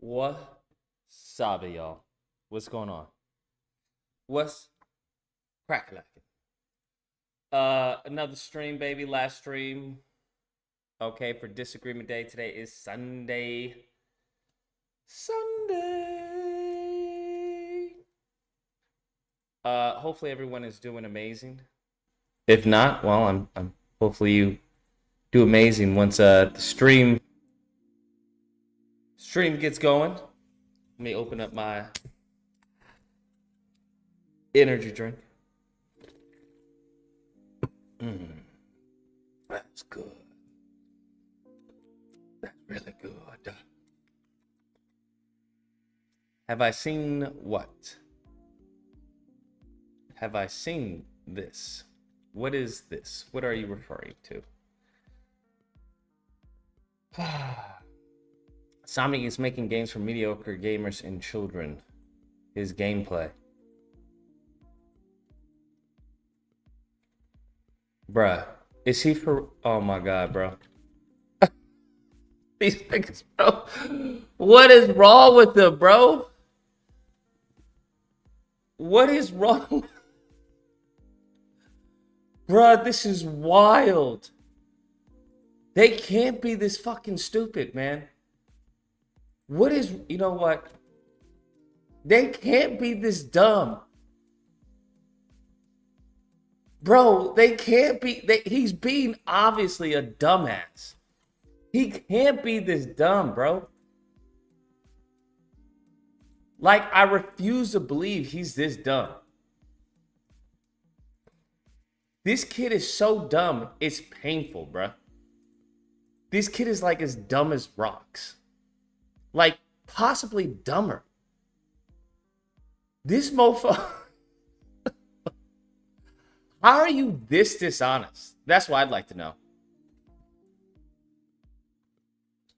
What's up, y'all? What's going on? What's crack-lacking? Another stream, baby. Last stream. Okay, for Disagreement Day. Today is Sunday. Hopefully everyone is doing amazing. If not, well, I'm hopefully you do amazing once the stream gets going. Let me open up my energy drink. That's good. That's really good. Have I seen what? Have I seen this? What is this? What are you referring to? Sonic is making games for mediocre gamers and children. His gameplay. Bruh. Is he for... Oh my god, bro. These niggas, bro. What is wrong with them, bro? What is wrong? Bruh, this is wild. They can't be this fucking stupid, man. What is... You know what? They can't be this dumb. Bro, they can't be... he's being obviously a dumbass. He can't be this dumb, bro. Like, I refuse to believe he's this dumb. This kid is so dumb, it's painful, bro. This kid is like as dumb as rocks. Like, possibly dumber. This mofo... How are you this dishonest? That's what I'd like to know.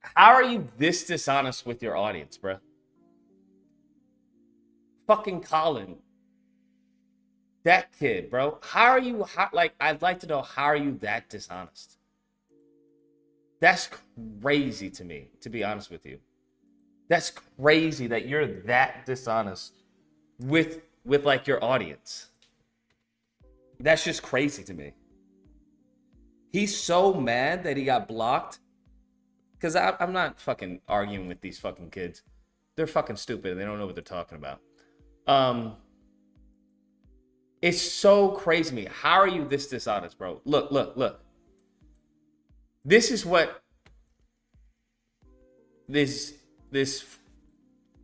How are you this dishonest with your audience, bro? Fucking Colin. That kid, bro. How are you, I'd like to know, how are you that dishonest? That's crazy to me, to be honest with you. That's crazy that you're that dishonest with like your audience. That's just crazy to me. He's so mad that he got blocked. Because I'm not fucking arguing with these fucking kids. They're fucking stupid and they don't know what they're talking about. It's so crazy to me. How are you this dishonest, bro? Look. This is what this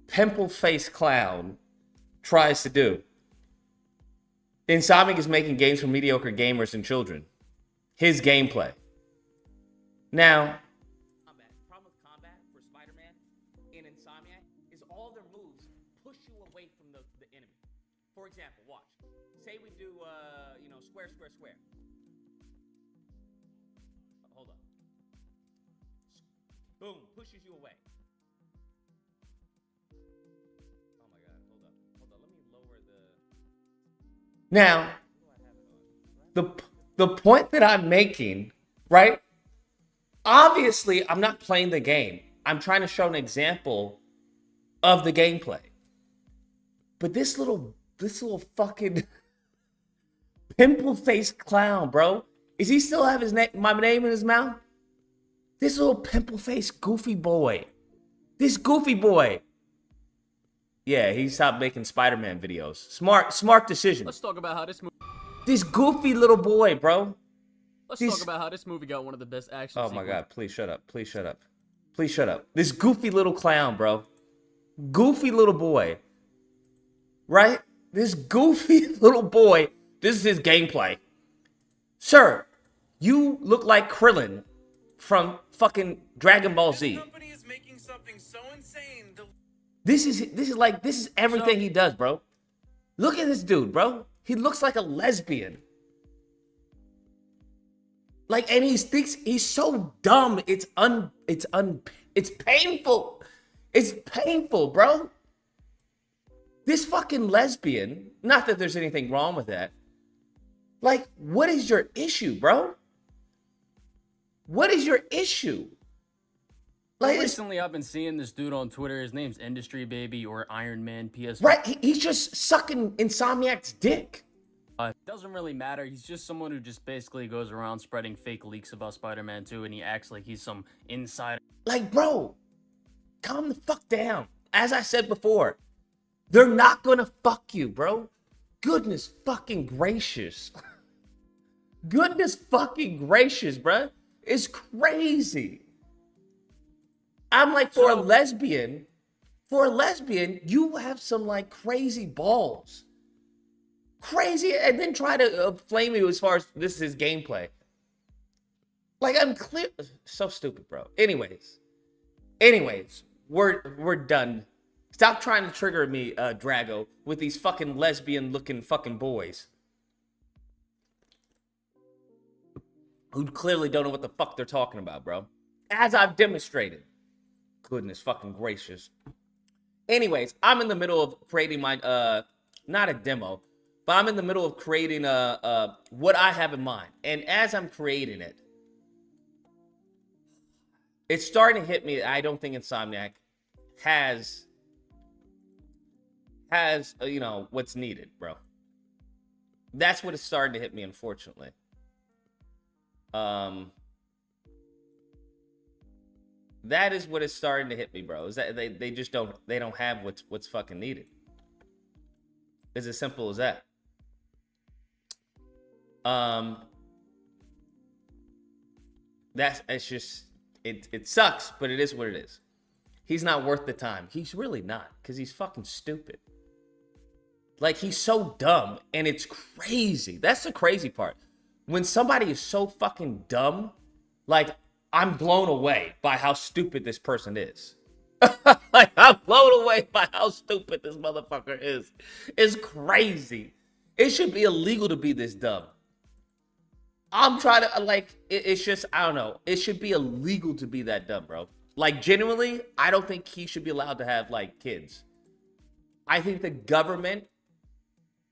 pimple-faced clown tries to do. Insomniac is making games for mediocre gamers and children. His gameplay. Now, problem with combat for Spider-Man in Insomniac is all their moves push you away from the enemy. For example, watch. Say we do, square. Hold on. Boom, pushes you away. Oh my god, hold up. Let me lower the... Now, the point that I'm making, right? Obviously, I'm not playing the game. I'm trying to show an example of the gameplay. But this little fucking pimple-faced clown, bro. Is he still have my name in his mouth? This little pimple-faced goofy boy. This goofy boy. Yeah, he stopped making Spider-Man videos. Smart decision. Let's talk about how this movie... This goofy little boy, bro. Let's talk about how this movie got one of the best action Oh sequences. my god, please shut up. Please shut up. Please shut up. This goofy little clown, bro. Goofy little boy. Right? This goofy little boy. This is his gameplay. Sir, you look like Krillin from fucking Dragon Ball Z. This company is making something so insane. This is everything he does, bro. Look at this dude, bro. He looks like a lesbian. Like, and he thinks he's so dumb. It's painful. It's painful, bro. This fucking lesbian, not that there's anything wrong with that. Like, what is your issue, bro? What is your issue? Like, Recently, I've been seeing this dude on Twitter. His name's Industry Baby or Iron Man PS. right? He's just sucking Insomniac's dick. Doesn't really matter. He's just someone who just basically goes around spreading fake leaks about Spider-Man 2, and he acts like he's some insider. Like, bro, calm the fuck down. As I said before, they're not gonna fuck you, bro. Goodness fucking gracious. Goodness fucking gracious, bro. It's crazy. I'm like, for a lesbian, you have some like crazy balls. Crazy, and then try to flame you as far as this is his gameplay. Like, I'm clear. So stupid, bro. Anyways, we're done. Stop trying to trigger me, Drago, with these fucking lesbian-looking fucking boys who clearly don't know what the fuck they're talking about, bro. As I've demonstrated. Goodness fucking gracious. Anyways, I'm in the middle of creating my, not a demo, but I'm in the middle of creating what I have in mind. And as I'm creating it, it's starting to hit me. I don't think Insomniac has you know, what's needed, bro. That's what is starting to hit me, unfortunately. That is what is starting to hit me, bro. Is that they just don't have what's fucking needed. It's as simple as that. It's just it sucks, but it is what it is. He's not worth the time. He's really not, because he's fucking stupid. Like, he's so dumb, and it's crazy. That's the crazy part. When somebody is so fucking dumb, like, I'm blown away by how stupid this person is. Like, I'm blown away by how stupid this motherfucker is. It's crazy. It should be illegal to be this dumb. I'm trying to, like, it's just, I don't know. It should be illegal to be that dumb, bro. Like, genuinely, I don't think he should be allowed to have, like, kids. I think the government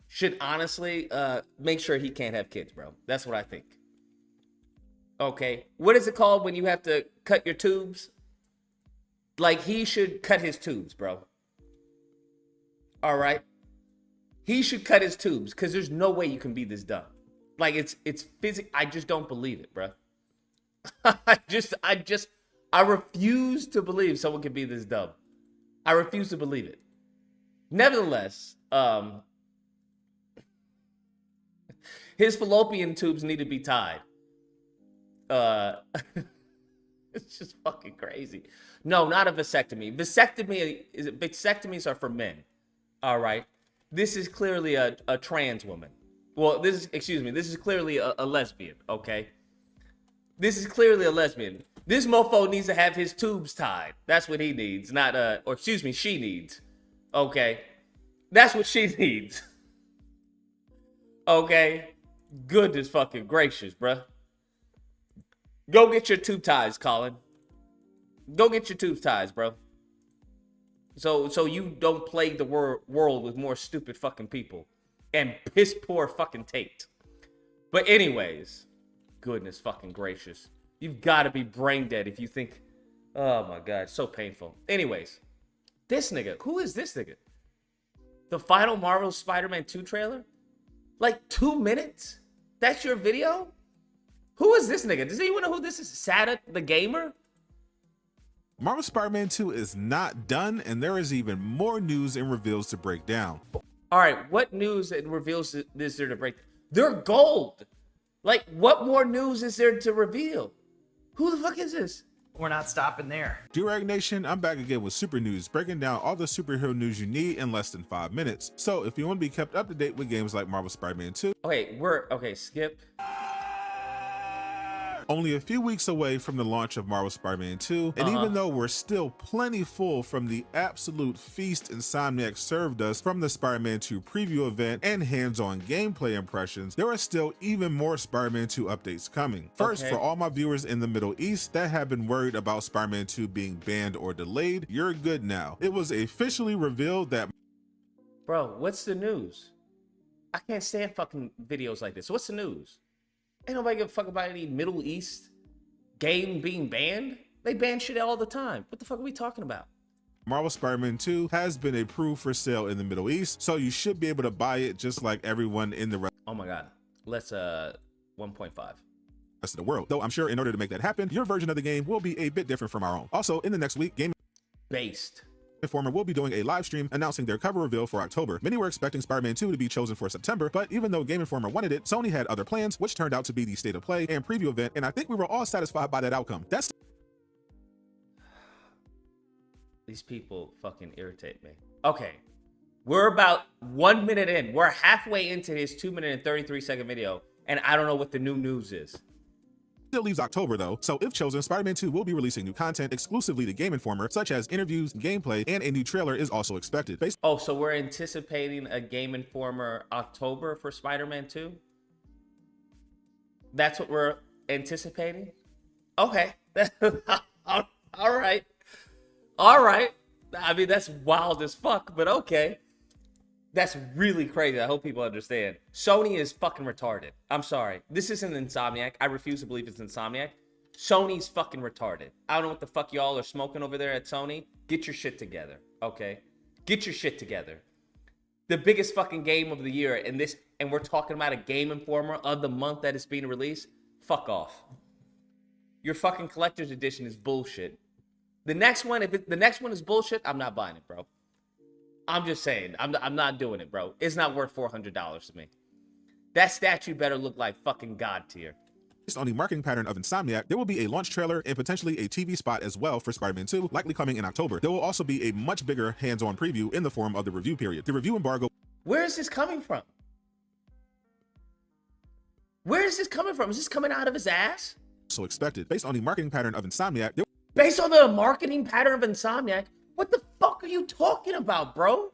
should honestly make sure he can't have kids, bro. That's what I think. Okay. What is it called when you have to cut your tubes? Like, he should cut his tubes, bro. All right? He should cut his tubes, because there's no way you can be this dumb. Like, it's physical. I just don't believe it, bro. I refuse to believe someone can be this dumb. I refuse to believe it. Nevertheless, his fallopian tubes need to be tied. It's just fucking crazy. No, not a vasectomy. Vasectomies are for men. All right. This is clearly a trans woman. Well, this is clearly a lesbian, okay? This is clearly a lesbian. This mofo needs to have his tubes tied. That's what he needs, she needs. Okay? That's what she needs. Okay? Goodness fucking gracious, bruh. Go get your tube ties, Colin. Go get your tube ties, bro. So you don't plague the world with more stupid fucking people and piss poor fucking Tate. But anyways, goodness fucking gracious. You've got to be brain dead if you think, oh my God, so painful. Anyways, this nigga, who is this nigga? The final Marvel Spider-Man 2 trailer? Like 2 minutes? That's your video? Who is this nigga? Does anyone know who this is? Sada the Gamer? Marvel Spider-Man 2 is not done, and there is even more news and reveals to break down. All right, what news and reveals is there to break? They're gold. Like, what more news is there to reveal? Who the fuck is this? We're not stopping there. Durag Nation, I'm back again with super news, breaking down all the superhero news you need in less than 5 minutes. So if you want to be kept up to date with games like Marvel Spider-Man 2, Okay, skip. only a few weeks away from the launch of Marvel Spider-Man 2, and even though we're still plenty full from the absolute feast Insomniac served us from the Spider-Man 2 preview event and hands-on gameplay impressions, there are still even more Spider-Man 2 updates coming. First, for all my viewers in the Middle East that have been worried about Spider-Man 2 being banned or delayed, you're good now. It was officially revealed that... Bro, what's the news? I can't stand fucking videos like this. What's the news? Ain't nobody give a fuck about any Middle East game being banned. They ban shit all the time. What the fuck are we talking about? Marvel Spider-Man 2 has been approved for sale in the Middle East, so you should be able to buy it just like everyone in the rest Oh my god. Let's 1.5. of the world. Though I'm sure in order to make that happen, your version of the game will be a bit different from our own. Also, in the next week, Game Based. Informer will be doing a live stream announcing their cover reveal for October. Many were expecting Spider-Man 2 to be chosen for September, but even though Game Informer wanted it, Sony had other plans, which turned out to be the State of Play and preview event, and I think we were all satisfied by that outcome. That's These people fucking irritate me. Okay. We're about 1 minute in. We're halfway into his 2 minute and 33-second video, and I don't know what the new news is. still leaves October though, so if chosen, Spider-Man 2 will be releasing new content exclusively to Game Informer, such as interviews, gameplay, and a new trailer is also expected. Oh, so we're anticipating a Game Informer October for Spider-Man 2? That's what we're anticipating? Okay. All right. All right. I mean, that's wild as fuck, but okay. That's really crazy. I hope people understand. Sony is fucking retarded. I'm sorry. This isn't Insomniac. I refuse to believe it's Insomniac. Sony's fucking retarded. I don't know what the fuck y'all are smoking over there at Sony. Get your shit together, okay? Get your shit together. The biggest fucking game of the year, and we're talking about a Game Informer of the month that is being released. Fuck off. Your fucking collector's edition is bullshit. The next one, if the next one is bullshit, I'm not buying it, bro. I'm just saying, I'm not doing it, bro. It's not worth $400 to me. That statue better look like fucking God tier. Based on the marketing pattern of Insomniac, there will be a launch trailer and potentially a TV spot as well for Spider-Man 2, likely coming in October. There will also be a much bigger hands-on preview in the form of the review period. The review embargo. Where is this coming from? Where is this coming from? Is this coming out of his ass? So expected. Based on the marketing pattern of Insomniac, Based on the marketing pattern of Insomniac, what the fuck are you talking about, bro?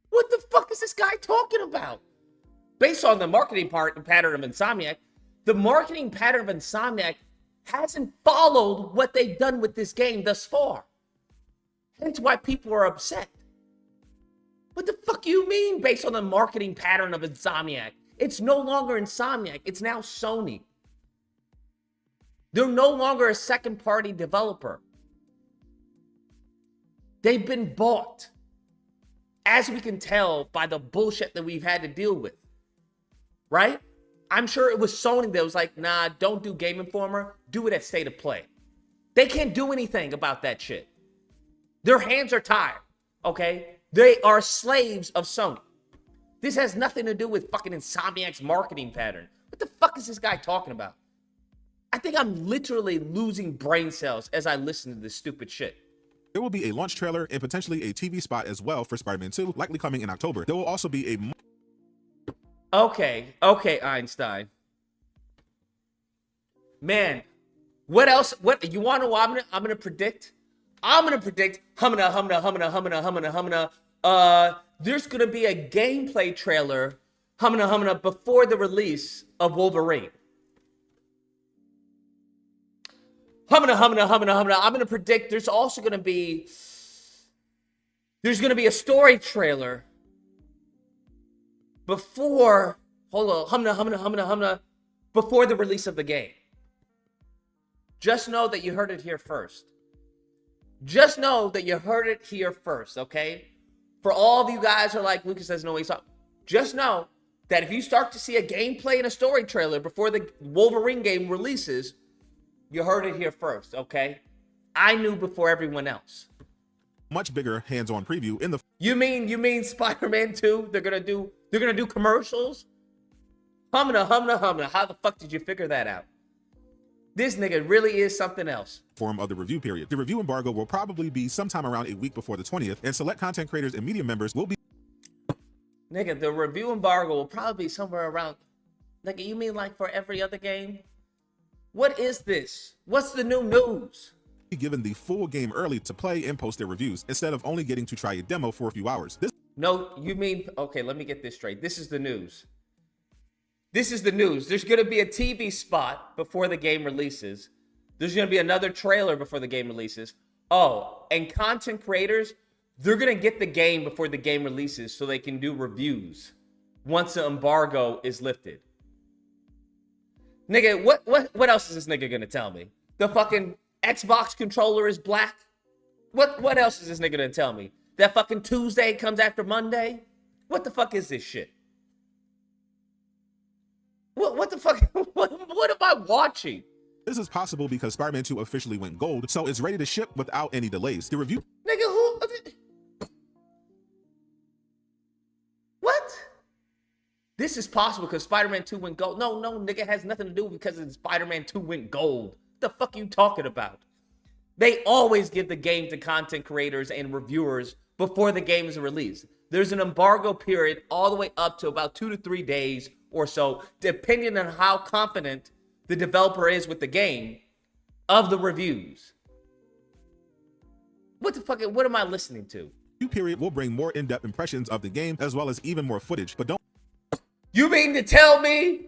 What the fuck is this guy talking about? Based on the marketing pattern of Insomniac, the marketing pattern of Insomniac hasn't followed what they've done with this game thus far. Hence why people are upset. What the fuck you mean based on the marketing pattern of Insomniac? It's no longer Insomniac. It's now Sony. They're no longer a second-party developer. They've been bought, as we can tell by the bullshit that we've had to deal with, right? I'm sure it was Sony that was like, nah, don't do Game Informer, do it at State of Play. They can't do anything about that shit. Their hands are tied, okay? They are slaves of Sony. This has nothing to do with fucking Insomniac's marketing pattern. What the fuck is this guy talking about? I think I'm literally losing brain cells as I listen to this stupid shit. there will be a launch trailer and potentially a TV spot as well for Spider-Man 2, likely coming in October. There will also be a... Okay, Einstein. Man, what else? What you want to know? I'm gonna predict. There's gonna be a gameplay trailer. Before the release of Wolverine. I'm gonna predict there's also gonna be. There's gonna be a story trailer. Before, before the release of the game. Just know that you heard it here first. Just know that you heard it here first, okay? For all of you guys who are like, Lucas doesn't know what he's talking. Just know that if you start to see a gameplay and a story trailer before the Wolverine game releases, you heard it here first, okay? I knew before everyone else. much bigger hands-on preview in the... You mean Spider-Man 2? They're gonna do commercials? How the fuck did you figure that out? This nigga really is something else. Form of the review period. The review embargo will probably be sometime around a week before the 20th, and select content creators and media members will be... Nigga, the review embargo will probably be somewhere around... Nigga, you mean like for every other game? What is this? What's the new news? given the full game early to play and post their reviews, instead of only getting to try a demo for a few hours. No, you mean... Okay, let me get this straight. This is the news. This is the news. There's going to be a TV spot before the game releases. There's going to be another trailer before the game releases. Oh, and content creators, they're going to get the game before the game releases so they can do reviews once the embargo is lifted. Nigga, what else is this nigga going to tell me? The fucking Xbox controller is black. What else is this nigga gonna tell me? That fucking Tuesday comes after Monday? What the fuck is this shit? What the fuck? What am I watching? This is possible because Spider-Man 2 officially went gold, so it's ready to ship without any delays. The review Nigga, who? What? This is possible because Spider-Man 2 went gold. No, nigga, it has nothing to do because Spider-Man 2 went gold. What the fuck are you talking about? They always give the game to content creators and reviewers before the game is released. There's an embargo period all the way up to about 2 to 3 days or so, depending on how confident the developer is with the game of the reviews. What the fuck? What am I listening to? period will bring more in-depth impressions of the game as well as even more footage, but don't. You mean to tell me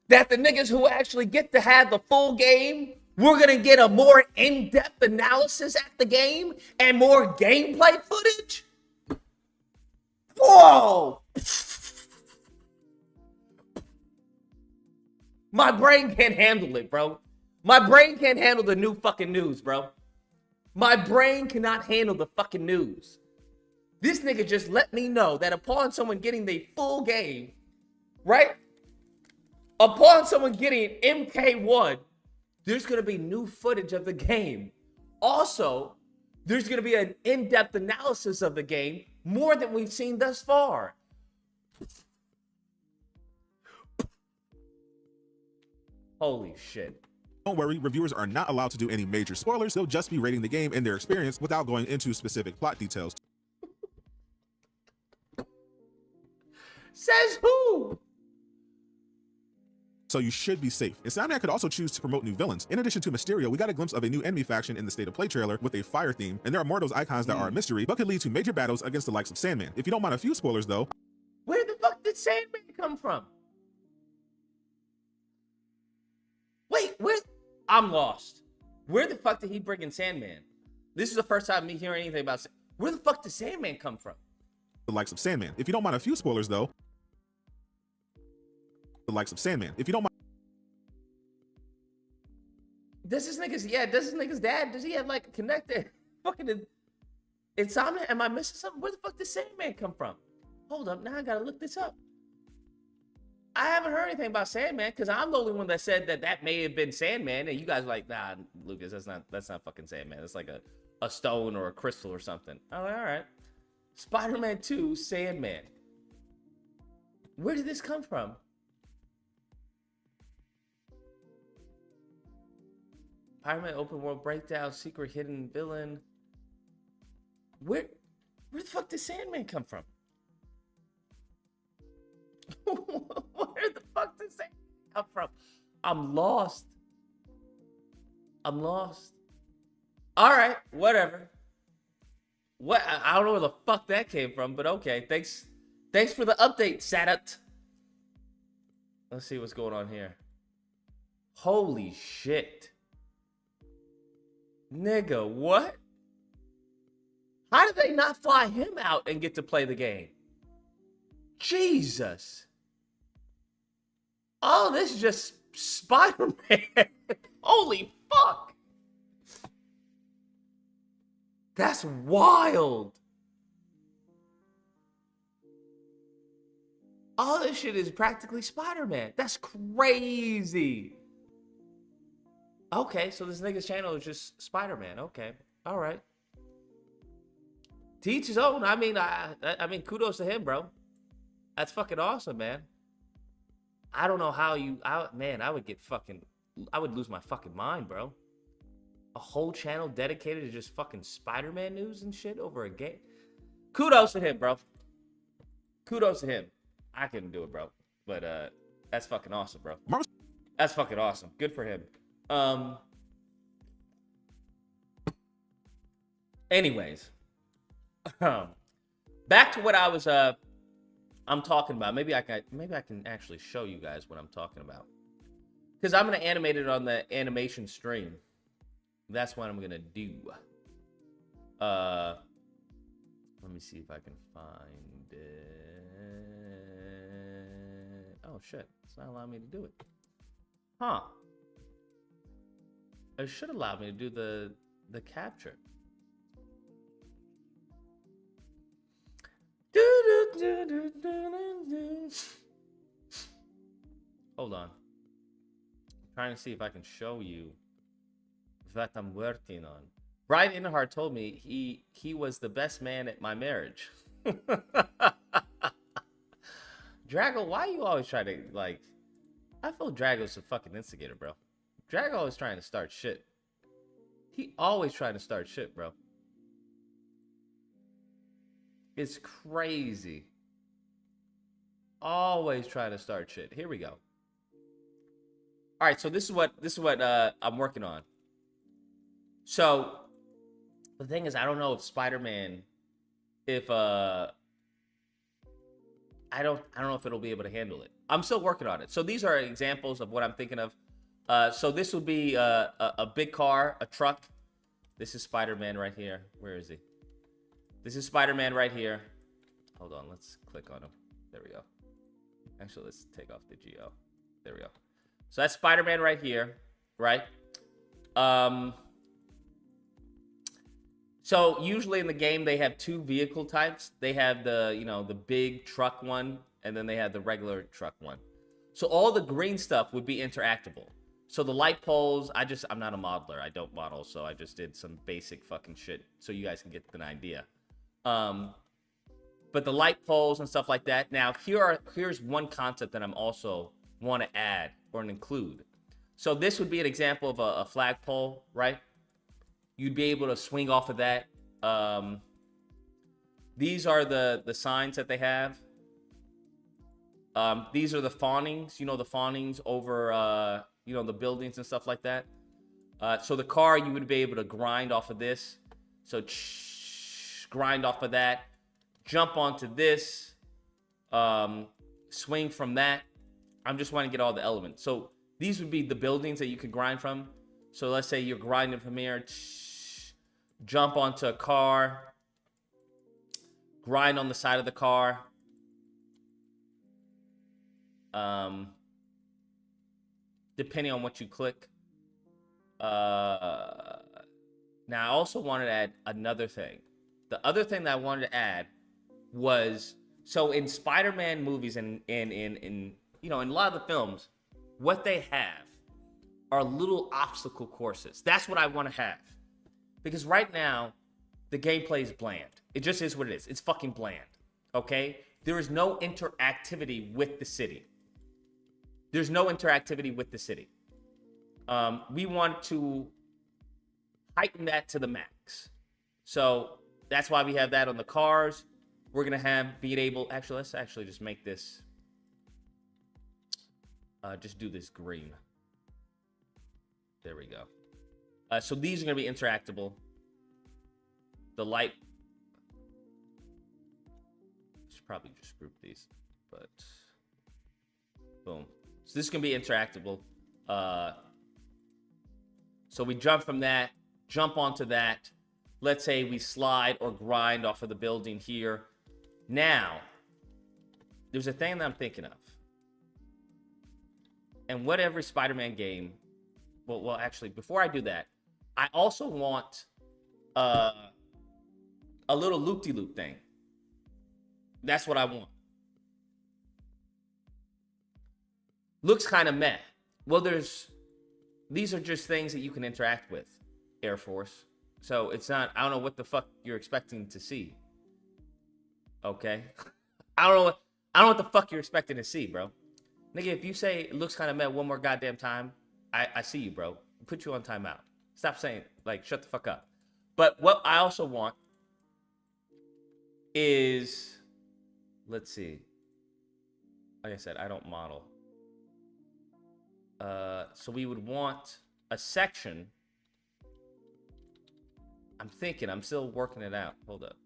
that the niggas who actually get to have the full game, we're gonna get a more in-depth analysis at the game and more gameplay footage? Whoa! My brain can't handle it, bro. My brain can't handle the new fucking news, bro. My brain cannot handle the fucking news. This nigga just let me know that upon someone getting the full game, right? Upon someone getting MK1, there's going to be new footage of the game. Also, there's going to be an in-depth analysis of the game, more than we've seen thus far. Holy shit. Don't worry, reviewers are not allowed to do any major spoilers. They'll just be rating the game and their experience without going into specific plot details. Says who? So you should be safe. Insomniac could also choose to promote new villains. In addition to Mysterio, we got a glimpse of a new enemy faction in the State of Play trailer with a fire theme, and there are more of those icons that are a mystery, but could lead to major battles against the likes of Sandman. If you don't mind a few spoilers though. Where the fuck did Sandman come from? Wait, where? I'm lost. Where the fuck did he bring in Sandman? This is the first time me hearing anything about where the fuck did Sandman come from? The likes of Sandman. If you don't mind a few spoilers though. The likes of Sandman. If you don't mind. Does this nigga's dad, does he have like a connected fucking Insomnia? Am I missing something? Where the fuck did Sandman come from? Hold up, now I gotta look this up. I haven't heard anything about Sandman because I'm the only one that said that may have been Sandman, and you guys are like, nah, Lucas, that's not fucking Sandman. It's like a stone or a crystal or something. I'm like, all right. Spider-Man 2, Sandman. Where did this come from? Spider-Man open world breakdown, secret hidden villain. Where the fuck did Sandman come from? Where the fuck did Sandman come from? I'm lost. All right, whatever. What? I don't know where the fuck that came from, but okay. Thanks for the update, Sadat. Let's see what's going on here. Holy shit. Nigga, what? How did they not fly him out and get to play the game? Jesus. Oh, this is just Spider-Man. Holy fuck. That's wild. All this shit is practically Spider-Man. That's crazy. Okay, so this nigga's channel is just Spider-Man. Okay, all right. To each his own. I mean, kudos to him, bro. That's fucking awesome, man. I don't know how I would lose my fucking mind, bro. A whole channel dedicated to just fucking Spider-Man news and shit over a game. Kudos to him, bro. Kudos to him. I couldn't do it, bro. But that's fucking awesome, bro. That's fucking awesome. Good for him. Anyways, back to what I was I'm talking about. Maybe I can actually show you guys what I'm talking about, because I'm gonna animate it on the animation stream. That's what I'm gonna do. Let me see if I can find it. Oh shit, it's not allowing me to do it. Huh. It should allow me to do the capture. Hold on. I'm trying to see if I can show you what I'm working on. Brian Inhart told me he was the best man at my marriage. Drago, why you always try to, like, I feel Drago's a fucking instigator, bro. Drago always trying to start shit. He always trying to start shit, bro. It's crazy. Always trying to start shit. Here we go. All right, so this is what I'm working on. So the thing is, I don't know if Spider-Man, I don't know if it'll be able to handle it. I'm still working on it. So these are examples of what I'm thinking of. So this would be a big car, a truck. This is Spider-Man right here. Where is he? This is Spider-Man right here. Hold on, let's click on him. There we go. Actually, let's take off the geo. There we go. So that's Spider-Man right here, right? So usually in the game, they have two vehicle types. They have the big truck one, and then they have the regular truck one. So all the green stuff would be interactable. So the light poles, I'm not a modeler. I don't model, so I just did some basic fucking shit so you guys can get an idea. But the light poles and stuff like that. Now, here's one concept that I'm also want to add or include. So this would be an example of a flagpole, right? You'd be able to swing off of that. These are the signs that they have. These are the fawnings, the fawnings over, the buildings and stuff like that. So the car, you would be able to grind off of this. So grind off of that, jump onto this, swing from that. I'm just want to get all the elements. So these would be the buildings that you could grind from. So let's say you're grinding from here, jump onto a car, grind on the side of the car. Depending on what you click. Now I also wanted to add another thing. The other thing that I wanted to add was, so in Spider-Man movies and in a lot of the films, what they have are little obstacle courses. That's what I want to have. Because right now, the gameplay is bland. It just is what it is. It's fucking bland. Okay? There is no interactivity with the city. There's no interactivity with the city. We want to heighten that to the max. So that's why we have that on the cars. We're going to being able, actually, let's actually just make this, just do this green. There we go. So these are going to be interactable. The light, should probably just group these, but boom. So this is going to be interactable. So we jump from that, jump onto that. Let's say we slide or grind off of the building here. Now, there's a thing that I'm thinking of. And what every Spider-Man game, well, actually, before I do that, I also want a little loop-de-loop thing. That's what I want. Looks kind of meh. Well, these are just things that you can interact with, Air Force. So it's not, I don't know what the fuck you're expecting to see. Okay? I don't know what the fuck you're expecting to see, bro. Nigga, if you say it looks kind of meh one more goddamn time, I see you, bro. Put you on timeout. Stop saying it. Like, shut the fuck up. But what I also want is, let's see. Like I said, I don't model. So we would want a section. I'm thinking, I'm still working it out. Hold up.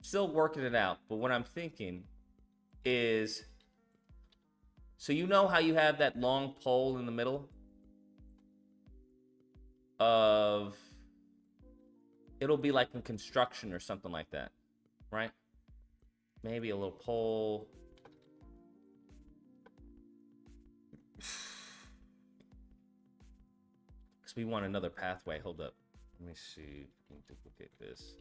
Still working it out. But what I'm thinking is, so you know how you have that long pole in the middle of, it'll be like in construction or something like that, right? Maybe a little pole. Because we want another pathway. Hold up. Let me see. Let me duplicate this.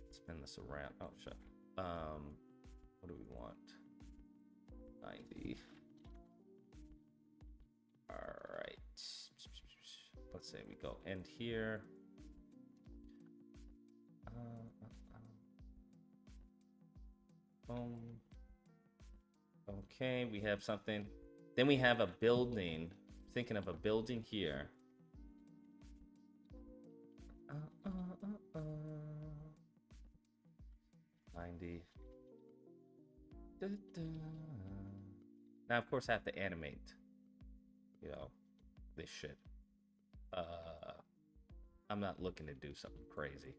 Spin this around. Oh, shit. What do we want? 90. All right. Let's say we go end here. Boom. Okay, we have something. Then we have a building. Thinking of a building here. 90. Now, of course, I have to animate, you know, this shit. I'm not looking to do something crazy.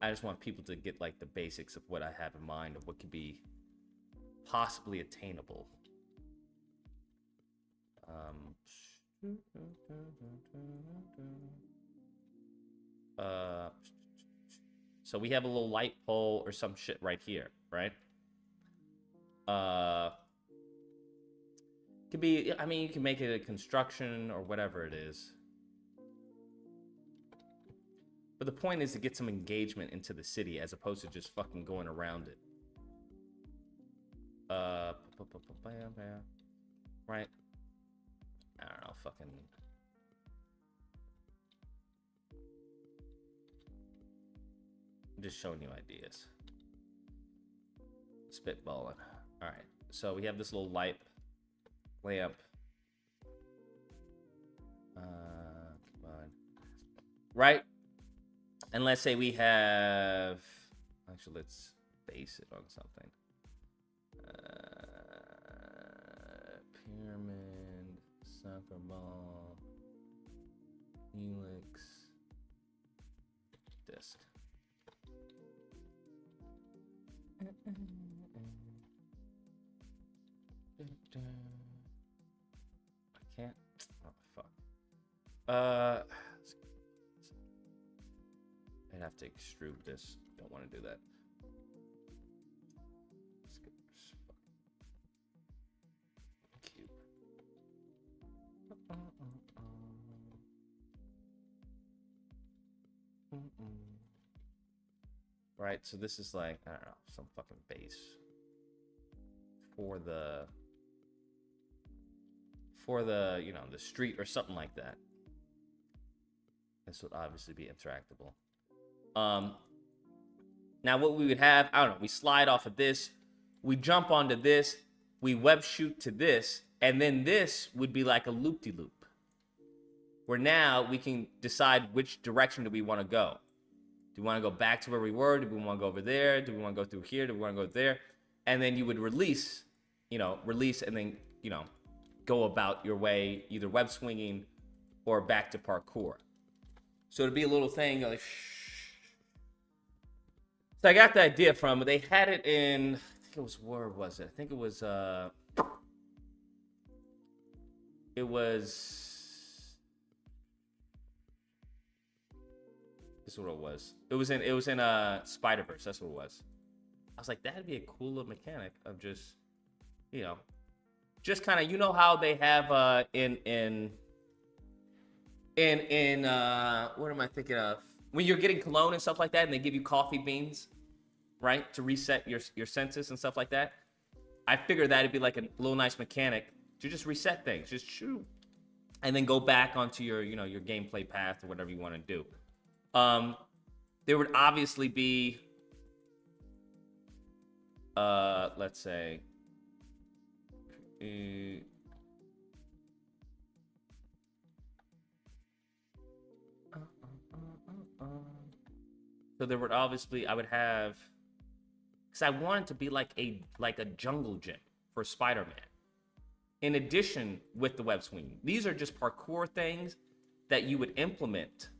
I just want people to get like the basics of what I have in mind of what could be possibly attainable. So we have a little light pole or some shit right here, right? Could be, I mean, you can make it a construction or whatever it is. But the point is to get some engagement into the city as opposed to just fucking going around it. Right? I don't know, fucking... I'm just showing you ideas. Spitballing. Alright, so we have this little lamp. Come on. Right? And let's say we have... Actually, let's base it on something. Pyramid, soccer ball, helix, disc. I can't. Oh fuck. I'd have to extrude this. Don't want to do that. Let's get this cube. Right, so this is like, I don't know, some fucking base for the you know, the street or something like that. This would obviously be interactable. Now what we would have, I don't know, we slide off of this, we jump onto this, we web shoot to this, and then this would be like a loop-de-loop. Where now we can decide which direction do we want to go. Do we want to go back to where we were? Do we want to go over there? Do we want to go through here? Do we want to go there? And then you would release and then, you know, go about your way, either web swinging or back to parkour. So it'd be a little thing like, so I got the idea from, they had it in, I think it was, where was it? I think it was, this is what it was. It was in Spider-Verse. That's what it was. I was like, that'd be a cool little mechanic of just, you know, just kind of, you know how they have in what am I thinking of? When you're getting cologne and stuff like that, and they give you coffee beans, right, to reset your senses and stuff like that. I figured that'd be like a little nice mechanic to just reset things, just shoot, and then go back onto your, you know, your gameplay path or whatever you want to do. There would obviously be, let's say, so there would obviously, I would have, because I want it to be like a jungle gym for Spider-Man. In addition with the web swinging, these are just parkour things that you would implement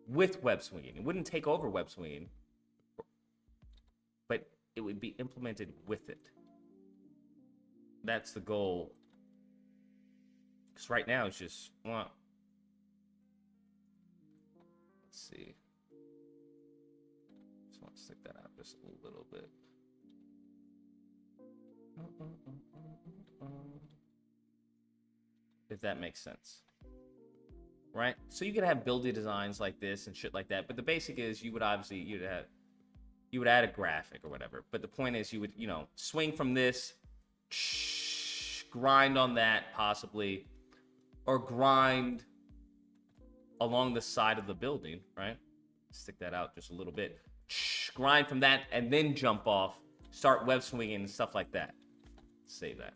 with web swinging. It wouldn't take over web swinging, but it would be implemented with it. That's the goal. Because right now it's just, well, let's see. Just want to stick that out just a little bit. If that makes sense. right? So you could have building designs like this and shit like that. But the basic is you would obviously you would add a graphic or whatever. But the point is you would, you know, swing from this, grind on that possibly, or grind along the side of the building, right? Stick that out just a little bit. Grind from that and then jump off, start web swinging and stuff like that. Save that.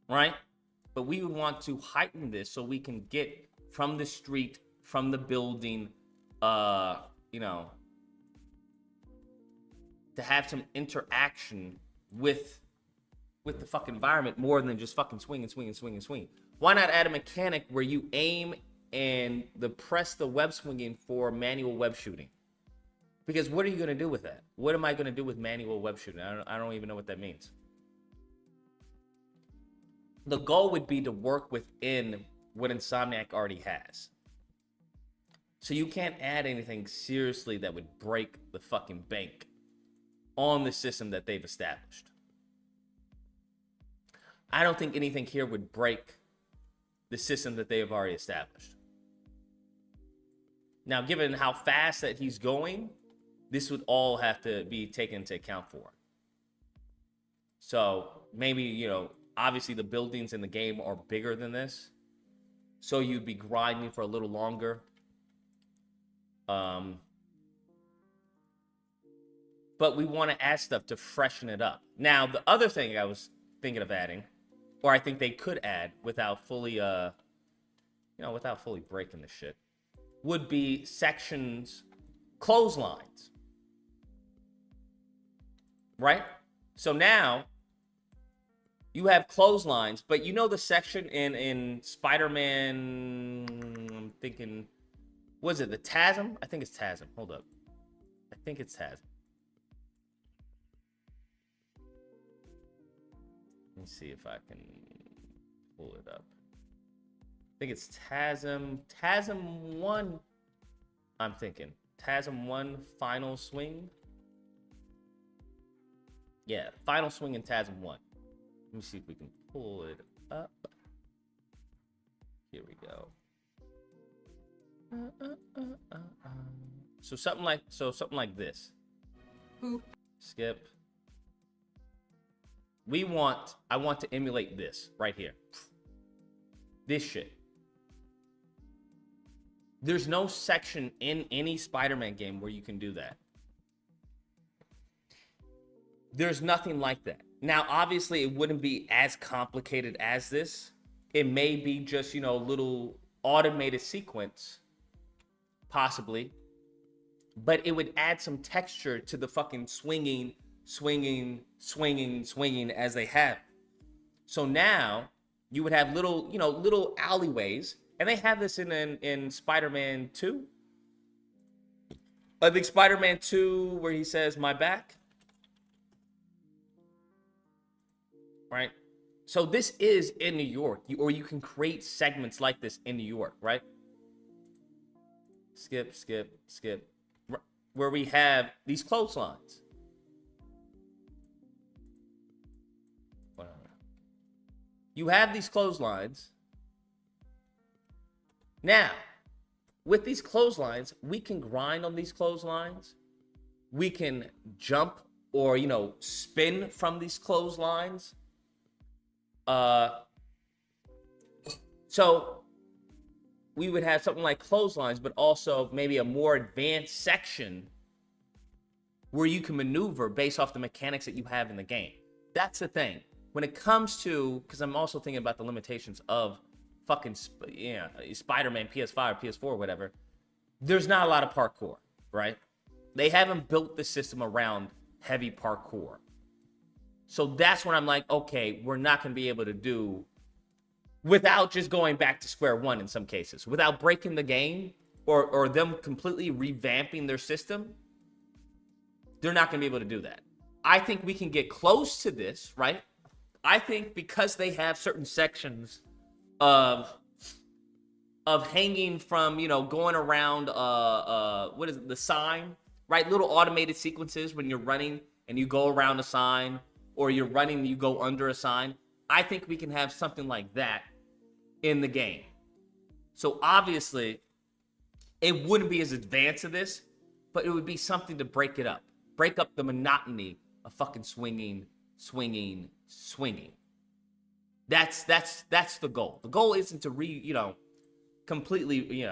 Right? But we would want to heighten this so we can get from the street, from the building, you know, to have some interaction with the fucking environment more than just fucking swing and swing and swing and swing. Why not add a mechanic where you aim and press the web swinging for manual web shooting? Because what are you going to do with that? What am I going to do with manual web shooting? I don't even know what that means. The goal would be to work within what Insomniac already has. So you can't add anything seriously that would break the fucking bank on the system that they've established. I don't think anything here would break the system that they have already established. Now, given how fast that he's going, this would all have to be taken into account for. So maybe, you know, obviously the buildings in the game are bigger than this. So you'd be grinding for a little longer. But we want to add stuff to freshen it up. Now, the other thing I was thinking of adding, or I think they could add without fully, without fully breaking the shit, would be sections, clotheslines. Right? So now you have clotheslines, but you know the section in Spider-Man, I'm thinking, was it the TASM? I think it's TASM. Hold up. I think it's TASM. Let me see if I can pull it up. I think it's TASM. TASM 1, I'm thinking. TASM 1 Final Swing. Yeah, Final Swing in TASM 1. Let me see if we can pull it up. Here we go. So something like this. Skip. I want to emulate this right here. This shit. There's no section in any Spider-Man game where you can do that. There's nothing like that. Now, obviously, it wouldn't be as complicated as this. It may be just, you know, a little automated sequence, possibly. But it would add some texture to the fucking swinging as they have. So now you would have little alleyways, and they have this in Spider-Man 2. I think Spider-Man 2, where he says, "My back." Right? So this is in New York, or you can create segments like this in New York, right? Skip. Where we have these clotheslines. You have these clotheslines. Now, with these clotheslines, we can grind on these clotheslines. We can jump or, you know, spin from these clotheslines. So we would have something like clotheslines, but also maybe a more advanced section where you can maneuver based off the mechanics that you have in the game. That's the thing. When it comes to, because I'm also thinking about the limitations of fucking Spider-Man PS5, PS4, whatever, there's not a lot of parkour, right? They haven't built the system around heavy parkour. So that's when I'm like, okay, we're not going to be able to do, without just going back to square one in some cases, without breaking the game or them completely revamping their system, they're not going to be able to do that. I think we can get close to this, right? I think because they have certain sections of hanging from, you know, going around, what is it, the sign, right? Little automated sequences when you're running and you go around a sign, or you're running and you go under a sign. I think we can have something like that in the game. So obviously, it wouldn't be as advanced as this, but it would be something to break it up. Break up the monotony of fucking swinging. That's the goal. The goal isn't to completely,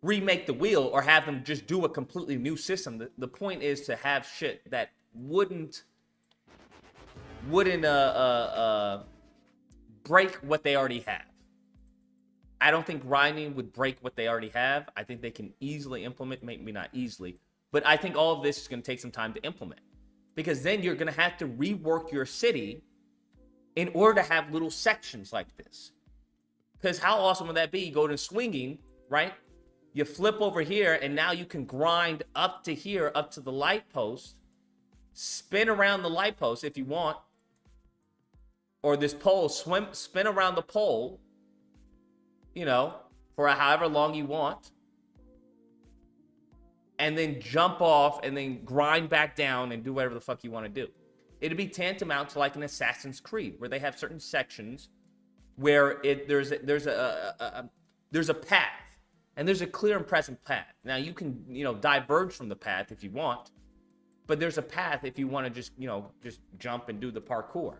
remake the wheel or have them just do a completely new system. The point is to have shit that wouldn't break what they already have. I don't think grinding would break what they already have. I think they can easily implement, maybe not easily, but I think all of this is going to take some time to implement, because then you're going to have to rework your city in order to have little sections like this. Because how awesome would that be? You go to swinging, right? You flip over here, and now you can grind up to here, up to the light post, spin around the light post if you want, or this pole, spin around the pole, for however long you want, and then jump off and then grind back down and do whatever the fuck you want to do. It'd be tantamount to like an Assassin's Creed, where they have certain sections where there's a path, and there's a clear and present path. Now you can diverge from the path if you want, but there's a path if you want to just jump and do the parkour.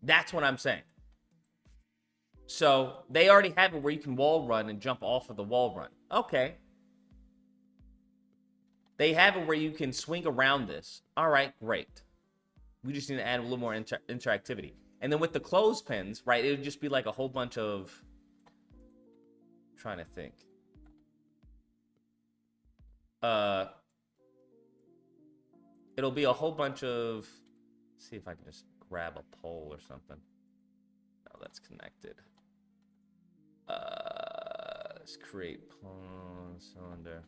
That's what I'm saying. So they already have it where you can wall run and jump off of the wall run. Okay. They have it where you can swing around this. All right, great. We just need to add a little more interactivity. And then with the clothespins, right, it would just be like a whole bunch of... I'm trying to think. It'll be a whole bunch of... Let's see if I can just grab a pole or something. No, that's connected. Let's create cylinder.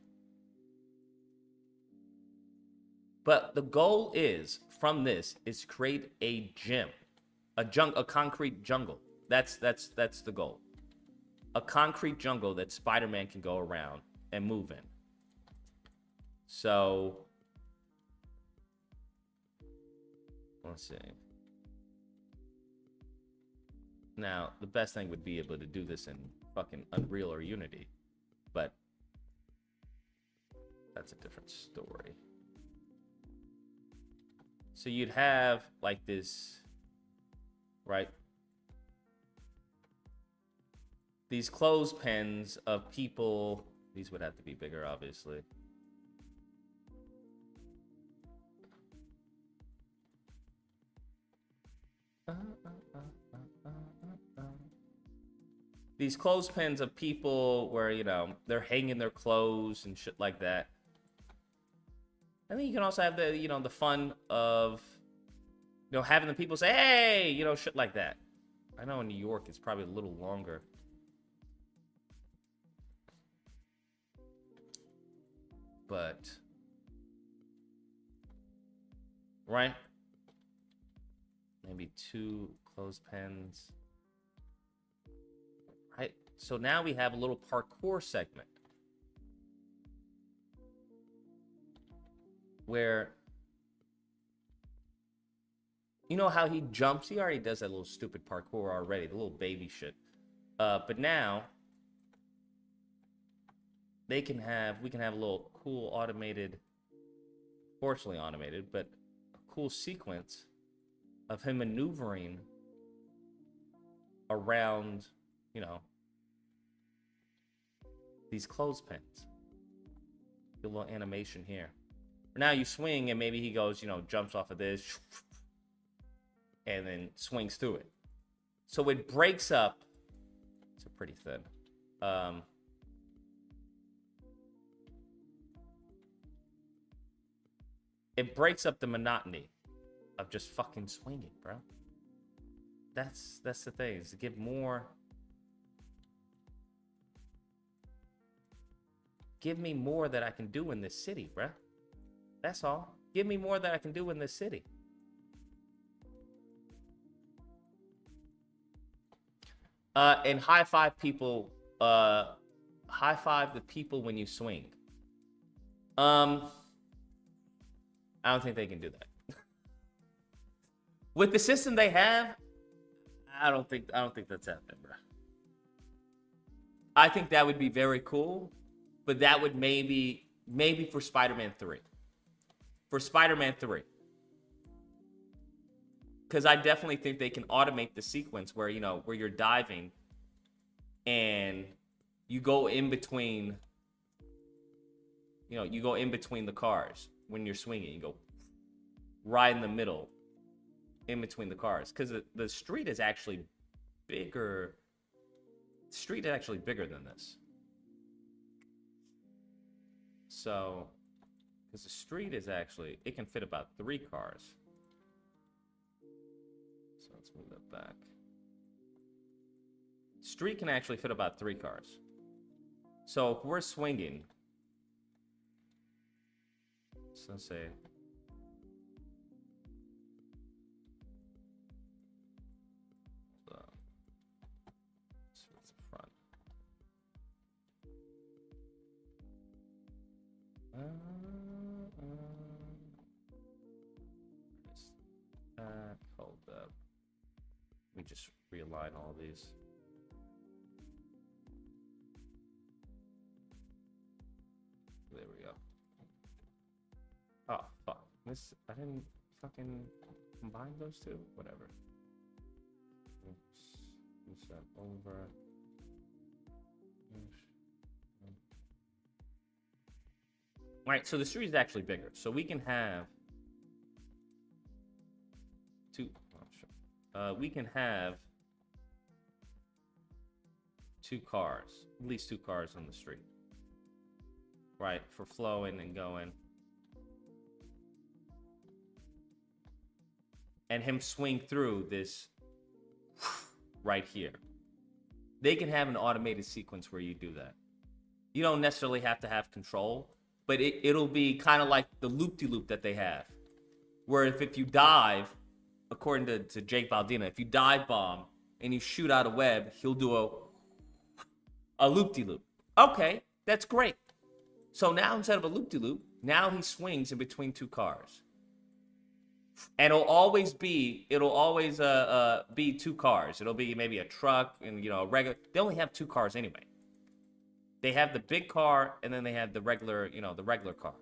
But the goal is, from this, is to create a gym, a concrete jungle. That's the goal. A concrete jungle that Spider-Man can go around and move in. So, let's see. Now, the best thing would be able to do this in fucking Unreal or Unity, but that's a different story. So you'd have like this, right? These clothespins of people. These would have to be bigger, obviously. These clothespins of people where, they're hanging their clothes and shit like that. And then you can also have the, the fun of, having the people say, hey, shit like that. I know in New York it's probably a little longer. But, right? Maybe 2 clothespins. Right? So now we have a little parkour segment where, how he jumps? He already does that little stupid parkour already, the little baby shit. But now we can have a little cool automated, fortunately automated, but a cool sequence of him maneuvering around, these clothespins. A little animation here. Now you swing and maybe he goes, jumps off of this and then swings through it. So it breaks up. It's pretty thin. It breaks up the monotony of just fucking swinging, bro. That's the thing, is to give more. Give me more that I can do in this city, bro. That's all. Give me more that I can do in this city. And high five people. High five the people when you swing. I don't think they can do that. With the system they have, I don't think that's happening, bro. I think that would be very cool, but that would maybe for Spider-Man 3. For Spider-Man 3. Because I definitely think they can automate the sequence where, you know, where you're diving and you go in between, you know, you go in between the cars when you're swinging. You go right in the middle, in between the cars. Because the street is actually bigger. The street is actually bigger than this. So, because the street is actually, it can fit about 3 cars. So let's move that back. Street can actually fit about 3 cars. So if we're swinging, so let's say, front. Hold up. Let me just realign all these. There we go. Oh, fuck. This, I didn't fucking combine those two? Whatever. Oops. Move that over. Right, so the street is actually bigger. So we can have we can have 2 cars, at least 2 cars on the street, right, for flowing and going, and him swing through this right here. They can have an automated sequence where you do that. You don't necessarily have to have control, but it'll be kind of like the loop-de-loop that they have, where if you dive, according to Jake Baldina, if you dive bomb and you shoot out a web, he'll do a loop-de-loop. Okay, that's great. So now instead of a loop-de-loop, now he swings in between 2 cars. And it'll always be 2 cars. It'll be maybe a truck and, you know, a regular. They only have 2 cars anyway. They have the big car and then they have the regular, you know, the regular car.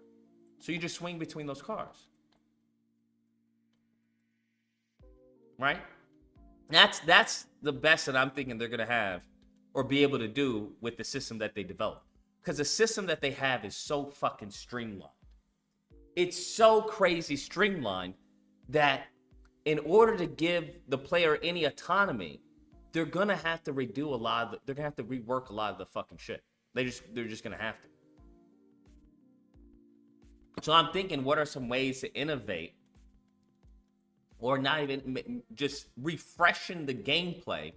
So you just swing between those cars. Right? That's the best that I'm thinking they're going to have or be able to do with the system that they develop. Because the system that they have is so fucking streamlined. It's so crazy streamlined that in order to give the player any autonomy, they're going to have to redo a lot of they're going to have to rework a lot of the fucking shit. They're just going to have to. So I'm thinking, what are some ways to innovate or not even just refreshing the gameplay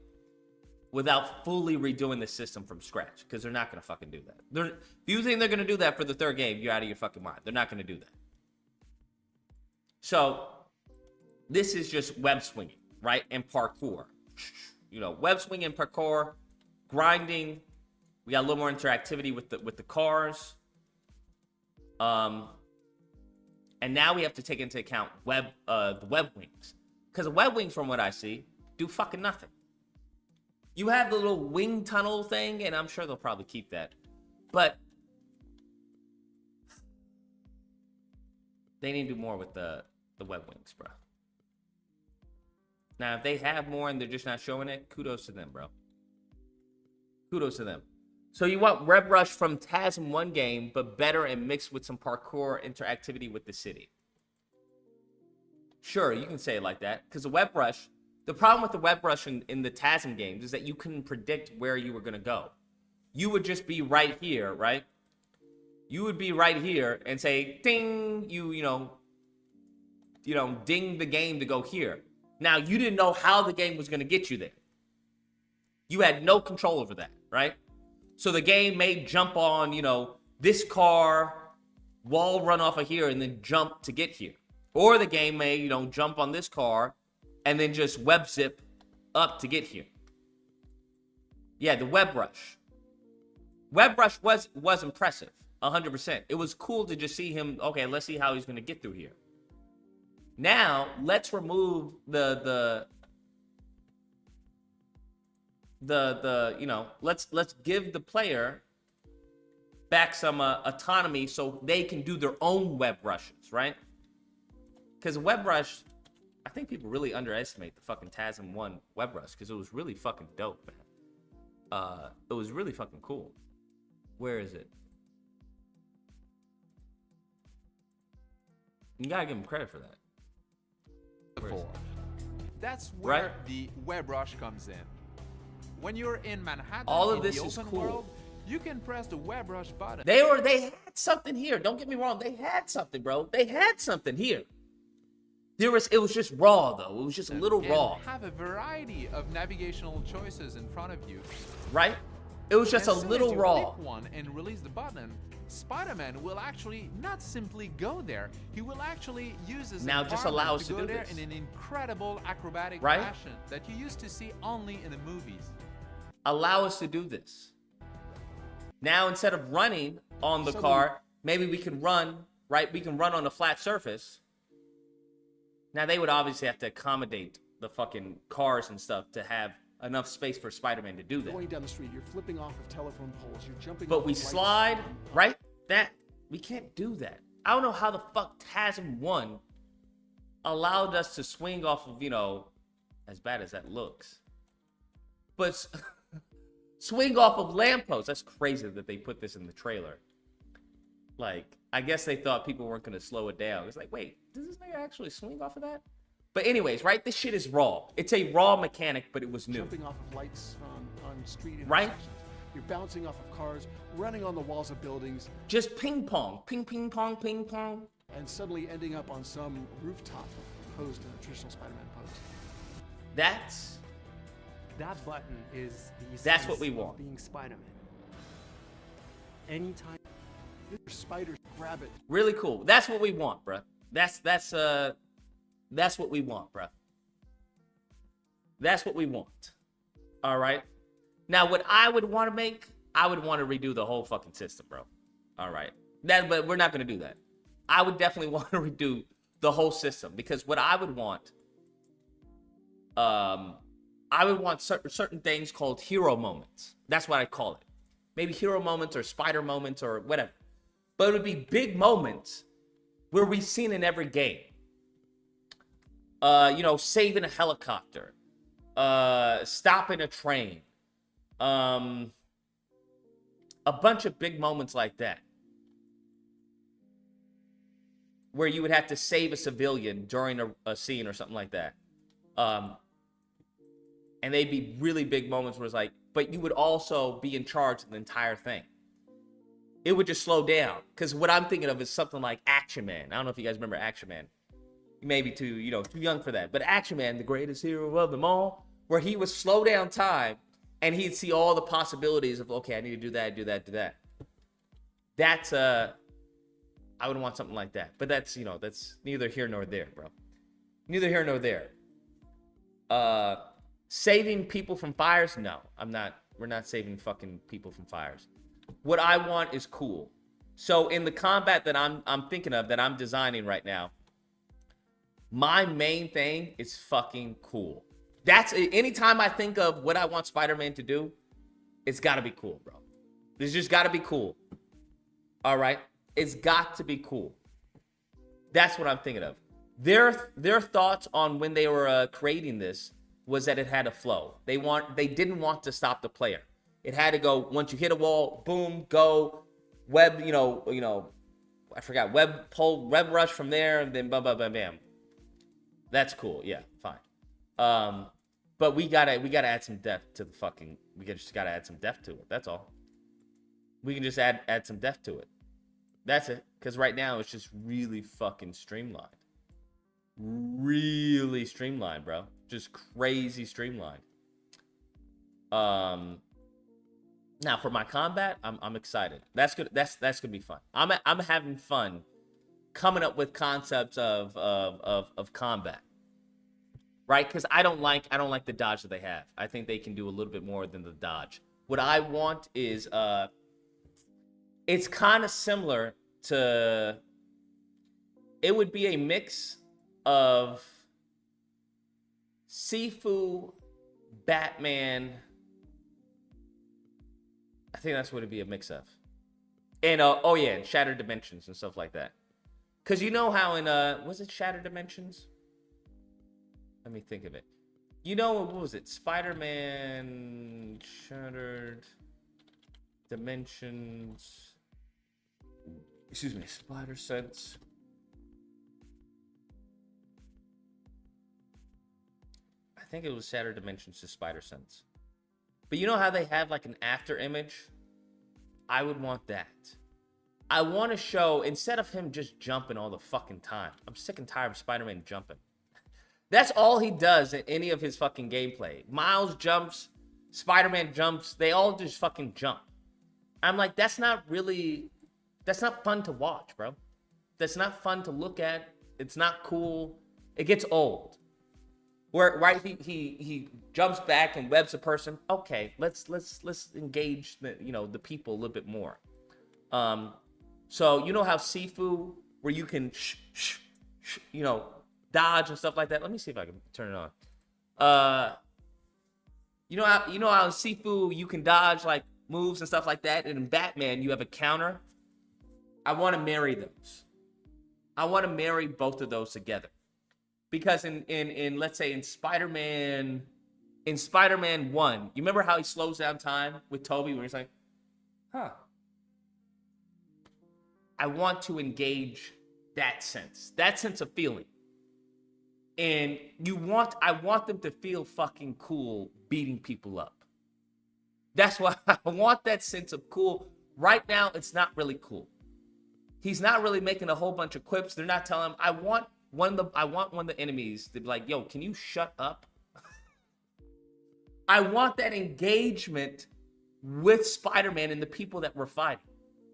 without fully redoing the system from scratch? Because they're not going to fucking do that. If you think they're going to do that for the 3rd game, you're out of your fucking mind. They're not going to do that. So this is just web swinging, right? And parkour. You know, web swinging and parkour, grinding. We got a little more interactivity with the cars. And now we have to take into account the web wings. Because the web wings, from what I see, do fucking nothing. You have the little wing tunnel thing, and I'm sure they'll probably keep that. But they need to do more with the web wings, bro. Now, if they have more and they're just not showing it, kudos to them, bro. Kudos to them. So you want Web Rush from TASM 1 game, but better and mixed with some parkour interactivity with the city. Sure, you can say it like that. Because the Web Rush, the problem with the Web Rush in the TASM games is that you couldn't predict where you were going to go. You would just be right here, right? You would be right here and say, ding, you know, ding the game to go here. Now, you didn't know how the game was going to get you there. You had no control over that, right? So the game may jump on, you know, this car, wall run off of here, and then jump to get here. Or the game may, you know, jump on this car and then just web zip up to get here. Yeah, the Web Rush. Web Rush was impressive, 100%. It was cool to just see him, okay, let's see how he's going to get through here. Now, let's remove the let's give the player back some autonomy so they can do their own web rushes, right? Because web rush, I think people really underestimate the fucking TASM 1 web rush because it was really fucking dope, man. It was really fucking cool. Where is it? You gotta give him credit for that. That's where Right? the web rush comes in. When you're in Manhattan, All of in this the is open cool. world, you can press the web rush button. They had something here. Don't get me wrong. They had something, bro. They had something here. It was just raw though. It was just a little and raw, have a variety of navigational choices in front of you. right? It was just As a soon little as you raw. click one and release the button, Spider-Man will actually not simply go there. He will actually use his Now just allow us to go do there this. in an incredible acrobatic Right? fashion that you used to see only in the movies. Allow us to do this. Now instead of running on the car, maybe we can run, right? We can run on a flat surface. Now they would obviously have to accommodate the fucking cars and stuff to have enough space for Spider-Man to do that. Going down the street, you're flipping off of telephone poles, you're jumping But off we of lights. slide, right? We can't do that. I don't know how the fuck TASM 1 allowed us to swing off of, as bad as that looks. But swing off of lampposts. That's crazy that they put this in the trailer. Like, I guess they thought people weren't going to slow it down. It's like, wait, does this nigga actually swing off of that? But anyways, right? This shit is raw. It's a raw mechanic, but it was new. Jumping off of lights on street Right? intersections. You're bouncing off of cars, running on the walls of buildings, Just ping pong. Ping, ping, pong, ping, pong. and suddenly ending up on some rooftop posed in a traditional Spider-Man pose. That button is the That's essence what we of want. being Spider-Man. Anytime. Your spiders grab it. Really cool. That's what we want, bruh. That's what we want, bruh. That's what we want. All right. Now, what I would want to make, I would want to redo the whole fucking system, bro. All right. But we're not going to do that. I would definitely want to redo the whole system because what I would want, certain things called hero moments. That's what I call it. Maybe hero moments or spider moments or whatever. But it would be big moments where we've seen in every game. Saving a helicopter, stopping a train, a bunch of big moments like that, where you would have to save a civilian during a scene or something like that. And they'd be really big moments where it's like, but you would also be in charge of the entire thing. It would just slow down. Because what I'm thinking of is something like Action Man. I don't know if you guys remember Action Man. You may be too young for that. But Action Man, the greatest hero of them all, where he would slow down time and he'd see all the possibilities of, okay, I need to do that, do that, do that. That's, I would want something like that. But that's neither here nor there, bro. Neither here nor there. Saving people from fires? No, we're not saving fucking people from fires. What I want is cool. So in the combat that I'm thinking of, that I'm designing right now, my main thing is fucking cool. That's anytime I think of what I want Spider-Man to do, it's gotta be cool, bro. It's just gotta be cool. All right? It's got to be cool. That's what I'm thinking of. Their thoughts on when they were creating this was that it had a flow. They didn't want to stop the player. It had to go, once you hit a wall, boom, go, web, I forgot, web rush from there, and then bam, bam, bam, bam. That's cool, yeah, fine. But we gotta add some depth to the fucking, just gotta add some depth to it, that's all. We can just add some depth to it. That's it, because right now it's just really fucking streamlined. Really streamlined, bro. Just crazy streamlined. Now for my combat, I'm excited. That's good. That's gonna be fun. I'm having fun coming up with concepts of combat, right? Because I don't like the dodge that they have. I think they can do a little bit more than the dodge. What I want is it's kind of similar to. It would be a mix of Sifu, Batman, I think that's what it'd be a mix of. And oh yeah, and Shattered Dimensions and stuff like that. Cause you know how in was it Shattered Dimensions? Let me think of it. You know what was it? Spider-Man Shattered Dimensions. Excuse me, Spider Sense. I think it was Shattered Dimensions to Spider Sense. But you know how they have like an after image? I would want that. I want to show, instead of him just jumping all the fucking time. I'm sick and tired of Spider-Man jumping. That's all he does in any of his fucking gameplay. Miles jumps, Spider-Man jumps, they all just fucking jump. I'm like, that's not fun to watch, bro. That's not fun to look at. It's not cool. It gets old. Where right he jumps back and webs a person. Okay, let's engage the people a little bit more. So you know how Sifu, where you can dodge and stuff like that. Let me see if I can turn it on. You know how in Sifu you can dodge like moves and stuff like that, and in Batman you have a counter. I want to marry those. I want to marry both of those together. Because in let's say in Spider-Man 1, you remember how he slows down time with Toby where he's like, huh. I want to engage that sense of feeling. And I want them to feel fucking cool beating people up. That's why I want that sense of cool. Right now, it's not really cool. He's not really making a whole bunch of quips. They're not telling him, I want one of the enemies to be like, yo, can you shut up? I want that engagement with Spider-Man and the people that we're fighting.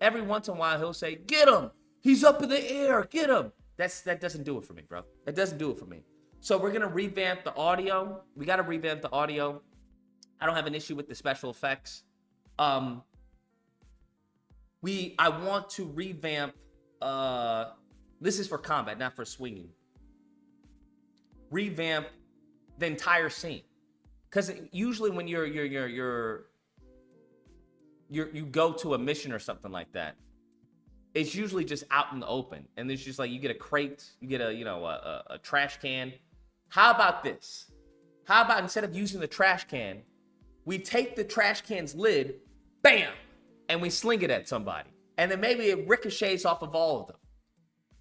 Every once in a while, he'll say, get him. He's up in the air. Get him. That doesn't do it for me, bro. That doesn't do it for me. So we're going to revamp the audio. We got to revamp the audio. I don't have an issue with the special effects. I want to revamp, this is for combat, not for swinging. Revamp the entire scene. Because usually when you go to a mission or something like that, it's usually just out in the open, and there's just like you get a crate, you get a trash can. How about this? How about instead of using the trash can, we take the trash can's lid, bam, and we sling it at somebody, and then maybe it ricochets off of all of them.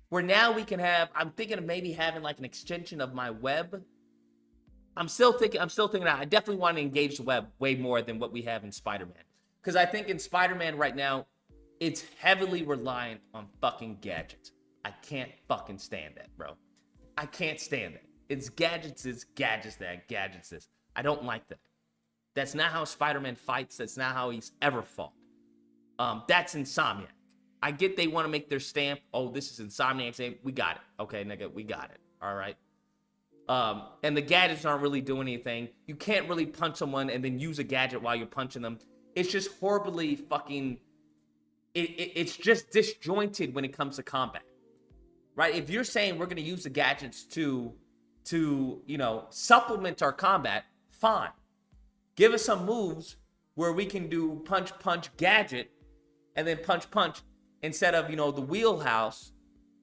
Where now we can have, I'm thinking of maybe having like an extension of my web. I'm still thinking that I definitely want to engage the web way more than what we have in Spider-Man. Because I think in Spider-Man right now, it's heavily reliant on fucking gadgets. I can't fucking stand that, bro. I can't stand it. It's gadgets this, gadgets that, gadgets this. I don't like that. That's not how Spider-Man fights. That's not how he's ever fought. That's Insomniac. I get they want to make their stamp. Oh, this is Insomniac's name. We got it. Okay, nigga, we got it. All right. And the gadgets aren't really doing anything. You can't really punch someone and then use a gadget while you're punching them. It's just horribly fucking... It's just disjointed when it comes to combat. Right? If you're saying we're going to use the gadgets to supplement our combat, fine. Give us some moves where we can do punch, gadget, and then punch, instead of, the wheelhouse,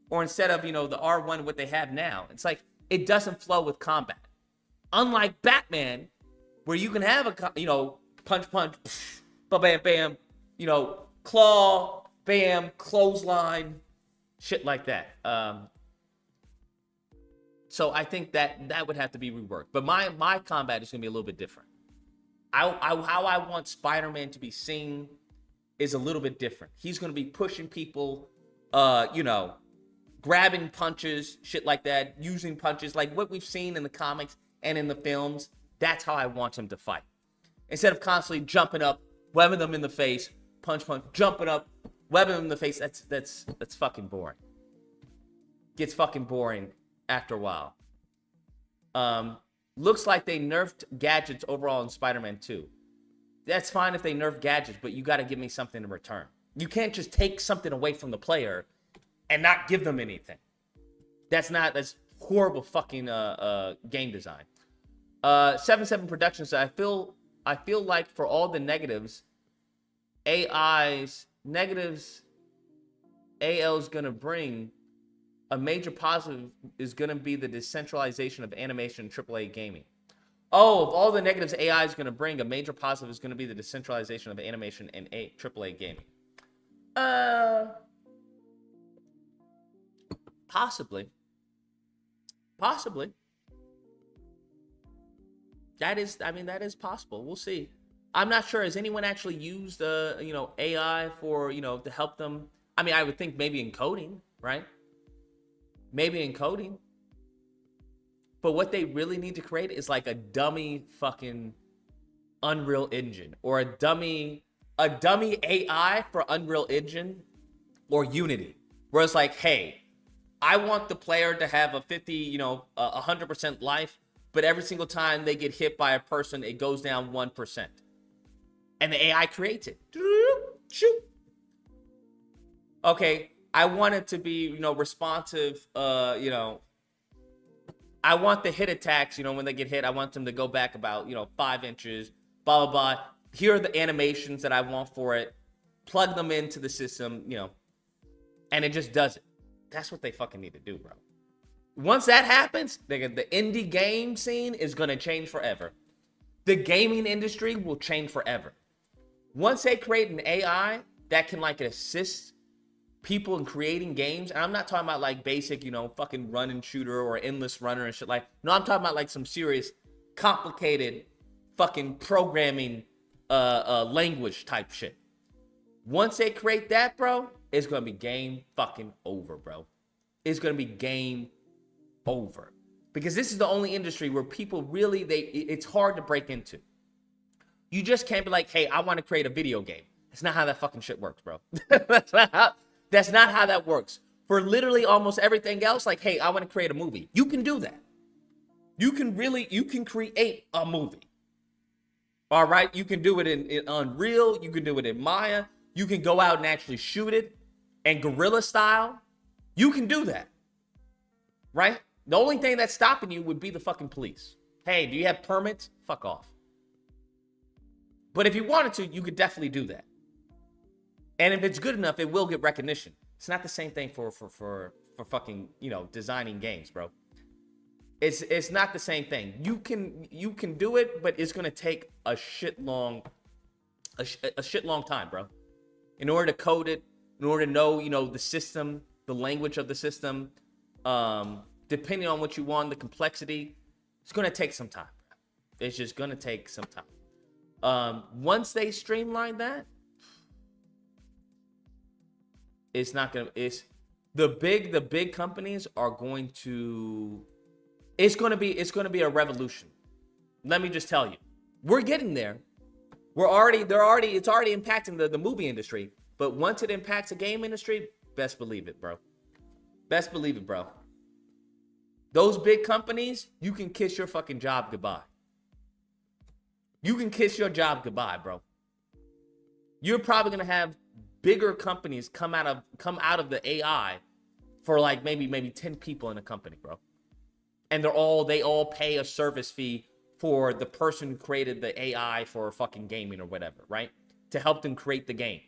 or instead of, the R1, what they have now. It's like, it doesn't flow with combat. Unlike Batman, where you can have a, punch, bam, claw, bam, clothesline, shit like that. So I think that would have to be reworked. But my combat is going to be a little bit different. How I want Spider-Man to be seen is a little bit different. He's going to be pushing people, grabbing punches, shit like that, using punches, like what we've seen in the comics and in the films. That's how I want him to fight. Instead of constantly jumping up, webbing them in the face, punch, jumping up, webbing them in the face. That's fucking boring. Gets fucking boring after a while. Looks like they nerfed gadgets overall in Spider-Man 2. That's fine if they nerf gadgets, but you got to give me something in return. You can't just take something away from the player and not give them anything. That's horrible fucking game design. 77 Productions. I feel like for all the negatives, AI's negatives AL is going to bring, a major positive is going to be the decentralization of animation and AAA gaming. Oh, of all the negatives AI is going to bring, a major positive is going to be the decentralization of animation and AAA gaming. Possibly. That is possible. We'll see. I'm not sure. Has anyone actually used, AI for, to help them? I mean, I would think maybe in coding, right? Maybe in coding. But what they really need to create is like a dummy fucking Unreal Engine, or a dummy AI for Unreal Engine or Unity, where it's like, hey, I want the player to have a 100% life, but every single time they get hit by a person, it goes down 1%. And the AI creates it. Shoot. Okay, I want it to be, responsive, I want the hit attacks, when they get hit, I want them to go back about, 5 inches, blah, blah, blah. Here are the animations that I want for it. Plug them into the system, and it just does it. That's what they fucking need to do, bro. Once that happens, the indie game scene is going to change forever. The gaming industry will change forever. Once they create an AI that can like assist people in creating games, and I'm not talking about like basic, fucking run and shooter or endless runner and shit like, no, I'm talking about like some serious, complicated fucking programming language type shit. Once they create that, bro, it's gonna be game fucking over, bro. It's gonna be game over. Because this is the only industry where people really, it's hard to break into. You just can't be like, hey, I want to create a video game. That's not how that fucking shit works, bro. That's not how that works. For literally almost everything else, like, hey, I want to create a movie. You can do that. You can create a movie. All right? You can do it in Unreal. You can do it in Maya. You can go out and actually shoot it and guerrilla style. You can do that. Right? The only thing that's stopping you would be the fucking police. Hey, do you have permits? Fuck off. But if you wanted to, you could definitely do that. And if it's good enough, it will get recognition. It's not the same thing for fucking, designing games, bro. It's not the same thing. You can do it, but it's gonna take a shit long time, bro. In order to code it, in order to know, the system, the language of the system, depending on what you want, the complexity, it's gonna take some time. It's just gonna take some time. Once they streamline that, it's the big companies are going to, it's going to be a revolution. Let me just tell you, we're getting there. It's already impacting the movie industry, but once it impacts the game industry, best believe it, bro. Best believe it, bro. Those big companies, you can kiss your fucking job goodbye. You can kiss your job goodbye, bro. You're probably gonna have bigger companies come out of the AI for like maybe 10 people in a company, bro. And they all pay a service fee for the person who created the AI for fucking gaming or whatever, right? To help them create the game.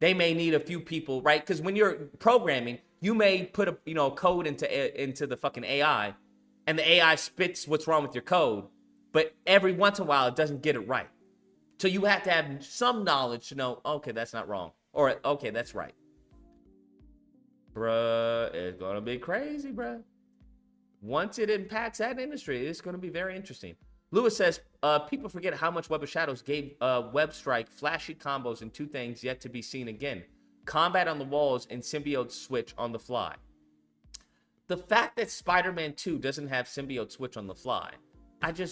They may need a few people, right? Because when you're programming, you may put a code into the fucking AI, and the AI spits what's wrong with your code, but every once in a while it doesn't get it right. So you have to have some knowledge to know, okay, that's not wrong, or okay, that's right. Bruh, it's gonna be crazy, bruh. Once it impacts that industry, it's gonna be very interesting. Lewis says, people forget how much Web of Shadows gave Web Strike flashy combos and two things yet to be seen again. Combat on the walls and symbiote switch on the fly. The fact that Spider-Man 2 doesn't have symbiote switch on the fly, I don't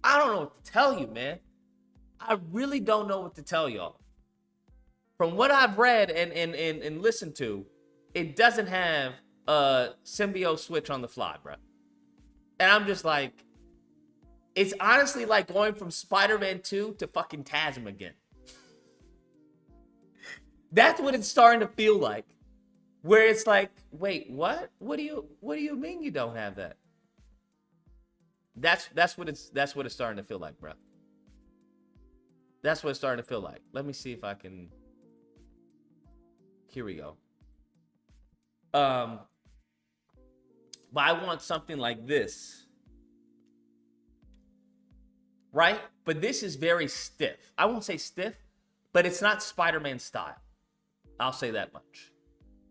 know what to tell you, man. I really don't know what to tell y'all. From what I've read and listened to, it doesn't have a symbiote switch on the fly, bro. And I'm just like, it's honestly like going from Spider-Man 2 to fucking TASM again. That's what it's starting to feel like. Where it's like, wait, what? What do you mean you don't have that? That's what it's starting to feel like, bro. That's what it's starting to feel like. Let me see if I can. Here we go. But I want something like this. Right? But this is very stiff. I won't say stiff, but it's not Spider-Man style. I'll say that much.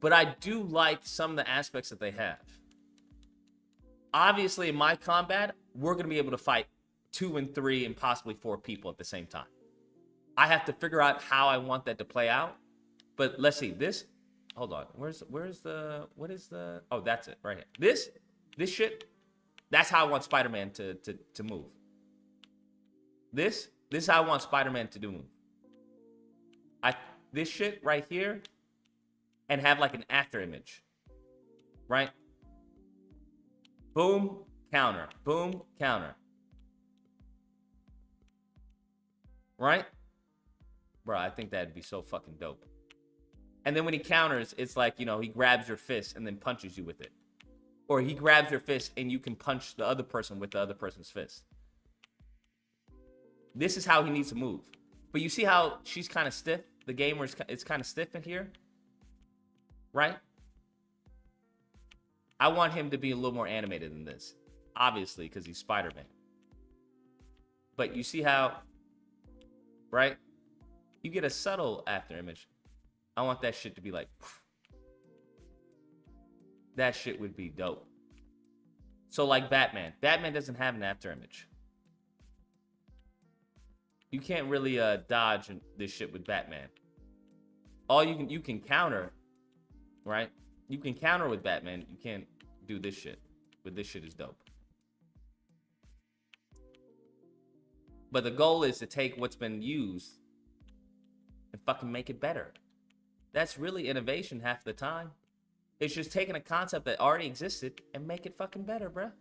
But I do like some of the aspects that they have. Obviously, in my combat, we're going to be able to fight 2 and 3 and possibly 4 people at the same time. I have to figure out how I want that to play out. But let's see. This, hold on. Where's the, what is the, oh, that's it right here. This shit, that's how I want Spider-Man to move. This is how I want Spider-Man to do move. This shit right here, and have like an after image, right? Boom, counter. Boom, counter. Right? Bro, I think that'd be so fucking dope. And then when he counters, it's like, you know, he grabs your fist and then punches you with it. Or he grabs your fist and you can punch the other person with the other person's fist. This is how he needs to move. But you see how she's kind of stiff? The game where it's kind of stiff in here? Right? I want him to be a little more animated than this. Obviously, because he's Spider-Man. But you see how, right? You get a subtle after image. I want that shit to be like, that shit would be dope. So like Batman. Batman doesn't have an after image. You can't really dodge this shit with Batman. All you can counter, right? You can counter with Batman. You can't do this shit. But this shit is dope. But the goal is to take what's been used and fucking make it better. That's really innovation half the time. It's just taking a concept that already existed and make it fucking better, bruh.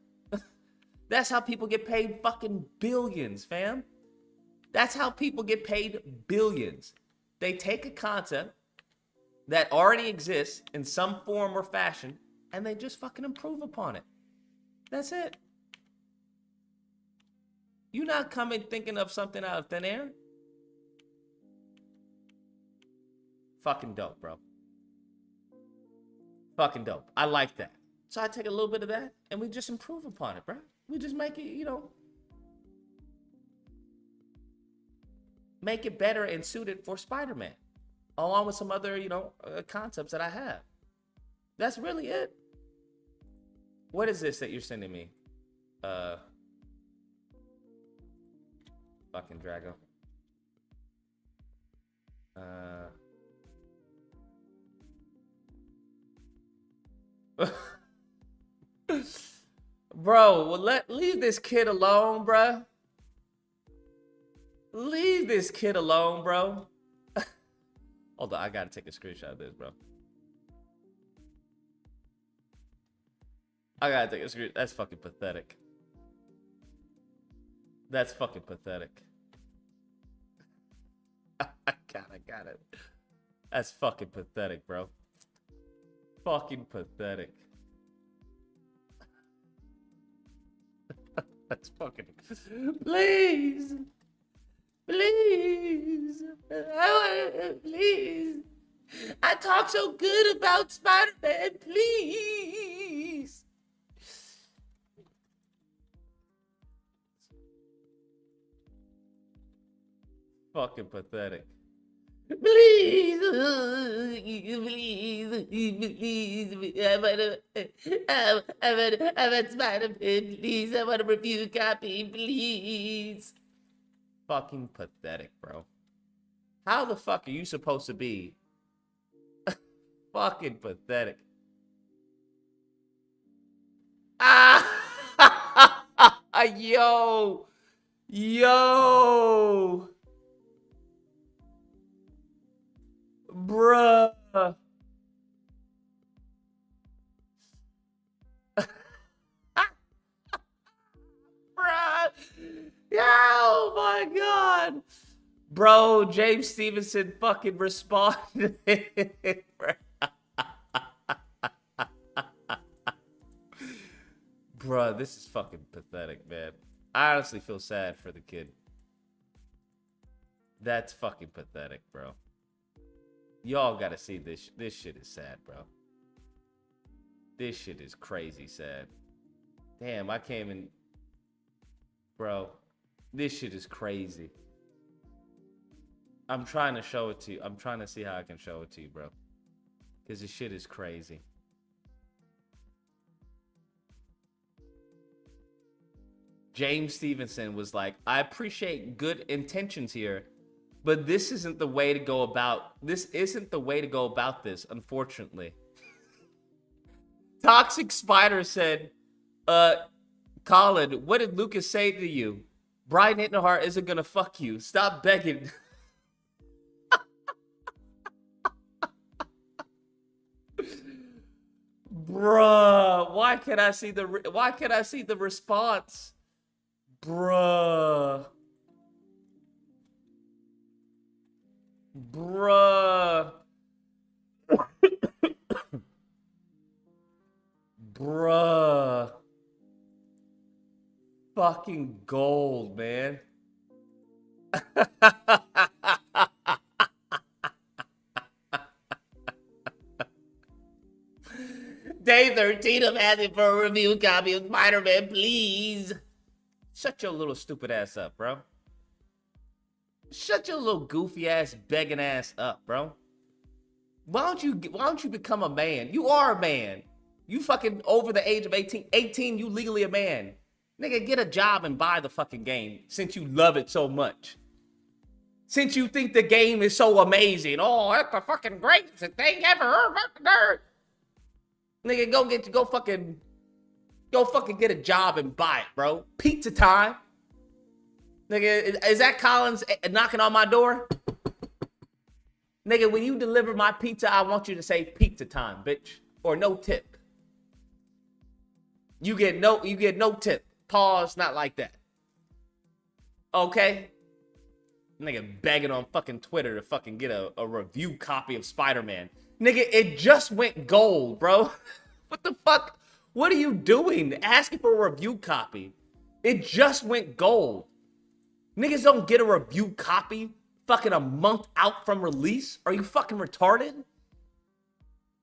That's how people get paid fucking billions, fam. That's how people get paid billions. They take a concept that already exists in some form or fashion and they just fucking improve upon it. That's it. You're not coming thinking of something out of thin air. Fucking dope, bro. Fucking dope. I like that. So I take a little bit of that and we just improve upon it, bro. We just make it, you know, make it better and suited for Spider-Man, along with some other, you know, concepts that I have. That's really it. What is this that you're sending me? Fucking Drago. Bro, well, leave this kid alone, bruh. Leave this kid alone, bro. Hold on, I gotta take a screenshot of this, bro. I gotta take a screenshot. That's fucking pathetic. That's fucking pathetic. I got it. That's fucking pathetic, bro. Fucking pathetic. That's fucking... Please! Please! Please! I talk so good about Spider-Man, please! Fucking pathetic. Please, I'm a Spider-Man, please. I want a review copy, please. Fucking pathetic, bro. How the fuck are you supposed to be? Fucking pathetic. Ah, yo, bruh. Bruh. Oh my god. Bro, James Stevenson fucking responded. Bruh, this is fucking pathetic, man. I honestly feel sad for the kid. That's fucking pathetic, bro. Y'all gotta see this. This shit is sad, bro. This shit is crazy sad. Damn, I can't even... Bro, this shit is crazy. I'm trying to show it to you. I'm trying to see how I can show it to you, bro. Because this shit is crazy. James Stevenson was like, I appreciate good intentions here, but this isn't the way to go about this. Unfortunately. Toxic Spider said, Colin, what did Lucas say to you? Brian Hittenhart isn't gonna fuck you. Stop begging. Bruh, why can't I see the response? Bruh. Bruh. Bruh. Fucking gold, man. Day 13, I'm asking for a review copy of Spider-Man, please. Shut your little stupid ass up, bro. Shut your little goofy ass begging ass up, bro. Why don't you become a man? You are a man. You fucking over the age of 18. 18, you legally a man. Nigga, get a job and buy the fucking game since you love it so much. Since you think the game is so amazing. Oh, it's the fucking greatest thing ever. Nigga, go fucking get a job and buy it, bro. Pizza time. Nigga, is that Collins knocking on my door? Nigga, when you deliver my pizza, I want you to say pizza time, bitch. Or no tip. You get no tip. Pause, not like that. Okay? Nigga begging on fucking Twitter to fucking get a review copy of Spider-Man. Nigga, it just went gold, bro. What the fuck? What are you doing? Asking for a review copy. It just went gold. Niggas don't get a review copy fucking a month out from release. Are you fucking retarded?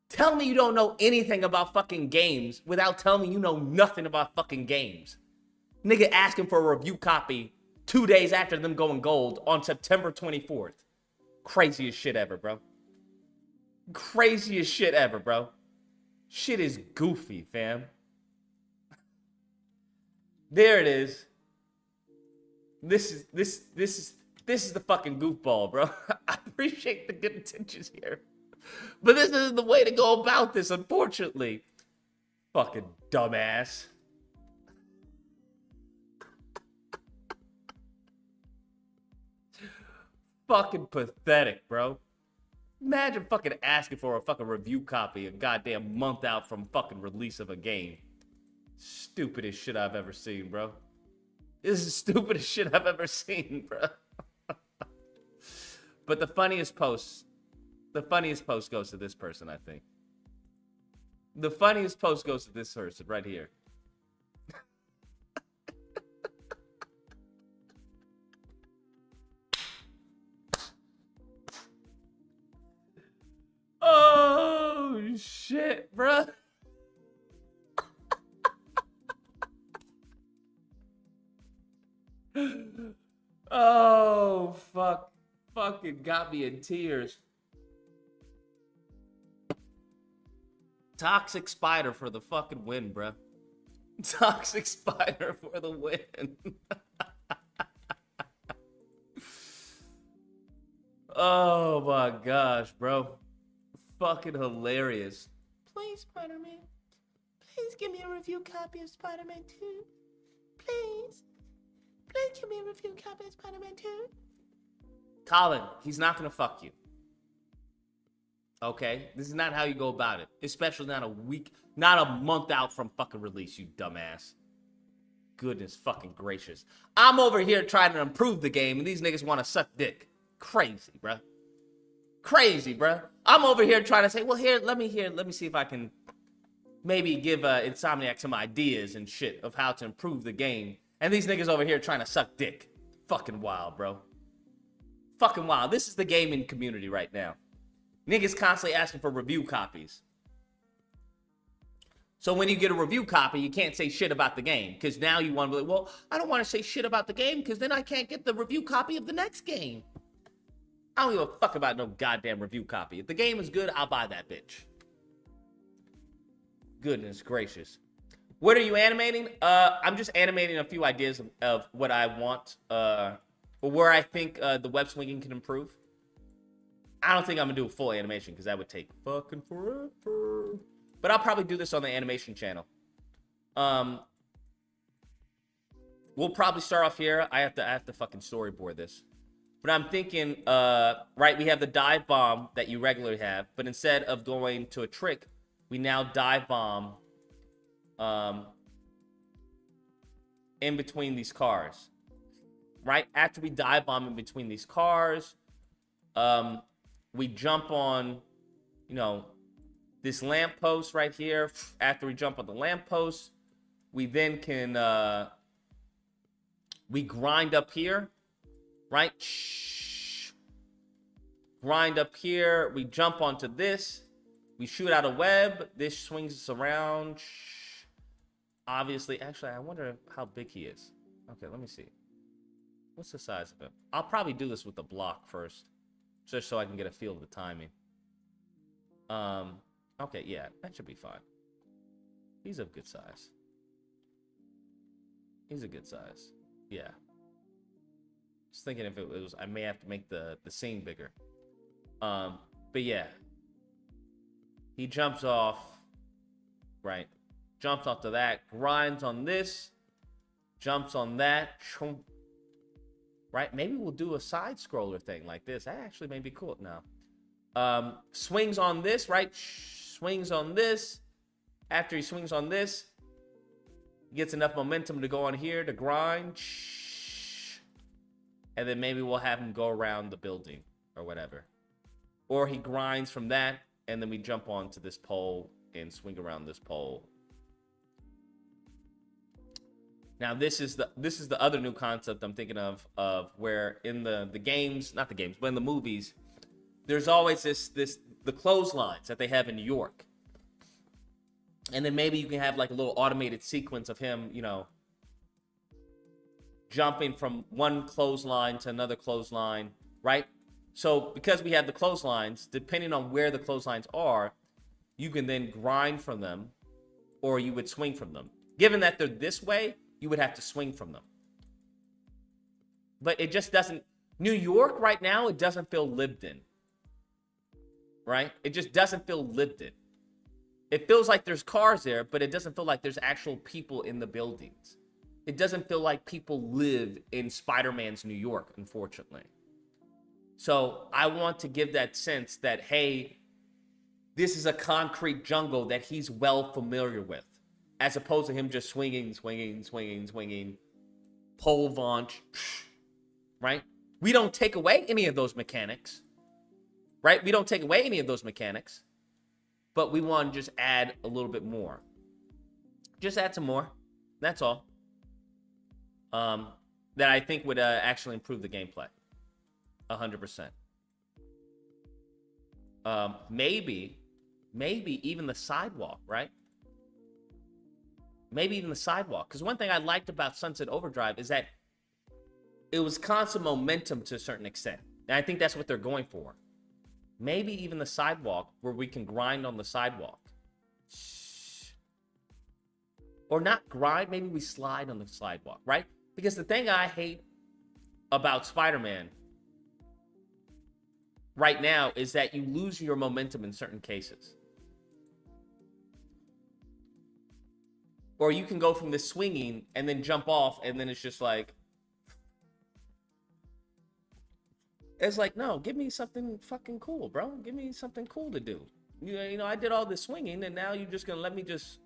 Tell me you don't know anything about fucking games without telling me you know nothing about fucking games. Nigga asking for a review copy 2 days after them going gold on September 24th. Craziest shit ever, bro. Craziest shit ever, bro. Shit is goofy, fam. There it is. This is the fucking goofball, bro. I appreciate the good intentions here. But this isn't the way to go about this, unfortunately. Fucking dumbass. Fucking pathetic, bro. Imagine fucking asking for a fucking review copy a goddamn month out from fucking release of a game. Stupidest shit I've ever seen, bro. This is the stupidest shit I've ever seen, bro. But the funniest post goes to this person, I think. The funniest post goes to this person right here. Oh, shit, bro. Oh, fuck. Fucking got me in tears. Toxic Spider for the fucking win, bro. Toxic Spider for the win. Oh my gosh, bro. Fucking hilarious. Please, Spider-Man. Please give me a review copy of Spider-Man 2. Please. Please give me a review copy of Spider-Man 2. Colin, he's not gonna fuck you. Okay? This is not how you go about it. Especially not a month out from fucking release, you dumbass. Goodness fucking gracious. I'm over here trying to improve the game, and these niggas want to suck dick. Crazy, bruh. Crazy, bruh. I'm over here trying to say, well, let me see if I can maybe give Insomniac some ideas and shit of how to improve the game. And these niggas over here trying to suck dick. Fucking wild, bro. Fucking wild. This is the gaming community right now. Niggas constantly asking for review copies. So when you get a review copy, you can't say shit about the game. Because now you want to be like, well, I don't want to say shit about the game because then I can't get the review copy of the next game. I don't give a fuck about no goddamn review copy. If the game is good, I'll buy that bitch. Goodness gracious. What are you animating? I'm just animating a few ideas of what I want, or where I think the web swinging can improve. I don't think I'm gonna do a full animation because that would take fucking forever. But I'll probably do this on the animation channel. We'll probably start off here. I have to fucking storyboard this. But I'm thinking, right, we have the dive bomb that you regularly have, but instead of going to a trick, we now dive bomb in between these cars. Right? After we dive bomb in between these cars, we jump on, you know, this lamppost right here. After we jump on the lamppost, we then can, we grind up here. Right? Grind up here. We jump onto this. We shoot out a web. This swings us around. Obviously, actually, I wonder how big he is. Okay, let me see. What's the size of him? I'll probably do this with the block first, just so I can get a feel of the timing. Okay, yeah, that should be fine. He's of good size. He's a good size. Yeah. Just thinking if it was, I may have to make the scene bigger. But yeah. He jumps off, right? Jumps off to that, grinds on this, jumps on that, right? Maybe we'll do a side scroller thing like this. That actually may be cool now. Swings on this, right? Swings on this. After he swings on this, he gets enough momentum to go on here to grind. And then maybe we'll have him go around the building or whatever. Or he grinds from that, and then we jump onto this pole and swing around this pole. Now this is the other new concept I'm thinking of where in the games, not the games, but in the movies, there's always the clotheslines that they have in New York. And then maybe you can have like a little automated sequence of him, you know, jumping from one clothesline to another clothesline, right? So because we have the clotheslines, depending on where the clotheslines are, you can then grind from them or you would swing from them. Given that they're this way, you would have to swing from them. But it just doesn't, New York right now, it doesn't feel lived in, right? It just doesn't feel lived in. It feels like there's cars there, but it doesn't feel like there's actual people in the buildings. It doesn't feel like people live in Spider-Man's New York, unfortunately. So I want to give that sense that, hey, this is a concrete jungle that he's well familiar with, as opposed to him just swinging, pole vault, right? We don't take away any of those mechanics, right? We don't take away any of those mechanics, but we want to just add a little bit more. Just add some more. That's all. That I think would actually improve the gameplay. 100%. Maybe even the sidewalk, right? Maybe even the sidewalk. Because one thing I liked about Sunset Overdrive is that it was constant momentum to a certain extent. And I think that's what they're going for. Maybe even the sidewalk where we can grind on the sidewalk. Or not grind, maybe we slide on the sidewalk, right? Because the thing I hate about Spider-Man right now is that you lose your momentum in certain cases. Or you can go from the swinging and then jump off, and then it's just like, it's like, no, give me something fucking cool, bro. Give me something cool to do. You know, I did all this swinging, and now you're just gonna let me just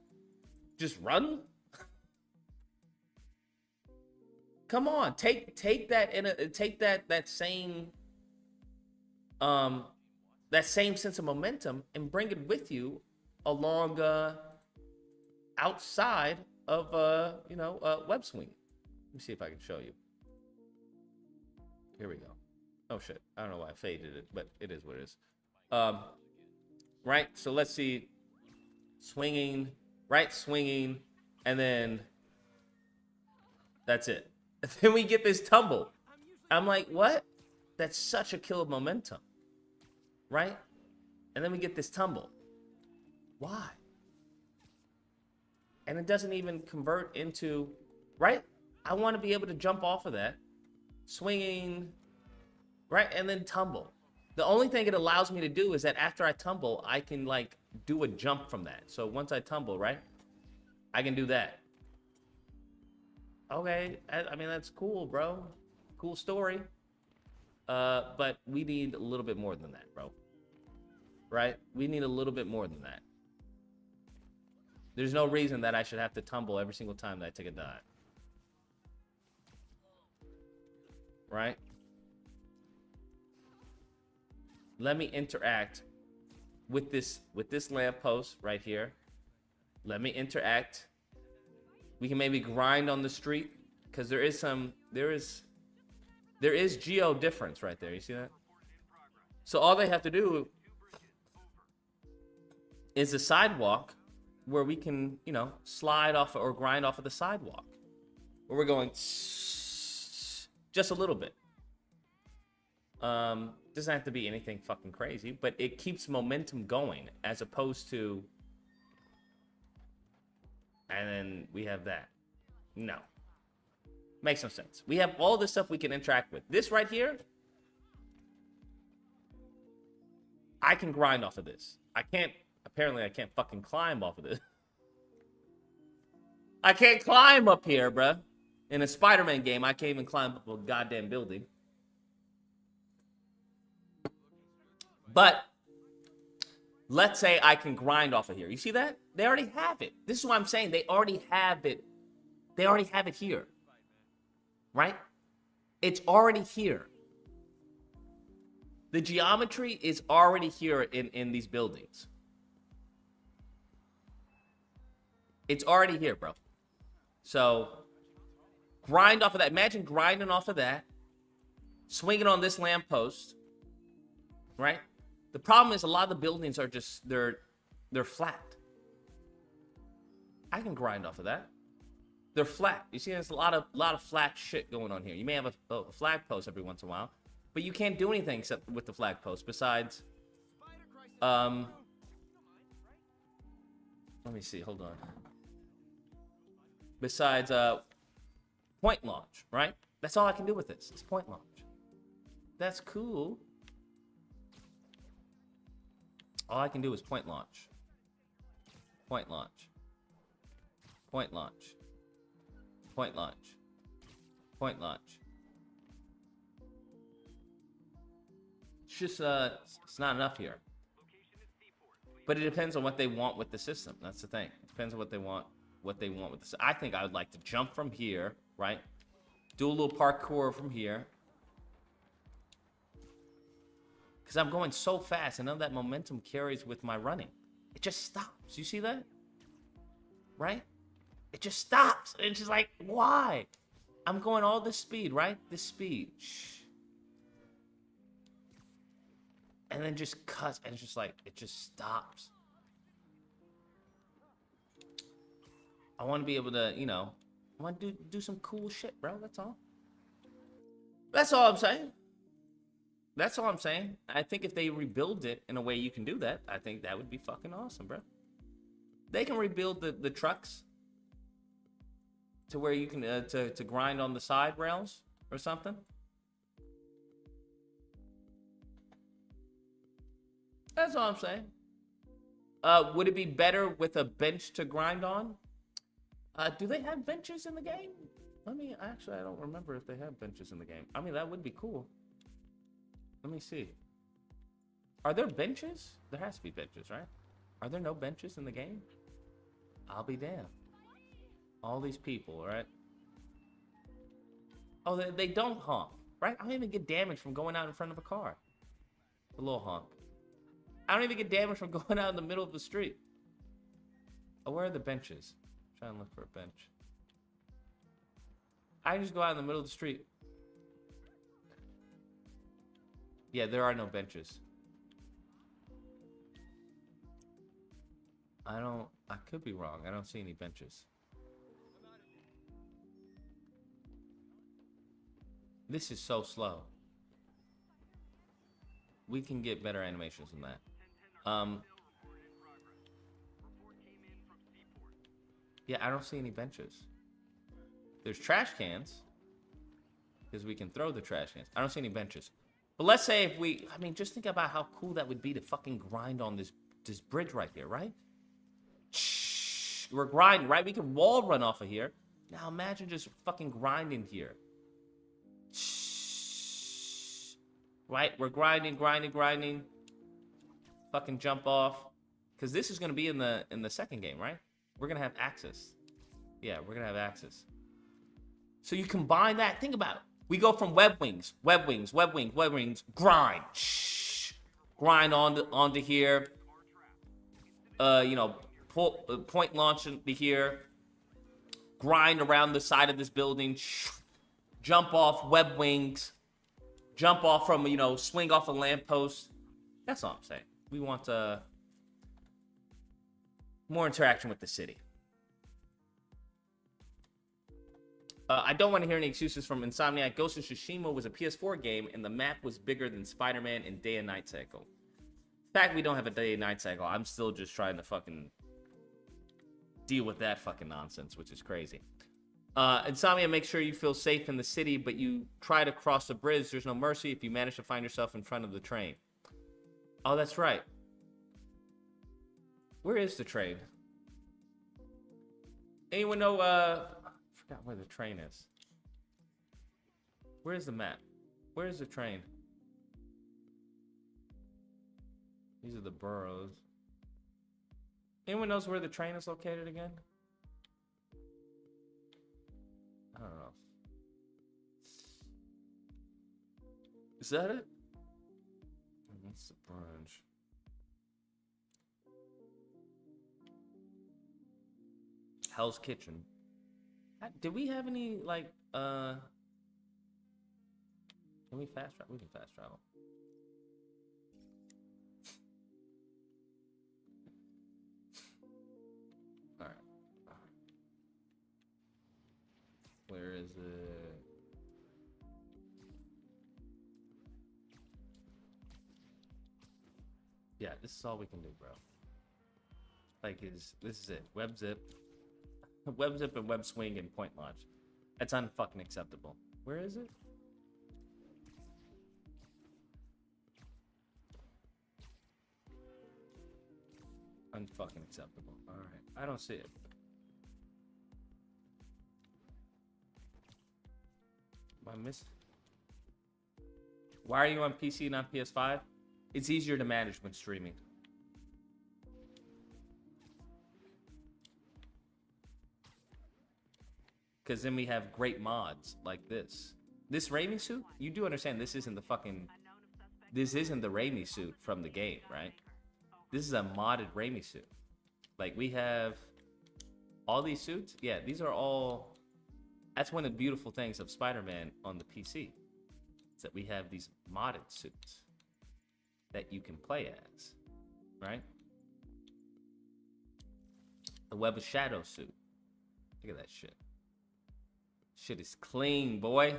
run? Come on, take that same sense of momentum and bring it with you along outside of web swing. Let me see if I can show you. Here we go. Oh shit, I don't know why I faded it, but it is what it is. Right, so let's see. Swinging, right, swinging, and then that's it. Then we get this tumble. I'm like, what? That's such a kill of momentum, right? And then we get this tumble. Why? And it doesn't even convert into, right? I want to be able to jump off of that, swinging, right, and then tumble. The only thing it allows me to do is that after I tumble, I can like do a jump from that. So once I tumble, right, I can do that. Okay, I mean, that's cool, bro. Cool story. But we need a little bit more than that, bro. Right? We need a little bit more than that. There's no reason that I should have to tumble every single time that I take a dive. Right? Let me interact with this lamppost right here. Let me interact. We can maybe grind on the street because there is geo difference right there. You see that? So all they have to do is a sidewalk where we can, you know, slide off or grind off of the sidewalk. Where we're going just a little bit. Doesn't have to be anything fucking crazy, but it keeps momentum going as opposed to, and then we have that. No. Makes no sense. We have all this stuff we can interact with. This right here, I can grind off of this. Apparently I can't fucking climb off of this. I can't climb up here, bruh. In a Spider-Man game, I can't even climb up a goddamn building. But let's say I can grind off of here. You see that? They already have it. This is what I'm saying. They already have it. They already have it here. Right? It's already here. The geometry is already here in these buildings. It's already here, bro. So grind off of that. Imagine grinding off of that. Swinging on this lamppost. Right? The problem is a lot of the buildings are just, they're flat. I can grind off of that. They're flat. You see, there's a lot of flat shit going on here. You may have a flag post every once in a while, but you can't do anything except with the flag post besides, let me see, hold on. Besides, point launch, right? That's all I can do with this. It's point launch. That's cool. All I can do is point launch. Point launch. Point launch. Point launch. Point launch. It's just, it's not enough here. But it depends on what they want with the system. That's the thing. It depends on what they want with the system. I think I would like to jump from here, right? Do a little parkour from here. Because I'm going so fast and none of that momentum carries with my running. It just stops. You see that? Right? It just stops. It's just like, why? I'm going all this speed, right? This speed. Shh. And then just cuts. And it's just like, it just stops. I want to be able to, you know, I want to do some cool shit, bro. That's all. That's all I'm saying. That's all I'm saying. I think if they rebuild it in a way you can do that, I think that would be fucking awesome, bro. They can rebuild the trucks to where you can to grind on the side rails or something. That's all I'm saying. Would it be better with a bench to grind on? Do they have benches in the game? I don't remember if they have benches in the game. I mean, that would be cool. Let me see. Are there benches? There has to be benches, right? Are there no benches in the game? I'll be damned. All these people, right? Oh, they don't honk, right? I don't even get damage from going out in front of a car. A little honk. I don't even get damage from going out in the middle of the street. Oh, where are the benches? I'm trying to look for a bench. I just go out in the middle of the street. Yeah, there are no benches. I could be wrong. I don't see any benches. This is so slow. We can get better animations than that. Yeah, I don't see any benches. There's trash cans, because we can throw the trash cans. I don't see any benches. But let's say if we, I mean, just think about how cool that would be to fucking grind on this bridge right here, right? Shh, we're grinding, right? We can wall run off of here. Now imagine just fucking grinding here. Shh. Right? We're grinding. Fucking jump off. Because this is going to be in the second game, right? We're going to have access. Yeah, we're going to have access. So you combine that. Think about it. We go from web wings, grind. Shh. Grind onto here. Point launch into here. Grind around the side of this building. Shh. Jump off web wings. Jump off from, swing off a lamppost. That's all I'm saying. We want more interaction with the city. I don't want to hear any excuses from Insomniac. Ghost of Tsushima was a PS4 game, and the map was bigger than Spider-Man in Day and Night Cycle. The fact we don't have a Day and Night Cycle, I'm still just trying to fucking deal with that fucking nonsense, which is crazy. Insomnia, make sure you feel safe in the city, but you try to cross the bridge. There's no mercy if you manage to find yourself in front of the train. Oh, that's right. Where is the train? Anyone know, I forgot where the train is. Where's the map? Where's the train? These are the boroughs. Anyone knows where the train is located again? I don't know. Is that it? That's the branch. Hell's Kitchen. Did we have any, like, can we fast travel? We can fast travel. Alright. Where is it? Yeah, this is all we can do, bro. Like, this is it. Web zip. Web zip and web swing and point launch. That's unfucking acceptable. Where is it? Unfucking acceptable. Alright. I don't see it. Am I missing? Why are you on PC, not PS5? It's easier to manage when streaming. Because then we have great mods like this. This Raimi suit, you do understand this isn't the fucking... This isn't the Raimi suit from the game, right? This is a modded Raimi suit. Like, we have all these suits. Yeah, these are all... That's one of the beautiful things of Spider-Man on the PC. Is that we have these modded suits that you can play as, right? The Web of Shadow suit. Look at that shit. Shit is clean, boy.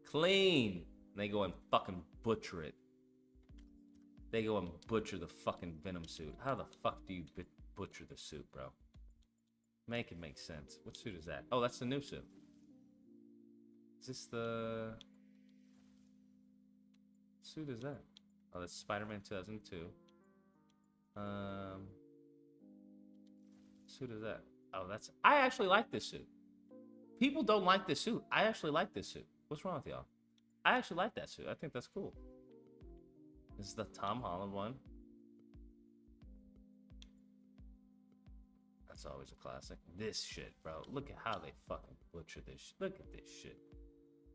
Clean. And they go and fucking butcher it. They go and butcher the fucking Venom suit. How the fuck do you butcher the suit, bro? Make it make sense. What suit is that? Oh, that's the new suit. Is this the... What suit is that? Oh, that's Spider-Man 2002. Suit is that? Oh, that's... I actually like this suit. People don't like this suit. I actually like this suit. What's wrong with y'all? I actually like that suit. I think that's cool. This is the Tom Holland one. That's always a classic. This shit, bro. Look at how they fucking butcher this. Look at this shit.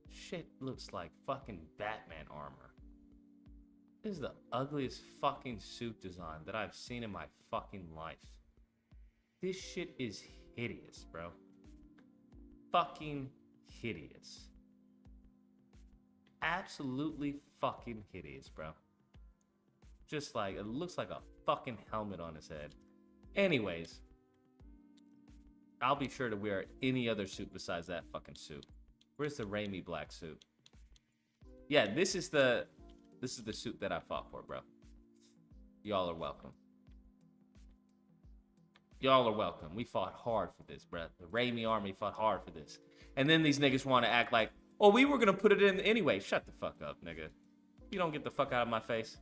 Shit looks like fucking Batman armor. This is the ugliest fucking suit design that I've seen in my fucking life. This shit is hideous, bro. Fucking hideous. absolutely fucking hideous, bro. Just like, it looks like a fucking helmet on his head. Anyways, I'll be sure to wear any other suit besides that fucking suit. Where's the Raimi black suit? Yeah, this is the suit that I fought for, bro. Y'all are welcome. Y'all are welcome. We fought hard for this, bro. The Raimi army fought hard for this. And then these niggas want to act like, oh, we were going to put it in anyway. Shut the fuck up, nigga. You don't get the fuck out of my face.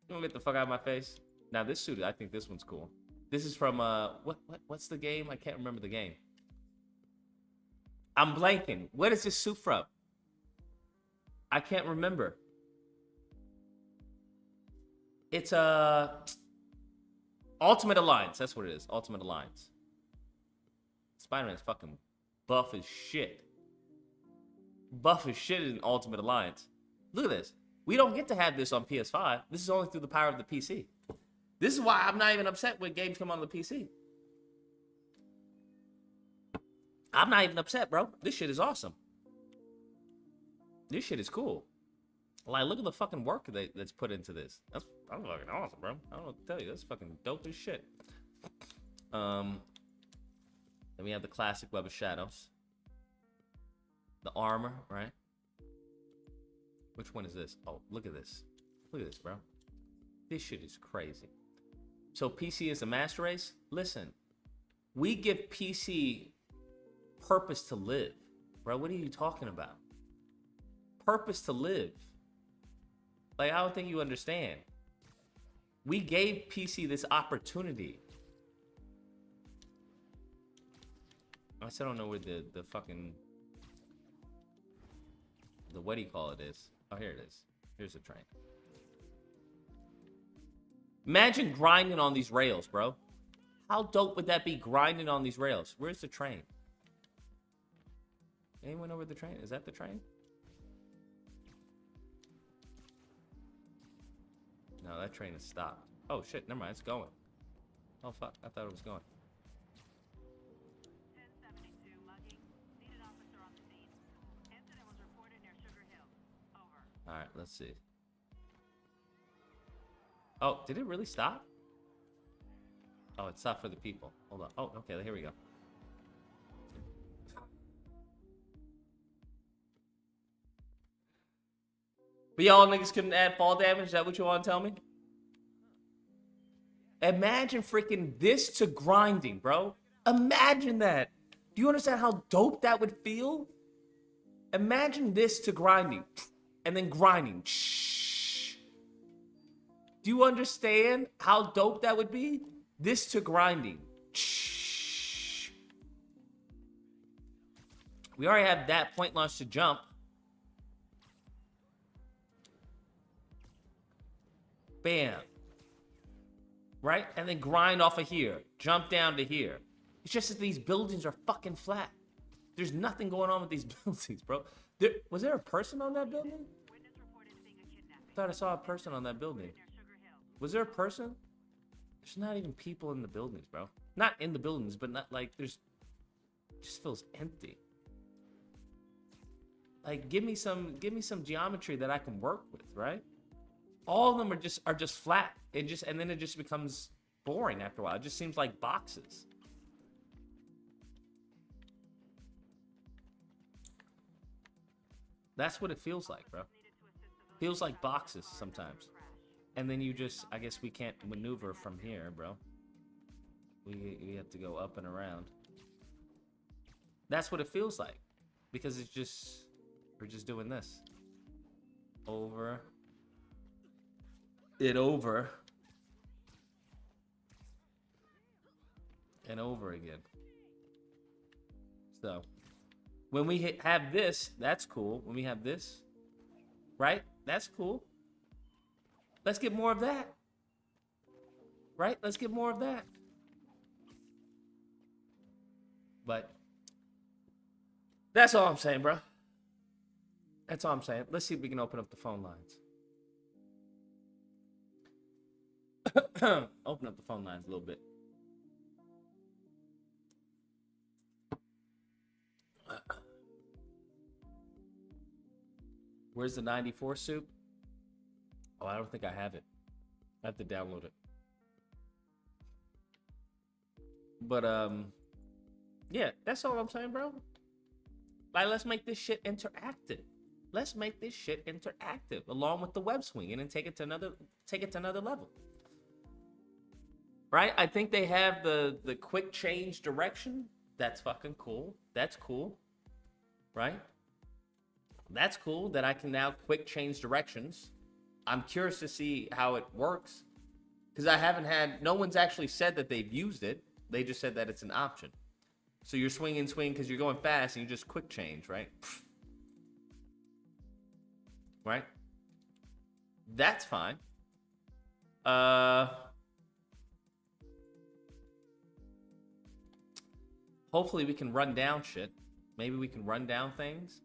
You don't get the fuck out of my face. Now, this suit, I think this one's cool. This is from, what's the game? I can't remember the game. I'm blanking. What is this suit from? I can't remember. It's Ultimate Alliance. That's what it is. Ultimate Alliance. Spider-Man's fucking buff as shit. Buff as shit in Ultimate Alliance. Look at this. We don't get to have this on PS5. This is only through the power of the PC. This is why I'm not even upset when games come on the PC. I'm not even upset, bro. This shit is awesome. This shit is cool. Like, look at the fucking work that's put into this. That's fucking awesome, bro. I don't know what to tell you. That's fucking dope as shit. Then we have the classic Web of Shadows. The armor, right? Which one is this? Oh, look at this. Look at this, bro. This shit is crazy. So PC is a master race? Listen, we give PC purpose to live. Bro, what are you talking about? Purpose to live. Like, I don't think you understand. We gave PC this opportunity. I still don't know where the fucking... what do you call it is? Oh, here it is. Here's the train. Imagine grinding on these rails, bro. How dope would that be, grinding on these rails? Where's the train? Anyone know where the train? Is that the train? No, that train has stopped. Oh, shit. Never mind. It's going. Oh, fuck. I thought it was going. 1072 mugging. Needed officer on the scene. Incident was reported near Sugar Hill. Over. All right, let's see. Oh, did it really stop? Oh, it stopped for the people. Hold on. Oh, okay. Here we go. But y'all niggas couldn't add fall damage? Is that what you want to tell me? Imagine freaking this to grinding, bro. Imagine that. Do you understand how dope that would feel? Imagine this to grinding. And then grinding. Do you understand how dope that would be? This to grinding. We already have that point launch to jump. Bam. Right? And then grind off of here. Jump down to here. It's just that these buildings are fucking flat. There's nothing going on with these buildings, bro. Was there a person on that building? I thought I saw a person on that building. Was there a person? There's not even people in the buildings, bro. Not in the buildings, but not like there's... It just feels empty. Like, give me some geometry that I can work with, right? All of them are just flat. And then it just becomes boring after a while. It just seems like boxes. That's what it feels like, bro. Feels like boxes sometimes. And then you just, I guess we can't maneuver from here, bro. We have to go up and around. That's what it feels like. Because it's just, we're just doing this. Over. Over. And over again. So, when we have this, that's cool. When we have this, right? That's cool. Let's get more of that. Right? Let's get more of that. But that's all I'm saying, bro. That's all I'm saying. Let's see if we can open up the phone lines. Open up the phone lines a little bit. Where's the 94 soup? Oh, I don't think I have it. I have to download it. But yeah, that's all I'm saying, bro. Like, let's make this shit interactive. Let's make this shit interactive, along with the web swinging, and take it to another level. Right? I think they have the quick change direction. That's fucking cool. That's cool. Right? That's cool that I can now quick change directions. I'm curious to see how it works, because no one's actually said that they've used it. They just said that it's an option. So you're swing because you're going fast and you just quick change, right? Right? That's fine. Hopefully we can run down shit. Maybe we can run down things.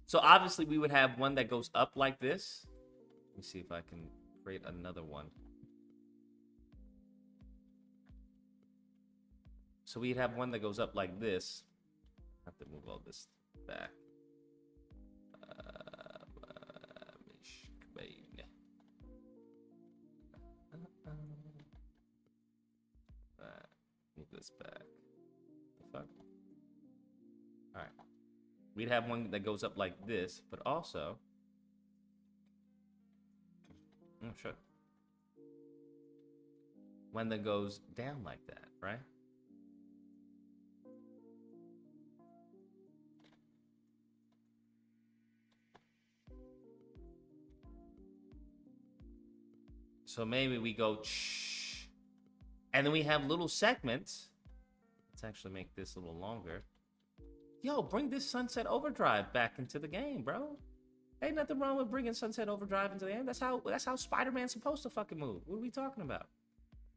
So obviously we would have one that goes up like this. Let me see if I can create another one. So we'd have one that goes up like this. I have to move all this back. Move this back. The fuck? All right. We'd have one that goes up like this, but also, oh shit, one that goes down like that, right? So maybe we go shh, and then we have little segments. Let's actually make this a little longer. Yo, bring this Sunset Overdrive back into the game, bro. Ain't nothing wrong with bringing Sunset Overdrive into the game. That's how Spider-Man's supposed to fucking move. What are we talking about?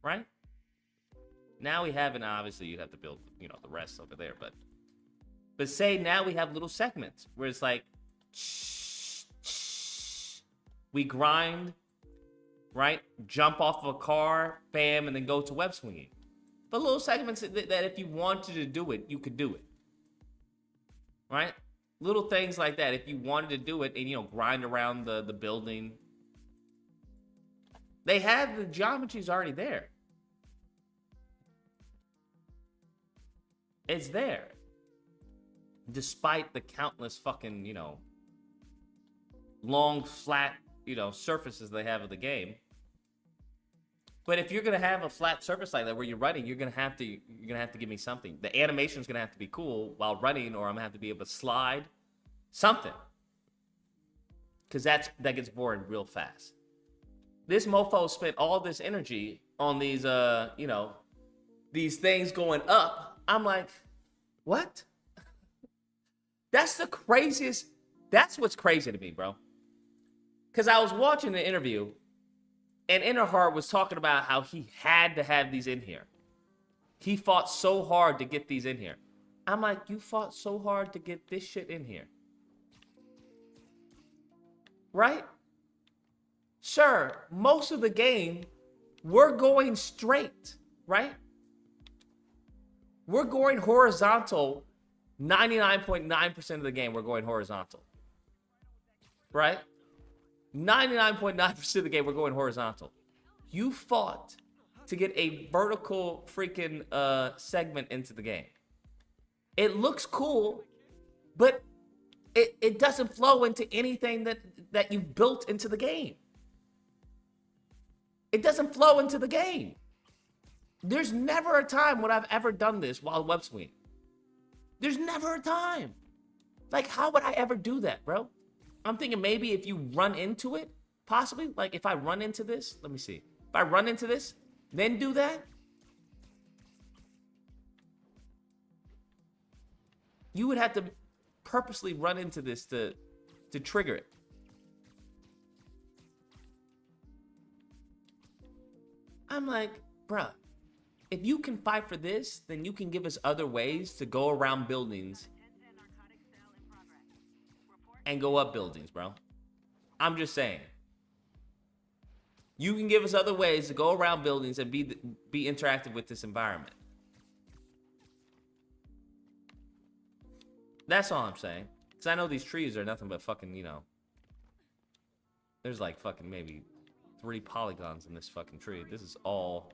Right? Now we have, and obviously you have to build, the rest over there, but say now we have little segments where it's like shh, shh. We grind, right? Jump off of a car, bam, and then go to web swinging. But little segments that if you wanted to do it, you could do it. Right? Little things like that. If you wanted to do it and, grind around the building. They have the geometry's already there. It's there. Despite the countless fucking, long, flat, surfaces they have of the game. But if you're gonna have a flat surface like that where you're running, you're gonna have to give me something. The animation's gonna have to be cool while running, or I'm gonna have to be able to slide something. Cause that gets boring real fast. This mofo spent all this energy on these these things going up. I'm like, what? That's the craziest. That's what's crazy to me, bro. Cause I was watching the interview, and Innerheart was talking about how he had to have these in here. He fought so hard to get these in here. I'm like, you fought so hard to get this shit in here. Right? Sure, most of the game, we're going straight, right? We're going horizontal 99.9% of the game, we're going horizontal. Right? 99.9% of the game, we're going horizontal. You fought to get a vertical freaking segment into the game. It looks cool, but it doesn't flow into anything that you've built into the game. It doesn't flow into the game. There's never a time when I've ever done this while web swinging. There's never a time. Like, how would I ever do that, bro? I'm thinking maybe if you run into it, possibly, like if I run into this, let me see. If I run into this, then do that. You would have to purposely run into this to trigger it. I'm like, bruh, if you can fight for this, then you can give us other ways to go around buildings and go up buildings, bro. I'm just saying. You can give us other ways to go around buildings and be interactive with this environment. That's all I'm saying. Because I know these trees are nothing but fucking, you know. There's like fucking maybe 3 polygons in this fucking tree. This is all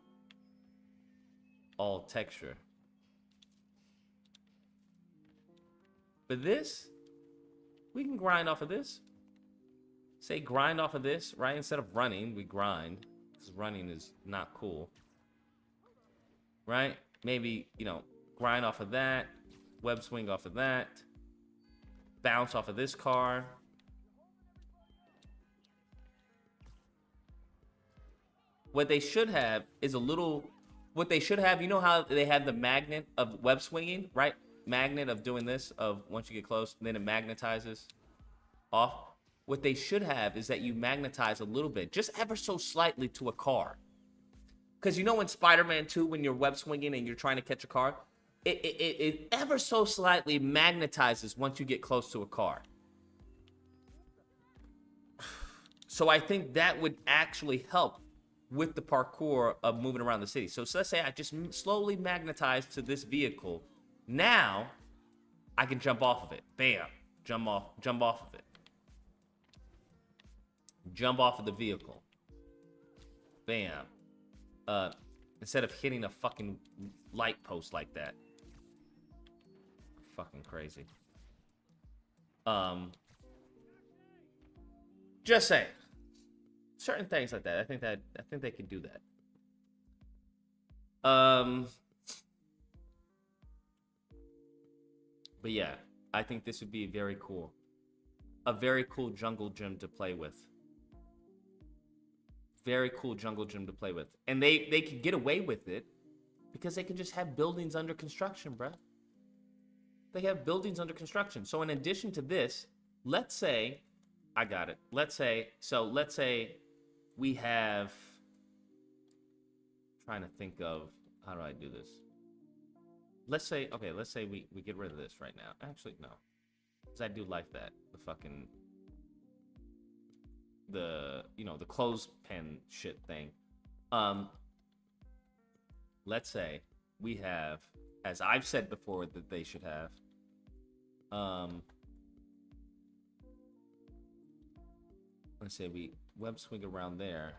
texture. But this, we can grind off of this. Say grind off of this, right? Instead of running, we grind. Because running is not cool. Right? Maybe, you know, grind off of that. Web swing off of that. Bounce off of this car. What they should have is a little... What they should have, you know how they have the magnet of web swinging, right? Magnet of doing this, of once you get close, then it magnetizes off. What they should have is that you magnetize a little bit, just ever so slightly to a car. Because you know in Spider-Man 2, when you're web swinging and you're trying to catch a car, it ever so slightly magnetizes once you get close to a car. So I think that would actually help with the parkour of moving around the city. So let's say I just slowly magnetize to this vehicle. Now, I can jump off of it. Bam. Jump off of it. Jump off of the vehicle. Bam. Instead of hitting a fucking light post like that. Fucking crazy. Just saying. Certain things like that. I think they can do that. But yeah, I think this would be very cool. A very cool jungle gym to play with. Very cool jungle gym to play with. And they can get away with it because they can just have buildings under construction, bruh. They have buildings under construction. So in addition to this, let's say, I got it. Let's say we have, trying to think of, how do I do this? Let's say we get rid of this right now. Actually, no. Because I do like that. The fucking, you know, the clothespin shit thing. Let's say we have, as I've said before that they should have, let's say we web swing around there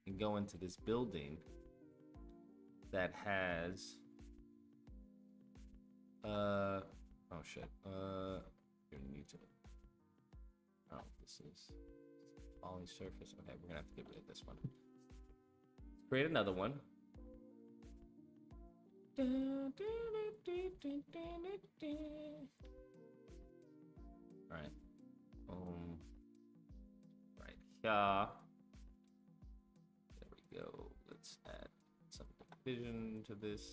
and go into this building that has oh shit, you're new to it. Oh, this is poly surface. Okay, we're gonna have to get rid of this one. Create another one. All right. Right here. There we go. Let's add some vision to this.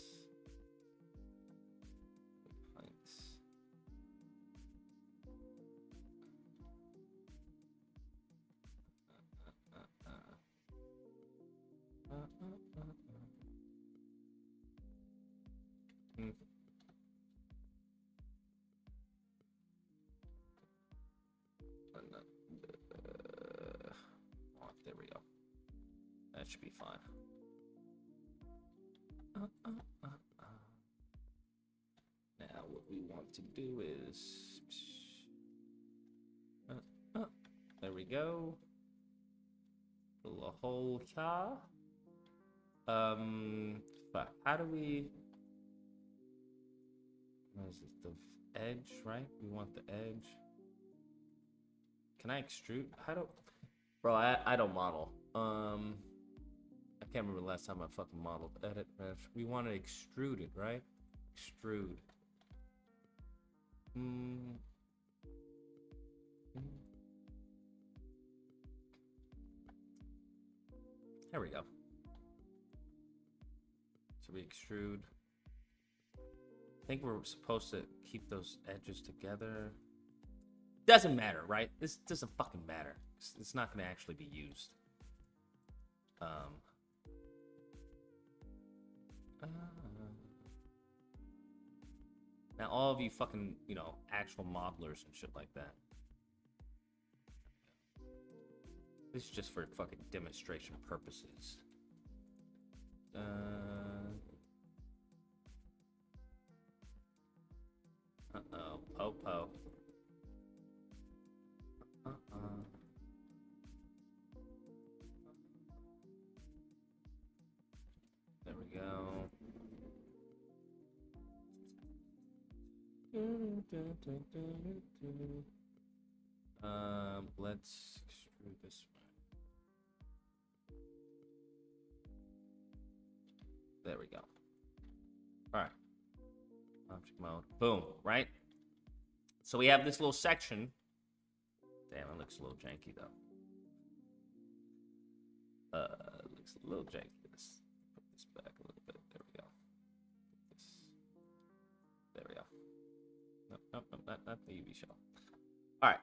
There we go. That should be fine. Now what we want to do is there we go. Fill a hole here. Fuck. How do we? What is it? The edge, right? We want the edge. Can I extrude? How do? Bro, I don't model. I can't remember the last time I fucking modeled. Edit mesh. We want to extrude it, right? Extrude. There we go. So we extrude. I think we're supposed to keep those edges together. Doesn't matter, right? This doesn't fucking matter. It's not going to actually be used. Now all of you fucking, you know, actual modelers and shit like that. This is just for fucking demonstration purposes. Uh-oh, Popo. we go. Let's extrude this way. There we go. All right. Object mode. Boom. Right. So we have this little section. Damn, it looks a little janky though. It looks a little janky. Let's put this back a little bit. There we go. There we go. Nope, not the UV shell. All right.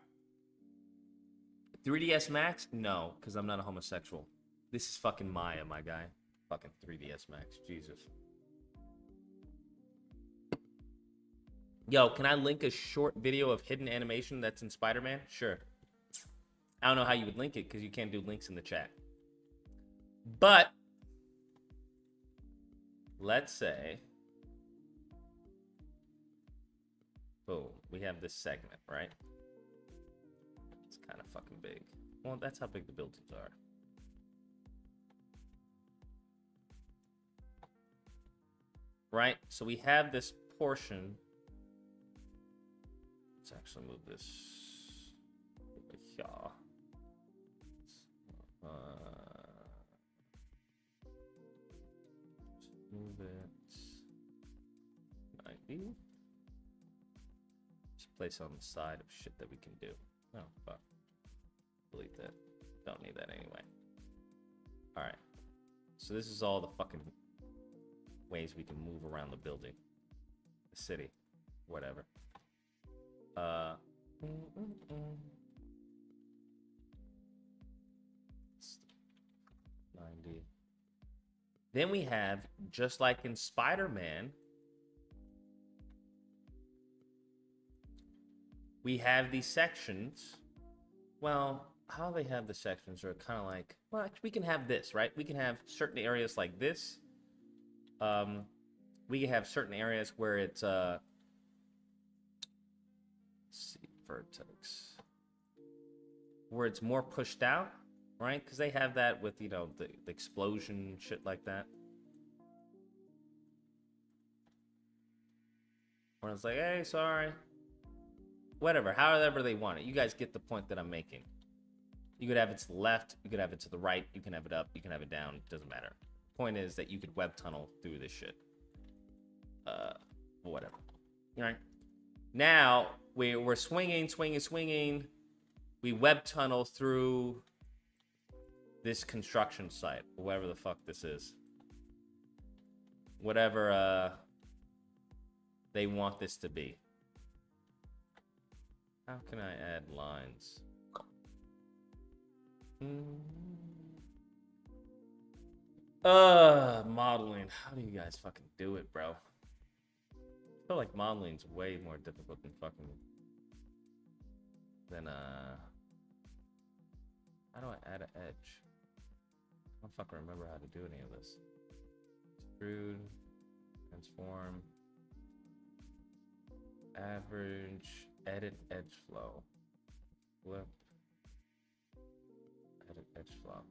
3ds Max? No, because I'm not a homosexual. This is fucking Maya, my guy. Fucking 3ds Max. Jesus. Yo, can I link a short video of hidden animation that's in Spider-Man? Sure. I don't know how you would link it because you can't do links in the chat. But let's say, boom, we have this segment, right? It's kind of fucking big. Well, that's how big the buildings are. Right? So we have this portion. Let's actually move this over here. Move it 90. Just place on the side of shit that we can do. Oh, fuck. Delete that. Don't need that anyway. Alright. So this is all the fucking ways we can move around the building. The city. Whatever. 90. Then we have, just like in Spider-Man, we have these sections. Well, how they have the sections are kind of like, well, we can have this, right? We can have certain areas like this. We can have certain areas where it's, let's see, vertex, where it's more pushed out, right? Because they have that with, you know, the explosion, shit like that. Where it's like, hey, sorry. Whatever, however they want it. You guys get the point that I'm making. You could have it to the left, you could have it to the right, you can have it up, you can have it down, doesn't matter. Point is that you could web tunnel through this shit. Whatever. All right. Now, we're swinging. We web tunnel through this construction site, whatever the fuck this is. Whatever they want this to be. How can I add lines? Modeling. How do you guys fucking do it, bro? I feel like modeling's way more difficult than fucking... How do I add an edge? I don't fucking remember how to do any of this. Extrude. Transform. Average. Edit edge flow. Flip. Edit edge flow.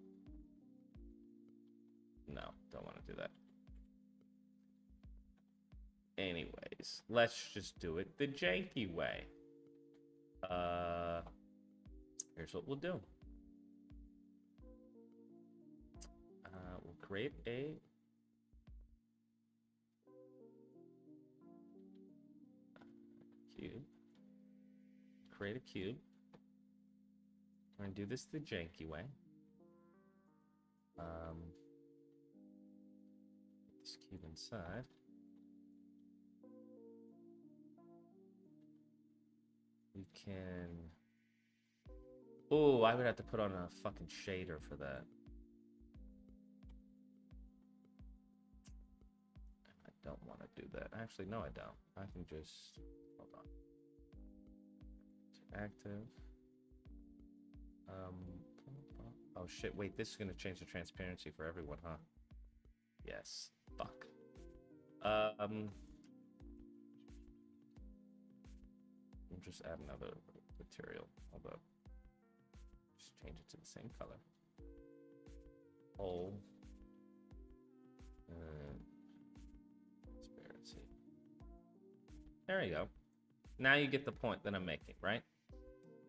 No, don't want to do that. Anyways, let's just do it the janky way. Here's what we'll do. We'll create a cube. Create a cube. We're gonna do this the janky way. Put this cube inside. We can... Oh, I would have to put on a fucking shader for that. I don't want to do that. Actually, no, I don't. I can just... Hold on. Active. Oh shit, wait, this is going to change the transparency for everyone, huh? Yes. Fuck. We'll just add another material. Hold up. Just change it to the same color. Oh. There you go. Now you get the point that I'm making, right?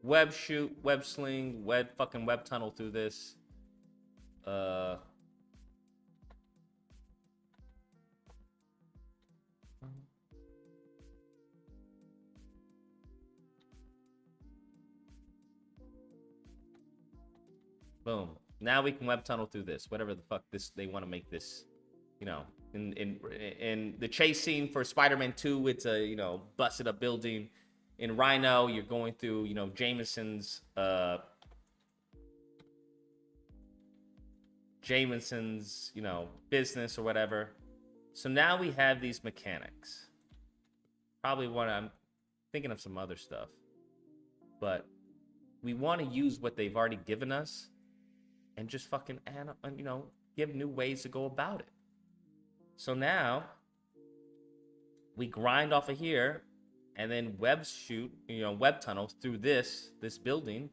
Web shoot, web sling, web tunnel through this. Boom. Now we can web tunnel through this. Whatever the fuck this they want to make this, you know. In the chase scene for Spider-Man 2, it's a, you know, busted up building. In Rhino, you're going through, you know, Jameson's you know, business or whatever. So now we have these mechanics. Probably I'm thinking of some other stuff. But we want to use what they've already given us and just fucking, you know, give new ways to go about it. So now we grind off of here and then web shoot, you know, web tunnel through this building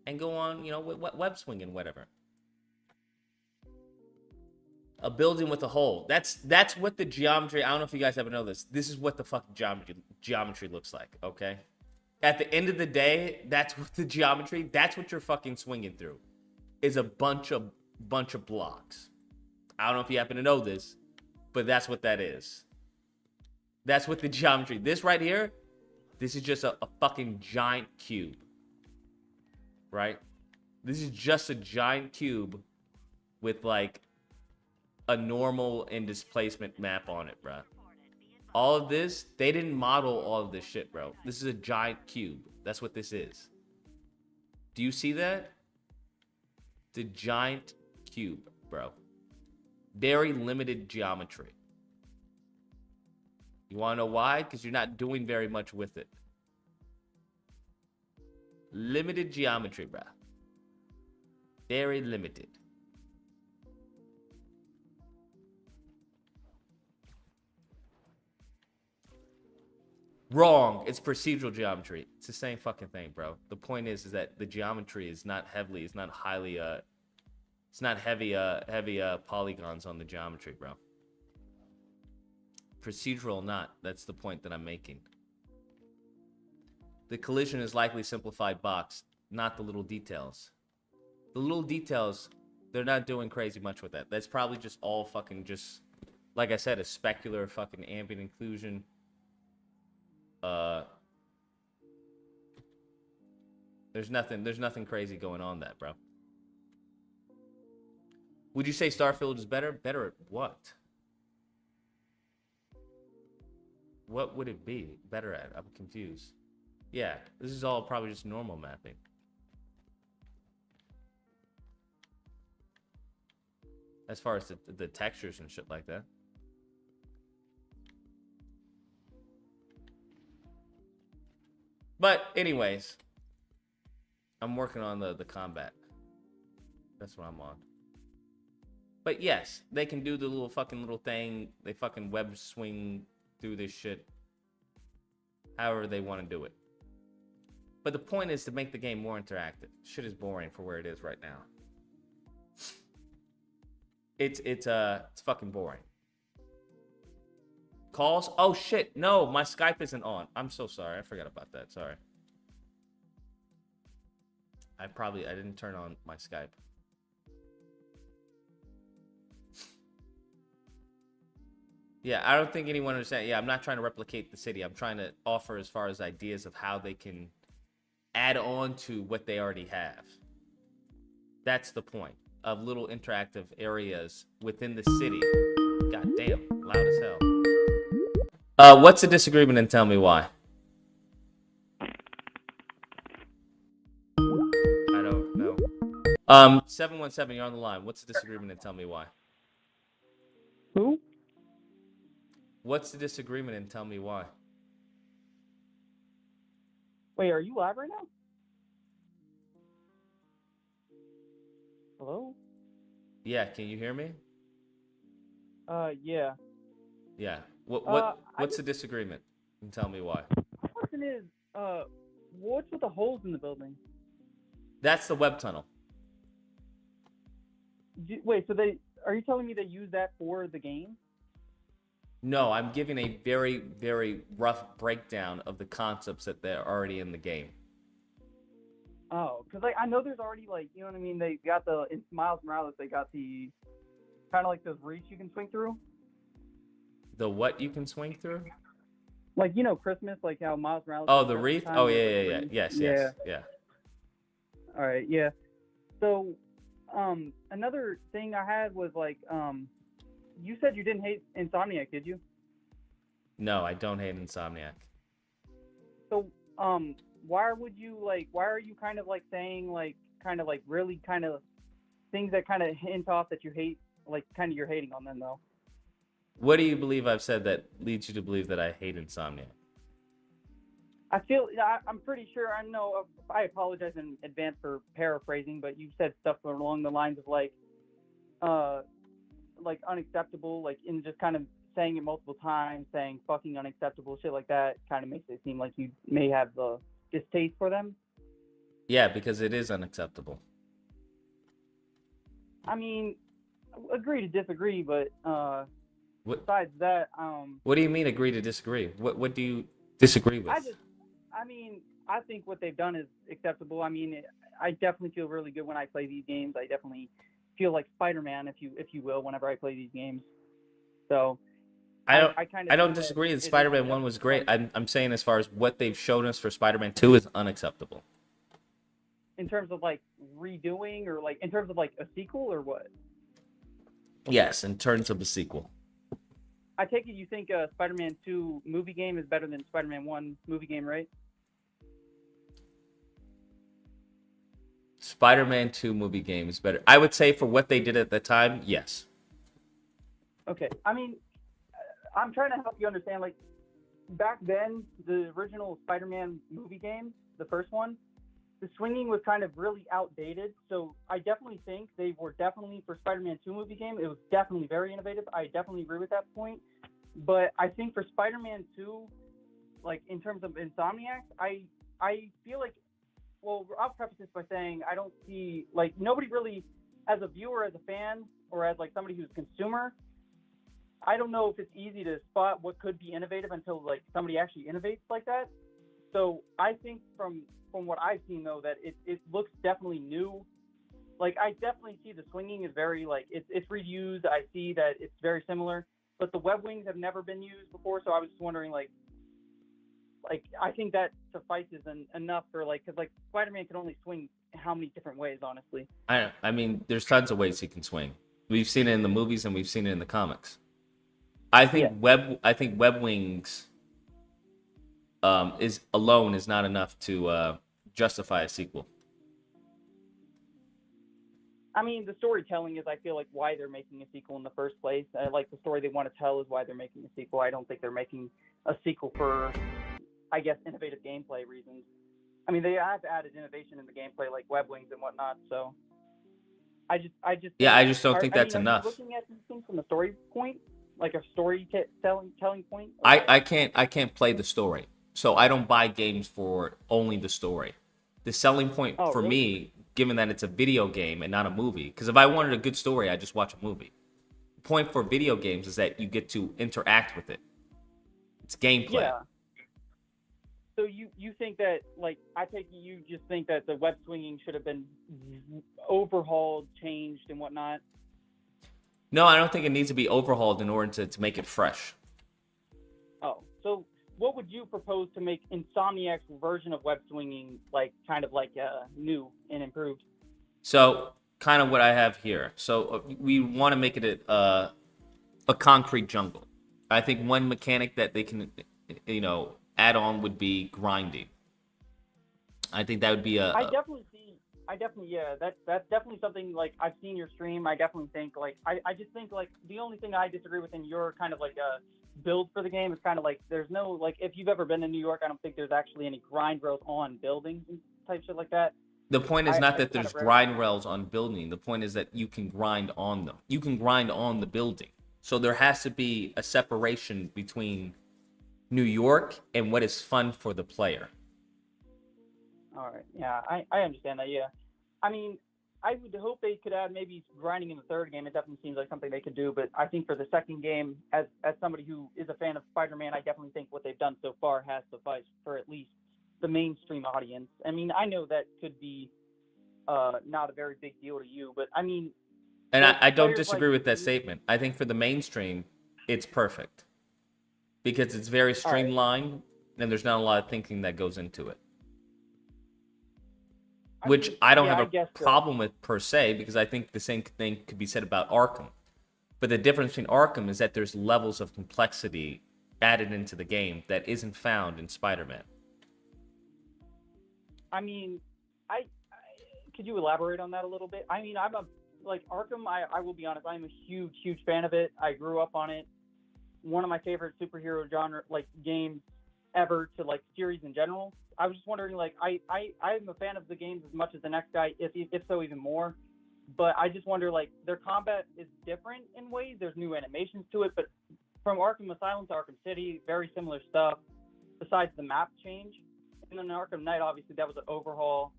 and go on, you know, web swinging, whatever. A building with a hole. That's what the geometry, I don't know if you guys ever know this. This is what the fucking geometry looks like, okay? At the end of the day, that's what the geometry, that's what you're fucking swinging through. Is a bunch of blocks. I don't know if you happen to know this, but that's what that is. That's what the geometry. This right here, this is just a fucking giant cube. Right? This is just a giant cube with like a normal and displacement map on it, bro. All of this, they didn't model all of this shit, bro. This is a giant cube. That's what this is. Do you see that? The giant cube, bro. Very limited geometry. You want to know why? Because you're not doing very much with it. Limited geometry, bro. Very limited. Wrong. It's procedural geometry. It's the same fucking thing, bro. The point is that the geometry is not heavily, it's not highly, it's not heavy polygons on the geometry, bro. Procedural not. That's the point that I'm making. The collision is likely simplified box, not the little details. The little details, they're not doing crazy much with that. That's probably just all fucking just, like I said, a specular fucking ambient inclusion. There's nothing crazy going on that, bro. Would you say Starfield is better? Better at what? What would it be better at? I'm confused. Yeah, this is all probably just normal mapping. As far as the textures and shit like that. But anyways, I'm working on the combat. That's what I'm on. But yes, they can do the little thing. They fucking web swing through this shit however they want to do it. But the point is to make the game more interactive. Shit is boring for where it is right now. It's fucking boring. Calls? Oh shit, no, my Skype isn't on. I'm so sorry. I forgot about that. Sorry. I didn't turn on my Skype. Yeah, I don't think anyone understands. Yeah, I'm not trying to replicate the city. I'm trying to offer as far as ideas of how they can add on to what they already have. That's the point of little interactive areas within the city. God damn, loud as hell. What's the disagreement and tell me why? I don't know. 717, you're on the line. What's the disagreement and tell me why? Who? What's the disagreement and tell me why? Wait, are you live right now? Hello? Yeah, can you hear me? Yeah. Yeah. What's the disagreement? And tell me why. The question is, what's with the holes in the building? That's the web tunnel. Wait, so are you telling me they use that for the game? No, I'm giving a very, very rough breakdown of the concepts that they're already in the game. Oh, because like I know there's already like you know what I mean. They got in Miles Morales. They got the kind of like those reach you can swing through. The what you can swing through? Like Christmas, like how Miles Morales. Oh, has the Christmas wreath? time Oh, with, yeah, like, yeah, the yeah. wreath. Yes, Yeah. yes, yeah. All right, yeah. So, another thing I had was like, you said you didn't hate Insomniac, did you? No, I don't hate Insomniac. So, why would you like? Why are you kind of like saying like kind of like really kind of things that kind of hint off that you hate, like kind of you're hating on them though? What do you believe I've said that leads you to believe that I hate Insomniac? I'm pretty sure. I know. I apologize in advance for paraphrasing, but you said stuff along the lines of like unacceptable, like in just kind of saying it multiple times, saying fucking unacceptable, shit like that. Kind of makes it seem like you may have the distaste for them. Yeah, because it is unacceptable. I mean, agree to disagree, but What? besides that, What do you mean agree to disagree? What do you disagree with? I think what they've done is acceptable. I mean, I definitely feel really good when I play these games. I definitely feel like Spider-Man, if you will, whenever I play these games. So I don't disagree. And Spider-Man 1 was great. I'm saying as far as what they've shown us for Spider-Man 2 is unacceptable. In terms of like redoing or like in terms of like a sequel or what? Yes, in terms of a sequel. I take it you think Spider-Man 2 movie game is better than Spider-Man 1 movie game, right? Spider-Man 2 movie game is better. I would say for what they did at the time, yes. Okay. I mean, I'm trying to help you understand. Like, back then, the original Spider-Man movie game, the first one, the swinging was kind of really outdated. So I definitely think they were definitely, for Spider-Man 2 movie game, it was definitely very innovative. I definitely agree with that point. But I think for Spider-Man 2, like, in terms of Insomniac, I feel like, well, I'll preface this by saying I don't see, like, nobody really, as a viewer, as a fan, or as, like, somebody who's a consumer, I don't know if it's easy to spot what could be innovative until, like, somebody actually innovates like that. So I think from what I've seen, though, that it looks definitely new. Like, I definitely see the swinging is very, like, it's reused. I see that it's very similar. But the web wings have never been used before, so I was just wondering, like I think that suffices enough for, like, because, like, Spider-Man can only swing how many different ways, honestly. I mean, there's tons of ways he can swing. We've seen it in the movies and we've seen it in the comics. I think web wings is not enough to justify a sequel. I mean, the storytelling is, I feel like, why they're making a sequel in the first place. Like, the story they want to tell is why they're making a sequel. I don't think they're making a sequel for, I guess, innovative gameplay reasons. I mean, they have added innovation in the gameplay, like web wings and whatnot. So, I just don't think that's enough. Are you looking at these things from the story point, like a telling point? I can't play the story, so I don't buy games for only the story. The selling point for me, given that it's a video game and not a movie, because if I wanted a good story, I just watch a movie. The point for video games is that you get to interact with it. It's gameplay. Yeah. So you think that, like, I take it you just think that the web swinging should have been overhauled, changed, and whatnot? No, I don't think it needs to be overhauled in order to make it fresh. Oh, so what would you propose to make Insomniac's version of web swinging, like, kind of like new and improved? So, kind of what I have here. So we want to make it a concrete jungle. I think one mechanic that they can, add on would be grinding. I think that would be that's definitely something, like, I've seen your stream. I definitely think, like, I just think, like, the only thing I disagree with in your kind of, like, build for the game is kind of, like, there's no, like, if you've ever been in New York, I don't think there's actually any grind rails on buildings and type shit like that. The point is not that there's grind rails on building. The point is that you can grind on them. You can grind on the building. So there has to be a separation between New York and what is fun for the player. All right. Yeah, I understand that. Yeah. I mean, I would hope they could add maybe grinding in the third game. It definitely seems like something they could do. But I think for the second game, as somebody who is a fan of Spider-Man, I definitely think what they've done so far has sufficed for at least the mainstream audience. I mean, I know that could be not a very big deal to you, but I mean, And I don't players disagree like with that you- statement. I think for the mainstream, it's perfect because it's very All right. streamlined and there's not a lot of thinking that goes into it. I Which mean, I don't yeah, I have a guess so. problem with per se, because I think the same thing could be said about Arkham. But the difference between Arkham is that there's levels of complexity added into the game that isn't found in Spider-Man. I mean, I could you elaborate on that a little bit? I mean, I'm a like Arkham. I will be honest. I'm a huge fan of it. I grew up on it. One of my favorite superhero genre like games ever to like series in general. I was just wondering, like, I'm a fan of the games as much as the next guy, if so even more. But I just wonder, like, their combat is different in ways. There's new animations to it, but from Arkham Asylum to Arkham City, very similar stuff. Besides the map change, and then Arkham Knight, obviously that was an overhaul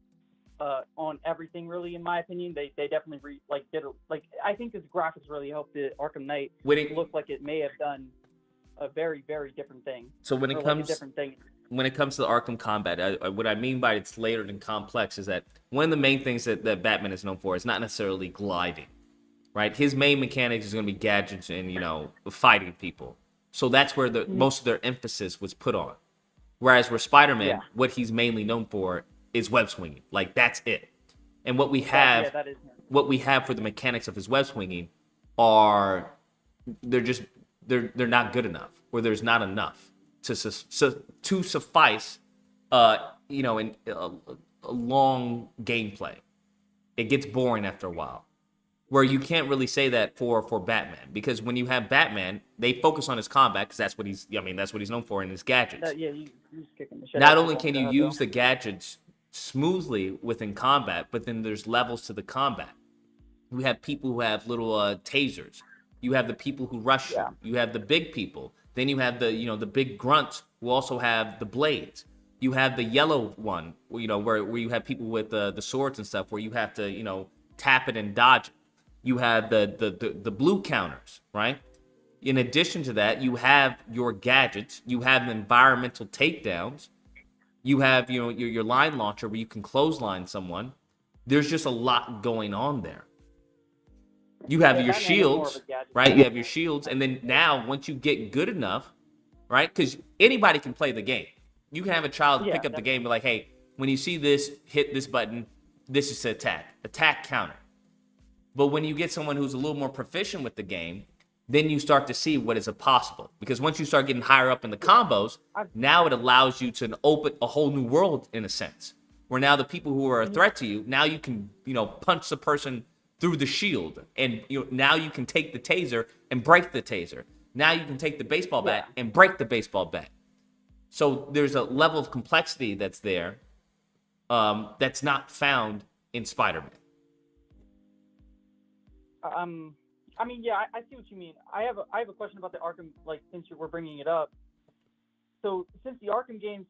on everything, really, in my opinion. They definitely I think his graphics really helped the Arkham Knight look like it may have done a very different thing. So when it Or, like, comes a different thing. when it comes to the Arkham combat, what I mean by it's layered and complex is that one of the main things that Batman is known for is not necessarily gliding, right? His main mechanics is going to be gadgets and, fighting people. So that's where most of their emphasis was put on. Whereas with Spider-Man, what he's mainly known for is web swinging. Like, that's it. And what we have, what we have for the mechanics of his web swinging are, they're not good enough, or there's not enough to suffice, in a long gameplay. It gets boring after a while. Where you can't really say that for Batman, because when you have Batman, they focus on his combat because that's what he's known for, in his gadgets. He's kicking the shit Not out of only people can on you that, use the gadgets smoothly within combat, but then there's levels to the combat. You have people who have little tasers. You have the people who rush you. You have the big people. Then you have the big grunts who also have the blades. You have the yellow one, where you have people with the swords and stuff, where you have to tap it and dodge it. You have the blue counters, right? In addition to that, you have your gadgets. You have environmental takedowns. You have your line launcher where you can clothesline someone. There's just a lot going on there. You have your shields, right? You have your shields, and then now once you get good enough, right? Because anybody can play the game. You can have a child pick up the game and be like, hey, when you see this, hit this button. This is to attack counter. But when you get someone who's a little more proficient with the game, then you start to see what is possible. Because once you start getting higher up in the combos, now it allows you to open a whole new world, in a sense. Where now the people who are a threat to you, now you can, punch the person through the shield. And now you can take the taser and break the taser. Now you can take the baseball bat and break the baseball bat. So there's a level of complexity that's there that's not found in Spider-Man. I mean, yeah, I see what you mean. I have a question about the Arkham, like, since you were bringing it up. So since the Arkham games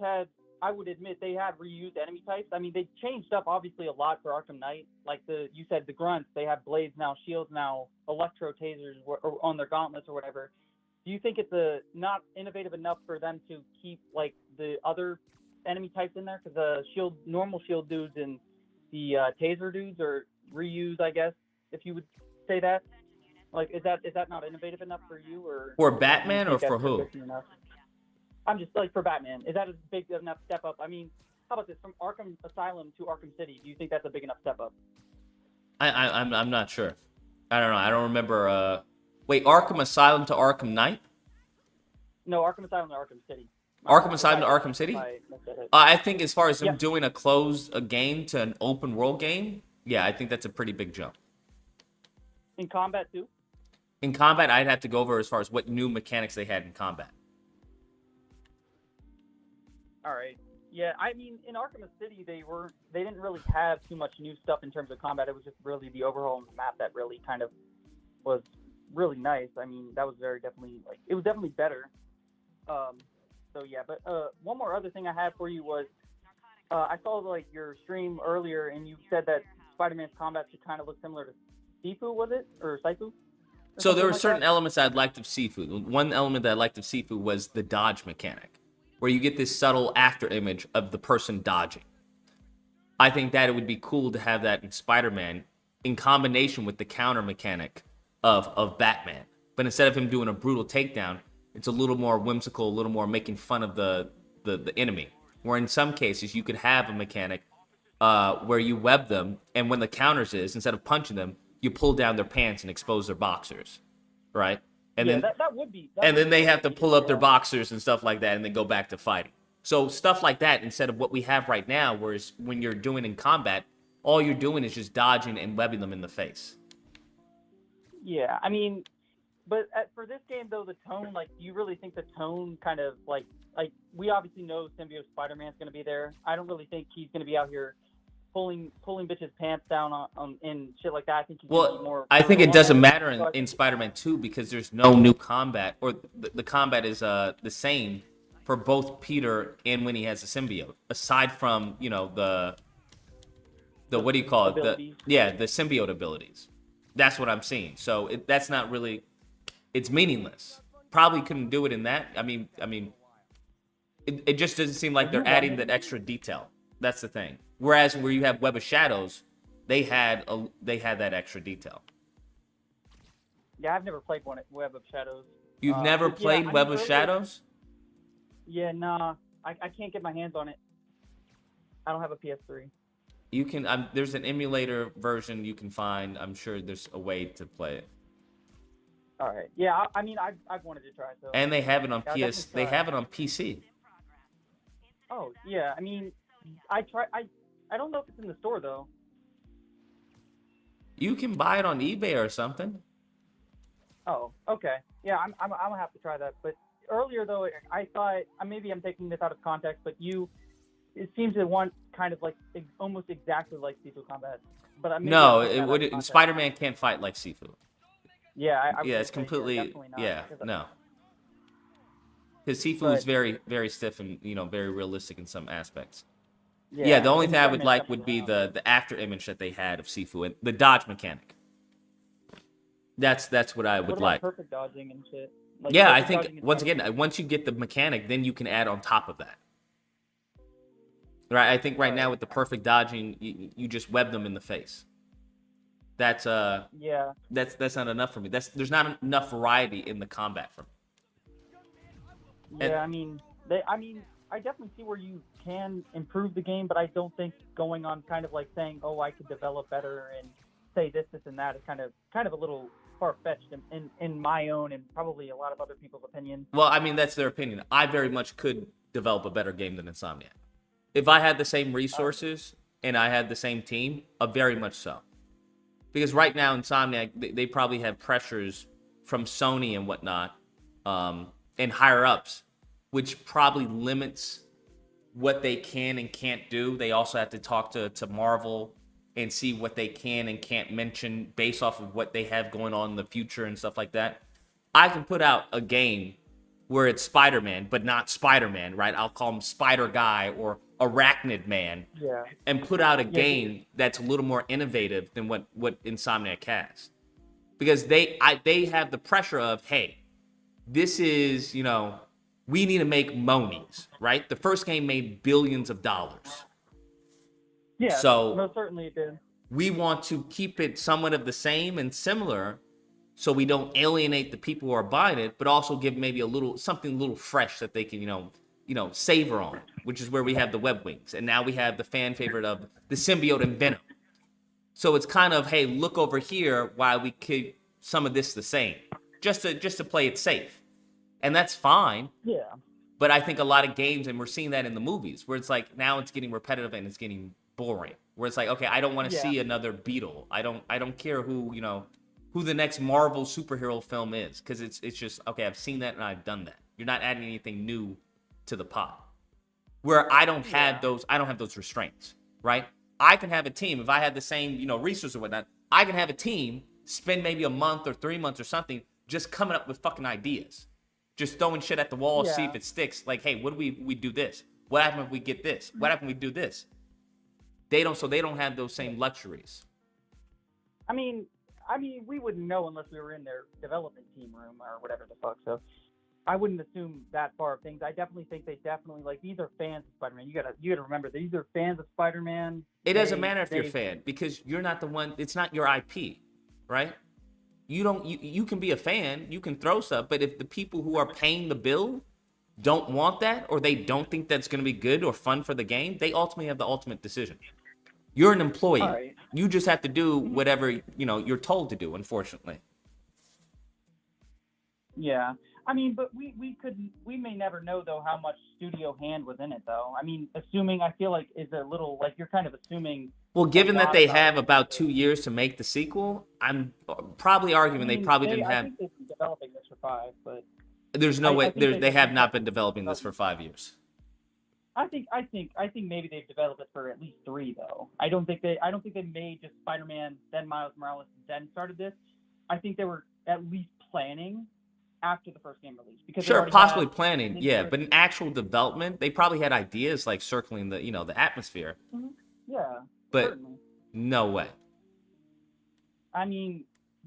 I would admit they had reused enemy types. I mean, they changed up obviously a lot for Arkham Knight. Like you said, the grunts, they have blades now, shields now, electro tasers on their gauntlets or whatever. Do you think it's not innovative enough for them to keep like the other enemy types in there? Because the normal shield dudes and the taser dudes are reused, I guess, if you would say that. Like, is that not innovative enough for you, or for Batman, or for who? I'm just like, for Batman, is that a big enough step up? I mean, how about this, from Arkham Asylum to Arkham City? Do you think that's a big enough step up? I'm not sure. I don't know. I don't remember. Wait, Arkham Asylum to Arkham Knight? No, Arkham Asylum to Arkham City. Arkham Asylum to Arkham City? I think as far as them doing a game to an open world game, yeah, I think that's a pretty big jump. In combat too? In combat, I'd have to go over as far as what new mechanics they had in combat. All right. Yeah, I mean, in Arkham City, they didn't really have too much new stuff in terms of combat. It was just really the overhaul on the map that really kind of was really nice. I mean, that was it was definitely better. So yeah, but one more other thing I had for you was, I saw like your stream earlier, and you said that Spider-Man's combat should kind of look similar to Sifu, was it? Or Saifu? Or So there something were like certain that? elements I liked of Sifu. One element that I liked of Sifu was the dodge mechanic, where you get this subtle after image of the person dodging. I think that it would be cool to have that in Spider-Man in combination with the counter mechanic of Batman. But instead of him doing a brutal takedown, it's a little more whimsical, a little more making fun of the enemy. Where in some cases you could have a mechanic where you web them, and when the counters is, instead of punching them, you pull down their pants and expose their boxers, right? And yeah, then that would be. and then they have to pull up their boxers and stuff like that, and then go back to fighting. So stuff like that instead of what we have right now, whereas when you're doing in combat, all you're doing is just dodging and webbing them in the face. Yeah, I mean, but for this game though, the tone, like, do you really think the tone kind of like we obviously know Symbiote Spider-Man's going to be there. I don't really think he's going to be out here pulling bitches' pants down on and shit like that. I think he's gonna be more. I think it doesn't matter But- in Spider-Man 2 because there's no new combat, or the combat is the same for both Peter and when he has a symbiote. Aside from the what do you call it? abilities. The symbiote abilities. That's what I'm seeing. So that's not really. It's meaningless. Probably couldn't do it in that. I mean, it just doesn't seem like they're adding that extra detail. That's the thing. Whereas where you have Web of Shadows, they had that extra detail. Yeah, I've never played Web of Shadows. You've never but played I Web mean, of Shadows? Yeah, nah, I can't get my hands on it. I don't have a PS3. You can. There's an emulator version you can find. I'm sure there's a way to play it. All right. Yeah, I mean, I've wanted to try it though. And they have it on I'll PS. definitely They try have it on PC. Oh yeah, I mean, I don't know if it's in the store though. You can buy it on eBay or something. Oh, okay. Yeah, I'm gonna have to try that. But earlier though, I thought maybe I'm taking this out of context, but it seems to want kind of like almost exactly like Sifu combat. But maybe No, I'm taking that it out of would. context. Spider-Man can't fight like Sifu. Yeah, I Yeah, would it's say, completely. definitely not, Yeah, because no. Because Sifu But- is very, very stiff and very realistic in some aspects. Yeah, Yeah, the only and thing I would Spider-Man's like would be definitely the after image that they had of Sifu and the dodge mechanic. That's what I What would about like. perfect dodging and shit? Like, Yeah, I perfect think dodging is once kind of- again, once you get the mechanic, then you can add on top of that. Right? I think right now with the perfect dodging, you just web them in the face. That's Yeah. that's not enough for me. There's not enough variety in the combat for me. Yeah, I mean, I definitely see where you can improve the game, but I don't think going on kind of like saying, "Oh, I could develop better and say this, and that" is kind of a little far fetched in my own and probably a lot of other people's opinion. Well, I mean that's their opinion. I very much could develop a better game than Insomniac. If I had the same resources and I had the same team, very much so. Because right now Insomniac, they probably have pressures from Sony and whatnot, and higher ups, which probably limits what they can and can't do. They also have to talk to Marvel and see what they can and can't mention based off of what they have going on in the future and stuff like that. I can put out a game where it's Spider-Man, but not Spider-Man, right? I'll call him Spider Guy or Arachnid Man, Yeah. and put out a game that's a little more innovative than what Insomniac has. Because they have the pressure of, hey, this is, we need to make monies, right? The first game made billions of dollars. Yeah. So- most certainly it did. We want to keep it somewhat of the same and similar so we don't alienate the people who are buying it, but also give maybe something a little fresh that they can, savor on, which is where we have the web wings. And now we have the fan favorite of the symbiote and Venom. So it's kind of, hey, look over here while we keep some of this the same, just to play it safe. And that's fine. Yeah. But I think a lot of games, and we're seeing that in the movies, where it's like now it's getting repetitive and it's getting boring. Where it's like, okay, I don't want to see another Beetle. I don't care who the next Marvel superhero film is, because it's just, okay, I've seen that and I've done that. You're not adding anything new to the pot. Where I don't have those restraints, right? I can have a team if I had the same resources or whatnot. I can have a team spend maybe a month or 3 months or something just coming up with fucking ideas, just throwing shit at the wall, see if it sticks. Like, hey, what do we do this? What happens if we get this? What happens if we do this? They don't have those same luxuries. I mean, we wouldn't know unless we were in their development team room or whatever the fuck. So I wouldn't assume that far of things. I definitely think they definitely like these are fans of Spider-Man. You gotta remember these are fans of Spider-Man. It doesn't matter if you're a fan because you're not the one. It's not your IP, right? You can be a fan, you can throw stuff, but if the people who are paying the bill don't want that or they don't think that's going to be good or fun for the game, they ultimately have the ultimate decision. You're an employee. Right. You just have to do whatever, you're told to do, unfortunately. Yeah. I mean, but we may never know though how much studio hand was in it though. I mean, assuming I feel like is a little like you're kind of assuming. Well, given that they have about 2 years to make the sequel, I'm probably arguing they probably didn't have. I think they've been developing this for 5, but there's no way think they have not been developing this for 5 years. I think maybe they've developed it for at least 3 though. I don't think they made just Spider-Man, then Miles Morales, then started this. I think they were at least planning after the first game release because Sure, possibly planning, yeah, but in actual development, they probably had ideas like circling the the atmosphere. Mm-hmm. Yeah, but certainly. No way. I mean,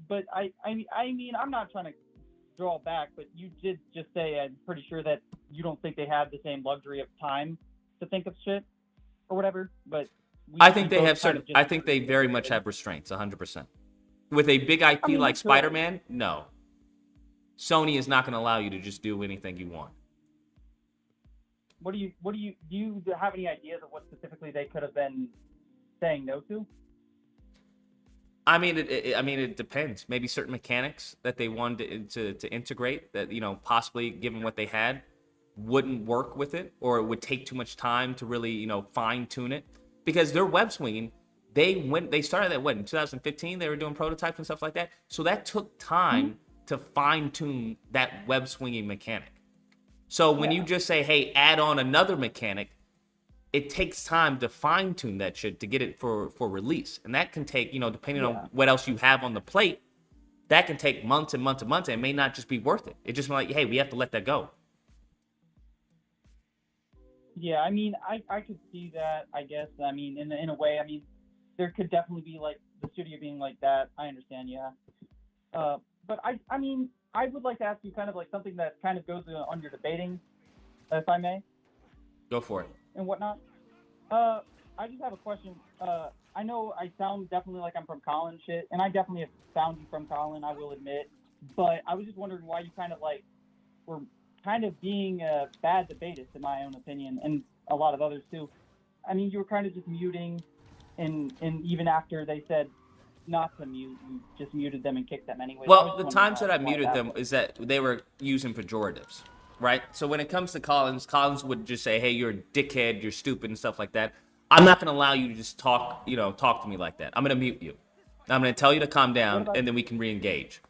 but I mean, I'm not trying to draw back, but you did just say I'm pretty sure that you don't think they have the same luxury of time to think of shit or whatever. But I think they have certain. I think they very much have restraints, 100%. With a big IP like Spider-Man, no. Sony is not going to allow you to just do anything you want. Do you have any ideas of what specifically they could have been saying no to? I mean, it depends. Maybe certain mechanics that they wanted to integrate that, possibly given what they had, wouldn't work with it, or it would take too much time to really, fine tune it. Because their web swinging, they started that in 2015. They were doing prototypes and stuff like that. So that took time to fine tune that web swinging mechanic. So when you just say, hey, add on another mechanic, it takes time to fine tune that shit to get it for release. And that can take, depending on what else you have on the plate, that can take months and months and months, and it may not just be worth it. It just like, hey, we have to let that go. Yeah, I mean, I could see that, I guess. I mean, in a way, I mean, there could definitely be, like, the studio being like that. I understand, yeah. But, I mean, I would like to ask you kind of like something that kind of goes on your debating, if I may. Go for it. And whatnot. I just have a question. I know I sound definitely like I'm from Colin shit, and I definitely have found you from Colin, I will admit. But I was just wondering why you kind of like were kind of being a bad debatist, in my own opinion, and a lot of others too. I mean, you were kind of just muting, and even after they said not to mute, you just muted them and kicked them anyway. Well, the times that I muted them is that they were using pejoratives, right? So when it comes to Collins would just say, hey, you're a dickhead, you're stupid, and stuff like that. I'm not going to allow you to just talk to me like that. I'm going to mute you. I'm going to tell you to calm down, and then we can re-engage.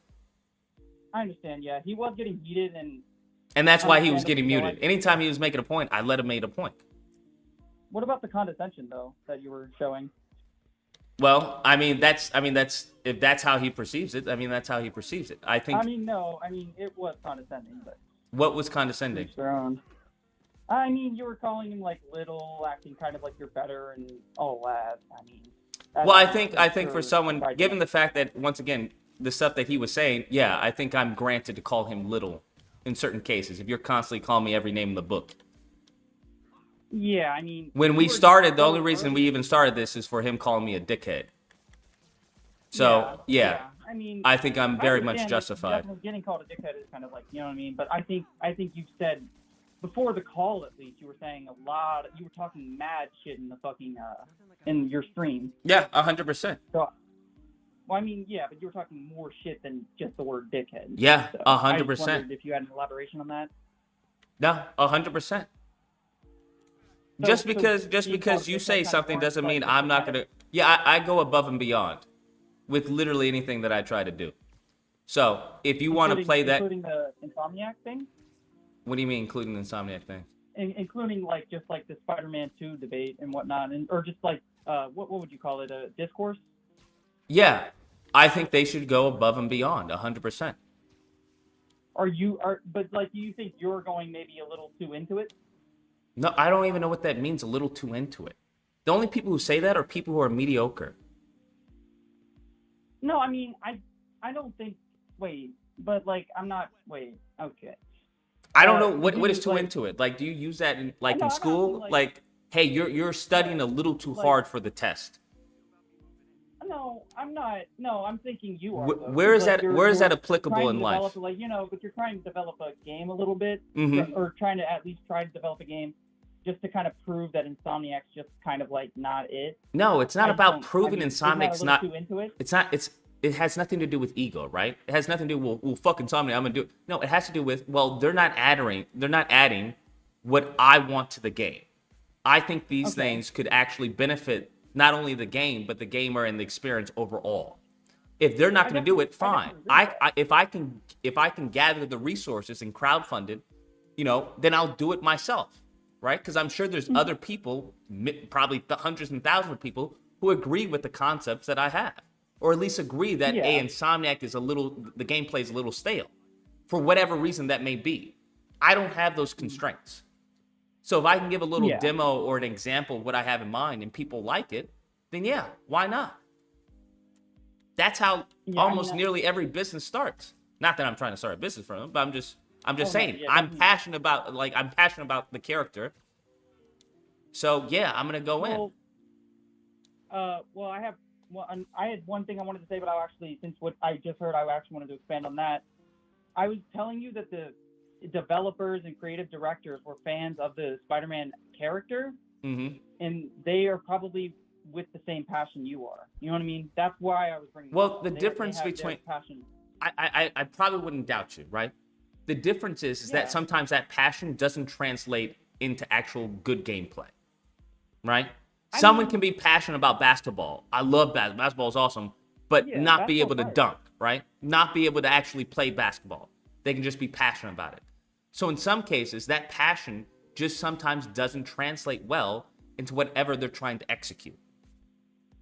I understand, yeah. He was getting heated, and that's why he was getting muted. Anytime he was making a point, I let him make a point. What about the condescension, though, that you were showing? Well, that's if that's how he perceives it. That's how he perceives it. I think. No. It was condescending, but. What was condescending? You were calling him like little, acting kind of like you're better and all that. Well, I think for someone, given the fact that once again the stuff that he was saying, yeah, I think I'm granted to call him little in certain cases. If you're constantly calling me every name in the book. Yeah, when we started, the only reason we even started this is for him calling me a dickhead. So, yeah. I think I'm very much justified. Getting called a dickhead is kind of like, you know what I mean? But I think you've said, before the call at least, you were saying you were talking mad shit in the fucking, in your stream. Yeah, 100%. So, well, yeah, but you were talking more shit than just the word dickhead. Yeah, 100%. I just wondered if you had an elaboration on that. No, 100%. Just because you say something doesn't mean I'm not gonna. Yeah, I go above and beyond with literally anything that I try to do. So if you want to play that, including the Insomniac thing. What do you mean, including the Insomniac thing? Including just like the Spider-Man 2 debate and whatnot, or just like what would you call it, a discourse? Yeah, I think they should go above and beyond, 100%. But do you think you're going maybe a little too into it? No, I don't even know what that means, a little too into it. The only people who say that are people who are mediocre. No, I mean, I don't think. Wait, but like, I'm not. Wait, okay. I don't know Do what you, is too like, into it. Like, do you use that in I like know, in I'm asking, school? Like, hey, you're studying a little too like- hard for the test. No, I'm not. No, I'm thinking you are. though, 'cause, Where is like, that? Where is you're that applicable trying in to life? develop, like, but you're trying to develop a game a little bit, Mhm. or trying to at least try to develop a game, just to kind of prove that Insomniac's just kind of like not it. No, it's not I about don't- I proving mean, isn't that a Insomniac's little not. too into it. It's not. It has nothing to do with ego, right? It has nothing to do with well, fuck Insomniac, I'm gonna do it. No, it has to do with they're not adding what I want to the game. I think these Okay. things could actually benefit not only the game but the gamer and the experience overall. If they're not going to do it, fine. If I can gather the resources and crowdfund it, then I'll do it myself, right? Because I'm sure there's other people, probably hundreds and thousands of people, who agree with the concepts that I have, or at least agree that Insomniac is the gameplay is a little stale, for whatever reason that may be. I don't have those constraints, so if I can give a little demo or an example of what I have in mind and people like it, then yeah, why not? That's how almost nearly every business starts. Not that I'm trying to start a business for them, but I'm just saying I'm passionate about the character. So yeah, I'm gonna go in. Well, I had one thing I wanted to say, but since what I just heard, I actually wanted to expand on that. I was telling you that the developers and creative directors were fans of the Spider-Man character, and they are probably with the same passion you are. You know what I mean? That's why I was bringing. Well, the difference between passion. I probably wouldn't doubt you, right? The difference is that sometimes that passion doesn't translate into actual good gameplay, right? Someone can be passionate about basketball. I love basketball. Basketball is awesome, but not be able to dunk, right? Not be able to actually play basketball. They can just be passionate about it. So in some cases, that passion just sometimes doesn't translate well into whatever they're trying to execute.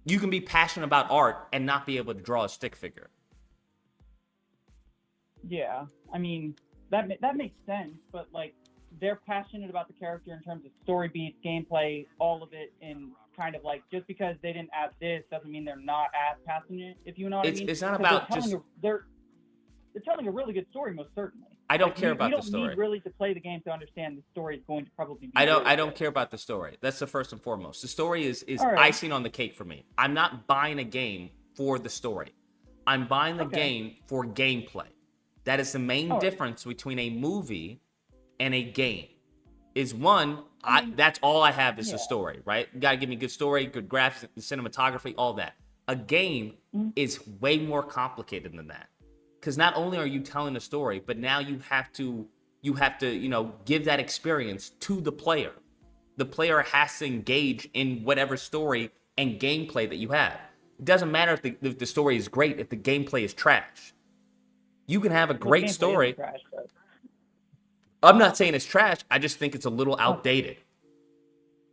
You can be passionate about art and not be able to draw a stick figure. Yeah, I mean that makes sense, but like they're passionate about the character in terms of story beats, gameplay, all of it, and kind of like just because they didn't add this doesn't mean they're not as passionate. If you know what I mean? It's not about they're telling a really good story, most certainly. I don't care about the story. You don't need really to play the game to understand the story is going to probably be. I don't care about the story. That's the first and foremost. The story is icing on the cake for me. I'm not buying a game for the story. I'm buying the game for gameplay. That is the main difference between a movie and a game. Is one, that's all I have is the story, right? You gotta give me good story, good graphics, cinematography, all that. A game is way more complicated than that. Because not only are you telling a story, but now you have to give that experience to the player. The player has to engage in whatever story and gameplay that you have. It doesn't matter if the story is great, if the gameplay is trash. You can have a great story. Trash, I'm not saying it's trash. I just think it's a little outdated.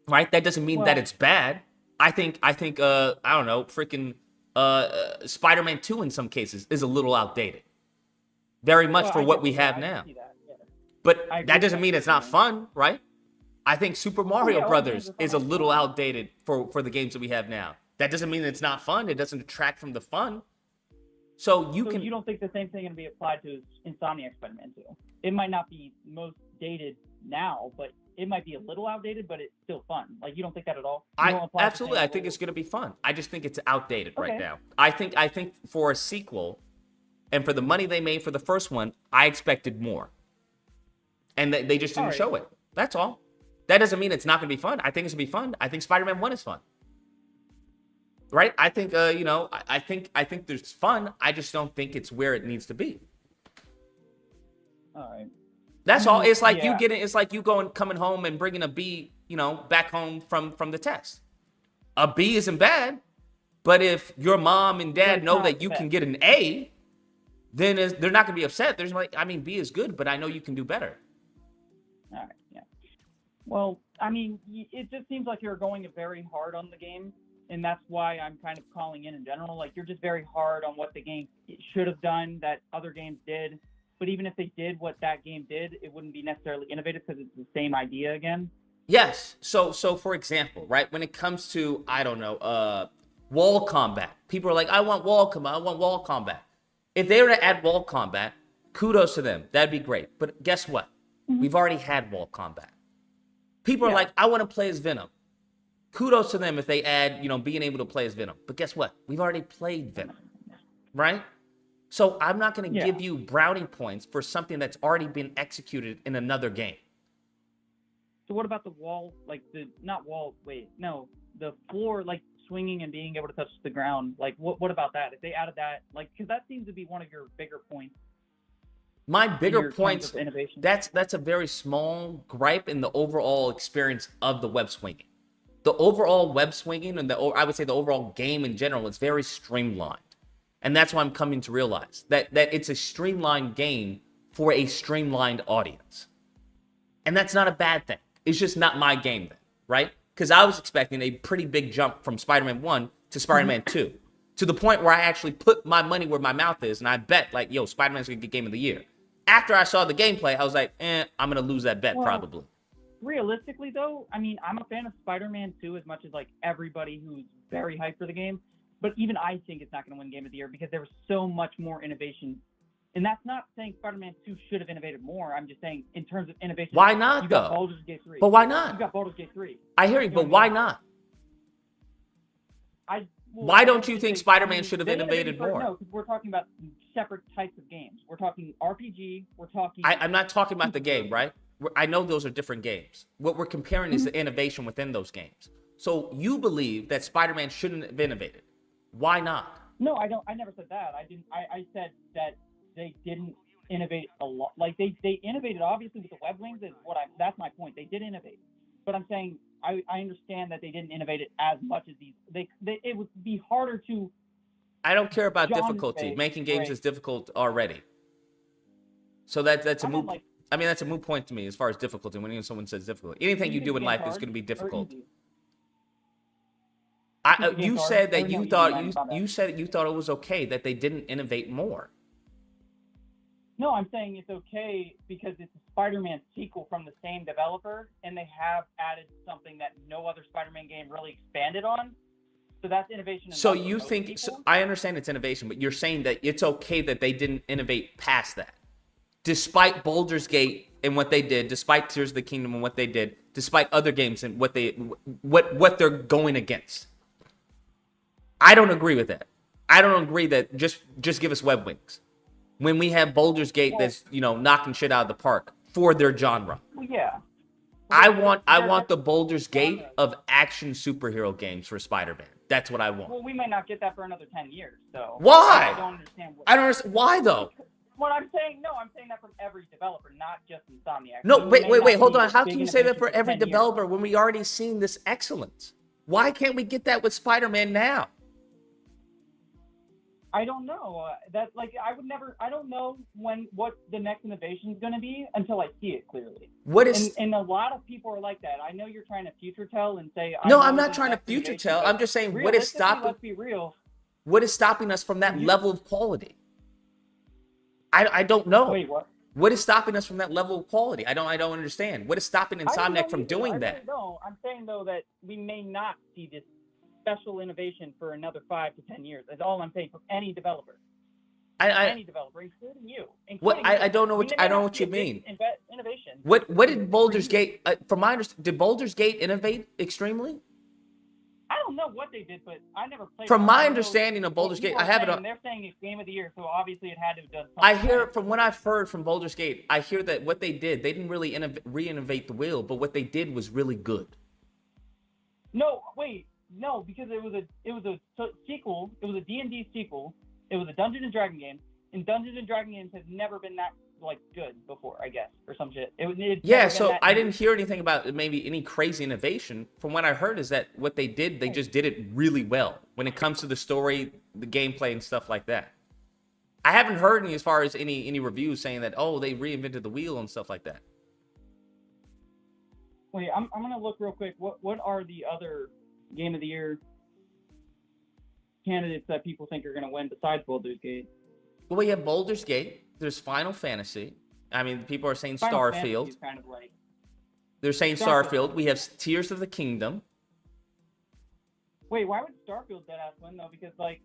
Right? That doesn't mean that it's bad. I think I don't know, freaking Spider-Man 2 in some cases is a little outdated. Very much for what we have now. But that doesn't mean it's not fun, right? I think Super Mario Brothers is a little outdated for the games that we have now. That doesn't mean it's not fun. It doesn't detract from the fun. So you don't think the same thing can be applied to Insomniac Spider-Man 2? It might not be most dated now, but it might be a little outdated, but it's still fun. Like, you don't think that at all? Absolutely. I think it's going to be fun. I just think it's outdated right now. I think for a sequel and for the money they made for the first one, I expected more. And they just didn't show it. That's all. That doesn't mean it's not going to be fun. I think it's going to be fun. I think Spider-Man 1 is fun. Right? I think, I think there's fun. I just don't think it's where it needs to be. All right. That's all. It's like it's like you coming home and bringing a B, back home from the test. A B isn't bad, but if your mom and dad know that you can get an A, then they're not going to be upset. There's like, I mean, B is good, but I know you can do better. All right. Yeah. Well, I mean, it just seems like you're going very hard on the game. And that's why I'm kind of calling in general. Like, you're just very hard on what the game should have done that other games did. But even if they did what that game did, it wouldn't be necessarily innovative because it's the same idea again. Yes. So for example, right, when it comes to, I don't know, Wall combat. People are like, I want wall combat. I want wall combat. If they were to add wall combat, kudos to them. That'd be great. But guess what? We've already had wall combat. People are like, I want to play as Venom. Kudos to them if they add, being able to play as Venom. But guess what? We've already played Venom, right? So I'm not going to give you brownie points for something that's already been executed in another game. So what about the wall, the floor, like swinging and being able to touch the ground? Like, what about that? If they added that, like, because that seems to be one of your bigger points. My bigger points, of innovation. that's a very small gripe in the overall experience of the web swinging. The overall web swinging and I would say the overall game in general is very streamlined. And that's why I'm coming to realize that it's a streamlined game for a streamlined audience. And that's not a bad thing. It's just not my game then, right? Because I was expecting a pretty big jump from Spider-Man 1 to Spider-Man 2. To the point where I actually put my money where my mouth is and I bet, Spider-Man's going to get Game of the Year. After I saw the gameplay, I was like, I'm going to lose that bet probably. Realistically, though, I mean, I'm a fan of Spider-Man 2 as much as, everybody who's very hyped for the game. But even I think it's not going to win Game of the Year because there was so much more innovation. And that's not saying Spider-Man 2 should have innovated more. I'm just saying in terms of innovation. Why not, you got though? Baldur's Gate 3. But why not? You got Baldur's Gate 3. I hear you, but why not? Why don't you think Spider-Man should have innovated more? No, because we're talking about separate types of games. We're talking RPG. We're talking. I'm not talking about the game, right? I know those are different games. What we're comparing is the innovation within those games. So you believe that Spider-Man shouldn't have innovated. Why not? No, I don't. I never said that. I didn't. I said that they didn't innovate a lot. Like they innovated obviously with the web wings. That's my point. They did innovate, but I'm saying I understand that they didn't innovate it as much as these. It would be harder to. I don't care about difficulty. Making games is difficult already. So that's a moot. That's a moot point to me as far as difficulty. When someone says difficult, anything you do in life is going to be difficult. You said that you thought it was okay that they didn't innovate more. No, I'm saying it's okay because it's a Spider-Man sequel from the same developer, and they have added something that no other Spider-Man game really expanded on. So that's innovation. So you think? I understand it's innovation, but you're saying that it's okay that they didn't innovate past that, despite Baldur's Gate and what they did, despite Tears of the Kingdom and what they did, despite other games and what they're going against. I don't agree with that. I don't agree that just give us web wings when we have Baldur's Gate that's knocking shit out of the park for their genre. Yeah. I want the Baldur's Gate of action superhero games for Spider-Man. That's what I want. Well, we might not get that for another 10 years. So why? I don't understand. I don't understand why though. What I'm saying, I'm saying that from every developer, not just Insomniac. No, wait, hold on. How can you say that for every developer when we already seen this excellence? Why can't we get that with Spider-Man now? I don't know. I don't know what the next innovation is going to be until I see it clearly. And a lot of people are like that. I know you're trying to future tell and say. No, I'm not trying to future tell. I'm just saying what is stopping. Let's be real. What is stopping us from that level of quality? I don't know. Wait, what? What is stopping us from that level of quality? I don't understand. What is stopping Insomniac from doing that? No, I'm saying though that we may not see this special innovation for another 5 to 10 years. That's all I'm saying for any developer. Any developer, including you. I don't know what you mean. Innovation. What did Baldur's Gate? From my understanding, did Baldur's Gate innovate extremely? I don't know what they did, but I never played. From my understanding of Baldur's Gate, I have it on. They're saying it's Game of the Year, so obviously it had to have done something. I hear from what I've heard from Baldur's Gate, I hear that what they didn't really re-innovate the wheel, but what they did was really good. No, because it was a sequel. It was a D&D sequel. It was a Dungeons and Dragons game, and Dungeons and Dragons games have never been that good before, I guess, or some shit. So I didn't hear anything about maybe any crazy innovation. From what I heard is that what they did, they just did it really well when it comes to the story, the gameplay, and stuff like that. I haven't heard any as far as any reviews saying that they reinvented the wheel and stuff like that. Wait, I'm gonna look real quick. What are the other Game of the Year candidates that people think are gonna win besides Baldur's Gate? Well, we have Baldur's Gate. There's Final Fantasy. I mean, people are saying Starfield. Kind of like... They're saying Starfield. We have Tears of the Kingdom. Wait, why would Starfield deadass win though? Because like,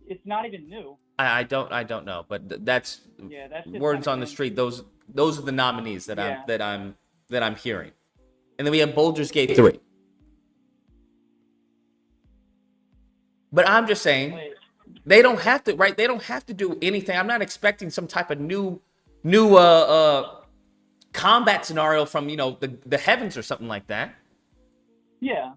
it's not even new. I don't know, but that's Yeah, that's just words kinda on the cringe. street. Those are the nominees that Yeah. I'm hearing. And then we have Baldur's Gate 3. But I'm just saying, Wait, they don't have to, right? They don't have to do anything. I'm not expecting some type of new combat scenario from, the heavens or something like that. yeah.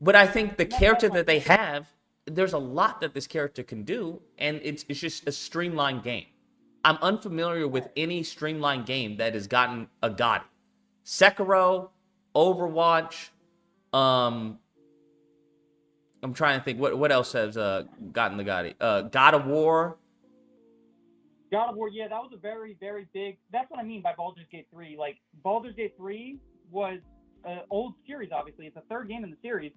But I think the character that they have, there's a lot that this character can do, and it's just a streamlined game. I'm unfamiliar with any streamlined game that has gotten a Gotti. Sekiro, Overwatch, I'm trying to think what else has gotten the Gotti. God of War. God of War, yeah, that was a very, very big. That's what I mean by Baldur's Gate 3. Like, Baldur's Gate 3 was an old series, obviously. It's the third game in the series.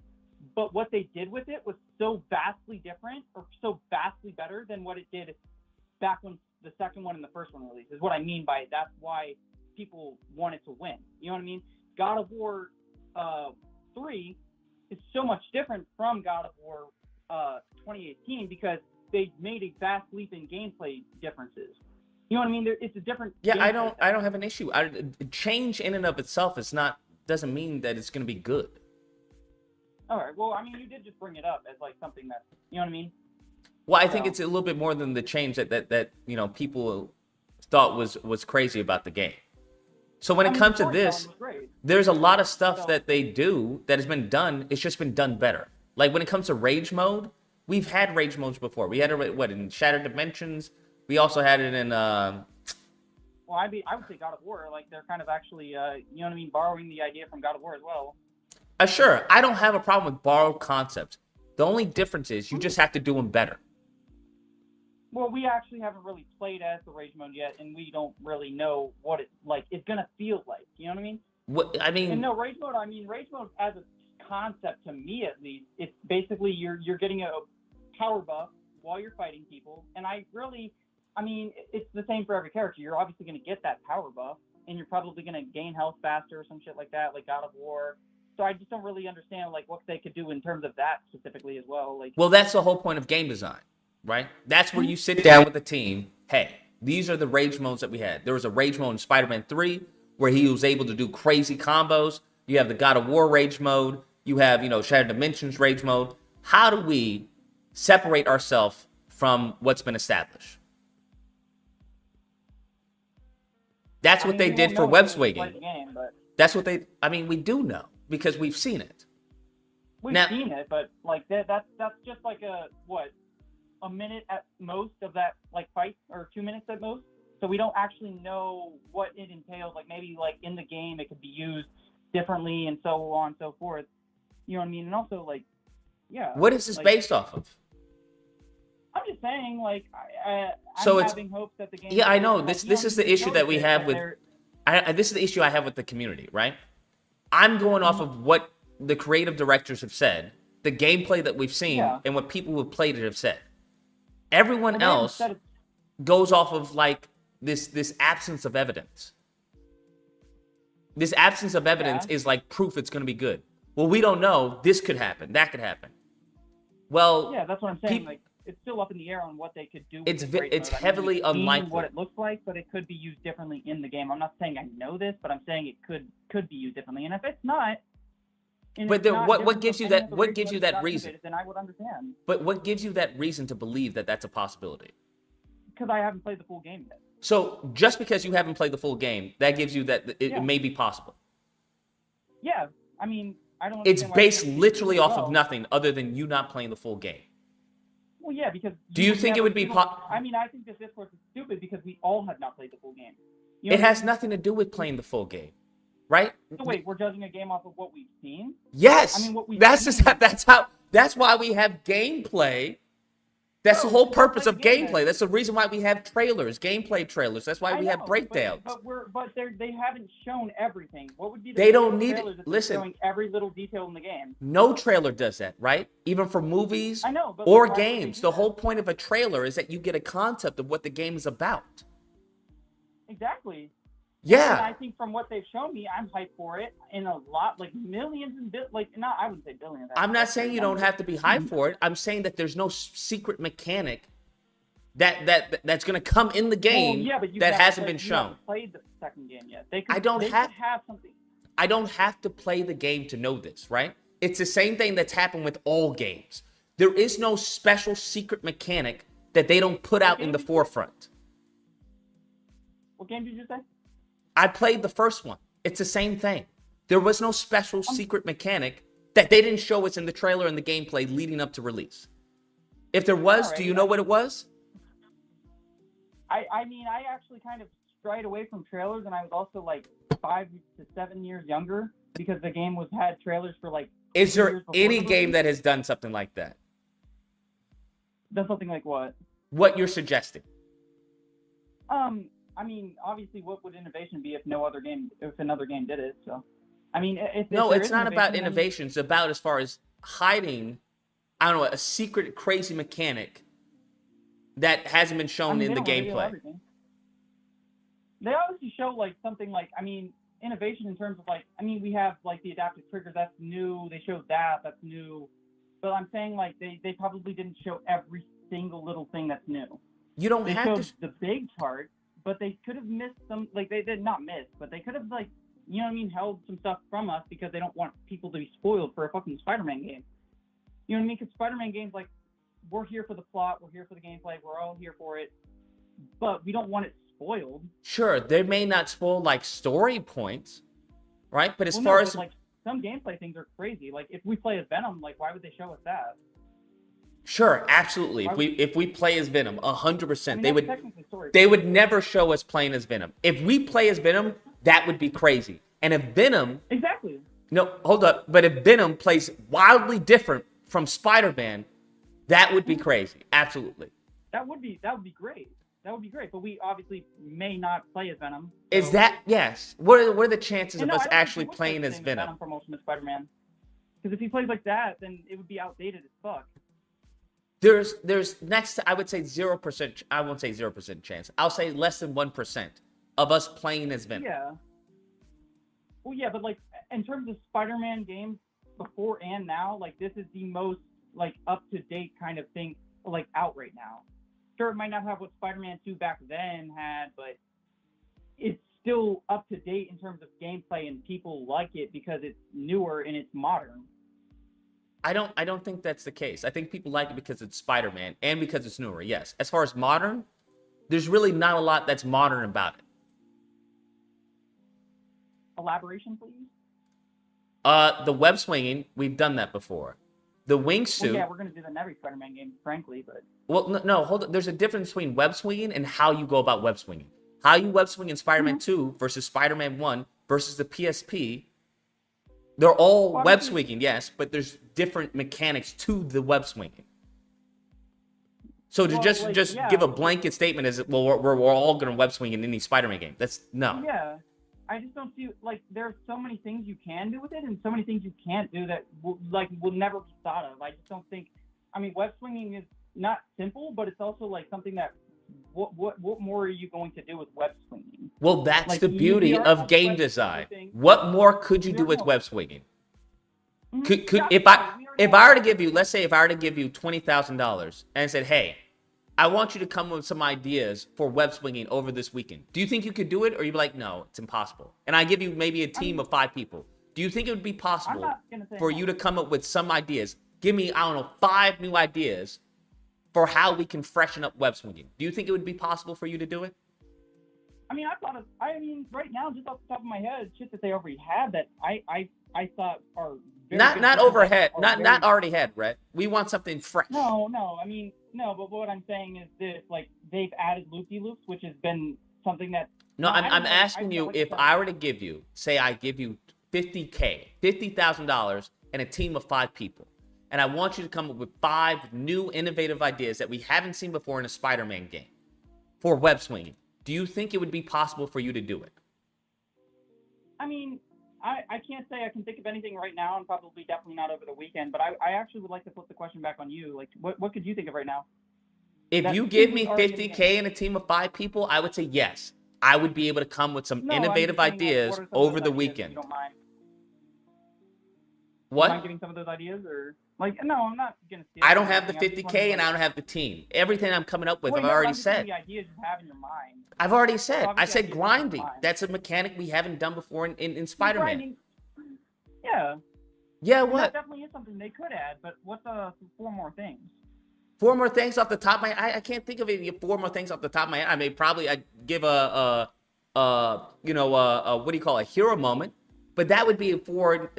But what they did with it was so vastly different, or so vastly better than what it did back when the second one and the first one released, is what I mean by it. That's why people wanted to win. You know what I mean? God of War 3 is so much different from God of War 2018 because they made a vast leap in gameplay differences. You know what I mean? It's a different. Yeah, I don't have an issue. Change in and of itself doesn't mean that it's going to be good. All right. Well, I mean, you did just bring it up as like something that, you know what I mean? Well, I think it's a little bit more than the change that people thought was crazy about the game. So when it comes to this, there's a lot of stuff that they do that has been done. It's just been done better. Like when it comes to rage mode, we've had rage modes before. We had it in Shattered Dimensions. We also had it in. Well, I would say God of War. Like they're kind of actually, you know what I mean, borrowing the idea from God of War as well. Sure, I don't have a problem with borrowed concepts. The only difference is you just have to do them better. Well, we actually haven't really played as the rage mode yet, and we don't really know what it like. It's gonna feel like. You know what I mean? And no, rage mode. I mean, rage mode as a concept, to me at least, it's basically you're getting a power buff while you're fighting people, and I mean, it's the same for every character. You're obviously gonna get that power buff, and you're probably gonna gain health faster or some shit like that, like God of War. So I just don't really understand like what they could do in terms of that specifically as well. Like, well, that's the whole point of game design, right? That's where you sit down with the team. Hey, these are the rage modes that we had. There was a rage mode in Spider-Man 3 where he was able to do crazy combos. You have the God of War rage mode. You have, Shattered Dimensions rage mode. How do we separate ourselves from what's been established? That's what they did for Web Swinging. That's what we do know because we've seen it. We've seen it, but like that's just like a minute at most of that like fight, or 2 minutes at most. So we don't actually know what it entails. Like maybe like in the game it could be used differently and so on and so forth. You know what I mean? And also like, yeah. What is this based off of? I'm just saying, like, I'm having hopes that the game. Yeah, I know. This is the issue that we have with. This is the issue I have with the community, right? I'm going off of what the creative directors have said, the gameplay that we've seen, and what people who have played it have said. Everyone else goes off of like this absence of evidence. This absence of evidence is like proof it's going to be good. Well, we don't know. This could happen. That could happen. Well, yeah, that's what I'm saying. Like, it's still up in the air on what they could do. It's heavily unlikely what it looks like, but it could be used differently in the game. I'm not saying I know this, but I'm saying it could be used differently. And if it's not, but what gives you that? What gives you that reason? Then I would understand. But what gives you that reason to believe that that's a possibility? Because I haven't played the full game yet. So just because you haven't played the full game, that gives you that it may be possible. Yeah, I mean, I don't. It's based literally off of nothing other than you not playing the full game. Well, yeah, because. Do you think it would be I mean, I think this discourse is stupid because we all have not played the full game. It has nothing to do with playing the full game, right? So wait, we're judging a game off of what we've seen? Yes. I mean, what we've that's why we have gameplay. That's the whole purpose of gameplay. That's the reason why we have trailers, gameplay trailers. That's why we have breakdowns. But they haven't shown everything. What would be the they don't need showing every little detail in the game? No trailer does that, right? Even for movies but or games. The whole point of a trailer is that you get a concept of what the game is about. Exactly. Yeah. And I think from what they've shown me, I'm hyped for it in a lot, like millions and I wouldn't say billions. I'm not saying you don't have to be hyped for it. I'm saying that there's no secret mechanic that's going to come in the game that hasn't been shown. Haven't played the second game yet. They I don't could have something. I don't have to play the game to know this, right? It's the same thing that's happened with all games. There is no special secret mechanic that they don't put out in the forefront. What game did you say? I played the first one. It's the same thing. There was no special secret mechanic that they didn't show us in the trailer and the gameplay leading up to release. If there was, do you know what it was? I mean, I actually kind of strayed away from trailers, and I was also like 5 to 7 years younger because the game had trailers for like. Is there any game that has done something like that? Done something like what? What you're suggesting? I mean, obviously, what would innovation be if another game did it? So, I mean, it's not about innovation. It's about as far as hiding, I don't know, a secret crazy mechanic that hasn't been shown in the gameplay. They obviously show like something like, I mean, innovation in terms of like, I mean, we have like the adaptive triggers, that's new. They showed that's new. But I'm saying like they probably didn't show every single little thing that's new. You don't they have showed to. The big part, but they could have missed some. Like they did not miss, but they could have like, you know what I mean, held some stuff from us because they don't want people to be spoiled for a fucking Spider-Man game. You know what I mean? Because Spider-Man games, like, we're here for the plot, we're here for the gameplay, we're all here for it, but we don't want it spoiled. Sure, they may not spoil like story points, right? But as like some gameplay things are crazy. Like if we play as Venom, like why would they show us that? Sure, absolutely. If we play as Venom, 100%, they would never show us playing as Venom. If we play as Venom, that would be crazy. And if Venom, no, hold up. But if Venom plays wildly different from Spider-Man, that would be crazy. Absolutely. That would be great. That would be great. But we obviously may not play as Venom. So. Is that yes? What are the chances of us actually playing as Venom? For most of Spider-Man. Because if he plays like that, then it would be outdated as fuck. There's next to, I would say 0%. I won't say 0% chance. I'll say less than 1% of us playing as Venom. Yeah. Well, yeah, but like in terms of Spider-Man games before and now, like this is the most like up-to-date kind of thing like out right now. Sure, it might not have what Spider-Man 2 back then had, but it's still up to date in terms of gameplay and people like it because it's newer and it's modern. I don't think that's the case. I think people like it because it's Spider-Man and because it's newer. Yes. As far as modern, there's really not a lot that's modern about it. Elaboration, please. The web swinging, we've done that before. The wingsuit. Well, yeah, we're gonna do that in every Spider-Man game, frankly, but. Well, no, hold on. There's a difference between web swinging and how you go about web swinging. How you web swing in Spider-Man 2 versus Spider-Man 1 versus the PSP. They're all web swinging, yes, but there's different mechanics to the web swinging. So to just give a blanket statement as well, we're all gonna web swing in any Spider-Man game. That's no. Yeah. I just don't see, like, there's so many things you can do with it and so many things you can't do that will never be thought of. I just don't think, I mean, web swinging is not simple, but it's also like something that, what more are you going to do with web swinging? Well, that's like, the beauty of game design. What more could you do with web swinging? If I were to give you, let's say if I were to give you $20,000 and said, hey, I want you to come up with some ideas for web swinging over this weekend. Do you think you could do it? Or you'd be like, no, it's impossible. And I give you maybe a team of 5 people. Do you think it would be possible for you to come up with some ideas? Give me, I don't know, 5 new ideas for how we can freshen up web swinging. Do you think it would be possible for you to do it? I mean, right now, just off the top of my head, shit that they already had that I thought are very not overhead, not already had, Rhett. We want something fresh. No, I mean, no, but what I'm saying is this, like, they've added loopy loops, which has been something that... No, I'm asking you, if I were to give you, say I give you $50,000 and a team of 5 people, and I want you to come up with 5 new innovative ideas that we haven't seen before in a Spider-Man game for web swinging, do you think it would be possible for you to do it? I mean, I can't say I can think of anything right now, and probably definitely not over the weekend, but I actually would like to flip the question back on you. Like, what could you think of right now? If you give me $50K and a team of 5 people, I would say yes. I would be able to come with some No, I'm innovative just saying, like, ideas what are some of over those the ideas, if weekend. You don't mind. What? You mind giving some of those ideas, or like, no, I'm not gonna steal. I don't have the anything. I'm just 50K wondering, and I don't have the team. Everything I'm coming up with, Well, I've no, already I'm just saying said. the ideas you have in your mind. I've already said. I Obviously, said ideas come to grinding. mind. That's a mechanic we haven't done before in Well, Spider-Man. grinding- Yeah. Yeah, And what? that definitely is something they could add, but what's 4 more things? 4 more things off the top of my head. I can't think of any 4 more things off the top of my head. I mean, probably I'd give what do you call it, a hero moment, but that would be for.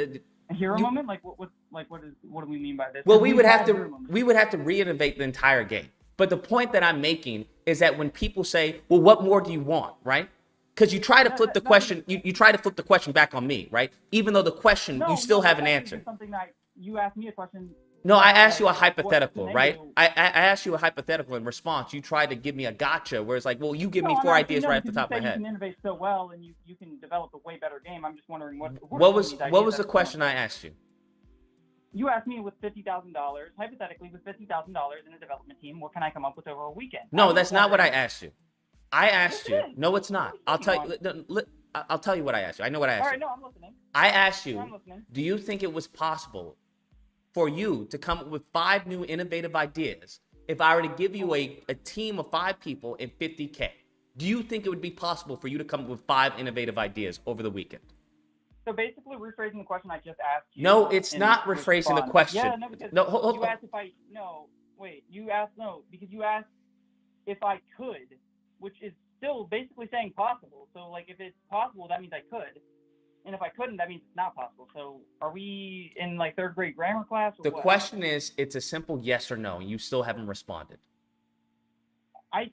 A hero moment? Like what do we mean by this? Well, 'Cause we we've would have had to hero moments. reinnovate the entire game. But the point that I'm making is that when people say, "Well, what more do you want?" Right? Because you try to flip the question, you try to flip the question back on me, right? Even though the question you still have an that's answer. just Something that you asked me a question. No, I asked you a like, hypothetical, what right? scenario- I asked you a hypothetical in response. You tried to give me a gotcha, where it's like, well, you give me No, 4 I'm ideas asking, right off the because top of my you say head. You can innovate so well, and you can develop a way better game. I'm just wondering what was the question I asked you? You asked me with $50,000, hypothetically, with $50,000 in a development team, what can I come up with over a weekend? No, that's not what I asked you. I asked you. Yes, it is. No, it's not. I'll tell you. I'll tell you what I asked you. I know what I asked All you. right, no, I'm listening. I asked I'm you, listening. do you think it was possible for you to come up with 5 new innovative ideas if I were to give you a team of 5 people and 50K? Do you think it would be possible for you to come up with 5 innovative ideas over the weekend? So basically, rephrasing the question I just asked you. No, it's in not rephrasing the response. question. Yeah, no, because No, hold you on. asked if I you asked because you asked if I could, which is still basically saying possible. So like if it's possible, that means I could, and if I couldn't, that means it's not possible. So are we in like 3rd grade grammar class? Or The what? question is, it's a simple yes or no, and you still haven't responded. I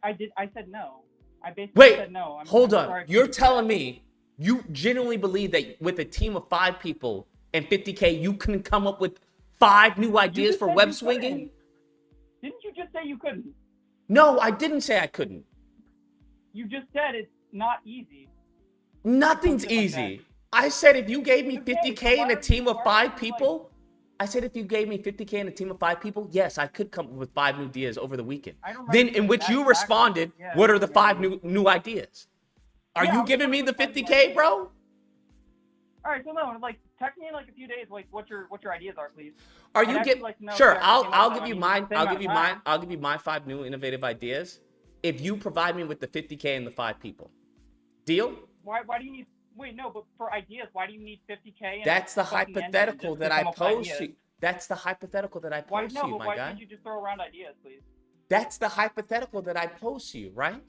said no. I basically Wait, said no. hold I'm on. sorry for You're you. telling me you genuinely believe that with a team of 5 people and 50K, you can come up with 5 new You ideas just for said web you swinging? couldn't. Didn't you just say you couldn't? No, I didn't say I couldn't. You just said it's not easy. Nothing's Something like easy. I said if you gave me Okay, 50K so and a why are team you- of why are 5 you, like- people, I said if you gave me 50K and a team of 5 people, yes, I could come up with 5 new ideas over the weekend. I don't remember Then in saying which that you exactly. responded, Yeah, what are the yeah, 5 yeah. new ideas? Are Yeah, I you was giving me the wondering what 50K, ideas. bro? All right, so no, like text me in like a few days, like what your ideas are, please. Are I'd you actually get like to know sure? if you actually came up I'll with give them. you I mean, mine. same I'll amount give you of mine. time. I'll give you my 5 new innovative ideas if you provide me with the 50K and the 5 people. Deal? Why do you need? Wait, no, but for ideas, why do you need 50K? And That's the a fucking engine hypothetical just that to I come up with posed to ideas? you. That's the hypothetical that I Why posed no? to you, But my why guy. can't you just throw around ideas, please? That's the hypothetical that I posed to you, right?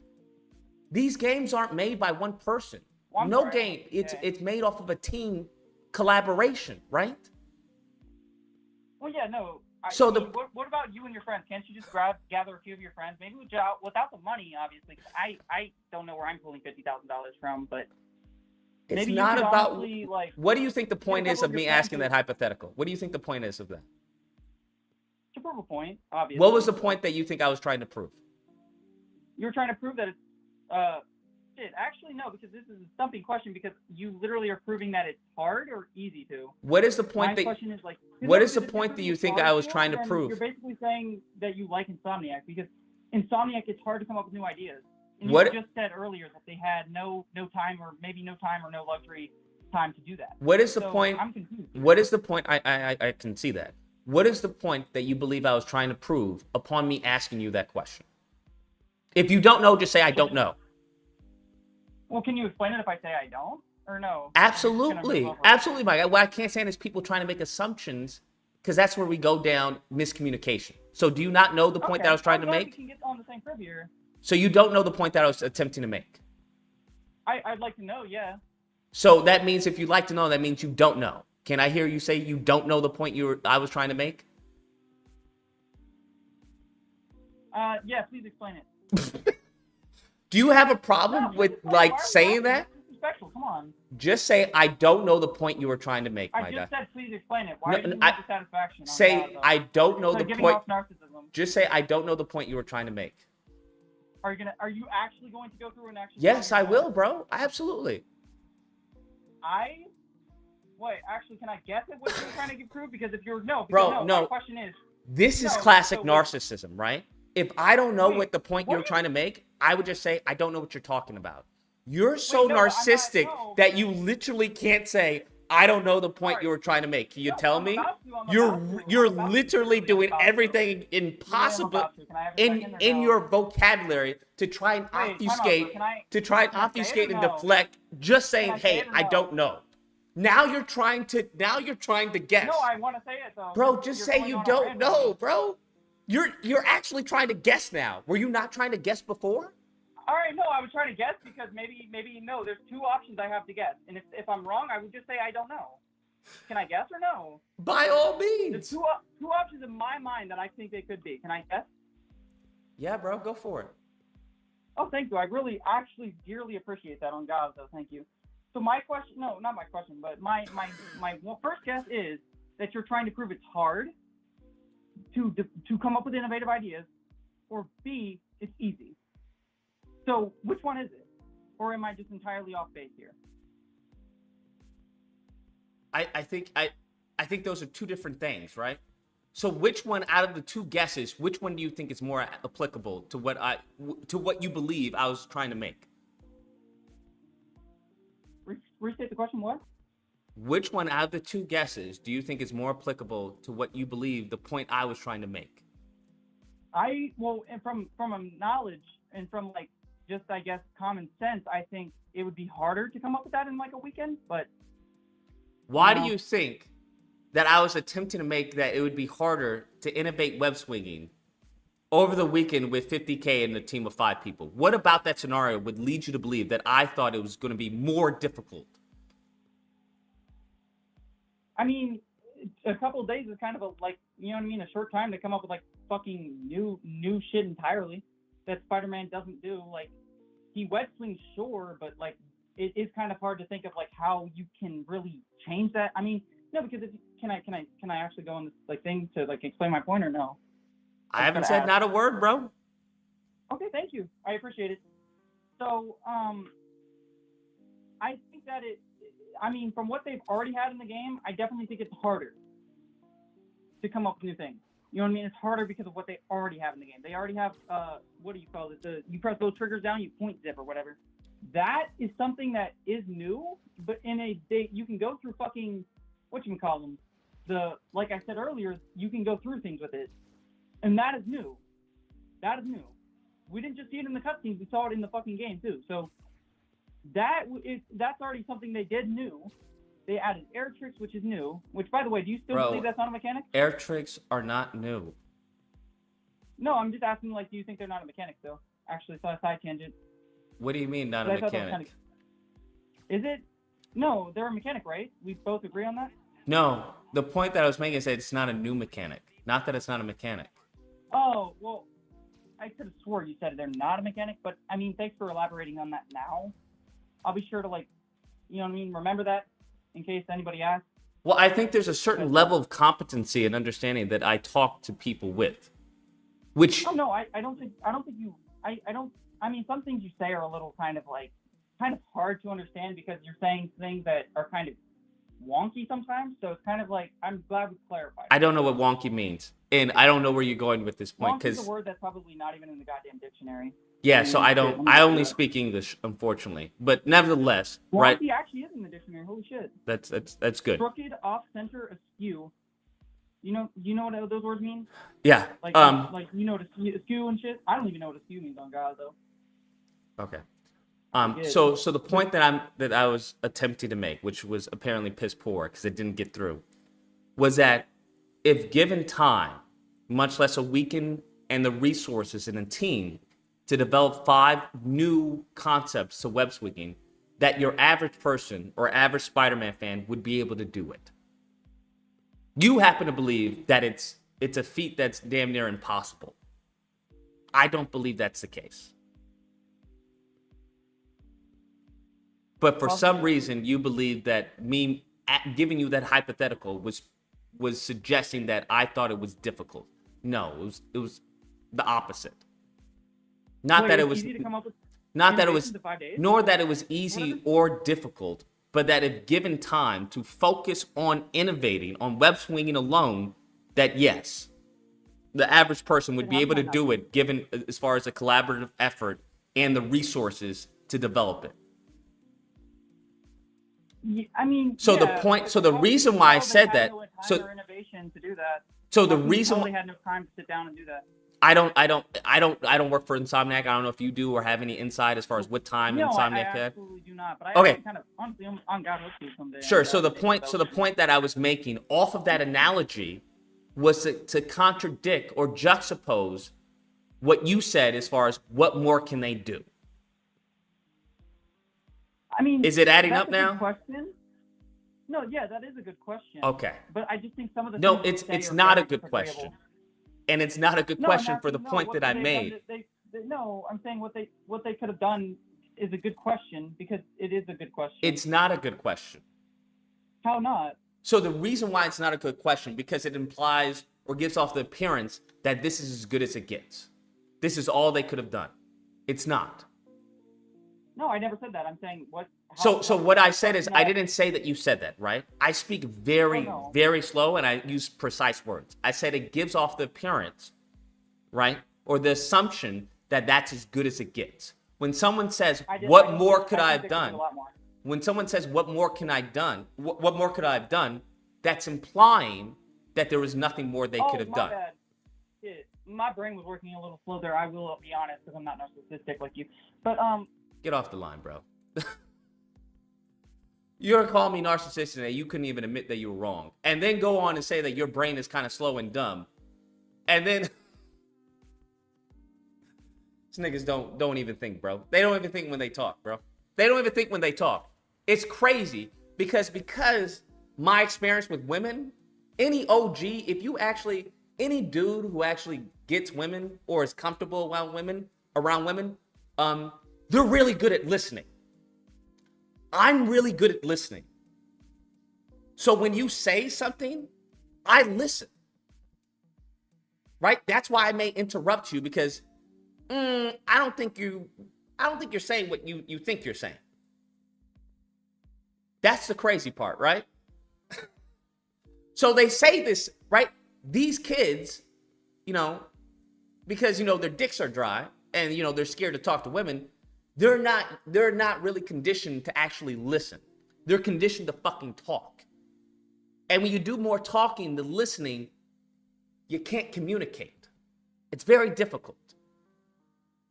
These games aren't made by one person. Well, I'm No sorry, game. okay. It's made off of a team collaboration, right? Well, yeah, no. So what about you and your friends? Can't you just gather a few of your friends, maybe without the money, obviously? 'Cause I don't know where I'm pulling $50,000 from, but It's maybe not you could about. honestly, like, What do you think the point is couple of of your me friends asking who- that hypothetical? What do you think the point is of that? to prove a point, obviously. What was the point that you think I was trying to prove? You were trying to prove that it's shit. Actually, no, because this is a stumping question because you literally are proving that it's hard or easy to. What is the point My that? question is like, What is the because if point you're that you proving think I was hard trying to then prove? You're basically saying that you like Insomniac because Insomniac, it's hard to come up with new ideas. And What- you just said earlier that they had no time or maybe no time or no luxury time to do that. What is the So, point? I'm confused. What is the point? I can see that. What is the point that you believe I was trying to prove upon me asking you that question? If you don't know, just say I don't know. Well, can you explain it if I say I don't or no? Absolutely, absolutely, Mike. What I can't stand is people trying to make assumptions because that's where we go down miscommunication. So do you not know the point that I was trying to We make? can get on the same crib here. So you don't know the point that I was attempting to make. I'd like to know, yeah. So that means if you'd like to know, that means you don't know. Can I hear you say you don't know the point I was trying to make? Yeah, please explain it. Do you have a problem No, with why like are you saying asking? that? This is disrespectful. Come on. Just say I don't know the point you were trying to make, I my just guy. said please explain it. Why No, did you need I- the satisfaction? on Say that, though? I don't know Instead the of giving point. off narcissism. Just say I don't know the point you were trying to make. Are you actually going to go through and actually? Yes, tell I me will, bro. Absolutely. Wait, actually, can I guess at what you're trying to give proof? Because if you're no, Bro, no. My question is, This is No, classic so- narcissism, right? If I don't know Wait, what the point what you're do you- trying to make, I would just say I don't know what you're talking about. You're so no, but I'm not- narcissistic no. that you literally can't say, I don't know the point Sorry. you were trying to make. Can you No, tell I'm me? about to, I'm You're about to, you're I'm about to. literally Literally, I'm doing about to. everything Literally, I'm impossible about to. Can I have a second or in no? your vocabulary to try and Wait, time out, bro. obfuscate Can I to try and say it or obfuscate and no? deflect, just saying, I say hey, it or I no? don't know. Now you're trying to guess. No, I want to say it though. Bro, You're just going say on you a don't rant know, on me. bro. You're actually trying to guess now. Were you not trying to guess before? All right, no, I was trying to guess because maybe no. There's two options I have to guess, and if I'm wrong, I would just say I don't know. Can I guess or no? By all There's means. two options in my mind that I think they could be. Can I guess? Yeah, bro, go for it. Oh, thank you. I really, actually, dearly appreciate that on God, though. Thank you. So my question, no, not my question, but my first guess is that you're trying to prove it's hard to come up with innovative ideas, or B, it's easy. So which one is it? Or am I just entirely off base here? I think those are two different things, right? So which one out of the two guesses, which one do you think is more applicable to what you believe I was trying to make? Restate the question, what? Which one out of the two guesses do you think is more applicable to what you believe the point I was trying to make? And from a knowledge and from like just I guess common sense, I think it would be harder to come up with that in like a weekend. But why do you think that I was attempting to make that it would be harder to innovate web swinging over the weekend with 50K and a team of 5 people? What about that scenario would lead you to believe that I thought it was going to be more difficult? I mean, a couple of days is kind of a like, you know what I mean, a short time to come up with like fucking new shit entirely that Spider-Man doesn't do. Like, he web swings, sure, but like it is kind of hard to think of like how you can really change that. I mean, no, because can I actually go on this like thing to like explain my point or no? I haven't said not a word, bro. Okay, thank you. I appreciate it. So, I think that from what they've already had in the game, I definitely think it's harder to come up with new things. You know what I mean? It's harder because of what they already have in the game. They already have, what do you call it? You press those triggers down, you point zip or whatever. That is something that is new, but you can go through fucking, whatchamacallem, like I said earlier, you can go through things with it. And that is new. That is new. We didn't just see it in the cutscenes, we saw it in the fucking game too. So that's already something they did new. They added air tricks, which is new. Which, by the way, do you still believe that's not a mechanic? Air tricks are not new. No, I'm just asking, like, do you think they're not a mechanic, though? Actually, so a side tangent. What do you mean, not a mechanic? Is it? No, they're a mechanic, right? We both agree on that? No, the point that I was making is that it's not a new mechanic. Not that it's not a mechanic. Oh, well, I could have swore you said they're not a mechanic, but, I mean, thanks for elaborating on that now. I'll be sure to, like, you know what I mean, remember that in case anybody asks. Well, I think there's a certain level of competency and understanding that I talk to people with, which... Oh, no, I don't think you... I mean, some things you say are a little kind of hard to understand because you're saying things that are kind of wonky sometimes. So it's kind of like, I'm glad we clarified. I don't know what wonky means. And I don't know where you're going with this point. Wonky is a word that's probably not even in the goddamn dictionary. Yeah, so I only speak English, unfortunately. But nevertheless, wonky right? Wonky actually is in the dictionary. Holy shit. That's good. Crooked, off center, askew. You know what those words mean? Yeah. Like you know what askew and shit? I don't even know what askew means on God though. Okay. So the point that I was attempting to make, which was apparently piss poor because it didn't get through, was that if given time, much less a weekend and the resources and a team to develop 5 new concepts to web swinging, that your average person or average Spider-Man fan would be able to do it. You happen to believe that it's a feat that's damn near impossible. I don't believe that's the case. But for some reason, you believe that me giving you that hypothetical was suggesting that I thought it was difficult. No, it was the opposite. Not that it was nor that it was easy or difficult, but that if given time to focus on innovating, on web swinging alone, that yes, the average person would be able to do it given as far as a collaborative effort and the resources to develop it. I mean, So the yeah, point, but so the how- reason why I how they said had that, no time so or innovation to do that. so the How reason they had no time to sit down and do that. I don't work for Insomniac. I don't know if you do or have any insight as far as what time No, I Insomniac had. absolutely do not. But I Okay. actually kind of, honestly, on God hope to someday. Sure. And, So the maybe point, so the develop point that I was making off of that analogy was to contradict or juxtapose what you said as far as what more can they do. I mean, Is it adding that's up a good now? Question. No, yeah, that is a good question. Okay. But I just think some of the No, things they it's say are not a very good portrayable. question, and it's not a good No, I'm question for the asking, no, point what that I could they have made. done no, I'm saying what they could have done is a good question because it is a good question. It's not a good question. How not? So the reason why it's not a good question, because it implies or gives off the appearance that this is as good as it gets. This is all they could have done. It's not. No, I never said that. I'm saying what. So what I said is I didn't say that you said that, right? I speak very, Oh, no. very slow and I use precise words. I said it gives off the appearance, right? Or the assumption that that's as good as it gets. When someone says, what more could I have done? When someone says, what more can I done? What more could I have done? That's implying that there was nothing more they could have done. Bad. Shit. My brain was working a little slow there. I will be honest because I'm not narcissistic like you. But Get off the line, bro. You're gonna call me narcissistic and you couldn't even admit that you were wrong. And then go on and say that your brain is kind of slow and dumb. And then these niggas don't even think, bro. They don't even think when they talk, bro. They don't even think when they talk. It's crazy because my experience with women, any OG, any dude who actually gets women or is comfortable around women, they're really good at listening. I'm really good at listening. So when you say something, I listen. Right? That's why I may interrupt you because I don't think you're saying what you think you're saying. That's the crazy part, right? So they say this, right? These kids, because their dicks are dry and they're scared to talk to women, they're not really conditioned to actually listen. They're conditioned to fucking talk. And when you do more talking than listening, you can't communicate. It's very difficult.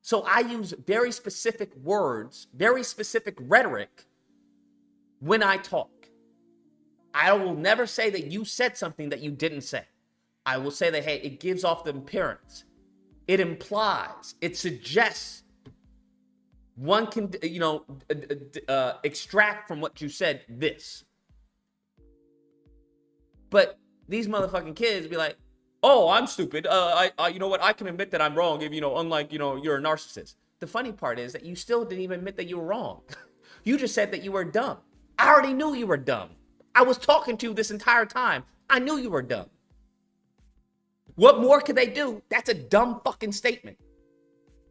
So I use very specific words, very specific rhetoric when I talk. I will never say that you said something that you didn't say. I will say that, hey, it gives off the appearance. It implies, it suggests one can, extract from what you said this. But these motherfucking kids be like, oh, I'm stupid. You know what? I can admit that I'm wrong if, unlike, you're a narcissist. The funny part is that you still didn't even admit that you were wrong. You just said that you were dumb. I already knew you were dumb. I was talking to you this entire time. I knew you were dumb. What more could they do? That's a dumb fucking statement.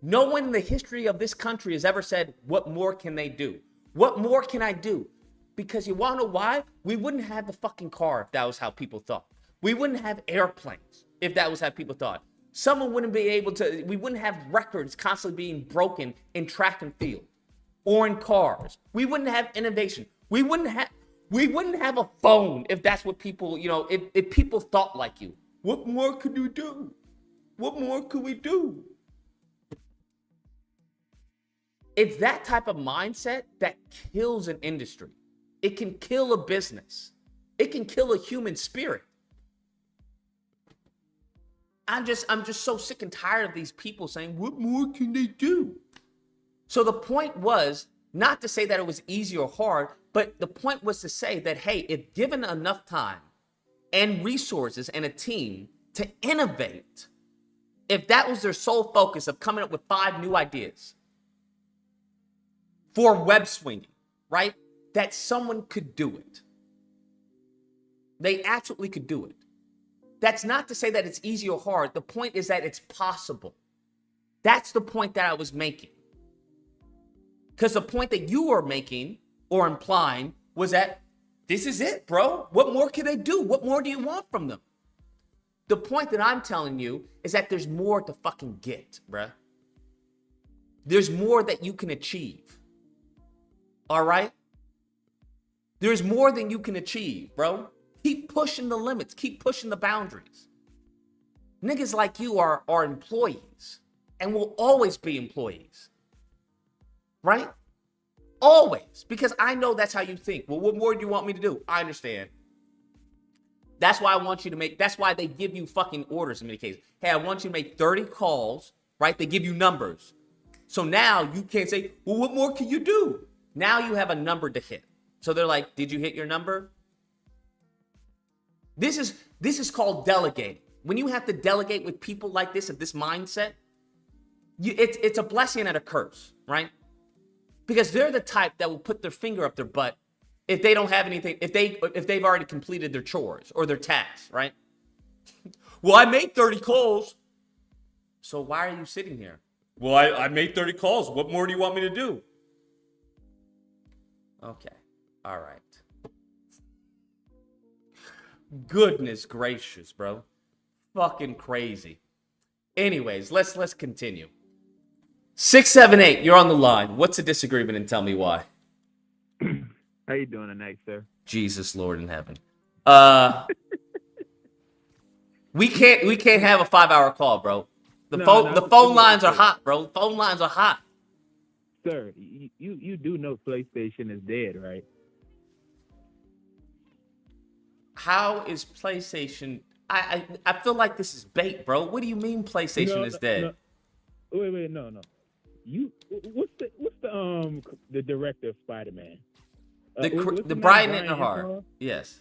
No one in the history of this country has ever said, what more can they do? What more can I do? Because you want to know why? We wouldn't have the fucking car if that was how people thought. We wouldn't have airplanes if that was how people thought. Someone wouldn't be able to, we wouldn't have records constantly being broken in track and field or in cars. We wouldn't have innovation. We wouldn't have a phone if that's what people, if people thought like you. What more could you do? What more could we do? It's that type of mindset that kills an industry. It can kill a business. It can kill a human spirit. I'm just so sick and tired of these people saying, what more can they do? So the point was not to say that it was easy or hard, but the point was to say that, hey, if given enough time and resources and a team to innovate, if that was their sole focus of coming up with 5 new ideas for web swinging, right? That someone could do it. They absolutely could do it. That's not to say that it's easy or hard. The point is that it's possible. That's the point that I was making. Because the point that you were making or implying was that this is it, bro. What more can they do? What more do you want from them? The point that I'm telling you is that there's more to fucking get, bruh. There's more that you can achieve. All right? There's more than you can achieve, bro. Keep pushing the limits. Keep pushing the boundaries. Niggas like you are employees and will always be employees. Right? Always. Because I know that's how you think. Well, what more do you want me to do? I understand. That's why I want you to make, that's why they give you fucking orders in many cases. Hey, I want you to make 30 calls, right? They give you numbers. So now you can't say, well, what more can you do? Now you have a number to hit. So they're like, did you hit your number? This is called delegating. When you have to delegate with people like this, of this mindset, it's a blessing and a curse, right? Because they're the type that will put their finger up their butt if they don't have anything, if they've already completed their chores or their tasks, right? Well, I made 30 calls. So why are you sitting here? Well, I made 30 calls. What more do you want me to do? Okay. All right. Goodness gracious, bro. Fucking crazy. Anyways, let's continue. 678, you're on the line. What's a disagreement and tell me why? How you doing tonight, sir? Jesus Lord in heaven. We can't have a 5-hour call, bro. The phone lines are hot, bro. The phone lines are hot. Sir, you do know PlayStation is dead, right? How is PlayStation? I feel like this is bait, bro. What do you mean PlayStation is dead? No. Wait, no. What's the director of Spider-Man? The Brian Intihar. Yes.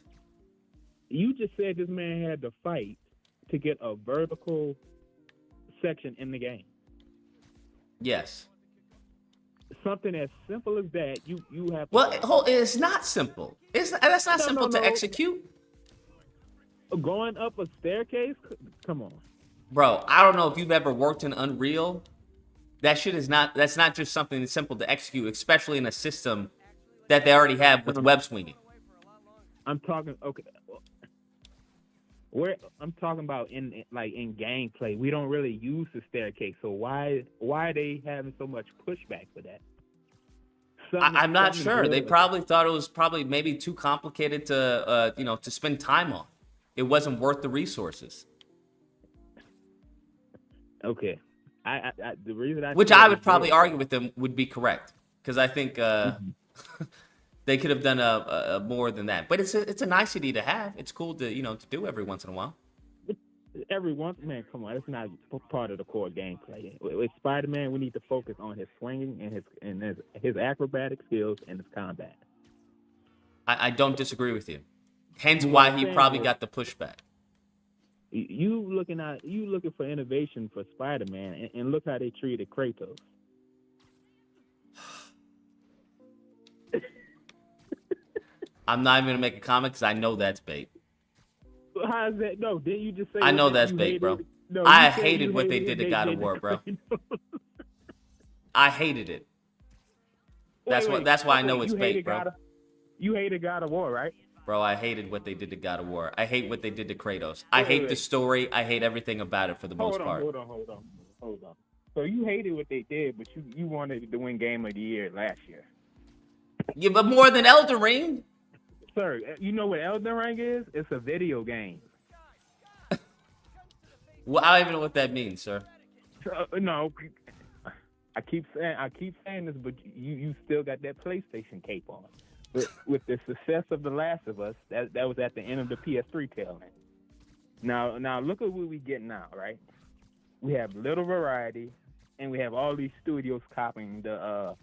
You just said this man had to fight to get a vertical section in the game. Yes. Something as simple as that, you have. Well, it's not simple. That's not simple to execute. Going up a staircase? Come on. Bro, I don't know if you've ever worked in Unreal. That's not just something that's simple to execute, especially in a system that they already have with web swinging. I'm talking I'm talking about in gameplay. We don't really use the staircase, so why are they having so much pushback for that? I'm not sure. They probably thought it was maybe too complicated to spend time on. It wasn't worth the resources. Okay, the reason which I would probably argue with them would be correct, because I think they could have done a more than that. But it's a nicety to have. It's cool to do every once in a while. Every once, man, come on, it's not part of the core gameplay. With Spider-Man, we need to focus on his swinging and his acrobatic skills and his combat. I don't disagree with you. Hence why he probably got the pushback. You looking for innovation for Spider-Man, and look how they treated Kratos. I'm not even gonna make a comment because I know that's bait. How is that? No, didn't you just say? I know that's bait, bro. No, I hated what they did to God of War, bro. I hated it. That's why I know it's bait, bro. You hated God of War, right? Bro, I hated what they did to God of War. I hate what they did to Kratos. I hate the story. I hate everything about it for the most part. Hold on. So you hated what they did, but you wanted to win Game of the Year last year. Yeah, but more than Elden Ring. Sir, you know what Elden Ring is? It's a video game. Well, I don't even know what that means, sir. No, I keep saying this, but you still got that PlayStation cape on. With the success of The Last of Us, that was at the end of the PS3 tail end. Now look at what we get now, right? We have little variety, and we have all these studios copying the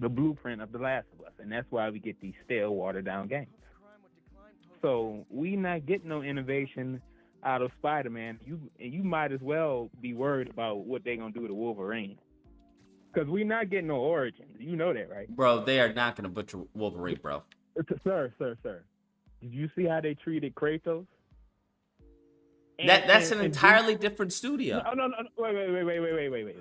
blueprint of The Last of Us, and that's why we get these stale, watered-down games. So we not getting no innovation out of Spider-Man. You might as well be worried about what they're gonna do to Wolverine. Because we're not getting no origins. You know that, right? Bro, they are not going to butcher Wolverine, bro. Sir. Did you see how they treated Kratos? That's an entirely different studio. No. Wait.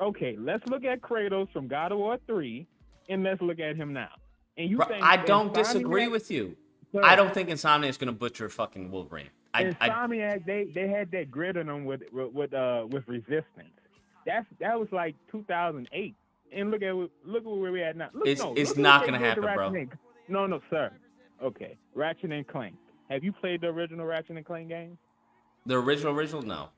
Okay, let's look at Kratos from God of War 3, and let's look at him now. And you think I don't disagree with you. Sir, I don't think Insomniac is going to butcher fucking Wolverine. Insomniac, they had that grit on them with Resistance. That was like 2008, and look at where we're at now. It's not gonna happen, bro. No, sir. Okay, Ratchet and Clank. Have you played the original Ratchet and Clank game? The original? No.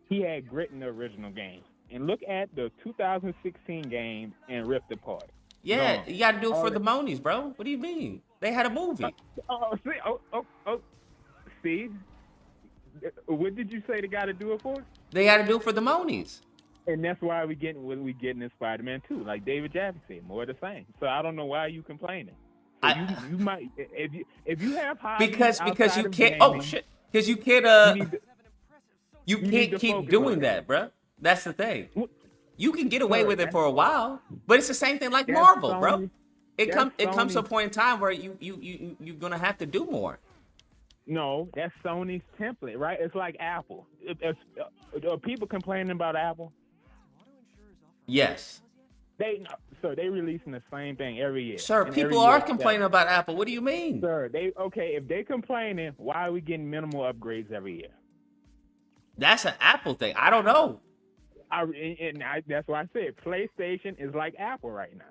He had grit in the original game. And look at the 2016 game and Rift Apart. Yeah, Gone. you got to do it for All the Monies, bro. What do you mean? They had a movie. See? What did you say they got to do it for? They got to do it for the Monies. And that's why we getting in Spider-Man 2. Like David Jaffee said, more of the same. So I don't know why you complaining. So you might if you have hobbies because outside you of can't. gaming, Oh shit! Because you can't. You can't to keep focus doing on that, bro. That's the thing. You can get away Sir, with it for a while, but it's the same thing like that's Marvel, Sony- bro. It comes to a Sony- point in time where you're gonna have to do more. No, that's Sony's template, right? It's like Apple. Are people complaining about Apple? Yes. They releasing the same thing every year. Sir, And people every are year complaining about Apple. What do you mean? Sir, if they complaining, why are we getting minimal upgrades every year? That's an Apple thing. I don't know. That's why I said PlayStation is like Apple right now.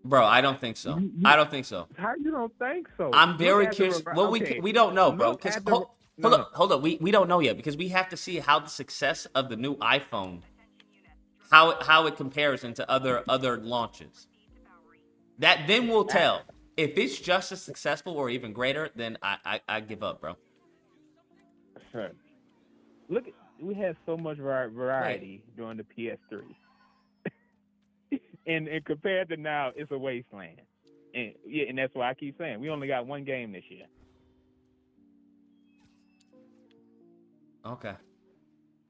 Bro, I don't think so. I don't think so. How you don't think so? I'm very curious. Well, we don't know, bro. Look Because at the- hold up. We don't know yet because we have to see how the success of the new iPhone, how it compares into other launches. That then will tell. If it's just as successful or even greater, then I give up, bro. Sure. Look, we had so much variety during the PS3. And compared to now, it's a wasteland. And that's why I keep saying we only got one game this year. Okay.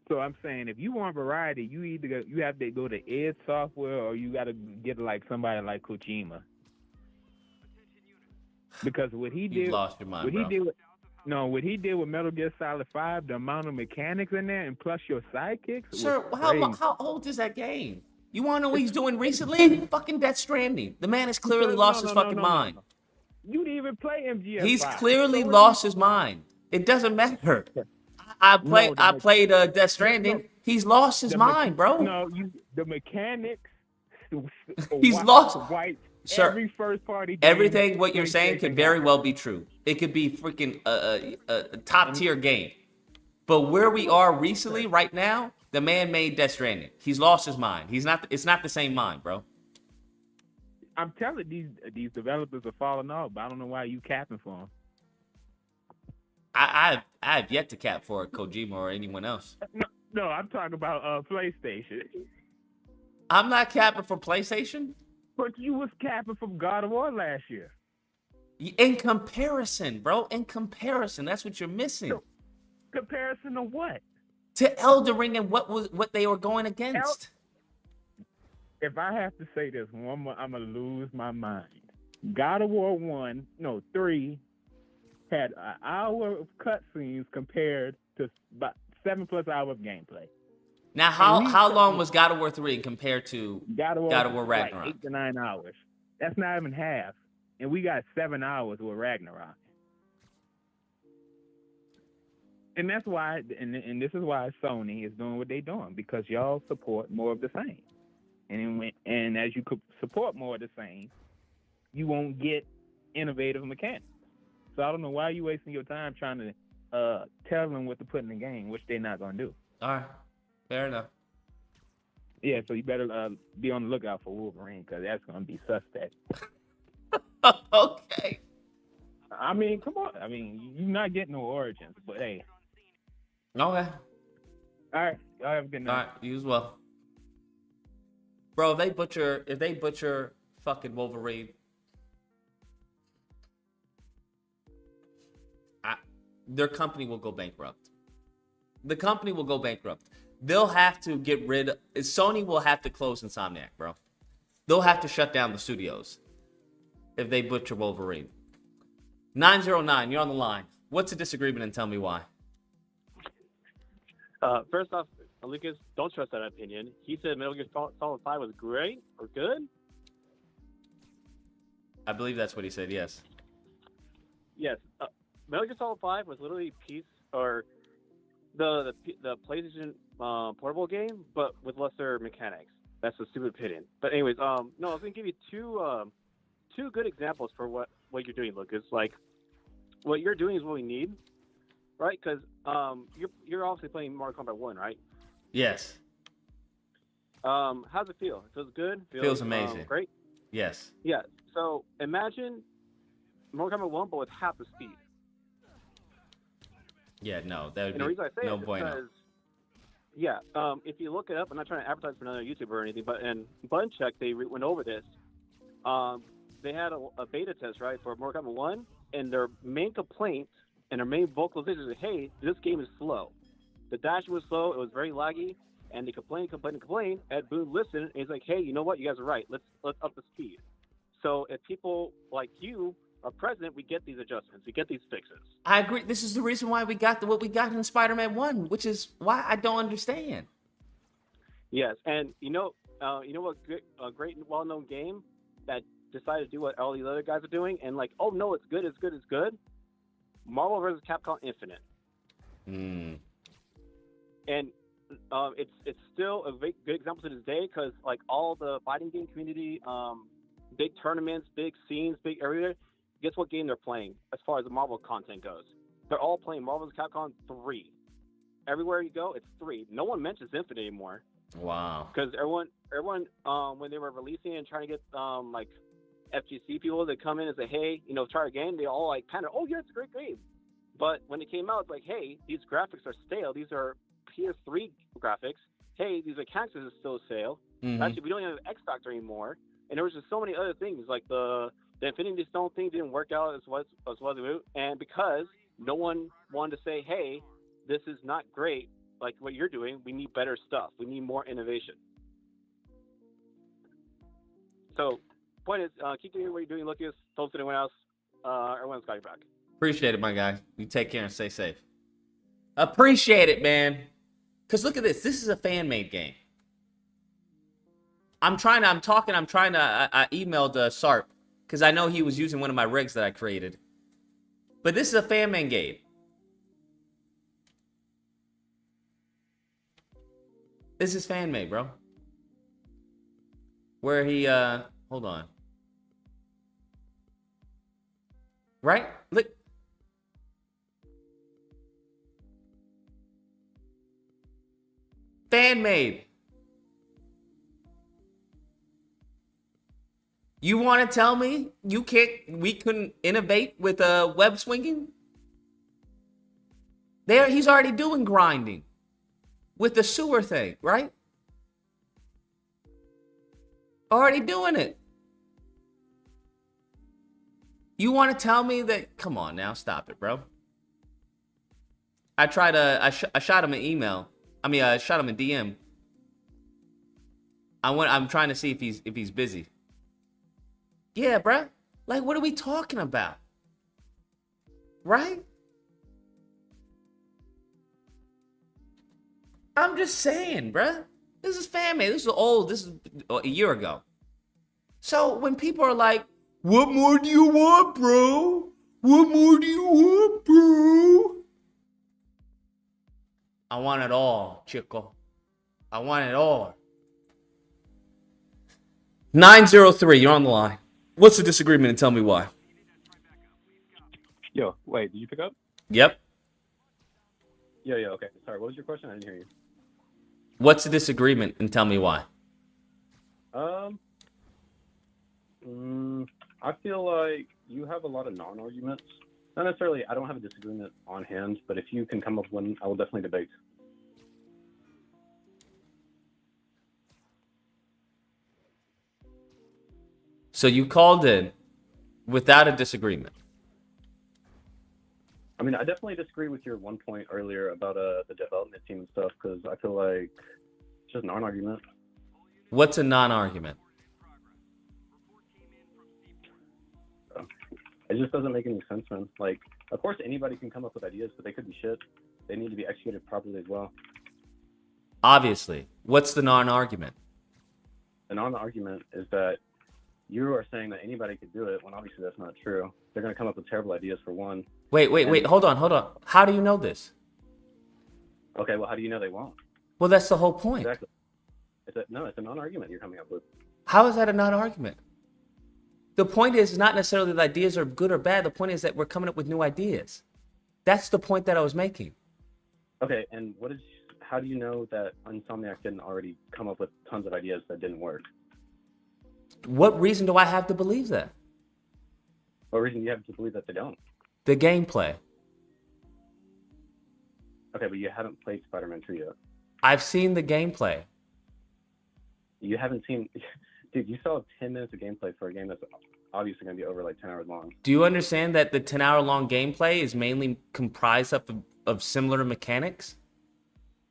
So I'm saying if you want variety, you have to go to id Software or you got to get like somebody like Kojima. Because what he did, You've lost your mind, bro. What he did with Metal Gear Solid 5, the amount of mechanics in there, and plus your sidekicks. Sir, was how old is that game? You want to know what he's doing recently? Fucking Death Stranding. The man has clearly lost his fucking mind. You didn't even play MGS5. He's clearly lost his mind. It doesn't matter. I played Death Stranding. He's lost his mind, bro. No, the mechanics. He's lost. Sir, every first party game, everything what you're saying could very well be true. It could be freaking a top tier game. But where we are recently, right now, the man made Death Stranding. He's lost his mind. It's not the same mind, bro. I'm telling these developers are falling off, but I don't know why you capping for them. I have yet to cap for Kojima or anyone else. No, I'm talking about PlayStation. I'm not capping for PlayStation. But you was capping for God of War last year. In comparison, bro. In comparison, that's what you're missing. So, comparison to what? To Elden Ring and what they were going against. If I have to say this one more, I'm gonna lose my mind. God of War 3 had an hour of cutscenes compared to about 7+ hours of gameplay. Now, how long was God of War 3 compared to God of War Ragnarok? Like 8 to 9 hours. That's not even half. And we got 7 hours with Ragnarok. And that's why, and this is why Sony is doing what they're doing, because y'all support more of the same. And as you could support more of the same, you won't get innovative mechanics. So I don't know why you wasting your time trying to tell them what to put in the game, which they're not going to do. All right. Fair enough. Yeah, so you better be on the lookout for Wolverine, because that's going to be suspect. Okay. I mean, come on. I mean, you're not getting no origins, but hey. Okay. All right. Y'all have a good night. All right. You as well. Bro, if they butcher fucking Wolverine, their company will go bankrupt. The company will go bankrupt. They'll have to get rid of... Sony will have to close Insomniac, bro. They'll have to shut down the studios if they butcher Wolverine. 909, you're on the line. What's a disagreement and tell me why? First off, Lucas, don't trust that opinion. He said Metal Gear Solid 5 was great or good. I believe that's what he said, yes. Yes. Metal Gear Solid 5 was literally the PlayStation portable game, but with lesser mechanics. That's a stupid opinion. But anyways, no, I was gonna give you two two good examples for what you're doing, Lucas. Like, what you're doing is what we need, right? Because you're obviously playing Mortal Kombat 1, right? Yes. How's it feel? It feels good? Feels amazing. Great? Yes. Yeah. So imagine Mortal Kombat 1, but with half the speed. Yeah, no, that would And the be reason I say no it is bueno. because, yeah, if you look it up, I'm not trying to advertise for another YouTuber or anything, but in Button Check, they went over this. They had a beta test, right, for Mortal Kombat 1, and their main complaint and their main vocalization is, hey, this game is slow. The dash was slow, it was very laggy, and they complained. Ed Boon listened, and he's like, hey, you know what, you guys are right, let's up the speed. So if people like you are present, we get these adjustments, we get these fixes. I agree. This is the reason why we got what we got in Spider-Man 1, which is why I don't understand. Yes, and you know what, a great well-known game that decided to do what all these other guys are doing, and like, oh no, it's good. Marvel vs. Capcom Infinite. Mm. And it's still a good example to this day, because like all the fighting game community, big tournaments, big scenes, big everything. Guess what game they're playing as far as the Marvel content goes? They're all playing Marvel vs. Capcom 3. Everywhere you go, it's 3. No one mentions Infinite anymore. Wow. Because everyone, when they were releasing and trying to get like FGC people that come in and say, hey, try a game, they all like kind of, oh yeah, it's a great game. But when it came out, it's like, hey, these graphics are stale. These are PS3 graphics. Hey, these mechanics are still stale. Mm-hmm. Actually, we don't even have X Factor anymore. And there was just so many other things, like the Infinity Stone thing didn't work out as well as it. And because no one wanted to say, hey, this is not great, like what you're doing, we need better stuff. We need more innovation. So, point is, keep doing what you're doing, Lucas. Don't to anyone else. Everyone's got your back. Appreciate it, my guy. You take care and stay safe. Appreciate it, man. Because look at this. This is a fan-made game. I emailed Sarp because I know he was using one of my rigs that I created. But this is a fan-made game. This is fan-made, bro. Where he, hold on. Right? Look. Fan-made. You want to tell me we couldn't innovate with web swinging? He's already doing grinding with the sewer thing, right? Already doing it. You want to tell me that? Come on now, stop it, bro. I shot him an email. I shot him a DM. I'm trying to see if he's busy. Yeah, bruh. Like, what are we talking about? Right? I'm just saying, bruh. This is fan-made. This is old. This is a year ago. So when people are like, what more do you want, bro? What more do you want, bro? I want it all, Chico. I want it all. 903, you're on the line. What's the disagreement and tell me why? Yo, wait, did you pick up? Yep. Yeah, okay. Sorry, what was your question? I didn't hear you. What's the disagreement and tell me why? I feel like you have a lot of non-arguments. Not necessarily, I don't have a disagreement on hand, but if you can come up with one, I will definitely debate. So you called in without a disagreement. I mean, I definitely disagree with your one point earlier about the development team and stuff, because I feel like it's just non-argument. What's a non-argument? It just doesn't make any sense, man. Like, of course, anybody can come up with ideas, but they could be shit. They need to be executed properly as well. Obviously. What's the non-argument? The non-argument is that you are saying that anybody could do it, when obviously that's not true. They're going to come up with terrible ideas for one. Wait. Hold on. How do you know this? Okay, well, how do you know they won't? Well, that's the whole point. Exactly. It's a non-argument you're coming up with. How is that a non-argument? The point is not necessarily that ideas are good or bad. The point is that we're coming up with new ideas. That's the point that I was making. Okay, and how do you know that Insomniac didn't already come up with tons of ideas that didn't work? What reason do I have to believe that? What reason do you have to believe that they don't? The gameplay. Okay, but you haven't played Spider-Man 2 yet. I've seen the gameplay. You haven't seen... Dude, you saw 10 minutes of gameplay for a game that's obviously going to be over like 10 hours long. Do you understand that the 10-hour-long gameplay is mainly comprised of similar mechanics?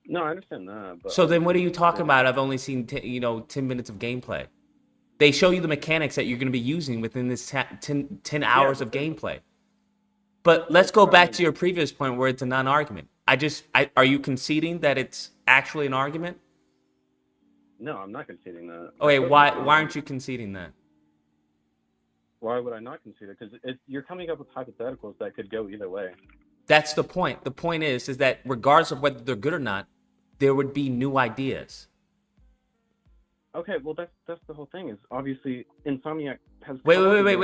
No, I understand that. But so then what are you talking about? I've only seen 10 minutes of gameplay. They show you the mechanics that you're going to be using within this 10 hours of gameplay. But let's go back to your previous point where it's a non-argument. Are you conceding that it's actually an argument? No, I'm not conceding that. Okay, why aren't you conceding that? Why would I not concede it? Because you're coming up with hypotheticals that could go either way. That's the point. The point is that regardless of whether they're good or not, there would be new ideas. Okay, well that's the whole thing. Is obviously Insomniac has. Wait.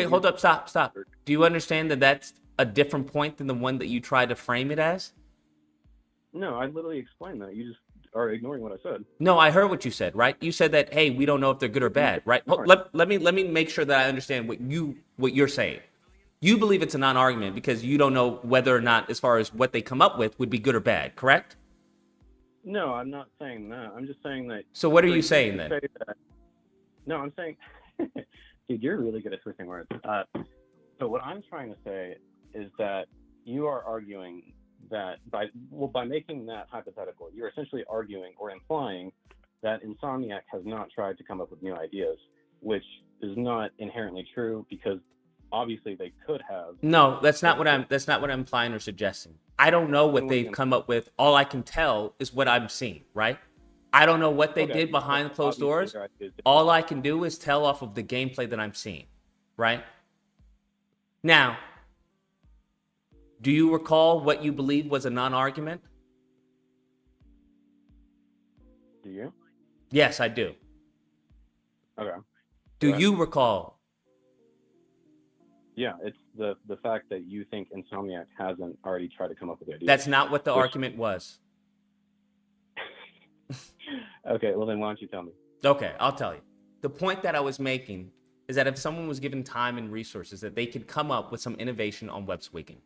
Hold up. Stop. Do you understand that that's a different point than the one that you tried to frame it as? No, I literally explained that. You just are ignoring what I said. No, I heard what you said, right? You said that, hey, we don't know if they're good or bad, right? Let me make sure that I understand what you're saying. You believe it's a non-argument because you don't know whether or not, as far as what they come up with, would be good or bad, correct? No, I'm not saying that. I'm just saying that. So what are you saying then? No, I'm saying, dude, you're really good at twisting words. So what I'm trying to say is that you are arguing that by making that hypothetical, you're essentially arguing or implying that Insomniac has not tried to come up with new ideas, which is not inherently true because obviously they could have. No, that's not what I'm implying or suggesting. I don't know what they've come up with. All I can tell is what I'm seeing, right? I don't know what they did behind closed doors. All I can do is tell off of the gameplay that I'm seeing, right? Now, do you recall what you believe was a non-argument? Do you? Yes, I do. Okay. Do you recall? Yeah, it's the fact that you think Insomniac hasn't already tried to come up with ideas. That's not what the argument was. Okay, well then why don't you tell me? Okay, I'll tell you. The point that I was making is that if someone was given time and resources, that they could come up with some innovation on web swinging.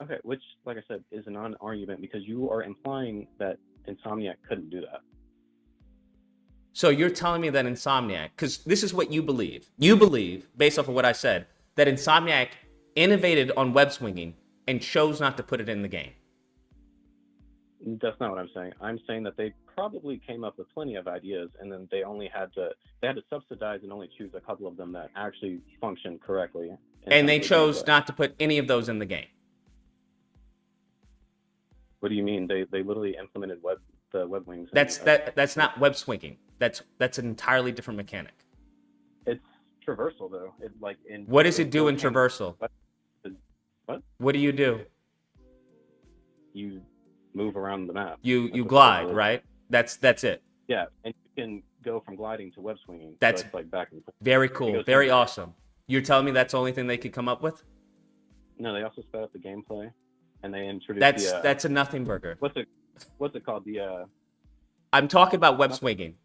Okay, which, like I said, is a non-argument because you are implying that Insomniac couldn't do that. So you're telling me that Insomniac, because this is what you believe. You believe, based off of what I said, that Insomniac innovated on web swinging and chose not to put it in the game. That's not what I'm saying. I'm saying that they probably came up with plenty of ideas, and then they had to subsidize and only choose a couple of them that actually functioned correctly. And they chose not to put any of those in the game. What do you mean? They literally implemented the web wings. That's not web swinging. That's an entirely different mechanic. It's traversal though. What does it do in traversal? What? What do you do? You move around the map. You glide, right? That's it. Yeah, and you can go from gliding to web swinging. That's so it's like back and forth. Very cool. Very awesome. You're telling me that's the only thing they could come up with? No, they also sped up the gameplay, and they introduced that's a nothing burger. What's it called? I'm talking about web swinging.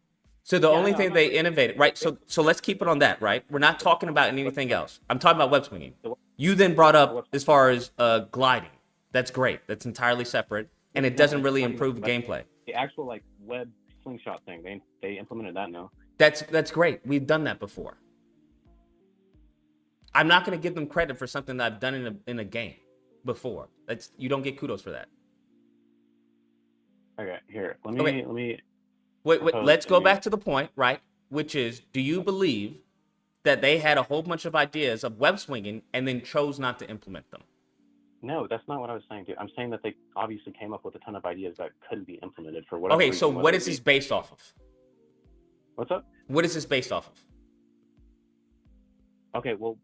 So the only thing they innovated, right? So let's keep it on that, right? We're not talking about anything else. I'm talking about web swinging. You then brought up as far as gliding. That's great. That's entirely separate, and it doesn't really improve the gameplay. The actual web slingshot thing, they implemented that now. That's great. We've done that before. I'm not going to give them credit for something that I've done in a game before. You don't get kudos for that. Okay, here. Let me. Wait. Let's go back to the point, right? Which is, do you believe that they had a whole bunch of ideas of web swinging and then chose not to implement them? No, that's not what I was saying, dude. I'm saying that they obviously came up with a ton of ideas that couldn't be implemented for whatever reason. Okay, so what is this based off of? What's up? What is this based off of? Okay, well,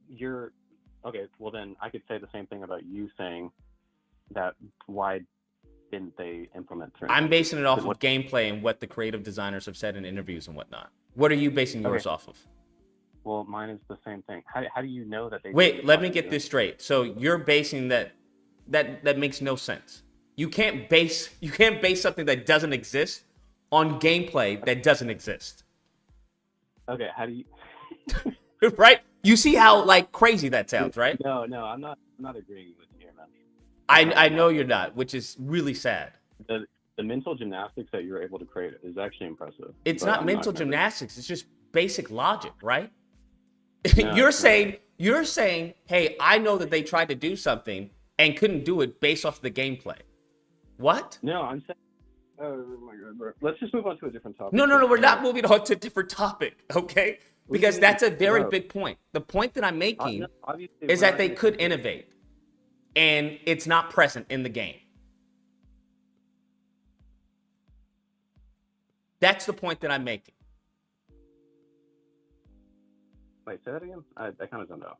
then I could say the same thing about you saying that why didn't they implement certain I'm basing it off of gameplay and what the creative designers have said in interviews and whatnot. What are you basing yours off of? Well, mine is the same thing. How do you know that they? Wait, let me get this straight. So you're basing that makes no sense. You can't base something that doesn't exist on gameplay that doesn't exist. Okay, how do you? Right? You see how like crazy that sounds, right? No, I'm not agreeing with you, man. I know you're not, which is really sad. The mental gymnastics that you're able to create is actually impressive. It's not mental gymnastics. It's just basic logic, right? No, you're saying, hey, I know that they tried to do something and couldn't do it based off the gameplay. What? No, I'm saying. Oh my God, bro. Let's just move on to a different topic. No, we're not moving on to a different topic, okay? Because that's a very big point. The point that I'm making is that they could innovate, and it's not present in the game. That's the point that I'm making. Wait, say that again? I kind of zoned out.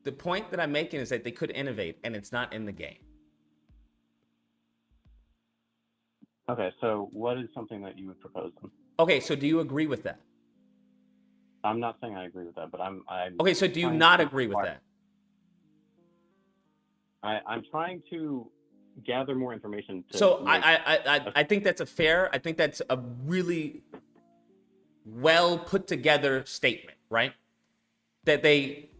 The point that I'm making is that they could innovate, and it's not in the game. Okay, so what is something that you would propose then? Okay, so do you agree with that? I'm not saying I agree with that, but I'm okay, so do you not agree with that? I'm trying to gather more information. So I think that's I think that's a really well put together statement, right? That they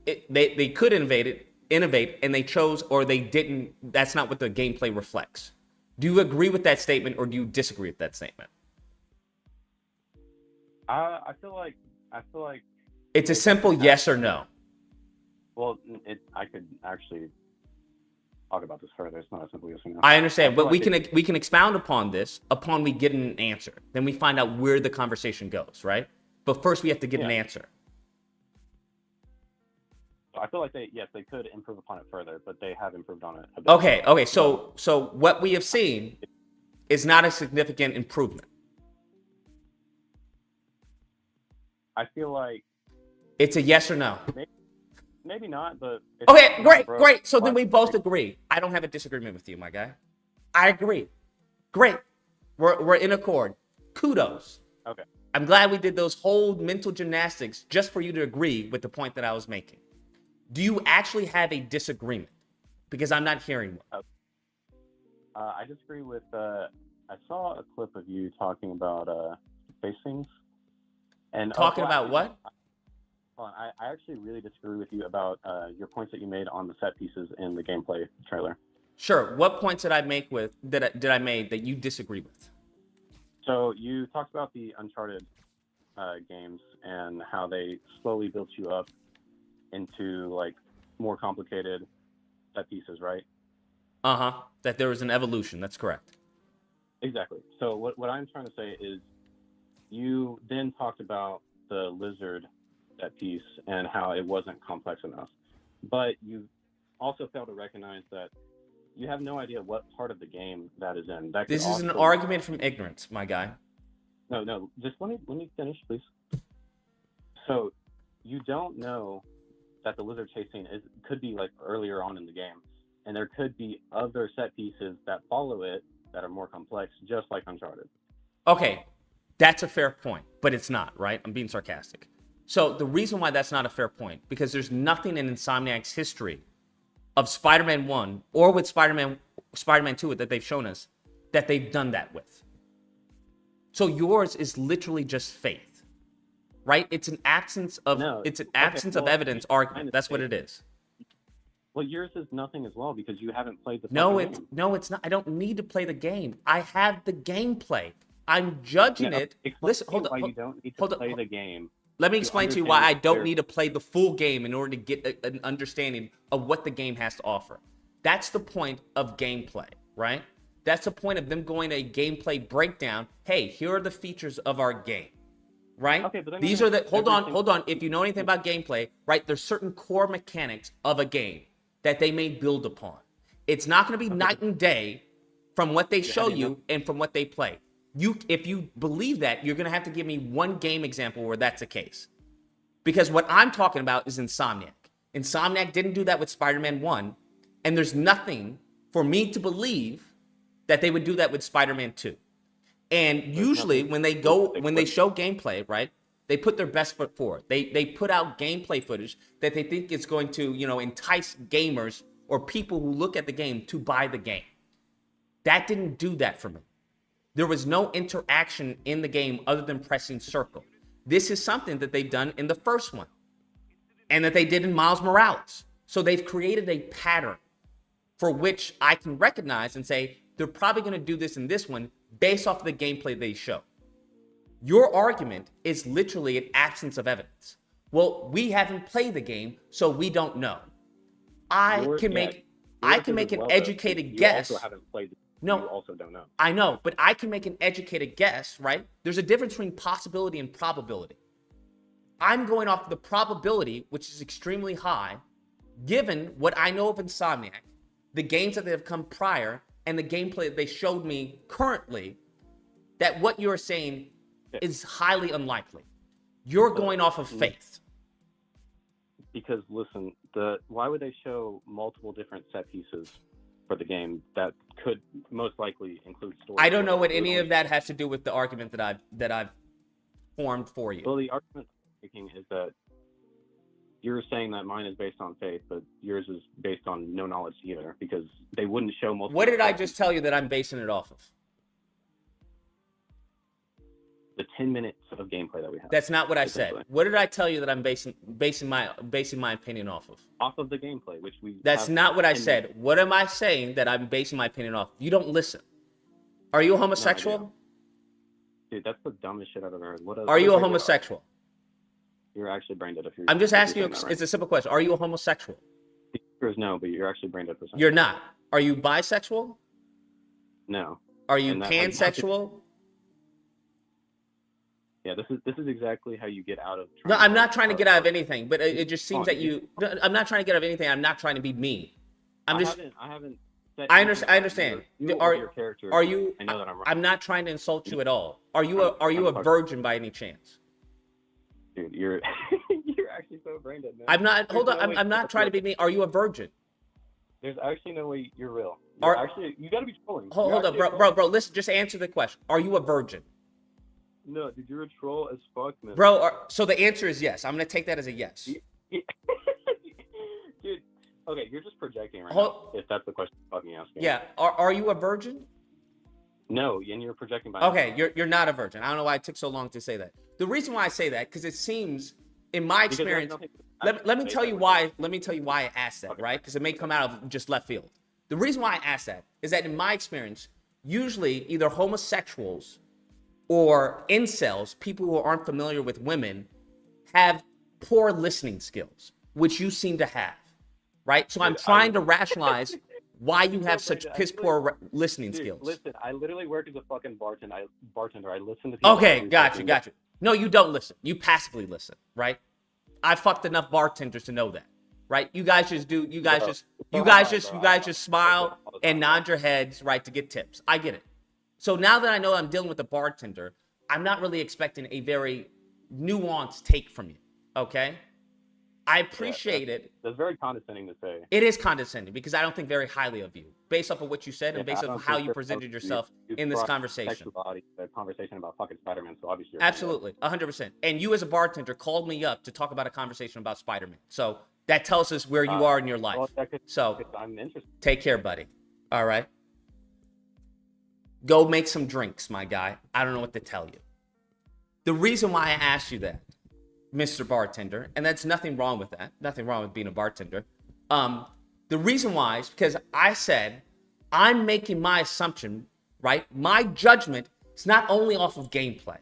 could innovate, and they chose, or they didn't. That's not what the gameplay reflects. Do you agree with that statement, or do you disagree with that statement? I feel like it's a simple yes or no. Well, I could actually talk about this further. It's not a simple yes or no. I understand, but we can expound upon this upon we get an answer. Then we find out where the conversation goes, right? But first we have to get an answer. I feel like they could improve upon it further, but they have improved on it a bit. Okay. So what we have seen is not a significant improvement. I feel like it's a yes or no. Maybe not, but okay, great. So then we both agree. I don't have a disagreement with you, my guy. I agree. Great. We're in accord. Kudos. Okay. I'm glad we did those whole mental gymnastics just for you to agree with the point that I was making. Do you actually have a disagreement? Because I'm not hearing one. I disagree with. I saw a clip of you talking about facings. And talking about what? I actually really disagree with you about your points that you made on the set pieces in the gameplay trailer. Sure. What points did I make did I make that you disagree with? So you talked about the Uncharted games and how they slowly built you up into like more complicated set pieces, right? That there was an evolution. That's correct. Exactly. So what I'm trying to say is, you then talked about the lizard set piece and how it wasn't complex enough, but you also failed to recognize that you have no idea what part of the game that is in. This is an argument from ignorance, my guy. No. Just let me finish, please. So you don't know that the lizard chasing could be like earlier on in the game, and there could be other set pieces that follow it that are more complex, just like Uncharted. Okay, that's a fair point, but it's not, right? I'm being sarcastic. So the reason why that's not a fair point, because there's nothing in Insomniac's history of Spider-Man 1 or with Spider-Man 2 that they've shown us that they've done that with. So yours is literally just faith, right? It's an absence of of evidence argument. That's what it is. Well, yours is nothing as well because you haven't played the game. No, it's not. I don't need to play the game. I have the gameplay. I'm judging it. Listen, hold on. You don't need to play the game. Let me explain to you why I don't need to play the full game in order to get an understanding of what the game has to offer. That's the point of gameplay, right? That's the point of them going to a gameplay breakdown. Hey, here are the features of our game, right? Okay, but these are the hold on. If you know anything about gameplay, right? There's certain core mechanics of a game that they may build upon. It's not going to be night and day from what they show you and from what they play. If you believe that, you're going to have to give me one game example where that's the case. Because what I'm talking about is Insomniac. Insomniac didn't do that with Spider-Man 1, and there's nothing for me to believe that they would do that with Spider-Man 2. And usually when they show gameplay, right, They put their best foot forward. They put out gameplay footage that they think is going to, entice gamers or people who look at the game to buy the game. That didn't do that for me. There was no interaction in the game other than pressing circle. This is something that they've done in the first one and that they did in Miles Morales. So they've created a pattern for which I can recognize and say, they're probably going to do this in this one based off of the gameplay they show. Your argument is literally an absence of evidence. Well, we haven't played the game, so we don't know. I can make an educated guess. You also haven't played the game. No, you also don't know. I know, but I can make an educated guess, right? There's a difference between possibility and probability. I'm going off the probability, which is extremely high, given what I know of Insomniac, the games that have come prior, and the gameplay that they showed me currently, that what you're saying is highly unlikely. You're going off of faith. Because listen, why would they show multiple different set pieces for the game that could most likely include story? I don't know what any of that has to do with the argument that I've formed for you. Well, the argument I'm making is that you're saying that mine is based on faith, but yours is based on no knowledge either, because they wouldn't show multiple. What did I just tell you that I'm basing it off of? The 10 minutes of gameplay that we have. That's not what I said. What did I tell you that I'm basing my opinion off of? Off of the gameplay, which we. That's not what I said. What am I saying that I'm basing my opinion off? You don't listen. Are you a homosexual? No, dude, that's the dumbest shit I've ever heard. Are you a homosexual? You're actually brain dead if you're. I'm just asking you. It's a simple question. Are you a homosexual? The answer is no, but you're actually brain dead for something. You're not. Are you bisexual? No. Are you pansexual? Yeah, this is exactly how you get out of. No, I'm not trying to get out of anything, but it just seems that you. I'm not trying to get out of anything. I'm not trying to be mean. I haven't. I understand. Are you? I know that I'm right. I'm not trying to insult you at all. Are you a virgin by any chance? Dude, you're actually so brain dead, man. I'm not. Hold on. I'm not trying to be mean. Are you a virgin? There's actually no way you're real. You got to be trolling. Hold up, bro. Listen, just answer the question. Are you a virgin? No, dude, you're a troll as fuck, man. Bro, so the answer is yes. I'm gonna take that as a yes. Dude, okay, you're just projecting right now. If that's the question you're fucking asking. Yeah. Are you a virgin? No, and you're projecting by. Okay, you're not a virgin. I don't know why it took so long to say that. The reason why I say that, because it seems, in my experience, let me tell you why. Let me tell you why I asked that, right? Because it may come out of just left field. The reason why I asked that is that in my experience, usually either homosexuals or incels, people who aren't familiar with women, have poor listening skills, which you seem to have, right? So I'm trying to rationalize why you have such piss poor listening skills. Listen, I literally work as a fucking bartender. I listen to people. Okay, got you. No, you don't listen. You passively listen, right? I fucked enough bartenders to know that, right? You guys just smile and nod your heads, right, to get tips. I get it. So now that I know I'm dealing with a bartender, I'm not really expecting a very nuanced take from you, okay? I appreciate it. That's very condescending to say. It is condescending because I don't think very highly of you, based off of what you said and based off of how you presented yourself in this conversation. A conversation about fucking Spider-Man, so obviously. Absolutely, 100%. And you as a bartender called me up to talk about a conversation about Spider-Man. So that tells us where you are in your life. So I'm interested. Take care, buddy. All right. Go make some drinks, my guy. I don't know what to tell you. The reason why I asked you that, Mr. Bartender, and that's nothing wrong with that. Nothing wrong with being a bartender. The reason why is because I said I'm making my assumption, right? My judgment is not only off of gameplay.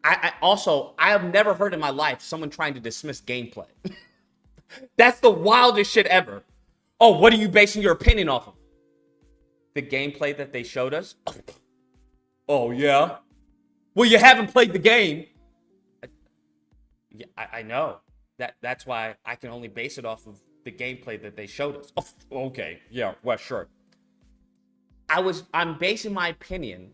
I have never heard in my life someone trying to dismiss gameplay. That's the wildest shit ever. Oh, what are you basing your opinion off of? The gameplay that they showed us? Oh, yeah? Well, you haven't played the game. Yeah, I know. That's why I can only base it off of the gameplay that they showed us. Oh, okay. Yeah, well, sure. I'm basing my opinion,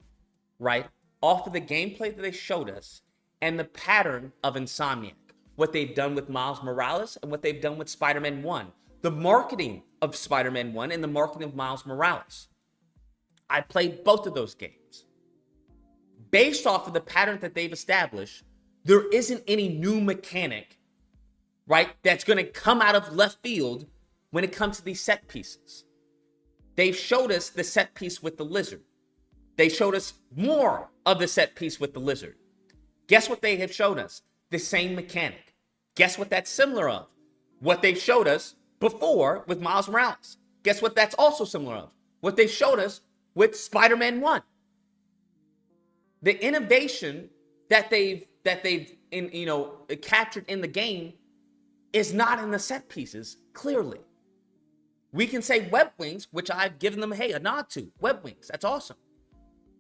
right, off of the gameplay that they showed us and the pattern of Insomniac. What they've done with Miles Morales and what they've done with Spider-Man 1. The marketing of Spider-Man 1 and the marketing of Miles Morales. I played both of those games. Based off of the pattern that they've established, there isn't any new mechanic, right, that's going to come out of left field when it comes to these set pieces. They've showed us the set piece with the lizard. They showed us more of the set piece with the lizard. Guess what they have showed us? The same mechanic. Guess what that's similar of? What they've showed us before with Miles Morales. Guess what that's also similar of? What they showed us with Spider-Man 1. The innovation that they've captured in the game is not in the set pieces, clearly. We can say web wings, which I've given them, a nod to. Web wings, that's awesome.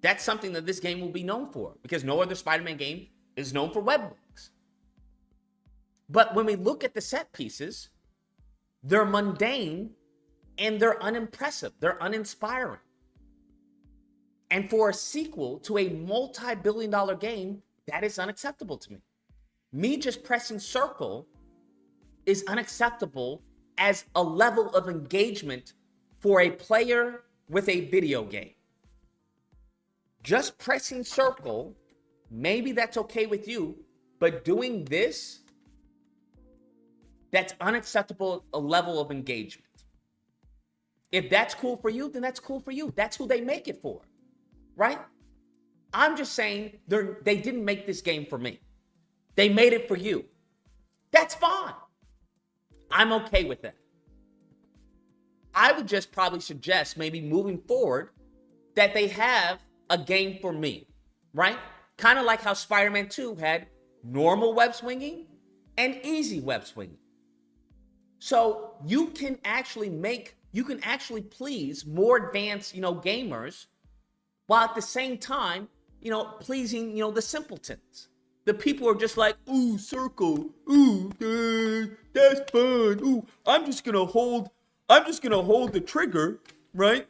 That's something that this game will be known for, because no other Spider-Man game is known for web wings. But when we look at the set pieces, they're mundane and they're unimpressive. They're uninspiring. And for a sequel to a multi-billion-dollar game, that is unacceptable to me. Me just pressing circle is unacceptable as a level of engagement for a player with a video game. Just pressing circle, maybe that's okay with you, but doing this, that's unacceptable a level of engagement. If that's cool for you, then that's cool for you. That's who they make it for, right? I'm just saying they didn't make this game for me. They made it for you. That's fine. I'm okay with that. I would just probably suggest maybe moving forward that they have a game for me, right? Kind of like how Spider-Man 2 had normal web swinging and easy web swinging. So you can actually please more advanced, gamers, while at the same time, pleasing, the simpletons. The people are just like, ooh, circle, ooh, that's fun. Ooh, I'm just gonna hold the trigger, right?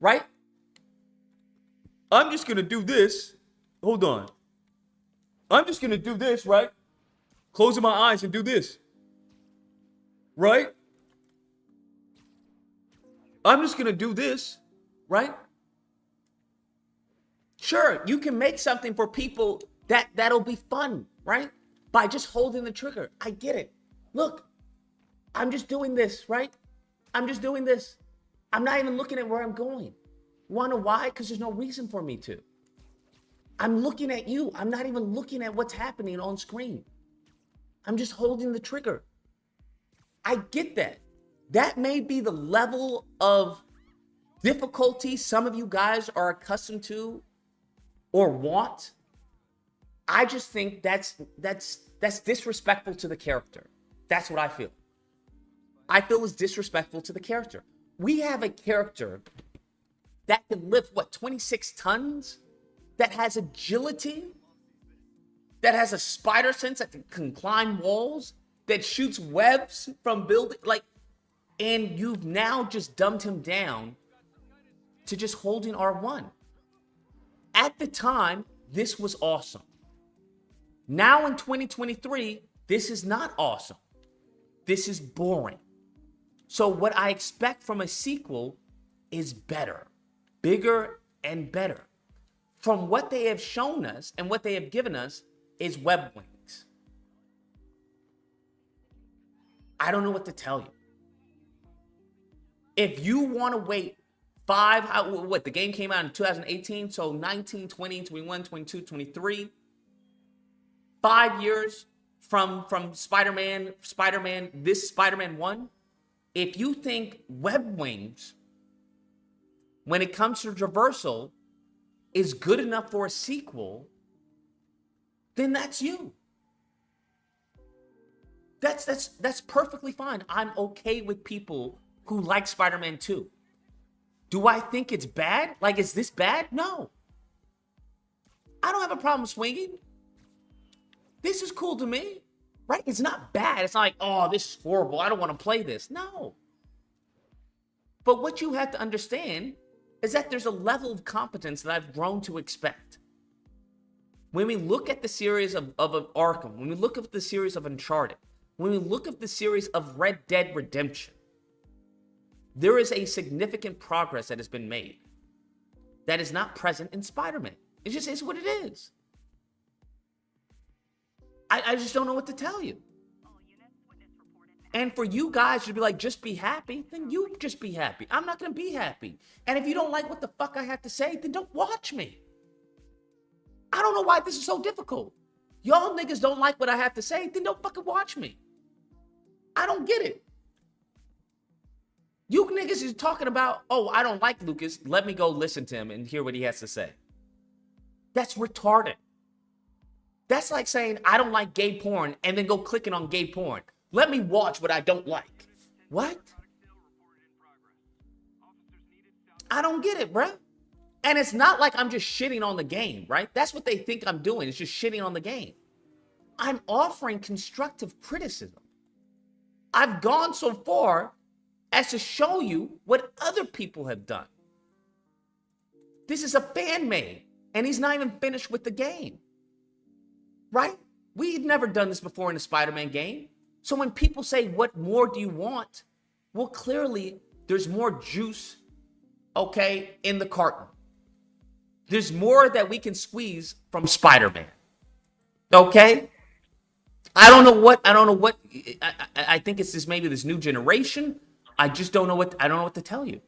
Right? I'm just gonna do this. Hold on. I'm just gonna do this, right? Closing my eyes and do this. Right? I'm just gonna do this, right? Sure, you can make something for people that'll be fun, right? By just holding the trigger. I get it. Look, I'm just doing this, right? I'm just doing this. I'm not even looking at where I'm going. Wanna why? Because there's no reason for me to. I'm looking at you. I'm not even looking at what's happening on screen. I'm just holding the trigger. I get that. That may be the level of difficulty some of you guys are accustomed to or want. I just think that's disrespectful to the character. That's what I feel. I feel it's disrespectful to the character. We have a character that can lift, 26 tons? That has agility? That has a spider sense, that can climb walls? That shoots webs from building? And you've now just dumbed him down to just holding R1. At the time, this was awesome. Now in 2023, this is not awesome. This is boring. So what I expect from a sequel is better, bigger and better. From what they have shown us and what they have given us is web wings. I don't know what to tell you. If you want to wait the game came out in 2018, so 19, 20, 21, 22, 23, 5 years from Spider-Man 1, if you think web wings, when it comes to traversal, is good enough for a sequel, then that's you. That's perfectly fine. I'm okay with people who like Spider-Man 2. Do I think it's bad? Is this bad? No. I don't have a problem swinging. This is cool to me, right? It's not bad. It's not like, oh, this is horrible. I don't want to play this. No. But what you have to understand is that there's a level of competence that I've grown to expect. When we look at the series of Arkham, when we look at the series of Uncharted, when we look at the series of Red Dead Redemption, there is a significant progress that has been made that is not present in Spider-Man. It just is what it is. I just don't know what to tell you. And for you guys to be like, just be happy, then you just be happy. I'm not going to be happy. And if you don't like what the fuck I have to say, then don't watch me. I don't know why this is so difficult. Y'all niggas don't like what I have to say, then don't fucking watch me. I don't get it. You niggas is talking about, oh, I don't like Lucas. Let me go listen to him and hear what he has to say. That's retarded. That's like saying, I don't like gay porn and then go clicking on gay porn. Let me watch what I don't like. What? I don't get it, bruh. And it's not like I'm just shitting on the game, right? That's what they think I'm doing. It's just shitting on the game. I'm offering constructive criticism. I've gone so far as to show you what other people have done. This is a fan made, and he's not even finished with the game. Right? We've never done this before in a Spider-Man game. So when people say, what more do you want? Well, clearly, there's more juice, okay, in the carton. There's more that we can squeeze from Spider-Man. Okay? I don't know what, I think it's this, maybe this new generation. I just don't know what to tell you.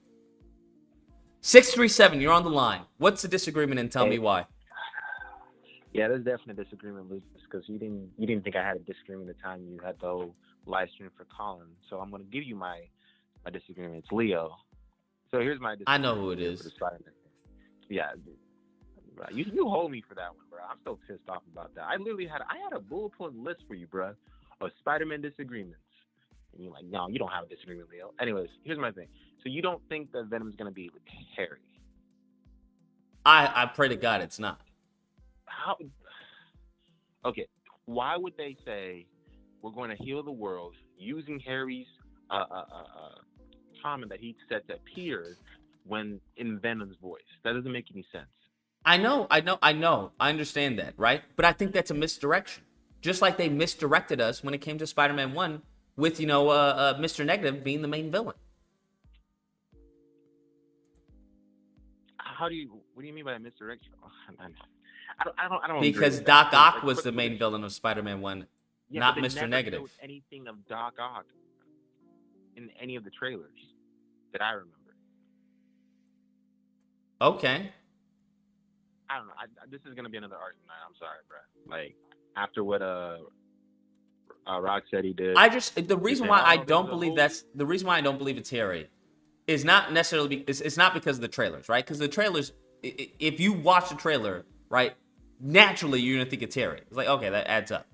637, you're on the line. What's the disagreement and tell me why? Yeah, there's definitely a disagreement, Lucas, because you didn't think I had a disagreement the time you had the whole live stream for Colin. So I'm going to give you my disagreement. It's Leo. So here's my disagreement. I know who it is. Yeah, you hold me for that one, bro. I'm so pissed off about that. I had a bullet point list for you, bro, of Spider-Man disagreements. And you're like, no, you don't have a disagreement, Leo. Anyways, here's my thing. So you don't think that Venom's going to be with Harry? I pray to God it's not. How? Okay, why would they say we're going to heal the world using Harry's comment that he said to Peter when in Venom's voice? That doesn't make any sense. I know. I understand that, right? But I think that's a misdirection. Just like they misdirected us when it came to Spider-Man 1 with, Mr. Negative being the main villain. What do you mean by misdirection? I don't. Because Doc Ock was the main villain of Spider-Man 1, not Mr. Negative. Showed anything of Doc Ock in any of the trailers that I remember. Okay. I don't know. This is gonna be another argument. I'm sorry, bro. Like after what Rocksteady did. The reason why I don't believe it's Harry is not necessarily it's not because of the trailers, right? Because the trailers, if you watch the trailer, right, naturally you're gonna think it's Harry. It's like, okay, that adds up.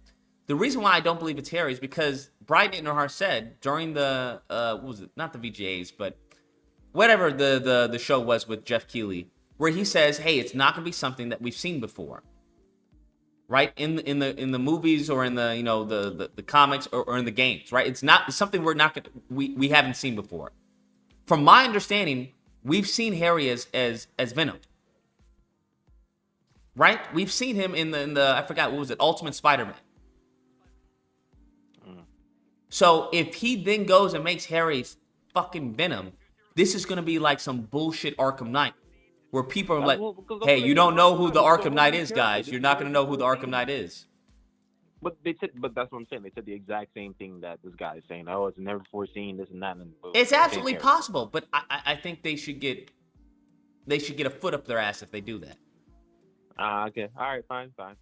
The reason why I don't believe it's Harry is because Brian Ittenhart said during the what was it? Not the VGAs, but whatever the show was with Jeff Keighley, where he says, "Hey, it's not gonna be something that we've seen before." Right, in the movies or in the the comics or in the games, right? It's something we haven't seen before. From my understanding, we've seen Harry as Venom, right? We've seen him in the I forgot what was it, Ultimate Spider-Man. So if he then goes and makes Harry's fucking Venom, this is gonna be like some bullshit Arkham Knight. Where people are like, hey, you don't know who the Arkham Knight is, guys. You're not going to know who the Arkham Knight is. But that's what I'm saying. They said the exact same thing that this guy is saying. Oh, it's never before seen this and that. And it's absolutely possible, but I think they should get a foot up their ass if they do that. Okay. All right. Fine. All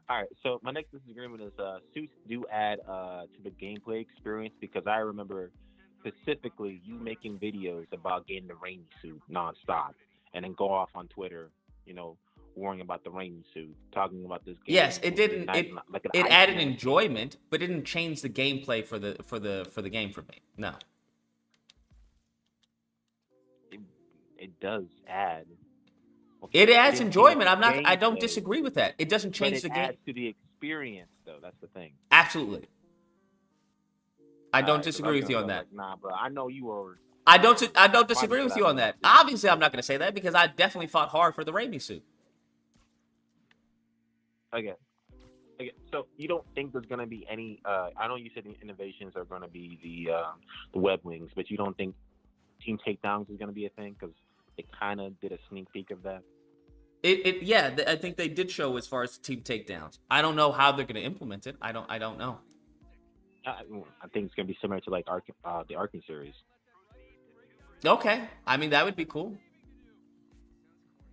right. So my next disagreement is suits do add to the gameplay experience because I remember specifically you making videos about getting the rainy suit nonstop. And then go off on Twitter, worrying about the rain suit, talking about this game. Yes, it didn't. It added enjoyment, but it didn't change the gameplay for the game for me. No. It does add. Okay. It adds enjoyment. I don't disagree with that. It doesn't change the game. It adds to the experience, though. That's the thing. Absolutely. I don't disagree with you on that. Like, nah, bro. I know you are. I don't disagree with you on that. Obviously, I'm not going to say that because I definitely fought hard for the Raimi suit. Okay. So you don't think there's going to be any? I know you said the innovations are going to be the web wings, but you don't think team takedowns is going to be a thing because it kind of did a sneak peek of that. Yeah, I think they did show as far as team takedowns. I don't know how they're going to implement it. I don't know. I think it's gonna be similar to like the Arkham series. Okay, I mean that would be cool.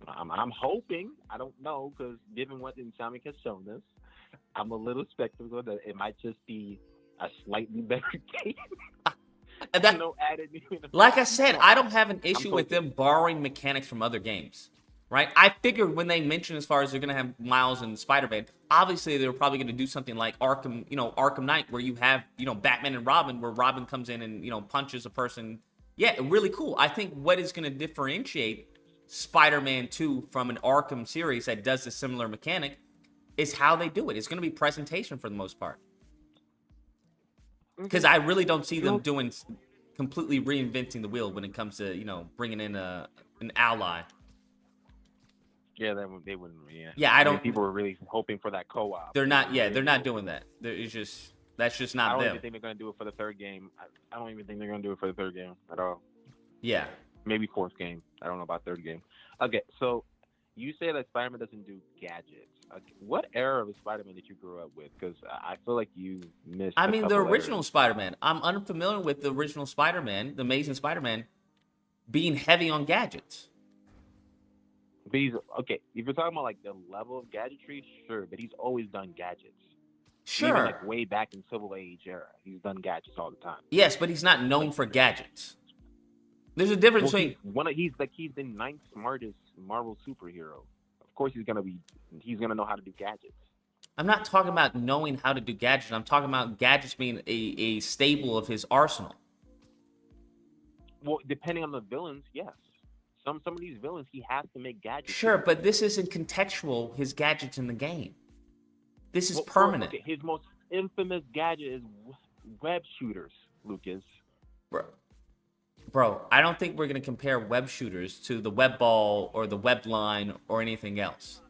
I'm hoping. I don't know because given what Insomniac has shown us, I'm a little skeptical that it might just be a slightly better game. No added. Like I said, I don't have an issue with them borrowing mechanics from other games, right? I figured when they mentioned as far as they're gonna have Miles and Spider-Man, obviously they were probably gonna do something like Arkham, Arkham Knight, where you have, Batman and Robin, where Robin comes in and punches a person. Yeah, really cool. I think what is gonna differentiate Spider-Man 2 from an Arkham series that does a similar mechanic is how they do it. It's gonna be presentation for the most part. Because I really don't see them doing completely reinventing the wheel when it comes to bringing in an ally. Yeah, they wouldn't. Yeah. Yeah, I don't. People were really hoping for that co-op. They're not. Yeah, they're not doing that. That's just not them. I don't even think they're gonna do it for the third game. I don't even think they're gonna do it for the third game at all. Yeah. Maybe fourth game. I don't know about third game. Okay, so you say that Spider-Man doesn't do gadgets. What era of Spider-Man did you grow up with? Because I feel like you missed. I mean, the original Spider-Man. I'm unfamiliar with the original Spider-Man, the Amazing Spider-Man, being heavy on gadgets. But okay. If you're talking about like the level of gadgetry, sure. But he's always done gadgets. Sure. Even like way back in Civil Age era, he's done gadgets all the time. Yes, but he's not known for gadgets. There's a difference between he's the ninth smartest Marvel superhero. Of course, he's gonna know how to do gadgets. I'm not talking about knowing how to do gadgets. I'm talking about gadgets being a staple of his arsenal. Well, depending on the villains, yes. Some of these villains, he has to make gadgets. Sure, but this isn't contextual. His gadgets in the game. This is permanent. Okay, his most infamous gadget is web shooters, Lucas. Bro, I don't think we're going to compare web shooters to the web ball or the web line or anything else.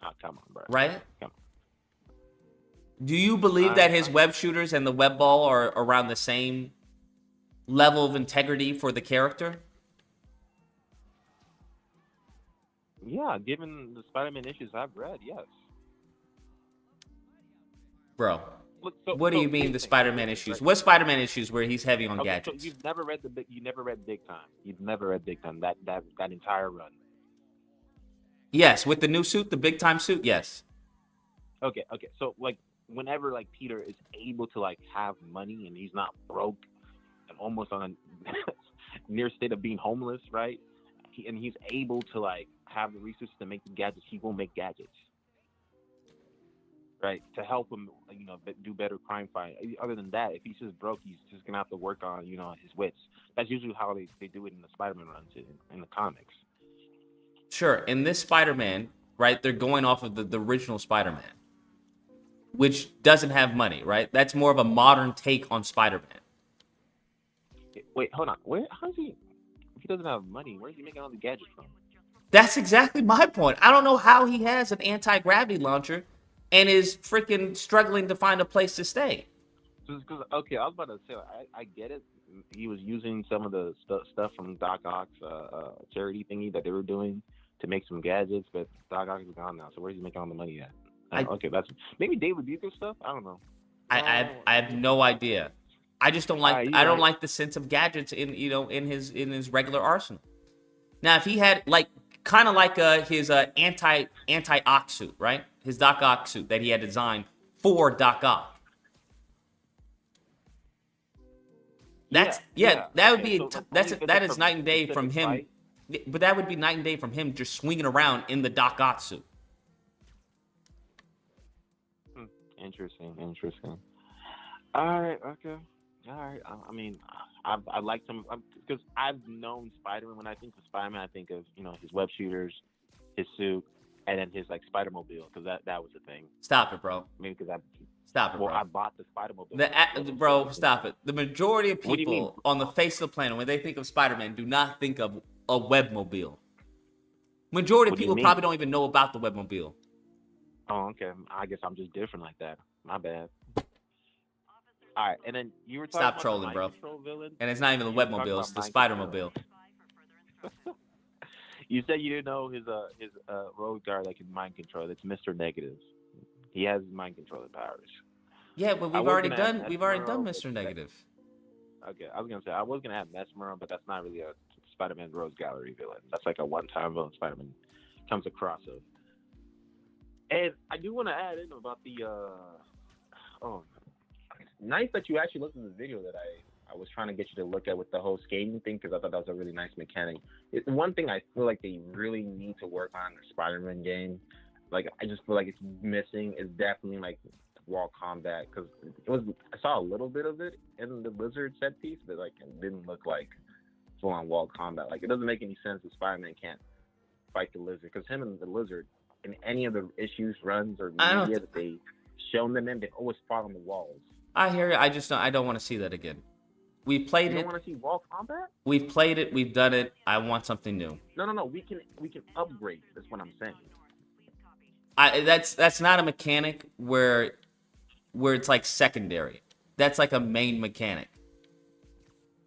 Oh, come on, bro. Right? Come on. Do you believe that his web shooters and the web ball are around the same level of integrity for the character? Yeah, given the Spider-Man issues I've read, yes. Bro. Look, what do you mean the Spider-Man issues? What Spider-Man issues where he's heavy on gadgets? So you've never read Big Time. You've never read Big Time. That entire run. Yes, with the new suit, the big time suit, yes. Okay. So like whenever like Peter is able to like have money and he's not broke and almost on a near state of being homeless, right? He's able to like have the resources to make the gadgets, he will make gadgets. Right, to help him, do better crime fighting. Other than that, if he's just broke, he's just gonna have to work on, his wits. That's usually how they do it in the Spider-Man runs in the comics. Sure, in this Spider-Man, right, they're going off of the original Spider-Man, which doesn't have money, right? That's more of a modern take on Spider-Man. Wait, hold on. How's he? If he doesn't have money, where's he making all the gadgets from? That's exactly my point. I don't know how he has an anti-gravity launcher and is freaking struggling to find a place to stay. Okay, I was about to say, I get it. He was using some of the stuff from Doc Ock's charity thingy that they were doing to make some gadgets, but Doc Ock is gone now, so where's he making all the money at? Okay, that's maybe David Bucher stuff. I don't know. I have no idea. I just don't like. I don't like the sense of gadgets in his regular arsenal. Now, if he had kind of like his anti-Ock suit, right? His Doc Ock suit that he had designed for Doc Ock. That would be that is night and day from him. But that would be night and day from him just swinging around in the Doc Ock suit. Interesting. All right, okay. All right. I mean, I like some because I've known Spider-Man. When I think of Spider-Man, I think of his web shooters, his suit, and then his Spider-Mobile because that was the thing. Stop it, bro. Maybe because bro. I bought the Spider-Mobile. Bro, stop it. The majority of people on the face of the planet, when they think of Spider-Man, do not think of a webmobile. Majority of people probably don't even know about the webmobile. Oh, okay. I guess I'm just different like that. My bad. All right, and then you were talking Stop trolling, bro. And it's not even the webmobile; it's the Spider-Mobile. You said you didn't know his road guard that can mind control. It's Mr. Negative. He has mind controlling powers. Yeah, but I we've was already gonna add done Mesmero, Mr. Negative. Okay, I was gonna say I was gonna have Mesmero, but that's not really a Spider-Man Rogues Gallery villain. That's like a one-time villain Spider-Man comes across of. And I do want to add in about the nice that you actually looked at the video that I was trying to get you to look at with the whole skating thing, because I thought that was a really nice mechanic. One thing I feel like they really need to work on in the Spider-Man game, like I just feel like it's missing, is definitely like wall combat, because I saw a little bit of it in the Lizard set piece, but like it didn't look like full-on wall combat. Like it doesn't make any sense that Spider-Man can't fight the Lizard, because him and the Lizard in any of the issues, runs, or media that they shown them in, they always fought on the walls. I hear you. I don't want to see that again. We played it. You don't want to see wall combat? We've played it. We've done it. I want something new. No. We can upgrade. That's what I'm saying. That's not a mechanic where it's like secondary. That's like a main mechanic.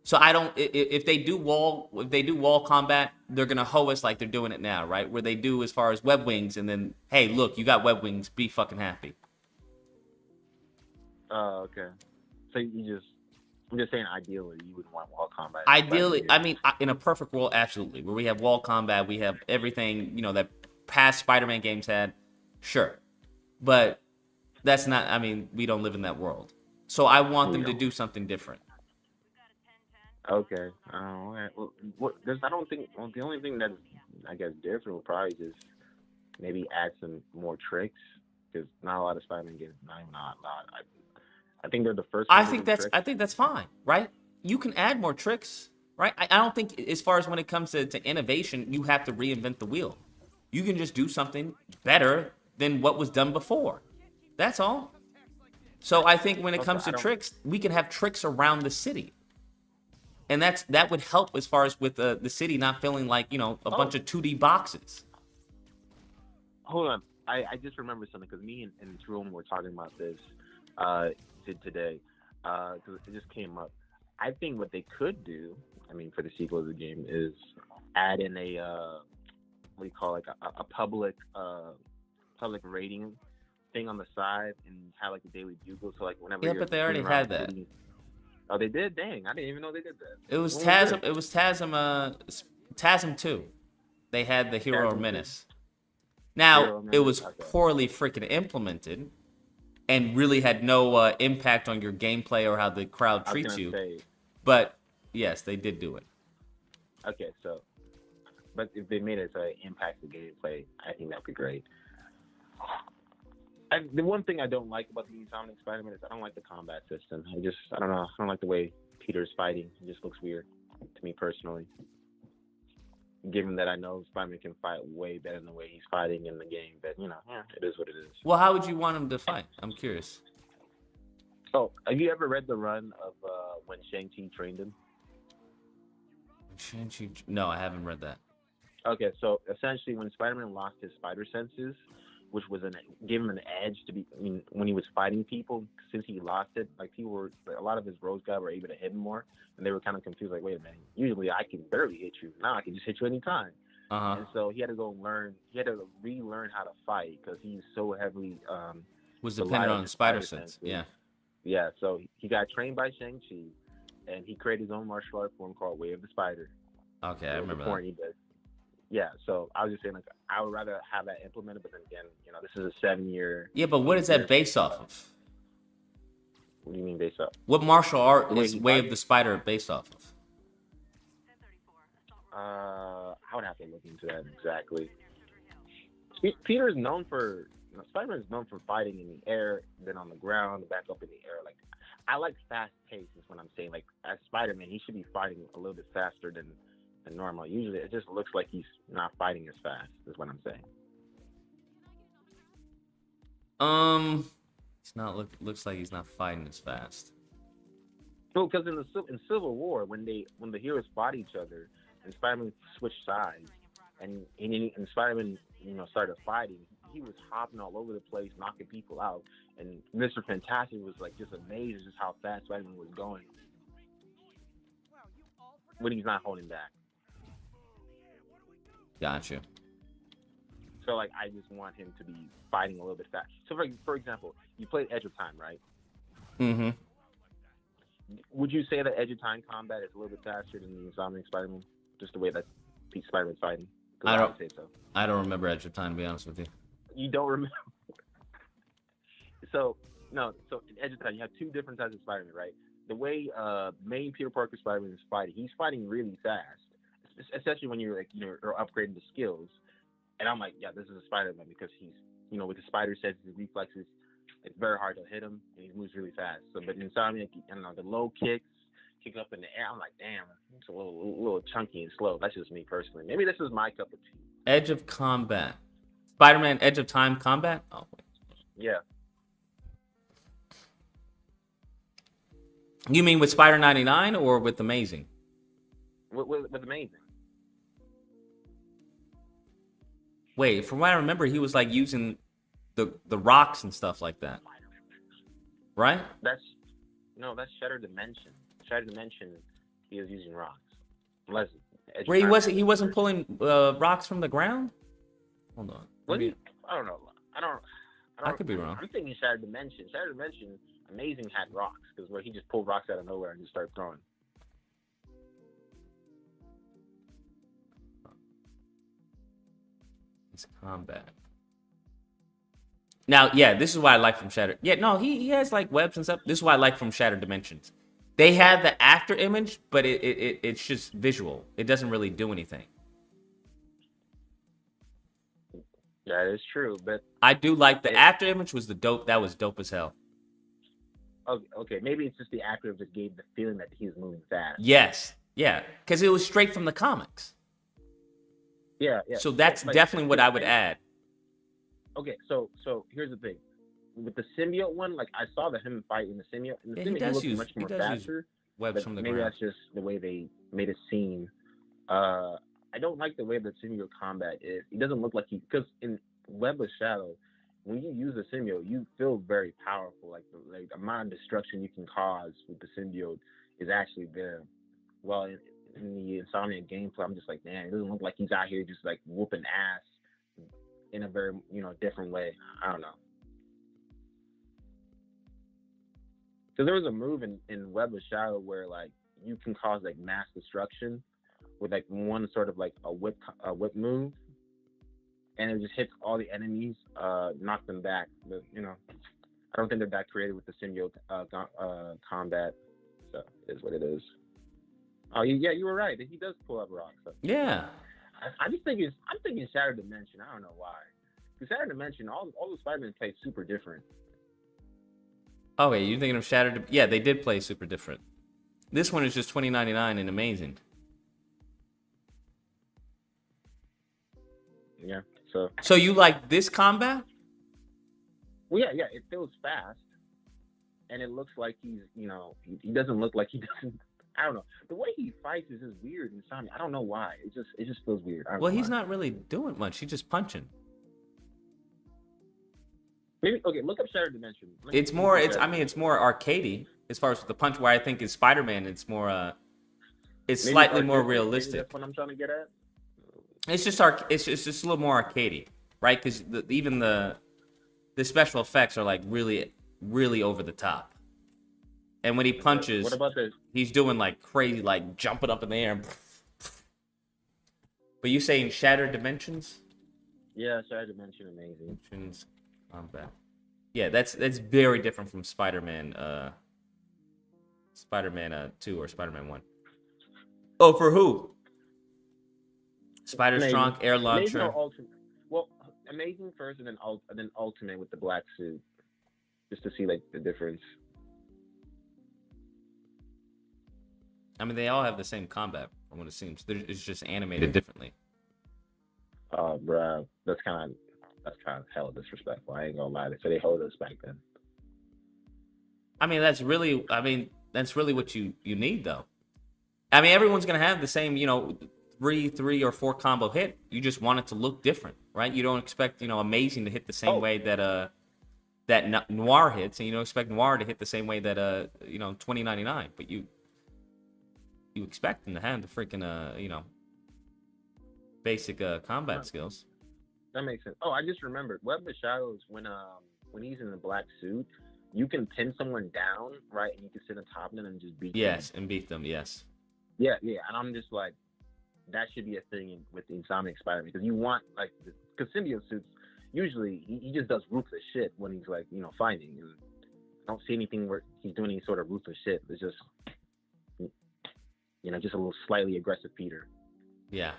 So I don't. If they do wall combat, they're gonna hoe us like they're doing it now, right? Where they do as far as web wings, and then hey, look, you got web wings. Be fucking happy. Oh, okay. So I'm just saying, ideally, you would want wall combat. Ideally, I mean, in a perfect world, absolutely. Where we have wall combat, we have everything, that past Spider-Man games had. Sure. But that's not, I mean, we don't live in that world. So I want them to do something different. Okay. All right. Well, I don't think, the only thing that's, I guess, different would probably just maybe add some more tricks, because not a lot of Spider-Man games, not a lot. I think they're the first. I think that's fine, right? You can add more tricks, right? I don't think, as far as when it comes to innovation, you have to reinvent the wheel. You can just do something better than what was done before. That's all. So I think when it comes to tricks, we can have tricks around the city, and that would help as far as with the city not feeling like a bunch of 2D boxes. Hold on, I just remembered something, because me and Jerome were talking about this today, because it just came up. I think what they could do, I mean, for the sequel of the game, is add in a what do you call, like a public rating thing on the side, and have like the Daily Bugle. So like whenever but they already had that. Oh, they did? Dang, I didn't even know they did that. It was TASM. It was TASM 2. They had the Hero or Menace. Now it was poorly freaking implemented, and really had no impact on your gameplay or how the crowd treats you. But yes, they did do it. Okay, so, but if they made it so it impacts the gameplay, I think that would be great. The one thing I don't like about the Sonic Spider-Man is I don't like the combat system. I don't know. I don't like the way Peter's fighting. It just looks weird to me personally. Given that I know Spider-Man can fight way better than the way he's fighting in the game, but it is what it is. Well, how would you want him to fight? I'm curious. Oh, have you ever read the run of when Shang-Chi trained him? Shang-Chi? No, I haven't read that. Okay, so essentially, when Spider-Man lost his spider senses, which was gave him an edge when he was fighting people, since he lost it, like a lot of his rogues guys were able to hit him more, and they were kind of confused, like, wait a minute, usually I can barely hit you, now I can just hit you anytime. And so he had to he had to relearn how to fight, because he's so heavily was dependent on spider sense. Yeah, so he got trained by Shang-Chi, and he created his own martial art form called Way of the Spider. Okay, I remember that. Yeah, so I was just saying, like, I would rather have that implemented, but then again, this is a 7-year. Yeah, but what is that based off of? What do you mean based off? What martial art is Way of the Spider based off of? I would have to look into that exactly. Peter is known for, Spider-Man is known for fighting in the air, then on the ground, back up in the air. Like, I like fast pace is what I'm saying. Like, as Spider-Man, he should be fighting a little bit faster than normal. Usually it just looks like he's not fighting as fast, is what I'm saying. Looks like he's not fighting as fast. No, because in Civil War, when the heroes fought each other and Spider-Man switched sides, and Spider-Man started fighting, he was hopping all over the place, knocking people out, and Mr. Fantastic was like just amazed just how fast Spider-Man was going when he's not holding back. Gotcha. So like I just want him to be fighting a little bit fast. So for example, you played Edge of Time, right? Mm-hmm. Would you say that Edge of Time combat is a little bit faster than the Insomniac Spider-Man? Just the way that Pete Spider-Man's fighting? 'Cause I would say so. don't remember Edge of Time, to be honest with you. You don't remember? So in Edge of Time, you have two different types of Spider-Man, right? The way main Peter Parker Spider-Man is fighting, he's fighting really fast, especially when you're upgrading the skills. And I'm like, yeah, this is a Spider-Man because he's, with the spider senses, his reflexes, it's very hard to hit him, and he moves really fast. So, but Insomniac, I don't know, the low kicks, kick up in the air, I'm like, damn, it's a little chunky and slow. That's just me personally. Maybe this is my cup of tea. Edge of Combat. Spider-Man Edge of Time Combat? Oh, wait. Yeah. You mean with Spider 99 or with Amazing? With Amazing. Wait, from what I remember, he was like using the rocks and stuff like that, right? That's Shattered Dimension. Shattered Dimension, he was using rocks. Unless Where he wasn't pulling rocks from the ground. Hold on. I don't know. I could be wrong. I'm thinking Shattered Dimension. Shattered Dimension, Amazing had rocks because where he just pulled rocks out of nowhere and just started throwing. It's combat. Now, yeah, this is what I like from Shattered. Yeah, no, he has like webs and stuff. This is what I like from Shattered Dimensions. They have the after image, but it's just visual. It doesn't really do anything. That is true, but I do like the after image was the dope. That was dope as hell. Okay, maybe it's just the actor just gave the feeling that he was moving fast. Yes, yeah, because it was straight from the comics. Yeah. So that's definitely what I would add. Okay, so here's the thing. With the symbiote one, like I saw him fight in the symbiote. In the symbiote, he looked much more faster. Webs from the maybe ground. That's just the way they made it seem. I don't like the way the symbiote combat is. He doesn't look like because in Web of Shadow, when you use the symbiote, you feel very powerful. Like the amount of destruction you can cause with the symbiote is actually there. Well, in the Insomniac gameplay, I'm just like, man, it doesn't look like he's out here just like whooping ass in a very different way. I don't know. So there was a move in Web of Shadow where like you can cause like mass destruction with like one sort of like a whip move, and it just hits all the enemies, knock them back. But I don't think they're that creative with the symbiote combat. So it is what it is. Oh yeah, you were right. He does pull up rocks. So. Yeah. I'm thinking Shattered Dimension. I don't know why. Because Shattered Dimension, all the Spider-Man play super different. Oh, wait, you're thinking of Shattered? Yeah, they did play super different. This one is just $20.99 and Amazing. Yeah. So you like this combat? Well, yeah. It feels fast, and it looks like he's, he doesn't look like he doesn't. I don't know. The way he fights is just weird and something. I don't know why. It just feels weird. Well, he's not really doing much. He's just punching. Maybe look up Shattered Dimension. It's more arcadey as far as the punch. Where I think is Spider-Man, it's more it's maybe slightly more realistic. That's what I'm trying to get at. It's just a little more arcadey, right? Because even the special effects are like really, really over the top. And when he punches, what about this? He's doing like crazy, like jumping up in the air. But you saying Shattered Dimensions? Yeah, Shattered Dimension, Amazing. Dimensions combat. Yeah, that's very different from Spider-Man 2 or Spider-Man 1. Oh, for who? Spider-Strong, Air Launcher. Amazing well, Amazing first, and then Ultimate with the black suit, just to see like the difference. I mean, they all have the same combat, from what it seems. It's just animated differently. Oh, bro, that's kind of hella disrespectful. I ain't gonna lie. They said they hold us back then. I mean, that's really what you need, though. I mean, everyone's gonna have the same, 3 or 4 combo hit. You just want it to look different, right? You don't expect, Amazing to hit the same way that that Noir hits, and you don't expect Noir to hit the same way that 2099. But you expect them to have the freaking basic combat skills. That makes sense. Oh, I just remembered. Web of Shadows, when he's in the black suit, you can pin someone down, right? And you can sit on top of them and just beat them. Yes, and beat them. Yes. Yeah. And I'm just like, that should be a thing with the Insomniac Spider-Man, because you want, like, because symbiote suits, usually he just does ruthless shit when he's, like, you know, fighting. And I don't see anything where he's doing any sort of ruthless shit. It's just, you know, just a little slightly aggressive Peter. Yeah.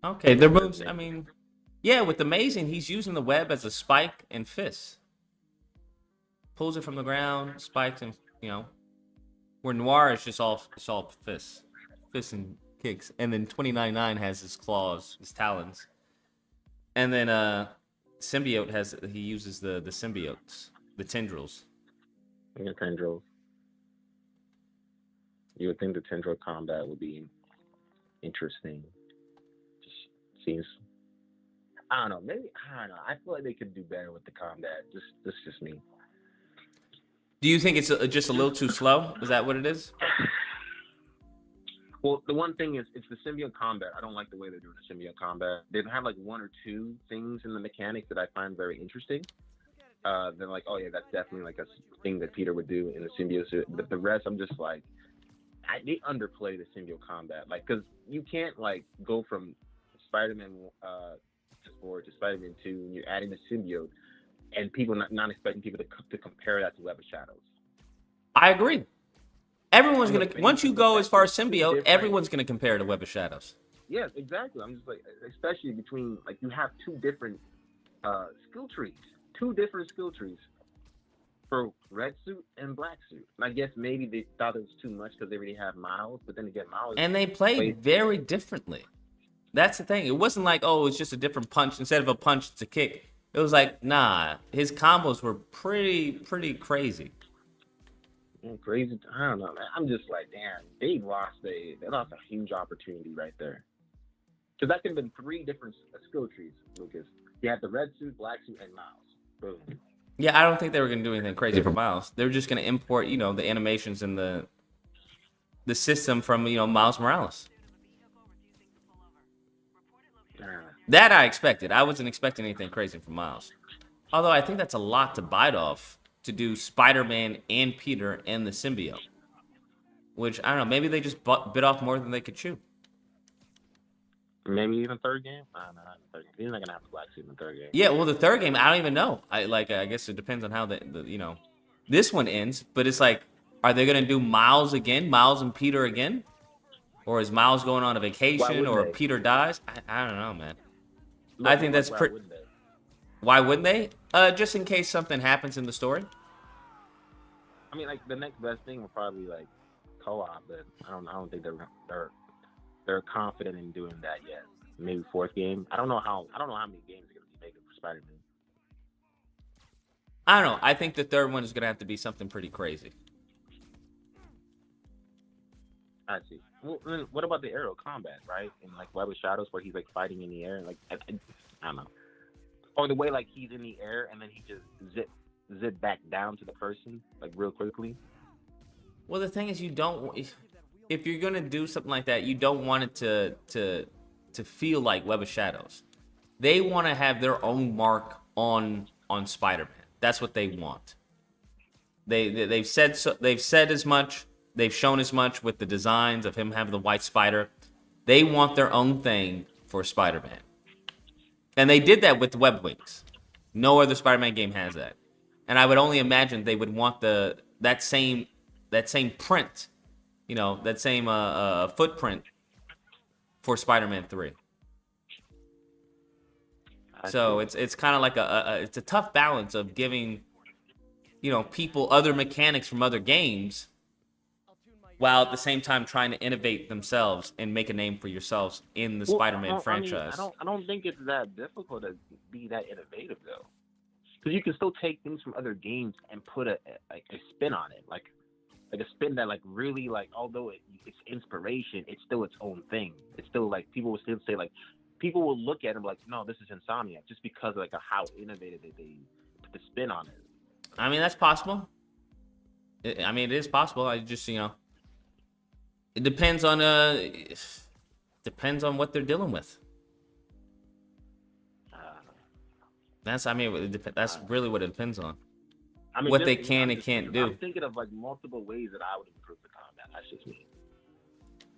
Okay, their moves, I mean, yeah, with Amazing, he's using the web as a spike and fist. Pulls it from the ground, spikes, and, you know, where Noir is just all fists. Fists and kicks. And then 2099 has his claws, his talons. And then Symbiote he uses the symbiotes, the tendrils. Yeah, tendrils. You would think the tendril combat would be interesting. Just seems, I don't know, maybe, I don't know. I feel like they could do better with the combat. This just me. Do you think it's just a little too slow? Is that what it is? Well, the one thing is, it's the symbiote combat. I don't like the way they're doing the symbiote combat. They have like one or two things in the mechanics that I find very interesting. They're like, oh yeah, that's definitely like a thing that Peter would do in a symbiote suit. But the rest, I'm just like, they underplay the symbiote combat. Like, because you can't like go from Spider-Man 4 to Spider-Man 2 and you're adding the symbiote, and people not expecting people to compare that to Web of Shadows. I agree. Everyone's gonna, once you go as far as symbiote, everyone's gonna compare to Web of Shadows. Yes, exactly. I'm just like, especially between, like, you have two different skill trees for red suit and black suit. And I guess maybe they thought it was too much because they already have Miles, but then again, Miles, and they played very differently. That's the thing. It wasn't like, oh, it's just a different punch. Instead of a punch, it's a kick. It was like, nah, his combos were pretty crazy. Crazy. I don't know, man. I'm just like, damn, they lost a huge opportunity right there. Because that could have been three different skill trees, Lucas. You had the red suit, black suit, and Miles. Boom. Yeah, I don't think they were gonna do anything crazy for Miles. They were just gonna import, you know, the animations and the system from, you know, Miles Morales. That I expected. I wasn't expecting anything crazy from Miles. Although I think that's a lot to bite off, to do Spider-Man and Peter and the symbiote. Which, I don't know, maybe they just bit off more than they could chew. Maybe even third game? I don't know, not the third game. He's not gonna have the black suit in the third game. Yeah, well, the third game, I don't even know. I guess it depends on how you know, this one ends. But it's like, are they gonna do Miles again? Miles and Peter again? Or is Miles going on a vacation, or Peter dies? I don't know, man. I think that's pretty. Why wouldn't they? Just in case something happens in the story. I mean, like, the next best thing would probably like co-op, but I don't think they're confident in doing that yet. Maybe fourth game. I don't know how many games are gonna be making for Spider-Man. I don't know. I think the third one is gonna have to be something pretty crazy. I see. Well, then what about the aerial combat, right? In like Web of Shadows, where he's like fighting in the air, and like I don't know, or the way like he's in the air and then he just zip back down to the person like real quickly. Well, the thing is, you don't. If you're gonna do something like that, you don't want it to feel like Web of Shadows. They want to have their own mark on Spider-Man. That's what they want. They've said so. They've said as much. They've shown as much with the designs of him having the white spider. They want their own thing for Spider-Man. And they did that with the web wings. No other Spider-Man game has that. And I would only imagine they would want that same print, you know, that same footprint for Spider-Man 3. So it's kind of like it's a tough balance of giving, you know, people other mechanics from other games, while at the same time trying to innovate themselves and make a name for yourselves in the Spider-Man franchise. I don't think it's that difficult to be that innovative though, because you can still take things from other games and put a spin on it, like a spin that like really like, although it's inspiration, it's still its own thing. It's still like people will still say like, people will look at it like, no, this is Insomniac, just because of like how innovative they put the spin on it. I mean, that's possible. It is possible. I just, you know, it depends on Depends on what they're dealing with. That's really what it depends on. I mean, what they can and can't do. I'm thinking of like multiple ways that I would improve the combat. That's just me.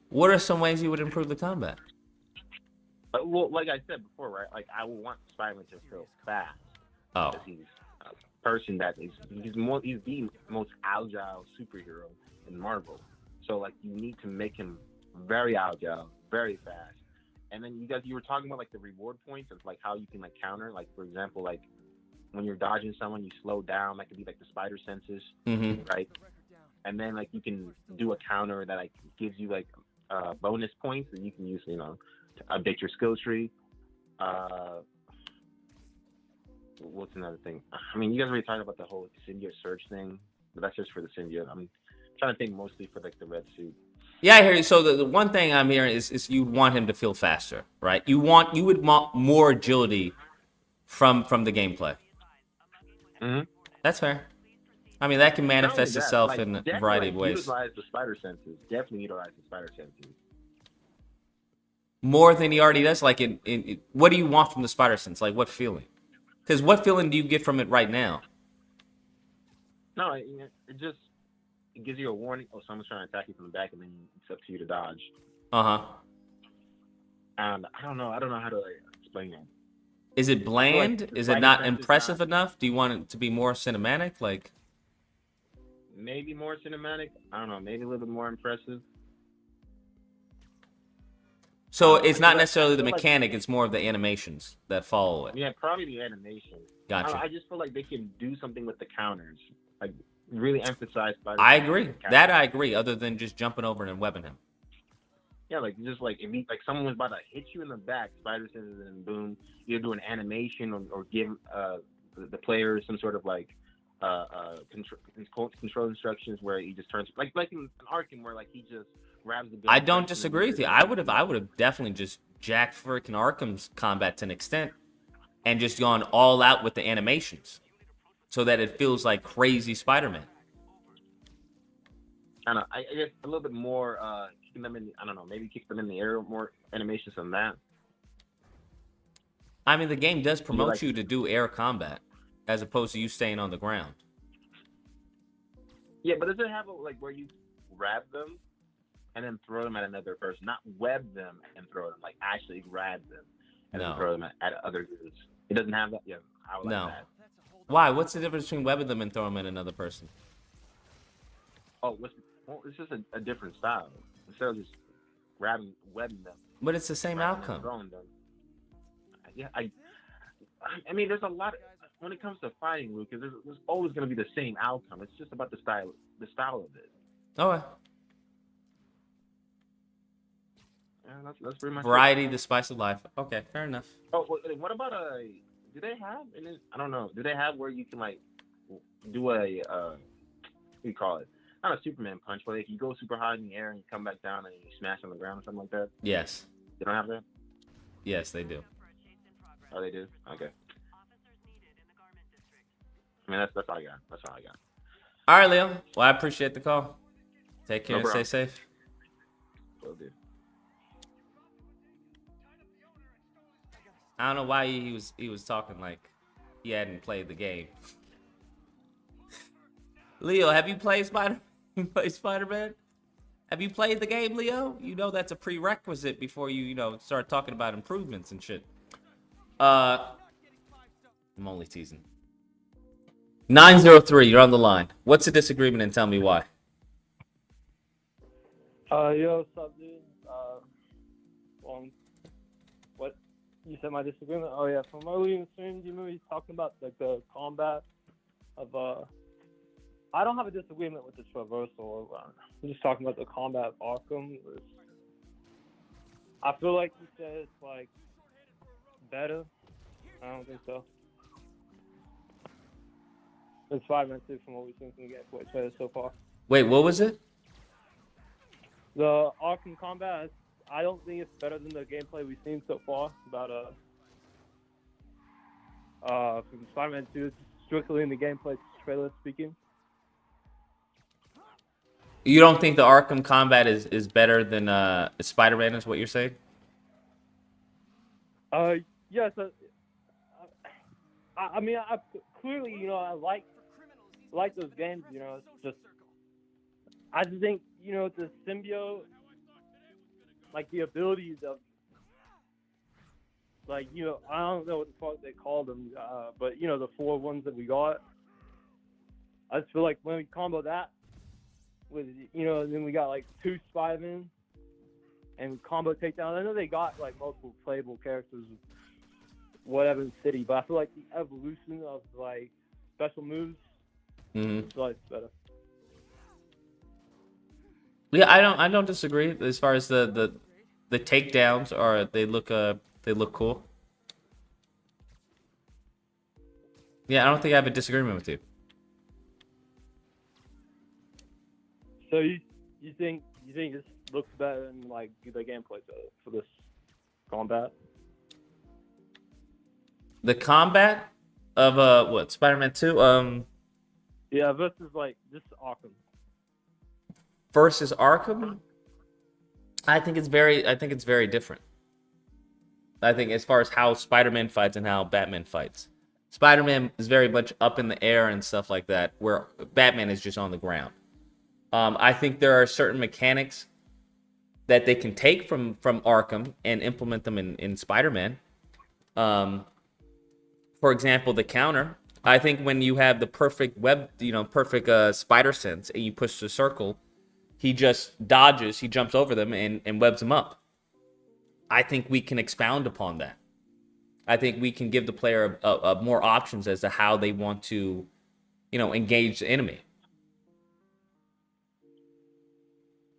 What are some ways you would improve the combat? Well, like I said before, right? Like I would want Spider-Man to feel fast. Oh. Because he's a person that he's the most agile superhero in Marvel. So like you need to make him very agile, very fast. And then you were talking about like the reward points of like how you can like counter. Like for example, like when you're dodging someone, you slow down. That could be like the spider senses, right? And then like you can do a counter that like gives you like bonus points that you can use, you know, to update your skill tree. What's another thing? I mean, you guys already talked about the whole symbiote search thing, but that's just for the symbiote. I'm trying to think mostly for like the red suit. Yeah, I hear you. So the one thing I'm hearing is you want him to feel faster, right? You would want more agility from the gameplay. Mm-hmm. That's fair. I mean, that can manifest itself like, in a variety of ways. Utilize the spider senses. Definitely utilize the spider senses. More than he already does. Like, what do you want from the spider sense? Like, what feeling? Because what feeling do you get from it right now? No, it just gives you a warning. Oh, someone's trying to attack you from the back, and then it's up to you to dodge. And I don't know how to like, explain it. Is it bland? Like is it not impressive enough? Do you want it to be more cinematic? Like maybe more cinematic. I don't know. Maybe a little bit more impressive. So it's not necessarily the mechanic; it's more of the animations that follow it. Yeah, probably the animation. Gotcha. I just feel like they can do something with the counters, like really emphasize. I agree. That I agree. Other than just jumping over and webbing him. Yeah, like just like if like someone was about to hit you in the back, spider senses, and boom, you do an animation or give the player some sort of like control instructions where he just turns like in Arkham where like he just grabs the gun. I don't disagree with you. I would have definitely just jacked freaking Arkham's combat to an extent and just gone all out with the animations so that it feels like crazy Spider-Man. I don't know. I guess a little bit more keeping them in. I don't know. Maybe keep them in the air more animations than that. I mean, the game does promote you to do air combat as opposed to you staying on the ground. Yeah, but does it have like where you grab them and then throw them at another person, not web them and throw them, like actually grab them and then throw them at other dudes? It doesn't have that. Yeah, I would like that. Why? What's the difference between webbing them and throwing them at another person? Oh, it's just a different style. Instead of just webbing them. But it's the same outcome. Throwing them. Yeah, I mean, there's a lot. When it comes to fighting, Lucas, there's always going to be the same outcome. It's just about the style of it. Okay. Yeah, that's pretty much variety, the spice of life. Okay, fair enough. Oh, what about do they have? I don't know. Do they have where you can like do a what do you call it? Not a Superman punch, but like you go super high in the air and you come back down and you smash on the ground or something like that? Yes. They don't have that? Yes, they do. Oh, they do? Okay. I mean, that's all I got. That's all I got. All right, Leo. Well, I appreciate the call. Take care and stay safe. Will do. I don't know why he was talking like he hadn't played the game. Leo, have you played Spider-Man? Have you played the game, Leo? You know that's a prerequisite before you start talking about improvements and shit. I'm only teasing. 903, you're on the line. What's the disagreement and tell me why? Yo, what's up, dude? What? You said my disagreement? Oh, yeah, from earlier in the stream, do you remember you talking about like the combat of, I don't have a disagreement with the traversal. I'm just talking about the combat of Arkham. I feel like you said it's like better. I don't think so. It's Spider-Man 2 from what we've seen from the gameplay trailer so far. Wait, what was it? The Arkham combat, I don't think it's better than the gameplay we've seen so far. From Spider-Man 2, strictly in the gameplay trailer speaking. You don't think the Arkham combat is better than Spider-Man is what you're saying? Yeah. So, I mean, I clearly, I like those games. It's just I just think, the symbiote, like the abilities of, like, I don't know what the fuck they called them, but the 4 ones that we got. I just feel like when we combo that with, then we got like 2 Spider-Man and combo takedown. I know they got like multiple playable characters, whatever in City, but I feel like the evolution of like special moves is like better. Yeah, I don't disagree as far as the takedowns are. They look cool. Yeah, I don't think I have a disagreement with you. So you think this looks better than like the gameplay for this combat? The combat of what, Spider-Man 2? Yeah, versus like this Arkham. Versus Arkham, I think it's very different. I think as far as how Spider-Man fights and how Batman fights. Spider-Man is very much up in the air and stuff like that, where Batman is just on the ground. I think there are certain mechanics that they can take from Arkham and implement them in Spider-Man. For example, the counter. I think when you have the perfect perfect spider sense and you push the circle, he just dodges, he jumps over them and webs them up. I think we can expound upon that. I think we can give the player more options as to how they want to, engage the enemy.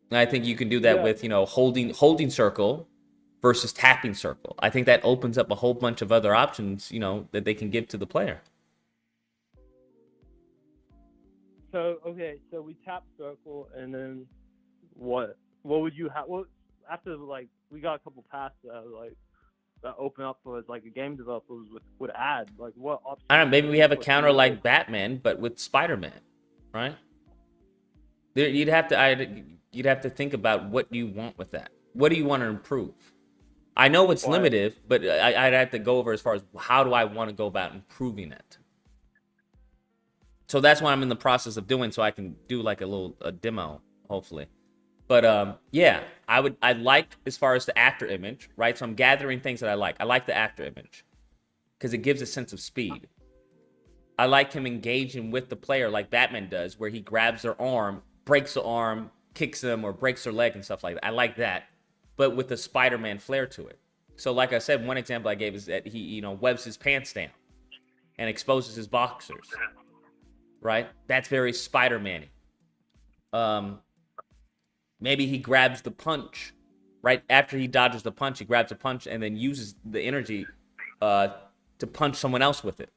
And I think you can do that with, holding circle versus tapping circle. I think that opens up a whole bunch of other options, that they can give to the player. So so we tap circle, and then what? What would you have? Well, after like we got a couple paths that open up for us, like a game developer would add, like what options? I don't know. Maybe we have a counter like Batman, but with Spider-Man, right? You'd have to think about what you want with that. What do you want to improve? I know it's limited, but I'd have to go over as far as how do I want to go about improving it. So that's what I'm in the process of doing, so I can do like a demo, hopefully. But yeah, I like as far as the after image, right? So I'm gathering things that I like. I like the after image because it gives a sense of speed. I like him engaging with the player like Batman does, where he grabs their arm, breaks the arm, kicks them, or breaks their leg and stuff like that. I like that, but with the Spider-Man flair to it. So like I said, one example I gave is that he, webs his pants down and exposes his boxers. Right? That's very Spider-Man-y. Maybe he grabs the punch. Right after he dodges the punch, he grabs a punch and then uses the energy to punch someone else with it.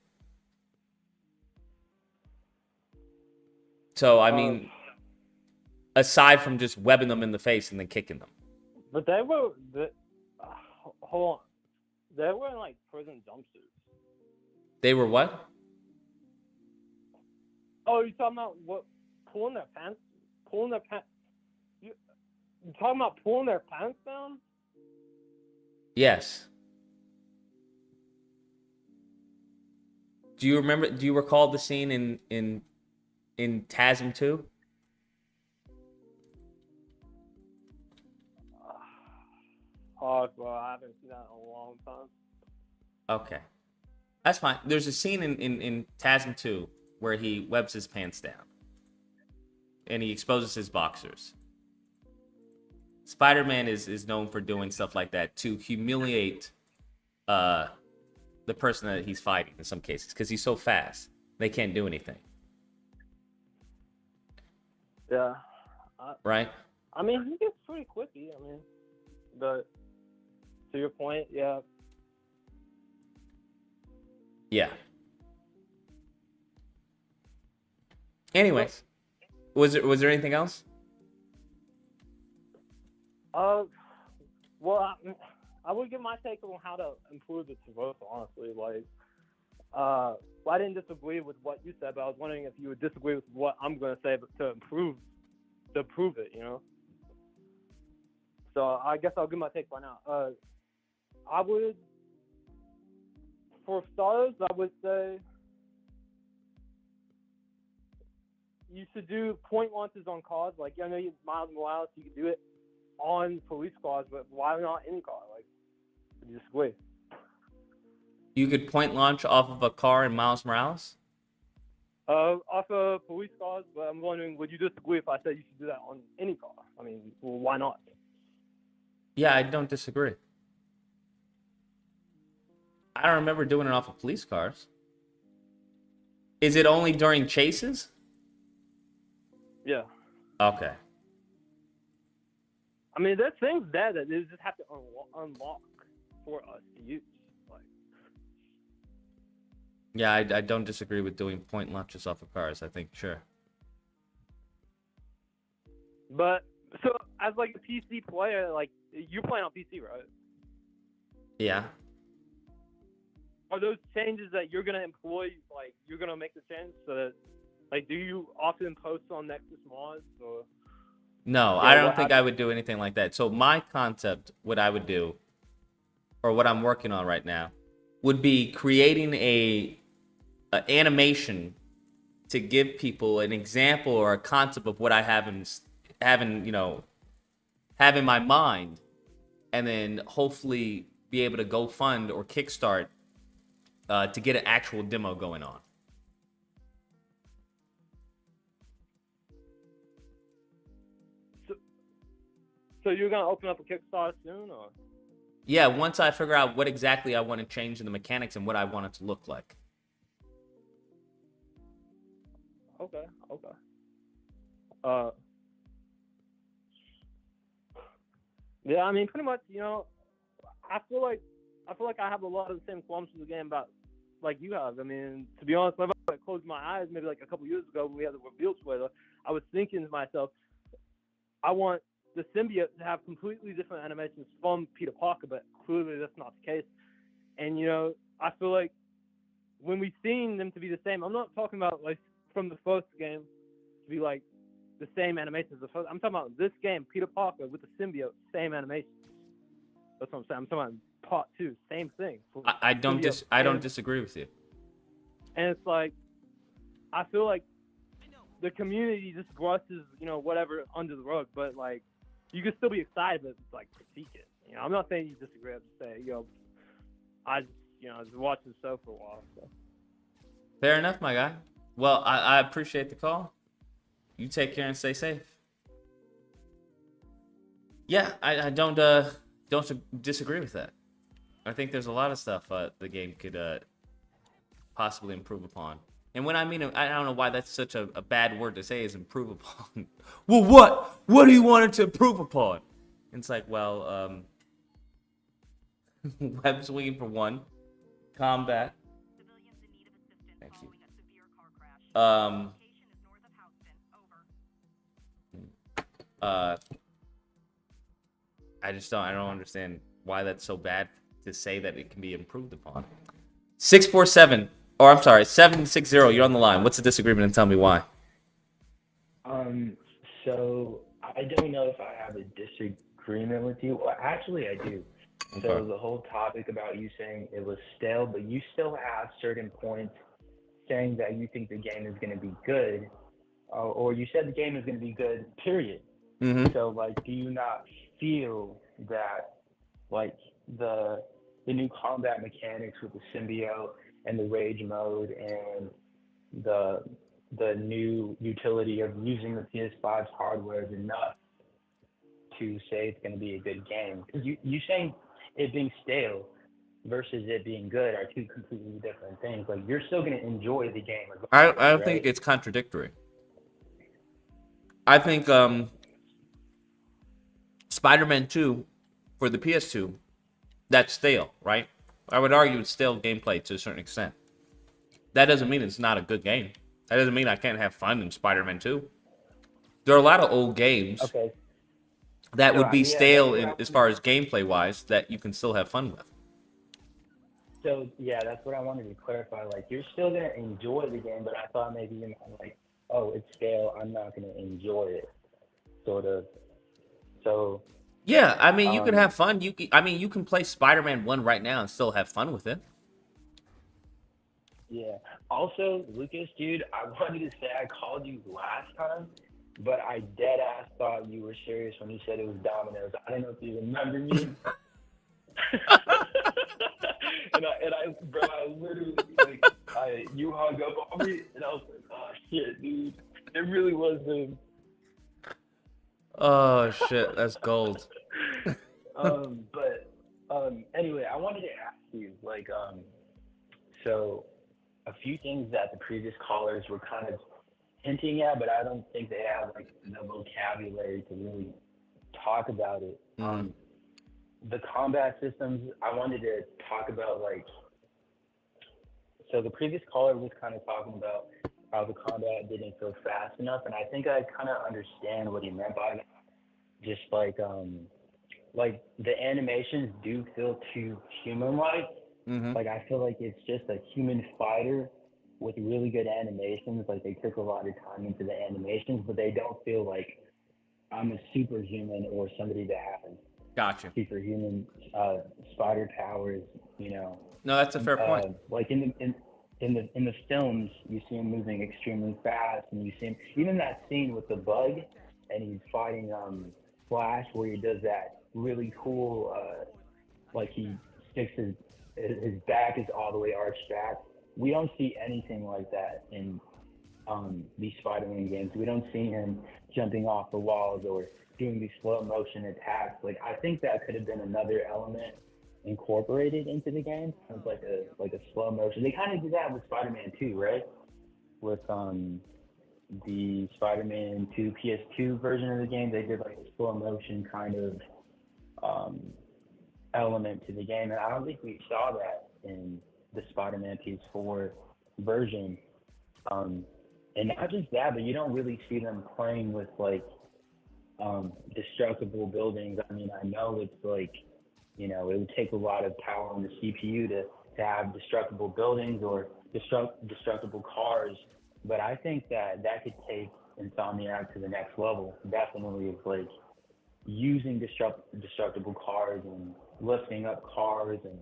So, I mean, aside from just webbing them in the face and then kicking them. But they were... hold on. They were in, like, prison jumpsuits. They were what? Oh, you're talking about what? Pulling their pants? You talking about pulling their pants down? Yes. Do you recall the scene in TASM 2? Oh, well, I haven't seen that in a long time. Okay. That's fine. There's a scene in TASM 2 where he webs his pants down. And he exposes his boxers. Spider-Man is known for doing stuff like that to humiliate the person that he's fighting in some cases, because he's so fast. They can't do anything. Yeah. Right? I mean, he gets pretty quicky. I mean, but to your point, yeah. Yeah. Anyways, was there anything else? Well, I would give my take on how to improve the traversal, honestly. Like, well, I didn't disagree with what you said, but I was wondering if you would disagree with what I'm going to say to improve it, So I guess I'll give my take right now. I would for starters, I would say you should do point launches on cars. Like, I know you Miles Morales, you can do it on police cars, but why not any car? Like, you disagree? You could point launch off of a car in Miles Morales? Off of police cars, but I'm wondering, would you disagree if I said you should do that on any car? I mean, well, why not? Yeah, I don't disagree. I don't remember doing it off of police cars. Is it only during chases? Yeah. Okay. I mean, there's things there that they just have to unlock for us to use. Like, Yeah, I don't disagree with doing point launches off of cars. I think, sure. but so as like a PC player, like you're playing on PC, right? Yeah. Are those changes that you're gonna employ? Like, you're gonna make the change so that, like, do you often post on Nexus mods or? No, Yeah, I don't what think I would do anything like that. So my concept, what I would do, or what I'm working on right now, would be creating a animation to give people an example or a concept of what I have in my mind, and then hopefully be able to go fund or kickstart to get an actual demo going on. So you're gonna open up a Kickstarter soon, or? Yeah, once I figure out what exactly I want to change in the mechanics and what I want it to look like. Okay. Yeah, I mean, pretty much, I feel like I have a lot of the same qualms with the game about like you have. I mean, to be honest, whenever I closed my eyes, maybe like a couple years ago when we had the reveal trailer, I was thinking to myself, I want the symbiote to have completely different animations from Peter Parker, but clearly that's not the case. And I feel like when we've seen them to be the same, I'm not talking about like from the first game to be like the same animations as the first. I'm talking about this game, Peter Parker with the symbiote, same animations. That's what I'm saying. I'm talking about part 2, same thing. I don't disagree with you. And it's like, I feel like the community just brushes, whatever under the rug, but like, you can still be excited, but like critique it. I'm not saying you disagree. I'm just saying, I was watching the show for a while. So. Fair enough, my guy. Well, I appreciate the call. You take care and stay safe. Yeah, I don't disagree with that. I think there's a lot of stuff the game could possibly improve upon. And when I mean, I don't know why that's such a bad word to say, is improve upon. Well, what do you want it to improve upon? And it's like, well, web swinging for one, combat. Thank you. I don't understand why that's so bad to say that it can be improved upon. 760, you're on the line. What's the disagreement, and tell me why? So I don't know if I have a disagreement with you. Well, actually I do. Okay. So the whole topic about you saying it was stale, but you still have certain points saying that you think the game is going to be good, or you said the game is going to be good, period. Mm-hmm. So, like, do you not feel that, like, the new combat mechanics with the symbiote and the rage mode and the new utility of using the PS5's hardware is enough to say it's going to be a good game? Because you saying it being stale versus it being good are two completely different things. Like, you're still going to enjoy the game. I don't think it's contradictory. I think Spider-Man 2 for the PS2, that's stale, right? I would argue it's stale gameplay to a certain extent. That doesn't mean it's not a good game. That doesn't mean I can't have fun in Spider-Man 2. There are a lot of old games that would be stale as far as gameplay-wise that you can still have fun with. So, yeah, that's what I wanted to clarify. Like, you're still going to enjoy the game, but I thought maybe you're not like, oh, it's stale, I'm not going to enjoy it, sort of. So... Yeah, I mean, you can have fun. You can play Spider-Man 1 right now and still have fun with it. Yeah. Also, Lucas, dude, I wanted to say I called you last time, but I dead ass thought you were serious when you said it was Domino's. I don't know if you remember me. Bro, I literally, like, you hung up on me, and I was like, oh shit, dude, it really was him. Oh shit, that's gold. Anyway, I wanted to ask you, like, so a few things that the previous callers were kind of hinting at, but I don't think they have like the vocabulary to really talk about it. The combat systems, I wanted to talk about, like, so the previous caller was kind of talking about how the combat didn't feel fast enough, and I think I kind of understand what he meant by that. Just like the animations do feel too human-like. Like, I feel like it's just a human fighter with really good animations. Like, they took a lot of time into the animations, but they don't feel like I'm a superhuman or somebody that has Gotcha. superhuman spider powers. You know. No, that's a fair point. Like in the films, you see him moving extremely fast, and you see him even that scene with the bug, and he's fighting Flash, where he does that really cool, like he sticks his back is all the way arched back. We don't see anything like that in these Spider-Man games. We don't see him jumping off the walls or doing these slow motion attacks. Like, I think that could have been another element incorporated into the game. It's like a slow motion. They kind of did that with Spider-Man 2, right? With the Spider-Man 2 PS2 version of the game, they did like a slow motion kind of element to the game, and I don't think we saw that in the Spider-Man PS4 version. And not just that, but you don't really see them playing with like destructible buildings. I mean, I know it's like, you know, it would take a lot of power on the CPU to have destructible buildings or destructible cars, but I think that could take Insomniac to the next level. Definitely, it's like using destructible cars and lifting up cars. And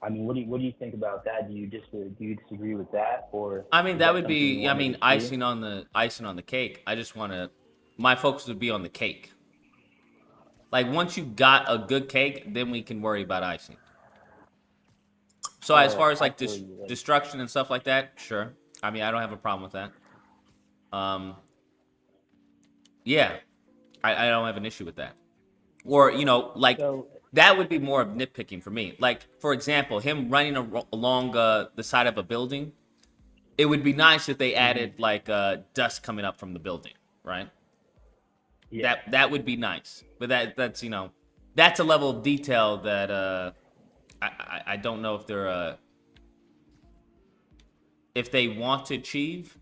I mean, what do you think about that? Do you disagree with that, or I mean, that would something you be, I wanted mean, to see? icing on the cake. I just want to, my focus would be on the cake. Like, once you got a good cake, then we can worry about icing. So as far as like destruction and stuff like that, sure. I mean, I don't have a problem with that. Yeah, I don't have an issue with that. Or, you know, like, that would be more of nitpicking for me. Like, for example, him running along the side of a building, it would be nice if they added like dust coming up from the building, right? Yeah. That would be nice. But that's, you know, that's a level of detail that I don't know if they're if they want to achieve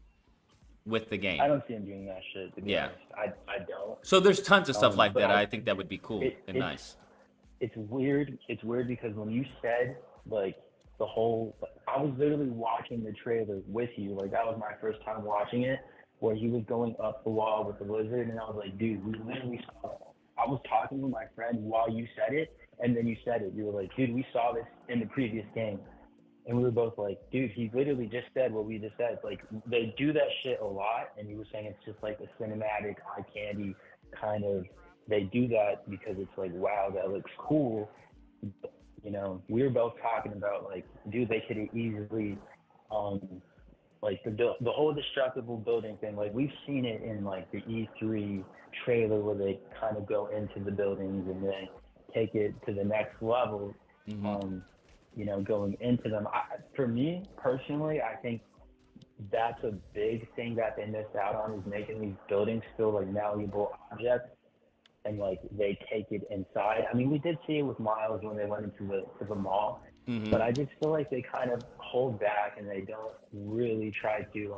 with the game. I don't see him doing that shit, to be honest. I don't. So there's tons of stuff like that. I think that would be cool and nice. It's weird. It's weird because when you said, like, the whole, I was literally watching the trailer with you. Like, that was my first time watching it, where he was going up the wall with the lizard, and I was like, dude, we literally saw it. I was talking with my friend while you said it, and then you said it. You were like, dude, we saw this in the previous game. And we were both like, dude, he literally just said what we just said. Like, they do that shit a lot, and you were saying it's just like a cinematic, eye candy kind of, they do that because it's like, wow, that looks cool. You know, we were both talking about, like, dude, they could have easily, like, the whole destructible building thing, like, we've seen it in, like, the E3 trailer where they kind of go into the buildings and then take it to the next level. You know, going into them. For me, personally, I think that's a big thing that they missed out on, is making these buildings feel like malleable objects, and like they take it inside. I mean, we did see it with Miles when they went into the mall, but I just feel like they kind of hold back and they don't really try to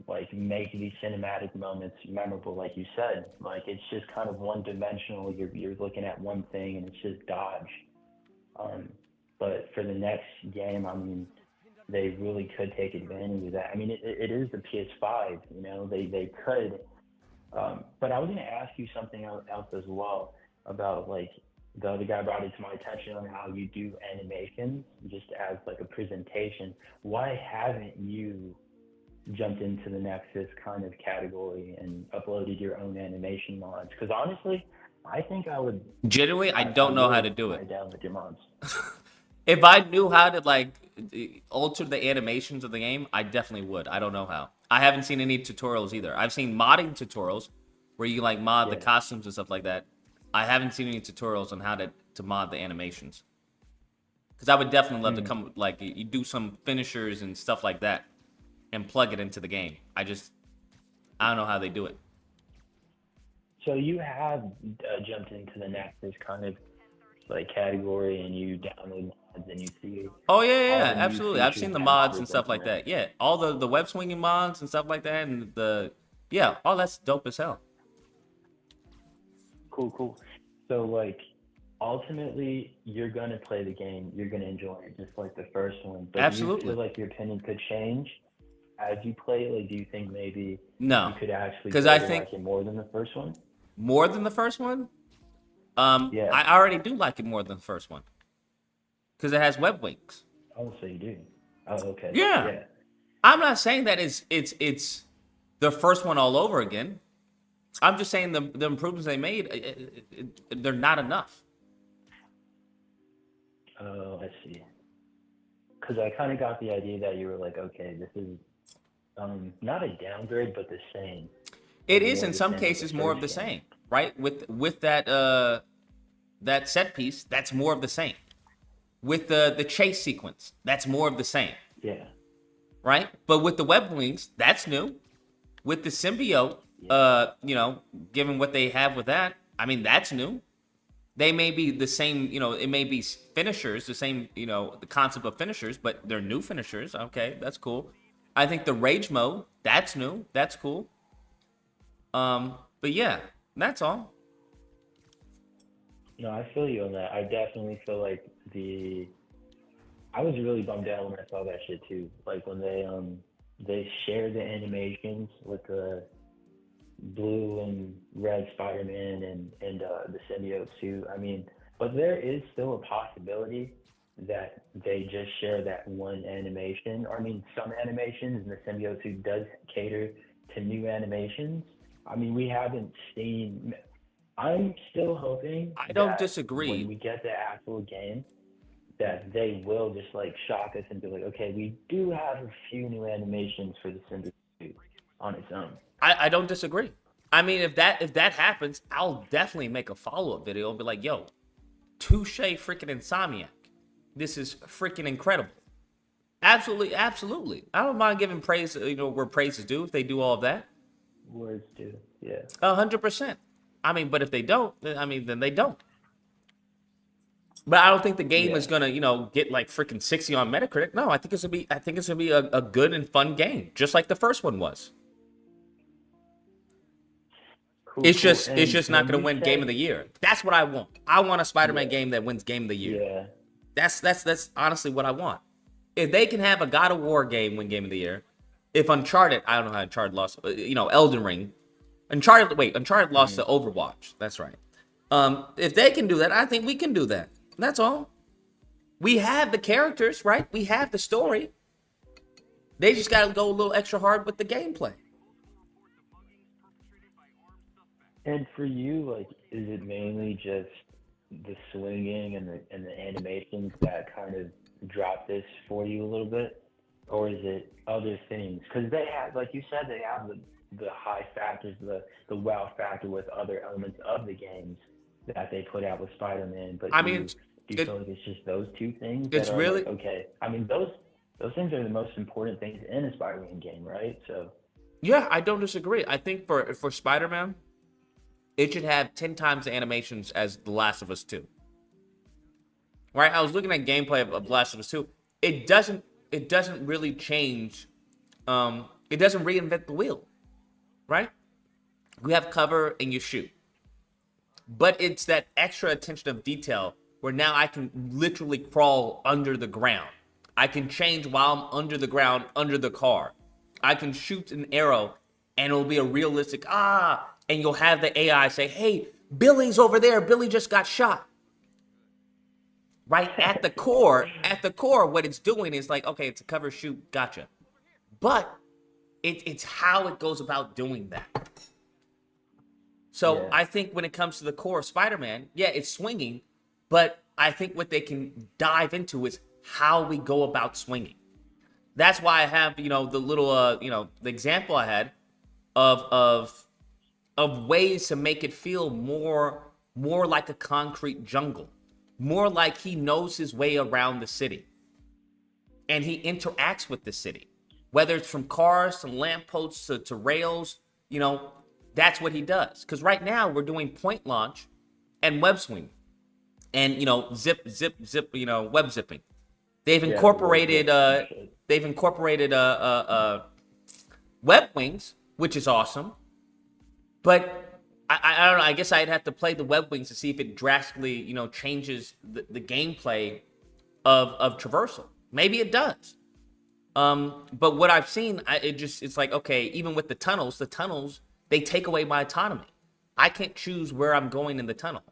like make these cinematic moments memorable, like you said. Like, it's just kind of one dimensional. You're looking at one thing and it's just dodge. But for the next game, I mean, they really could take advantage of that. I mean, it is the PS5, you know, they could. But I was going to ask you something else as well about, like, the other guy brought it to my attention on how you do animations just as like a presentation. Why haven't you jumped into the Nexus kind of category and uploaded your own animation mods? Because honestly, I think I would. Genuinely, I don't know how to do it. Down with your mods. If I knew how to like alter the animations of the game, I definitely would. I don't know how. I haven't seen any tutorials either. I've seen modding tutorials where you like mod the costumes and stuff like that. I haven't seen any tutorials on how to mod the animations. Because I would definitely love to come, like, you do some finishers and stuff like that and plug it into the game. I don't know how they do it. So you have jumped into the Nexus kind of like category and you download mods and you see. Oh yeah, absolutely. I've seen the mods and stuff like that. Yeah, all the web swinging mods and stuff like that, and all that's dope as hell. Cool. So like, ultimately, you're gonna play the game. You're gonna enjoy it, just like the first one. But Absolutely. Do you feel like your opinion could change as you play it? Like, do you think maybe No, you could actually because I like think it more than the first one? More than the first one? Yeah. I already do like it more than the first one because it has web wings. Oh, so you do? Oh, okay. Yeah. I'm not saying that it's the first one all over again. I'm just saying the improvements they made, they're not enough. Oh, I see. Because I kind of got the idea that you were like, okay, this is not a downgrade, but the same. It is in some cases more of the same, right? With that that set piece, that's more of the same. With the chase sequence, that's more of the same. Yeah. Right? But with the web wings, that's new. With the symbiote, given what they have with that, I mean, that's new. They may be the same, it may be finishers, the same, the concept of finishers, but they're new finishers. Okay, that's cool. I think the rage mode, that's new. That's cool. But yeah, that's all. No, I feel you on that. I definitely feel like I was really bummed out when I saw that shit too. Like when they shared the animations with the blue and red Spider-Man and the symbiote suit. I mean, but there is still a possibility that they just share that one animation. Or I mean, some animations, and the symbiote suit does cater to new animations. I mean, we haven't seen. I'm still hoping. I don't that disagree. When we get the actual game, that they will just like shock us and be like, okay, we do have a few new animations for the symbiote suit on its own. I don't disagree. I mean, if that happens, I'll definitely make a follow-up video and be like, yo, touche freaking Insomniac. This is freaking incredible. Absolutely. I don't mind giving praise, where praise is due if they do all of that. Words do, yeah. 100%. I mean, but if they don't, then they don't. But I don't think the game is gonna, get like freaking 60 on Metacritic. No, I think it's gonna be a good and fun game, just like the first one was. Cool, it's just not gonna you win said- Game of the Year. That's what I want. I want a Spider-Man game that wins Game of the Year. Yeah. That's honestly what I want. If they can have a God of War game win Game of the Year, if Uncharted, I don't know how Uncharted lost, Elden Ring, Uncharted lost to Overwatch. That's right. If they can do that, I think we can do that. That's all. We have the characters, right? We have the story. They just got to go a little extra hard with the gameplay. And for you, like, is it mainly just the swinging and the animations that kind of drop this for you a little bit, or is it other things? Because they have, like you said, they have the high factors, the wow factor with other elements of the games that they put out with Spider-Man. But do you feel like it's just those two things? It's that are really like, okay. I mean, those things are the most important things in a Spider-Man game, right? So yeah, I don't disagree. I think for Spider-Man, it should have 10 times the animations as The Last of Us 2. Right? I was looking at gameplay of The Last of Us 2. It doesn't really change. It doesn't reinvent the wheel. Right? You have cover and you shoot. But it's that extra attention of detail where now I can literally crawl under the ground. I can change while I'm under the ground, under the car. I can shoot an arrow and it'll be a realistic, and you'll have the AI say, hey, Billy's over there. Billy just got shot. right? At the core, what it's doing is like, okay, it's a cover shoot, gotcha. But it's how it goes about doing that. So I think when it comes to the core of Spider-Man, yeah, it's swinging, but I think what they can dive into is how we go about swinging. That's why I have, the little, the example I had of ways to make it feel more like a concrete jungle, more like he knows his way around the city, and he interacts with the city, whether it's from cars to lampposts to rails. That's what he does. Because right now we're doing point launch and web swing, and zip, web zipping. They've incorporated web wings, which is awesome. But I don't know. I guess I'd have to play the web wings to see if it drastically, changes the gameplay of traversal. Maybe it does. But what I've seen, it's like, okay, even with the tunnels, they take away my autonomy. I can't choose where I'm going in the tunnel.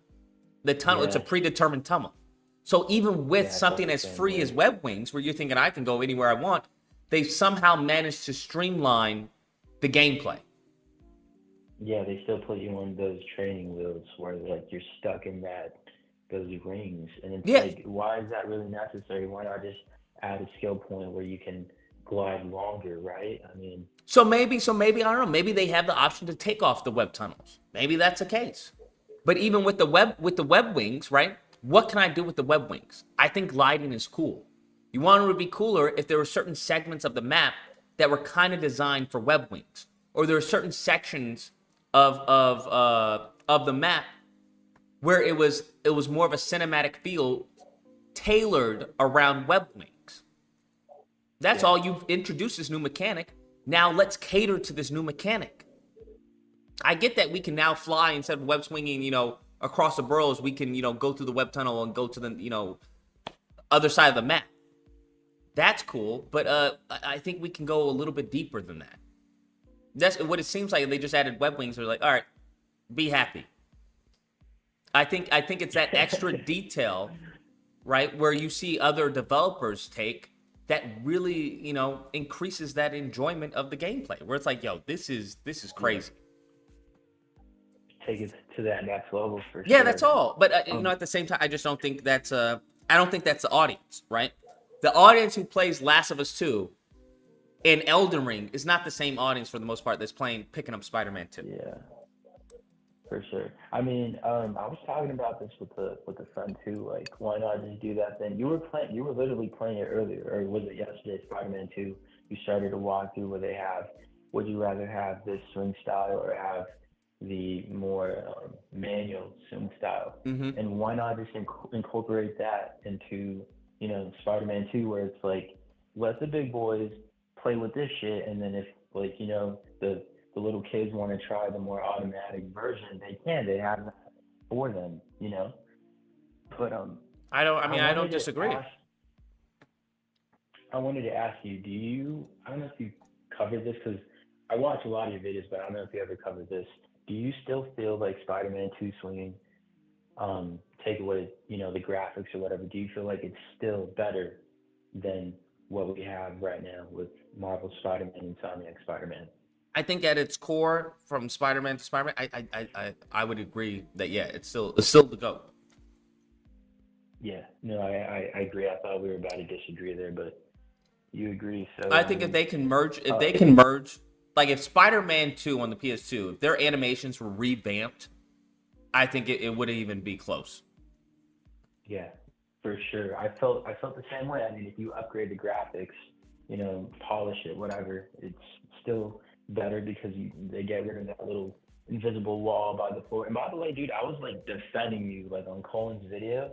The tunnel, it's a predetermined tunnel. So even with something as free as web wings, where you're thinking I can go anywhere I want, they somehow managed to streamline the gameplay. Yeah, they still put you on those training wheels where like you're stuck in those rings, and it's like, why is that really necessary? Why not just add a skill point where you can glide longer, right? I mean, so maybe I don't know. Maybe they have the option to take off the web tunnels. Maybe that's the case. But even with the web wings, right? What can I do with the web wings? I think gliding is cool. You want it to be cooler if there were certain segments of the map that were kind of designed for web wings, or there are certain sections of the map where it was more of a cinematic feel tailored around web wings. That's all. You've introduced this new mechanic. Now let's cater to this new mechanic. I get that we can now fly instead of web swinging, across the boroughs. We can, go through the web tunnel and go to the, other side of the map. That's cool, but I think we can go a little bit deeper than that. That's what it seems like. They just added web wings. They're like, all right, be happy. I think it's that extra detail, right, where you see other developers take that really, increases that enjoyment of the gameplay. Where it's like, yo, this is crazy. Take it to that next level for sure. Yeah, that's all. But at the same time, I just don't think that's the audience, right? The audience who plays Last of Us 2 in Elden Ring is not the same audience for the most part that's picking up Spider-Man 2. Yeah, for sure. I mean, I was talking about this with a friend too. Like, why not just do that then? You were literally playing it earlier, or was it yesterday? Spider-Man 2. You started a walkthrough where they have. Would you rather have this swing style or have the more manual swing style? Mm-hmm. And why not just incorporate that into Spider-Man 2, where it's like, let the big boys play with this shit, and then if the little kids want to try the more automatic version, they can. They have that for them, But I don't disagree. I wanted to ask you, I don't know if you covered this, because I watch a lot of your videos, but I don't know if you ever covered this. Do you still feel like Spider-Man 2 swinging, take away, the graphics or whatever, do you feel like it's still better than what we have right now with Marvel Spider-Man and Insomniac Spider-Man? I think at its core, from Spider-Man to Spider-Man, I would agree that it's still the GOAT. Yeah, no, I agree. I thought we were about to disagree there, but you agree. So I think if they can merge, like if Spider-Man 2 on the PS2, if their animations were revamped, I think it wouldn't even be close. Yeah, for sure. I felt the same way. I mean, if you upgrade the graphics, polish it, whatever, it's still better because they get rid of that little invisible wall by the floor. And by the way, dude, I was like defending you like on Colin's video.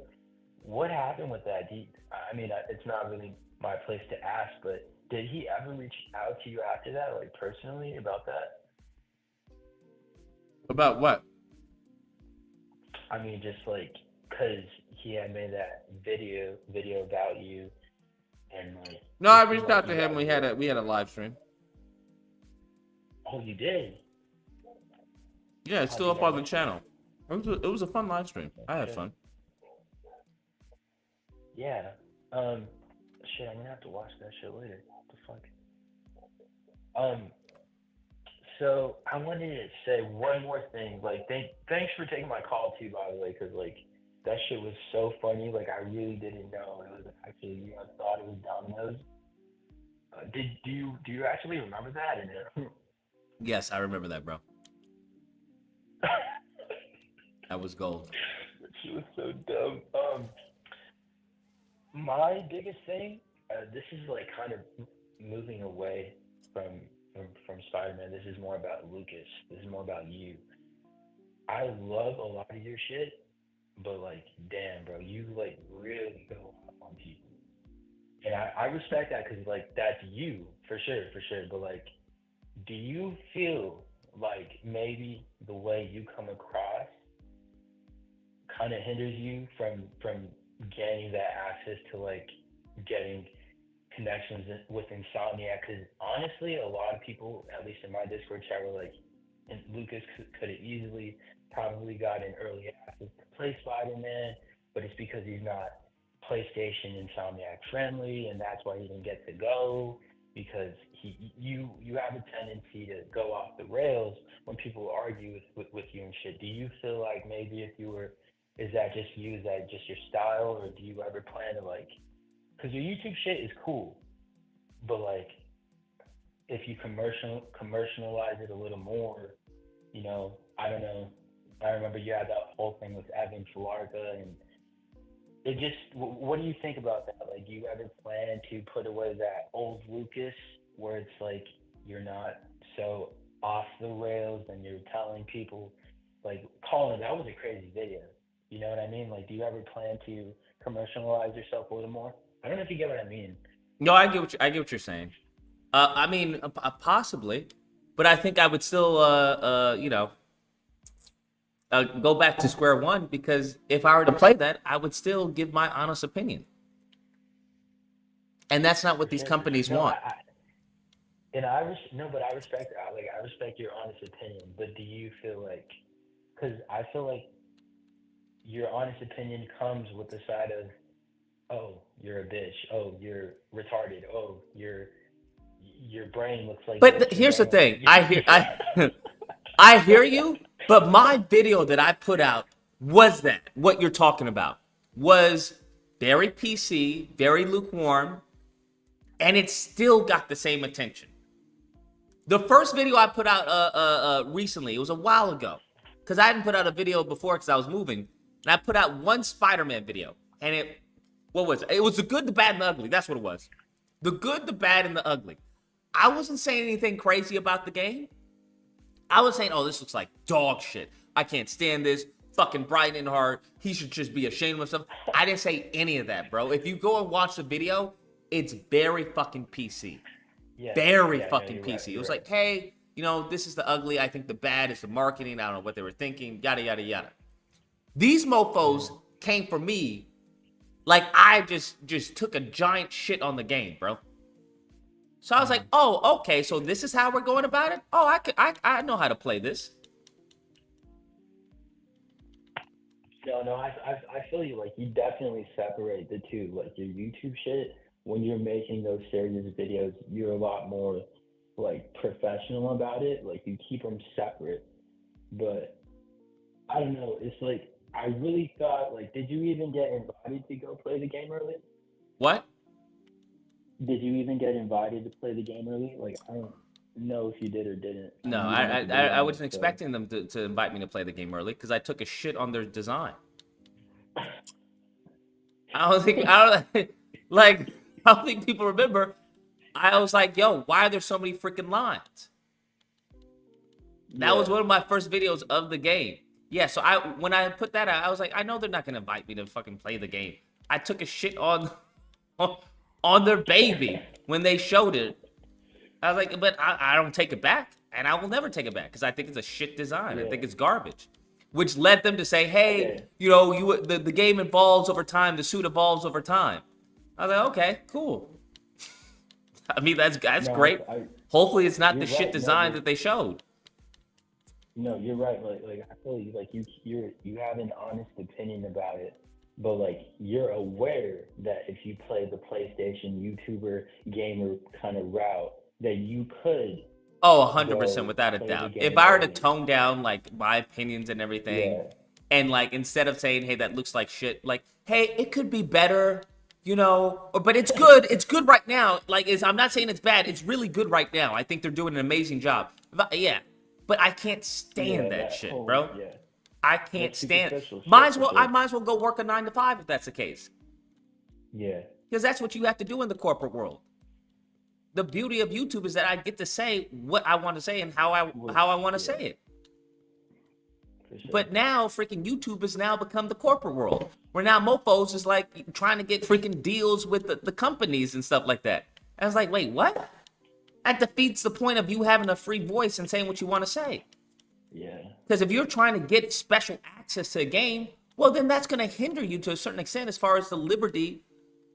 What happened with that? I mean, it's not really my place to ask, but did he ever reach out to you after that, like personally, about that? About what? I mean, just like, cause he had made that video about you, and like. No, I reached out to him. We had a live stream. Oh, you did? Yeah, it's still up on the channel. It was a fun live stream. I had fun. Yeah. Shit, I'm gonna have to watch that shit later. What the fuck? Um, so I wanted to say one more thing. Like, thanks for taking my call too, by the way, because like that shit was so funny. Like, I really didn't know it was actually you. I thought it was Domino's. Do you actually remember that? And Yes, I remember that, bro. That was gold. that shit was so dumb. My biggest thing, this is like kind of moving away from Spider-Man. This is more about Lucas. This is more about you. I love a lot of your shit, but like, damn, bro, you like really go off on people, and I respect that because like that's you for sure, for sure. But like, do you feel like maybe the way you come across kind of hinders you from gaining that access to like getting connections with Insomniac? Because honestly, a lot of people, at least in my Discord chat, were like, and Lucas could have easily probably got an early access to play Spider-Man, but it's because he's not PlayStation Insomniac friendly, and that's why he didn't get to go. Because you have a tendency to go off the rails when people argue with you and shit. Do you feel like maybe if you were, is that just you? Is that just your style, or do you ever plan to like? Because your YouTube shit is cool, but like, if you commercialize it a little more, you know, I don't know. I remember you had that whole thing with Evan Filarka, and it just. What do you think about that? Like, do you ever plan to put away that old Lucas, where it's like you're not so off the rails and you're telling people, like, Colin, that was a crazy video. You know what I mean? Like, do you ever plan to commercialize yourself a little more? I don't know if you get what I mean. No, I get what you're saying. I mean, possibly, but I think I would still, go back to square one, because if I were to play that, I would still give my honest opinion, and that's not what these companies want. But I respect, I respect your honest opinion. But do you feel like, because I feel like your honest opinion comes with the side of, oh, you're a bitch. Oh, you're retarded. Oh, your brain looks like. But here's the thing. I hear you. But my video that I put out was that what you're talking about was very PC, very lukewarm, and it still got the same attention. The first video I put out recently, it was a while ago, because I hadn't put out a video before because I was moving, and I put out one Spider-Man video, and what was it? It was the good, the bad, and the ugly. That's what it was. The good, the bad, and the ugly. I wasn't saying anything crazy about the game. I was saying, oh, this looks like dog shit. I can't stand this. Fucking Brian Hart. He should just be ashamed of himself. I didn't say any of that, bro. If you go and watch the video, it's very fucking PC. Very fucking PC. Right, it was like, hey, you know, this is the ugly. I think the bad is the marketing. I don't know what they were thinking. Yada, yada, yada. These mofos came for me like I just took a giant shit on the game, bro. So I was like, oh, okay, so this is how we're going about it? Oh, I know how to play this. No, I feel you. Like, you definitely separate the two. Like, your YouTube shit, when you're making those serious videos, you're a lot more, like, professional about it. Like, you keep them separate. But, I don't know. It's like, I really thought, like, did you even get invited to go play the game early? What? Did you even get invited to play the game early? Like, I don't know if you did or didn't. No, I wasn't expecting them to invite me to play the game early, because I took a shit on their design. I don't think people remember. I was like, yo, why are there so many freaking lines? That was one of my first videos of the game. Yeah, so when I put that out, I was like, I know they're not gonna invite me to fucking play the game. I took a shit on their baby when they showed it. I was like, but I don't take it back, and I will never take it back, because I think it's a shit design. I think it's garbage, which led them to say, hey, you know, the game evolves over time, the suit evolves over time. I was like, okay, cool. I mean, that's great. Hopefully it's not the shit design that they showed. No, you're right. Like I feel you. Like you have an honest opinion about it, but like you're aware that if you play the PlayStation YouTuber gamer kind of route, that you could. Oh, 100% go without a play the doubt. game If I were to early. tone down like my opinions and everything, Yeah. and like instead of saying, hey, that looks like shit, like, hey, it could be better, you know, or, but it's good. It's good right now. Like, I'm not saying it's bad. It's really good right now. I think they're doing an amazing job. Yeah, but I can't stand that shit, bro. Yeah. I can't That's stand. superficial shit, Might as for well. sure. I might as well go work a 9 to 5 if that's the case, Yeah. because that's what you have to do in the corporate world. The beauty of YouTube is that I get to say what I want to say and how I want to say it. Sure. But now freaking YouTube has now become the corporate world, where now mofos is like trying to get freaking deals with the companies and stuff like that. I was like, wait, what? That defeats the point of you having a free voice and saying what you want to say. Yeah. Because if you're trying to get special access to a game, well, then that's going to hinder you to a certain extent as far as the liberty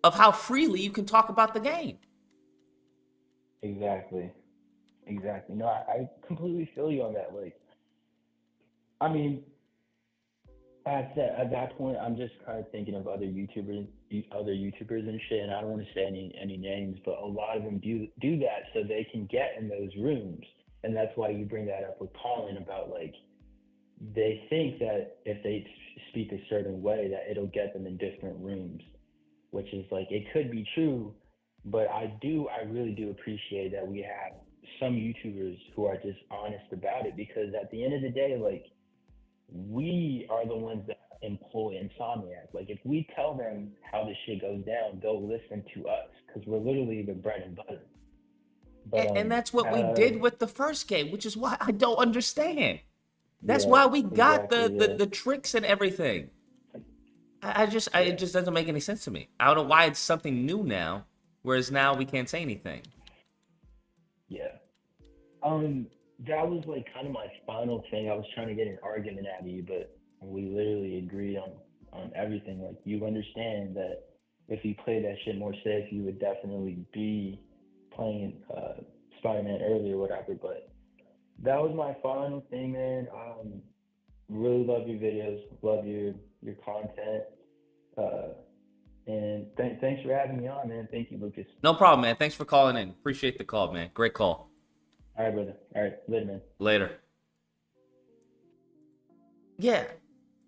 of how freely you can talk about the game. Exactly. No, I completely feel you on that. Like, I mean, at that point, I'm just kind of thinking of other YouTubers and shit, and I don't want to say any names, but a lot of them do that so they can get in those rooms, and that's why you bring that up with Colin about like they think that if they speak a certain way that it'll get them in different rooms, which is like it could be true, but I really do appreciate that we have some YouTubers who are just honest about it, because at the end of the day, like, we are the ones that employ Insomniac. Like, if we tell them how this shit goes down, they'll listen to us because we're literally the bread and butter. But, and that's what we did with the first game, which is why I don't understand. That's why we got the tricks and everything. It just doesn't make any sense to me. I don't know why it's something new now, whereas now we can't say anything. Yeah. That was like kind of my final thing. I was trying to get an argument out of you, but we literally agreed on everything. Like, you understand that if you play that shit more safe, you would definitely be playing Spider-Man early or whatever. But that was my final thing, man. Really love your videos, love your content. And thanks for having me on, man. Thank you, Lucas. No problem, man. Thanks for calling in. Appreciate the call, man. Great call. All right, brother. All right, later, man. Later. Yeah,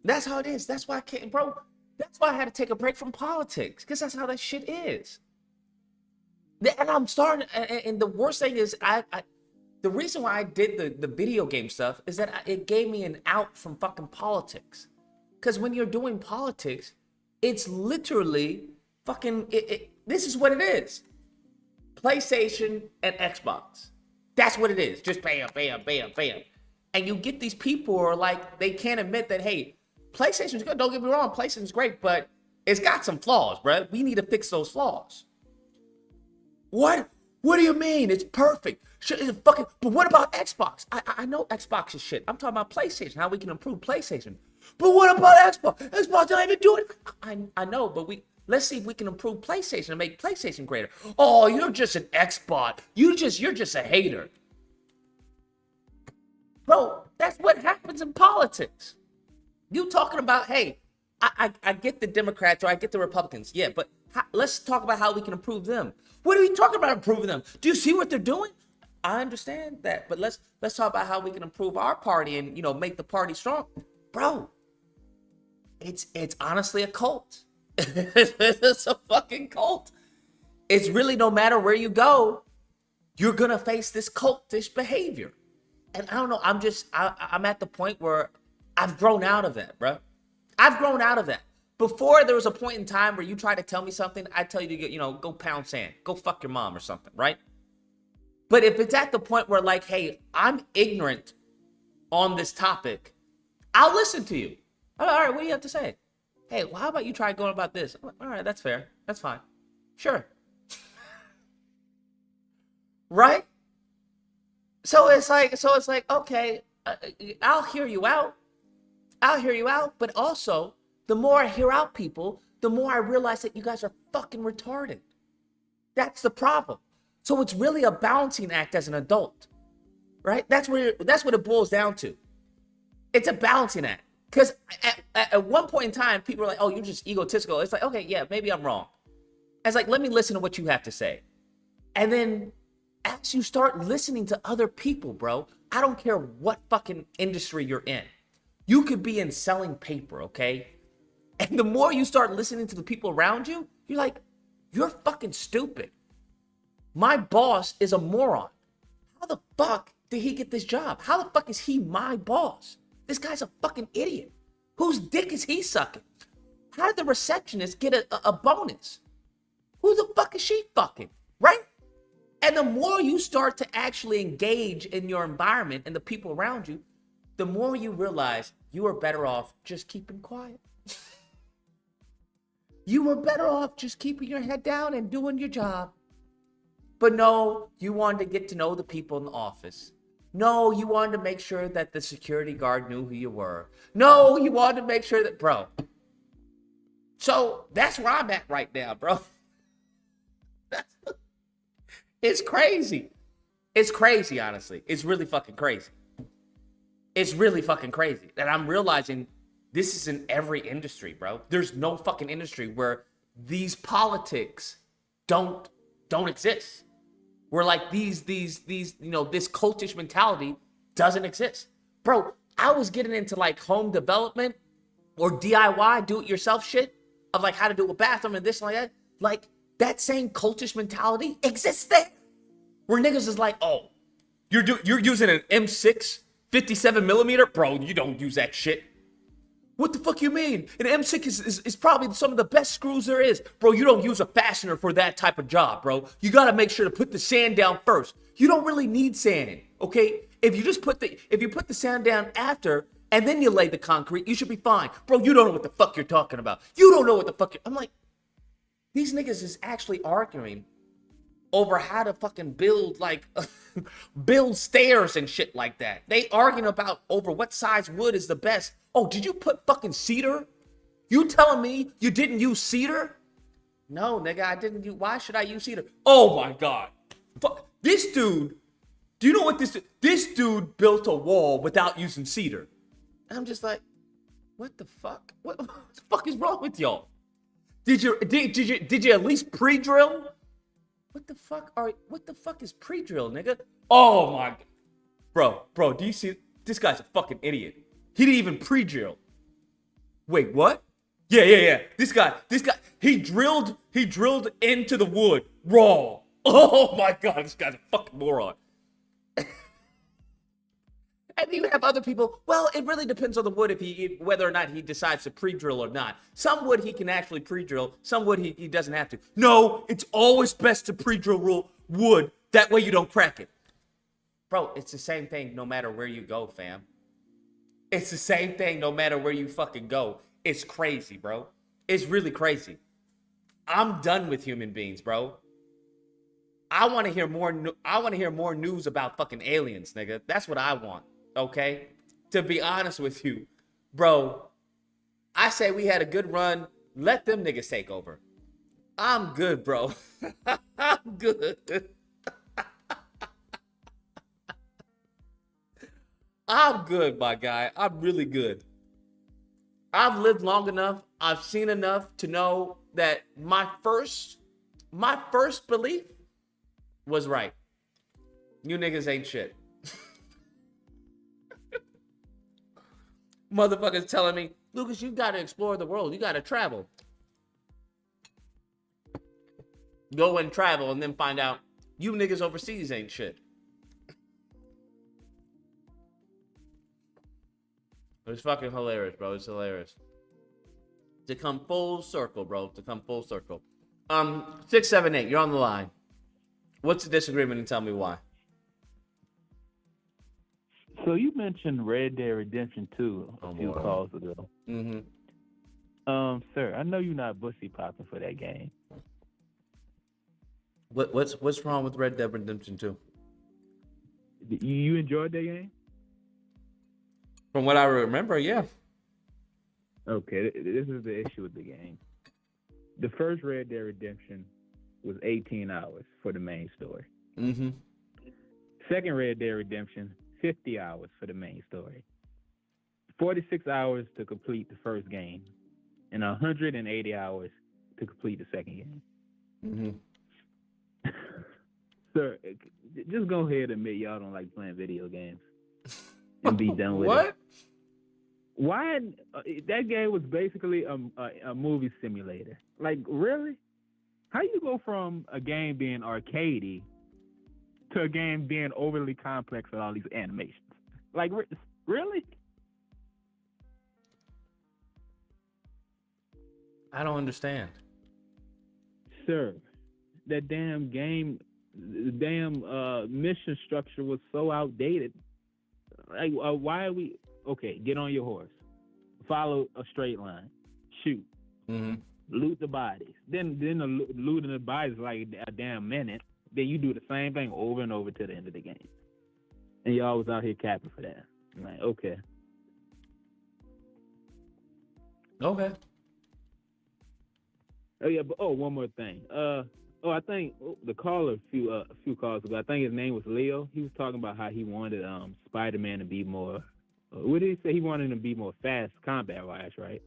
that's how it is. That's why I can't, bro. That's why I had to take a break from politics, because that's how that shit is. And I'm starting, and the worst thing is, the reason why I did the video game stuff is that it gave me an out from fucking politics. Because when you're doing politics, it's literally fucking, this is what it is. PlayStation and Xbox. That's what it is. Just bam, bam, bam, bam. And you get these people who are like, they can't admit that, hey, PlayStation's good. Don't get me wrong. PlayStation's great, but it's got some flaws, bro. We need to fix those flaws. What? What do you mean? It's perfect. It's fucking, but what about Xbox? I know Xbox is shit. I'm talking about PlayStation, how we can improve PlayStation. But what about Xbox? Xbox don't even do it. I know, but let's see if we can improve PlayStation and make PlayStation greater. Oh, you're just an Xbox. You're just a hater. Bro, that's what happens in politics. You talking about, hey, I get the Democrats or I get the Republicans. Yeah, but let's talk about how we can improve them. What are you talking about improving them? Do you see what they're doing? I understand that, but let's talk about how we can improve our party and, make the party strong. Bro, it's honestly a cult. It's a fucking cult. It's really, no matter where you go, you're gonna face this cultish behavior. And I don't know, I'm at the point where I've grown out of that, bro. I've grown out of that. Before, there was a point in time where you try to tell me something, I tell you to go pound sand, go fuck your mom or something, right? But if it's at the point where, like, hey, I'm ignorant on this topic, I'll listen to you. All right, what do you have to say? Hey, well, how about you try going about this? All right, that's fair. That's fine. Sure. Right? So it's like, okay, I'll hear you out. But also, the more I hear out people, the more I realize that you guys are fucking retarded. That's the problem. So it's really a balancing act as an adult, right? That's what it boils down to. It's a balancing act. Because at one point in time, people were like, oh, you're just egotistical. It's like, okay, yeah, maybe I'm wrong. It's like, let me listen to what you have to say. And then as you start listening to other people, bro, I don't care what fucking industry you're in. You could be in selling paper, okay? And the more you start listening to the people around you, you're like, you're fucking stupid. My boss is a moron. How the fuck did he get this job? How the fuck is he my boss? This guy's a fucking idiot. Whose dick is he sucking? How did the receptionist get a bonus? Who the fuck is she fucking? Right? And the more you start to actually engage in your environment and the people around you, the more you realize you are better off just keeping quiet. You were better off just keeping your head down and doing your job. But no, you wanted to get to know the people in the office. No, you wanted to make sure that the security guard knew who you were. No, you wanted to make sure that, bro. So that's where I'm at right now, bro. It's crazy. It's crazy, honestly. It's really fucking crazy. It's really fucking crazy. And I'm realizing this is in every industry, bro. There's no fucking industry where these politics don't exist. Where like these, you know, this cultish mentality doesn't exist. Bro, I was getting into like home development or DIY, do-it-yourself shit of like how to do a bathroom and this and like that. Like that same cultish mentality exists there. Where niggas is like, oh, you're using an M6 57 millimeter? Bro, you don't use that shit. What the fuck you mean? An M6 is probably some of the best screws there is. Bro, you don't use a fastener for that type of job, bro. You gotta make sure to put the sand down first. You don't really need sand, okay? If you put the sand down after and then you lay the concrete, you should be fine. Bro, you don't know what the fuck you're talking about. You don't know what the fuck I'm like, these niggas is actually arguing over how to fucking build like build stairs and shit like that. They arguing about over what size wood is the best. Oh, did you put fucking cedar? You telling me you didn't use cedar? No, nigga, I didn't use. Why should I use cedar? Oh my god. Fuck. This dude, do you know what this dude built a wall without using cedar? And I'm just like, what the fuck? What the fuck is wrong with y'all? Did you at least pre-drill? What the fuck is pre-drill, nigga? Oh my god. Bro, do you see this guy's a fucking idiot. He didn't even pre-drill. Wait, what? Yeah. This guy, he drilled into the wood raw. Oh my god, this guy's a fucking moron. And you have other people, well, it really depends on the wood whether or not he decides to pre-drill or not. Some wood he can actually pre-drill, some wood he doesn't have to. No, it's always best to pre-drill wood. That way you don't crack it. Bro, it's the same thing no matter where you go, fam. It's the same thing no matter where you fucking go. It's crazy, bro. It's really crazy. I'm done with human beings, bro. I want to hear more news about fucking aliens, nigga. That's what I want. Okay? To be honest with you, bro, I say we had a good run. Let them niggas take over. I'm good, bro. I'm good. I'm good, my guy. I'm really good. I've lived long enough. I've seen enough to know that my first belief was right. You niggas ain't shit. Motherfuckers telling me, Lucas, you gotta explore the world. You gotta travel. Go and travel and then find out you niggas overseas ain't shit. It's fucking hilarious, bro. It's hilarious. To come full circle, bro. To come full circle. 678, you're on the line. What's the disagreement and tell me why? So you mentioned Red Dead Redemption 2 a few calls ago. Mm-hmm. Sir, I know you're not bussy popping for that game. What's wrong with Red Dead Redemption 2? You enjoyed that game? From what I remember, yeah. Okay, this is the issue with the game. The first Red Dead Redemption was 18 hours for the main story. Mm-hmm. Second Red Dead Redemption, 50 hours for the main story. 46 hours to complete the first game, and 180 hours to complete the second game. Mm-hmm. Sir, just go ahead and admit y'all don't like playing video games and be done with it. What? Why? That game was basically a movie simulator. Like, really? How you go from a game being arcadey to a game being overly complex with all these animations? Like, really? I don't understand. Sir, that damn game, the damn mission structure was so outdated. Like, why are we... Okay, get on your horse. Follow a straight line. Shoot. Mm-hmm. Loot the bodies. Then the looting the bodies is like a damn minute. Then you do the same thing over and over to the end of the game. And y'all was out here capping for that. I'm like, okay. Okay. Oh yeah, but one more thing. I think the caller a few calls ago, I think his name was Leo. He was talking about how he wanted Spider-Man to be more. What did he say? He wanted him to be more fast combat-wise, right?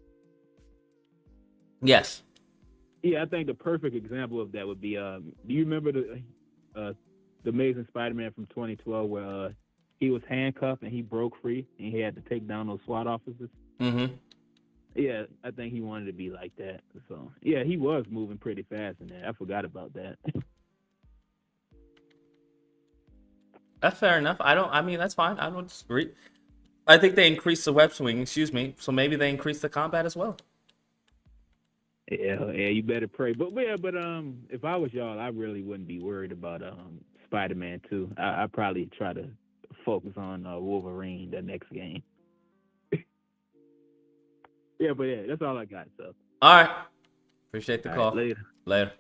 Yes. Yeah, I think the perfect example of that would be. Do you remember the Amazing Spider-Man from 2012 where he was handcuffed and he broke free and he had to take down those SWAT officers? Mm-hmm. Yeah, I think he wanted to be like that. So yeah, he was moving pretty fast in there. I forgot about that. That's fair enough. I mean, that's fine. I don't disagree. I think they increased the web swing, so maybe they increased the combat as well. Yeah, you better pray. But if I was y'all, I really wouldn't be worried about Spider-Man 2. I'd probably try to focus on Wolverine the next game. Yeah, that's all I got. So. All right. Appreciate the call. Right, Later.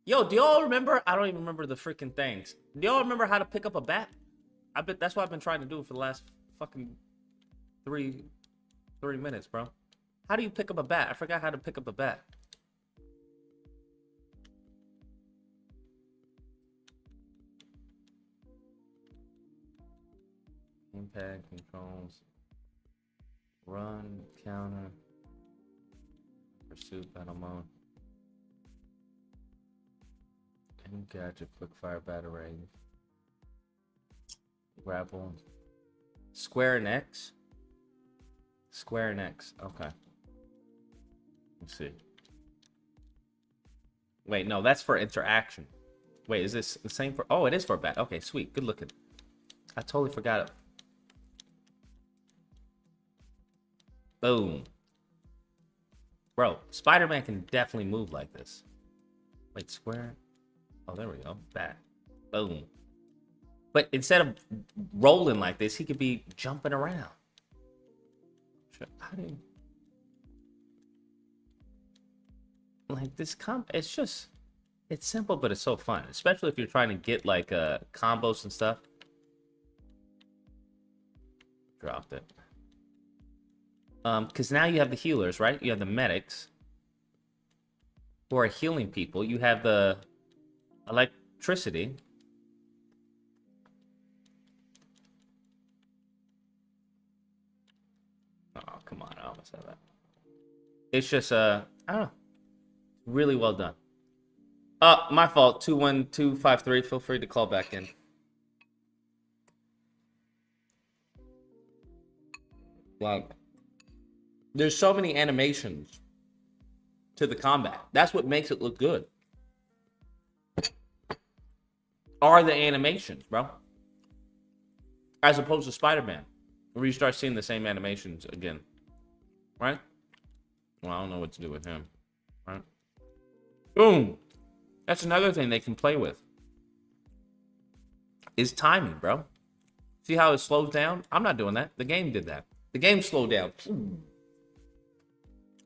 Yo, do y'all remember? I don't even remember the freaking things. Do y'all remember how to pick up a bat? I bet that's what I've been trying to do for the last fucking 30 minutes, bro. How do you pick up a bat? I forgot how to pick up a bat. Impact controls. Run, counter. Pursuit, battle mode. New gadget, quick fire batarang. Grapple. Square and X. Square and X. Okay. Let's see. Wait, no, that's for interaction. Wait, is this the same for... Oh, it is for a bat. Okay, sweet. Good looking. I totally forgot it. Boom. Bro, Spider-Man can definitely move like this. Wait, square... Oh, there we go. Bat. Boom. But instead of rolling like this, he could be jumping around. How do you... Like this it's just... It's simple, but it's so fun. Especially if you're trying to get like combos and stuff. Dropped it. Because now you have the healers, right? You have the medics who are healing people. You have the electricity. Oh, come on. I almost have that. It's just, I don't know. Really well done. My fault. 21253. Feel free to call back in. Like, there's so many animations to the combat. That's what makes it look good. Are the animations, bro. As opposed to Spider-Man, where you start seeing the same animations again. Right? Well, I don't know what to do with him. Right? Boom. That's another thing they can play with. Is timing, bro. See how it slows down? I'm not doing that. The game did that. The game slowed down.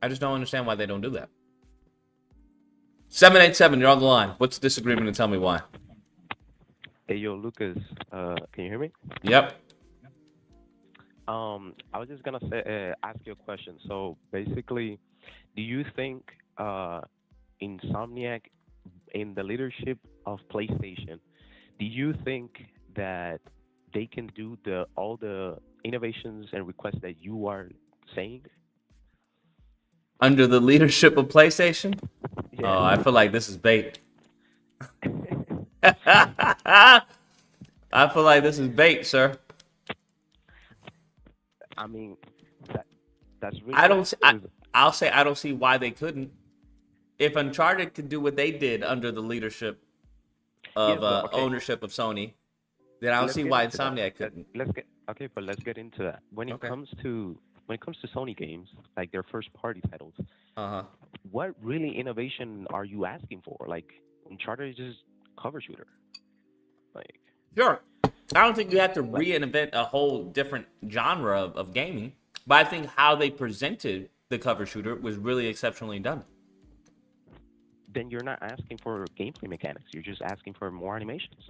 I just don't understand why they don't do that. 787, you're on the line. What's the disagreement and tell me why? Hey, yo, Lucas, can you hear me? Yep. I was just gonna say, ask you a question. So basically, do you think Insomniac, in the leadership of PlayStation, do you think that they can do all the innovations and requests that you are saying? Under the leadership of PlayStation? Yeah. Oh, I feel like this is bait. I feel like this is bait, sir. I mean, that's really. I don't. I'll say I don't see why they couldn't. If Uncharted could do what they did under the leadership of ownership of Sony, then I don't see why Insomniac couldn't. Let's get into that. When it comes to Sony games, like their first party titles, what really innovation are you asking for? Like Uncharted is just cover shooter. Like sure, I don't think you have to reinvent a whole different genre of gaming, but I think how they presented the cover shooter was really exceptionally done. Then you're not asking for gameplay mechanics. You're just asking for more animations.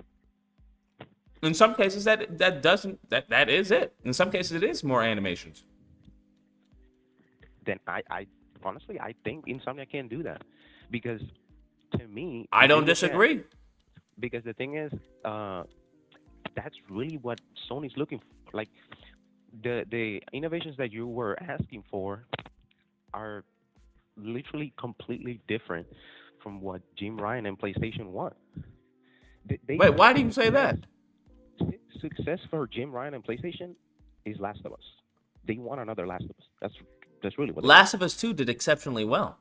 In some cases, that is it. In some cases, it is more animations. Then I honestly think Insomnia can do that, because to me I don't disagree. Because the thing is, that's really what Sony's looking for. Like the innovations that you were asking for are literally completely different from what Jim Ryan and PlayStation want. Wait, why do you say that? Success for Jim Ryan and PlayStation is Last of Us. They want another Last of Us. That's really what. Last of Us 2 did exceptionally well.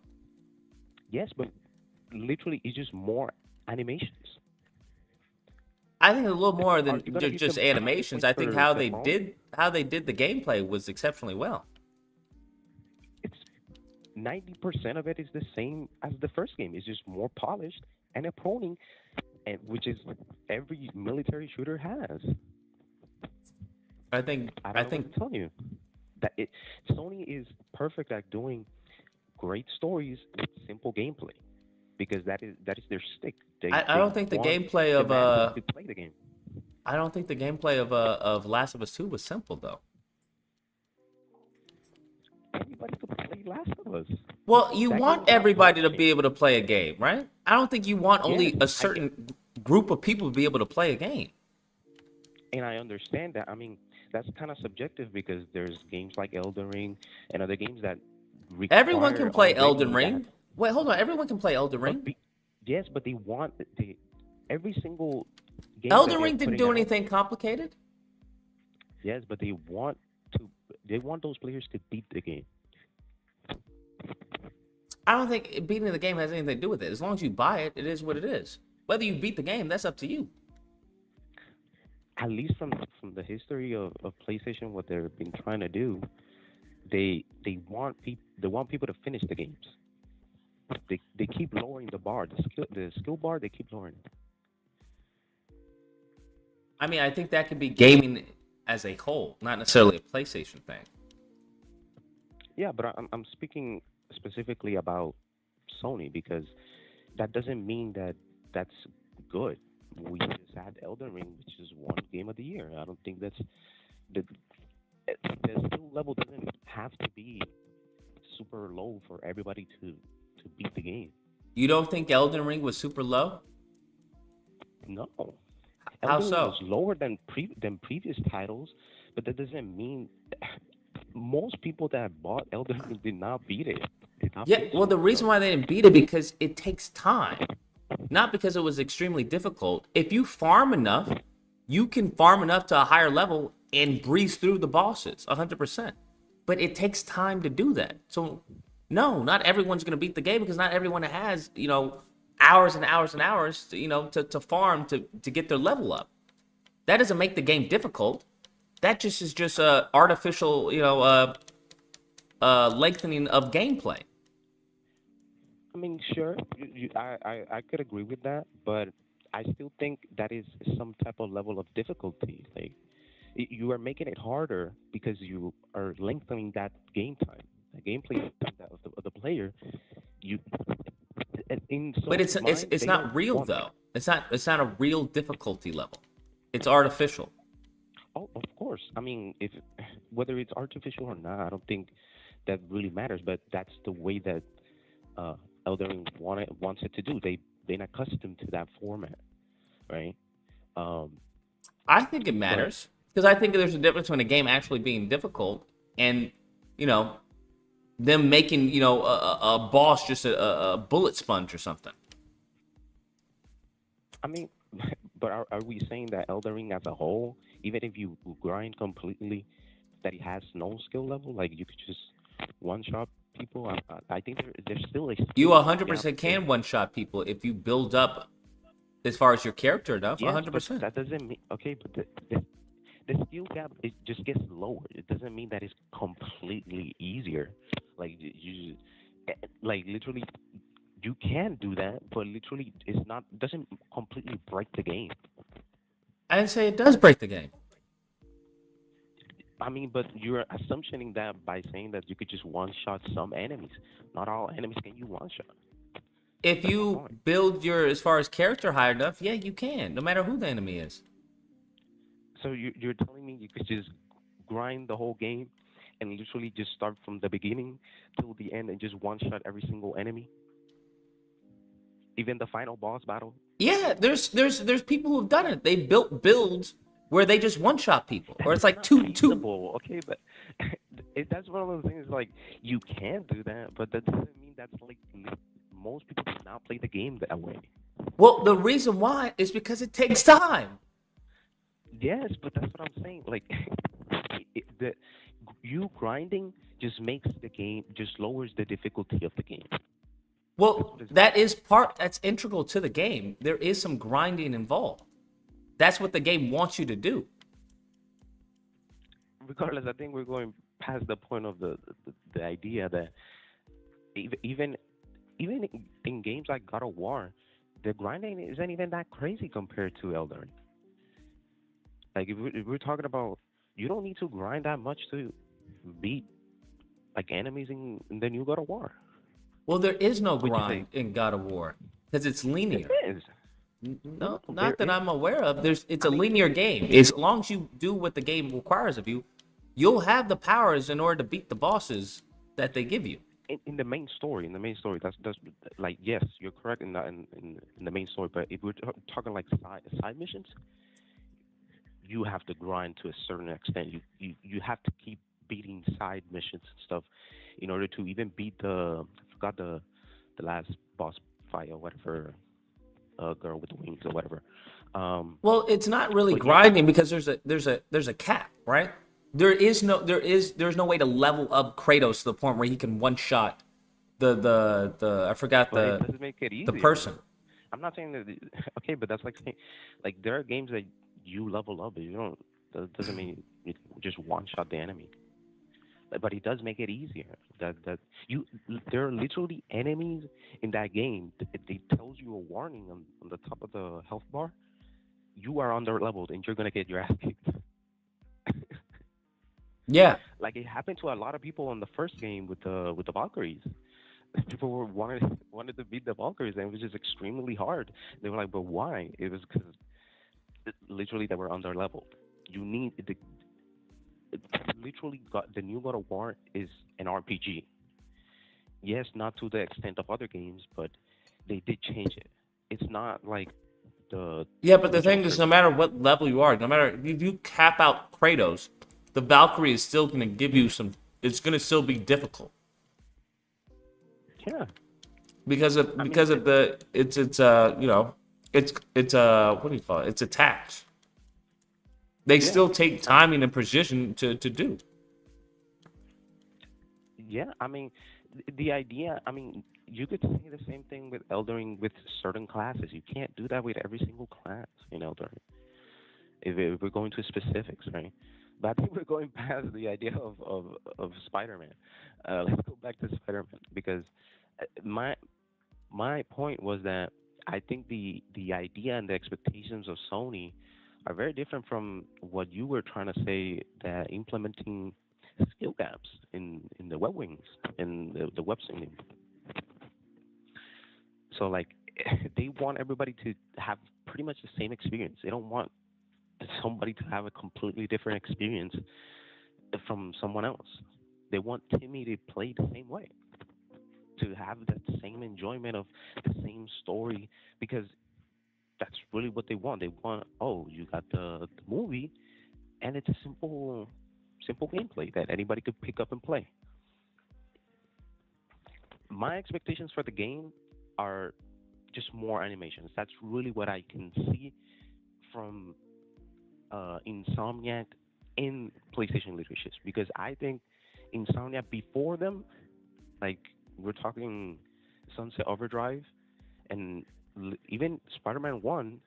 Yes, but literally, it's just more animations. I think a little more than just animations. I think how they did the gameplay was exceptionally well. 90% of it is the same as the first game. It's just more polished and approaching, and which is every military shooter has. I think tell you that Sony is perfect at doing great stories with simple gameplay, because that is their stick. I don't think the gameplay of to play the game. I don't think the gameplay of Last of Us 2 was simple though. Everybody could play Last of Us. Well, you want everybody to be able to play a game, right? I don't think you want only a certain group of people to be able to play a game. And I understand that. I mean, that's kind of subjective, because there's games like Elden Ring and other games that require everyone can play Elden Ring. Wait, hold on. Everyone can play Elden Ring. Yes, but they want every single game. Elden Ring didn't do anything complicated. Yes, but they want those players to beat the game. I don't think beating the game has anything to do with it. As long as you buy it, it is what it is. Whether you beat the game, that's up to you. At least from the history of PlayStation, what they've been trying to do, they want people to finish the games. They keep lowering the bar, the skill bar. They keep lowering it. I mean, I think that could be gaming as a whole, not necessarily a PlayStation thing. Yeah, but I'm speaking specifically about Sony, because that doesn't mean that that's good. We just had Elden Ring, which is one game of the year. I don't think that's the skill level doesn't have to be super low for everybody to beat the game. You don't think Elden Ring was super low? No. How Elden so? Ring was lower than previous titles, but that doesn't mean most people that bought Elden Ring did not beat it. Yeah, well, the reason why they didn't beat it because it takes time, not because it was extremely difficult. If you farm enough, you can farm enough to a higher level and breeze through the bosses 100%. But it takes time to do that. So, no, not everyone's going to beat the game, because not everyone has, hours and hours and hours, to farm to get their level up. That doesn't make the game difficult. That just is just artificial, lengthening of gameplay. I mean, sure, I could agree with that, but I still think that is some type of level of difficulty. Like, you are making it harder because you are lengthening that game time, the gameplay time of the player. But it's not real though. It's not a real difficulty level. It's artificial. Oh, of course. I mean, whether it's artificial or not, I don't think that really matters. But that's the way that Elden Ring wants it to do. They're not accustomed to that format, right? I think it matters because I think there's a difference between a game actually being difficult and, you know, them making, you know, a boss just a bullet sponge or something. I mean, but are we saying that Elden Ring as a whole, even if you grind completely, that it has no skill level? Like you could just one shot people. I think there's still a You skill gap 100% there. can one shot people if you build up as far as your character enough. Yes, but 100%. that doesn't mean okay. But the skill gap it just gets lower. It doesn't mean that it's completely easier. Like like literally, you can do that, but literally, it's not doesn't completely break the game. I didn't say it does break the game. I mean, but you're assumptioning that by saying that you could just one shot some enemies. Not all enemies can you one shot. If you build your as far as character high enough, yeah, you can, no matter who the enemy is. So you're telling me you could just grind the whole game and literally just start from the beginning till the end and just one shot every single enemy? Even the final boss battle? Yeah, there's people who've done it. They built builds where they just one shot people, or it's like two. Feasible, okay, but that's one of those things. Like you can do that, but that doesn't mean that's like most people do not play the game that way. Well, the reason why is because it takes time. Yes, but that's what I'm saying. Like the you grinding just makes the game just lowers the difficulty of the game. Well, that's integral to the game. There is some grinding involved. That's what the game wants you to do. Regardless, I think we're going past the point of the idea that even in games like God of War, the grinding isn't even that crazy compared to Elden Ring. Like if we're talking about, you don't need to grind that much to beat like enemies in the new God of War. Well, there is no grind in God of War because it's linear. It is. No, not that I'm aware of. It's a linear game. As long as you do what the game requires of you, you'll have the powers in order to beat the bosses that they give you. In the main story, that's like yes, you're correct in that in the main story. But if we're talking like side missions, you have to grind to a certain extent. You have to keep beating side missions and stuff in order to even beat I forgot the last boss fight or whatever, girl with the wings or whatever. Well, it's not really grinding because there's a cap, right? There's no way to level up Kratos to the point where he can one shot the I forgot But it doesn't make it the easier. person. I'm not saying that. Okay, but that's like saying, like there are games that you level up, but you don't. That doesn't mean you just one shot the enemy. But it does make it easier. There are literally enemies in that game. They tells you a warning on the top of the health bar. You are under leveled and you're gonna get your ass kicked. Yeah. Like it happened to a lot of people in the first game with the Valkyries. People wanted to beat the Valkyries and it was just extremely hard. They were like, but why? It was because literally they were under leveled. You need literally the new God of War is an RPG. Yes, not to the extent of other games, but they did change it. It's not like the But the thing is, no matter what level you are, no matter if you cap out Kratos, the Valkyrie is still going to give you some. It's going to still be difficult. Yeah. Because of the it's you know it's what do you call it? It's attacks. They still take timing and precision to do. Yeah, I mean, the idea. I mean, you could say the same thing with Elden Ring with certain classes. You can't do that with every single class in Elden Ring. If we're going to specifics, right? But I think we're going past the idea of Spider-Man. Let's go back to Spider-Man because my point was that I think the idea and the expectations of Sony are very different from what you were trying to say, that implementing skill gaps in the web wings, in the web singing. So like they want everybody to have pretty much the same experience. They don't want somebody to have a completely different experience from someone else. They want Timmy to play the same way, to have that same enjoyment of the same story, because That's really what they want. They want, oh, you got the movie, and it's a simple gameplay that anybody could pick up and play. My expectations for the game are just more animations. That's really what I can see from Insomniac in PlayStation leaderships, because I think Insomniac before them, like we're talking Sunset Overdrive, and even Spider-Man One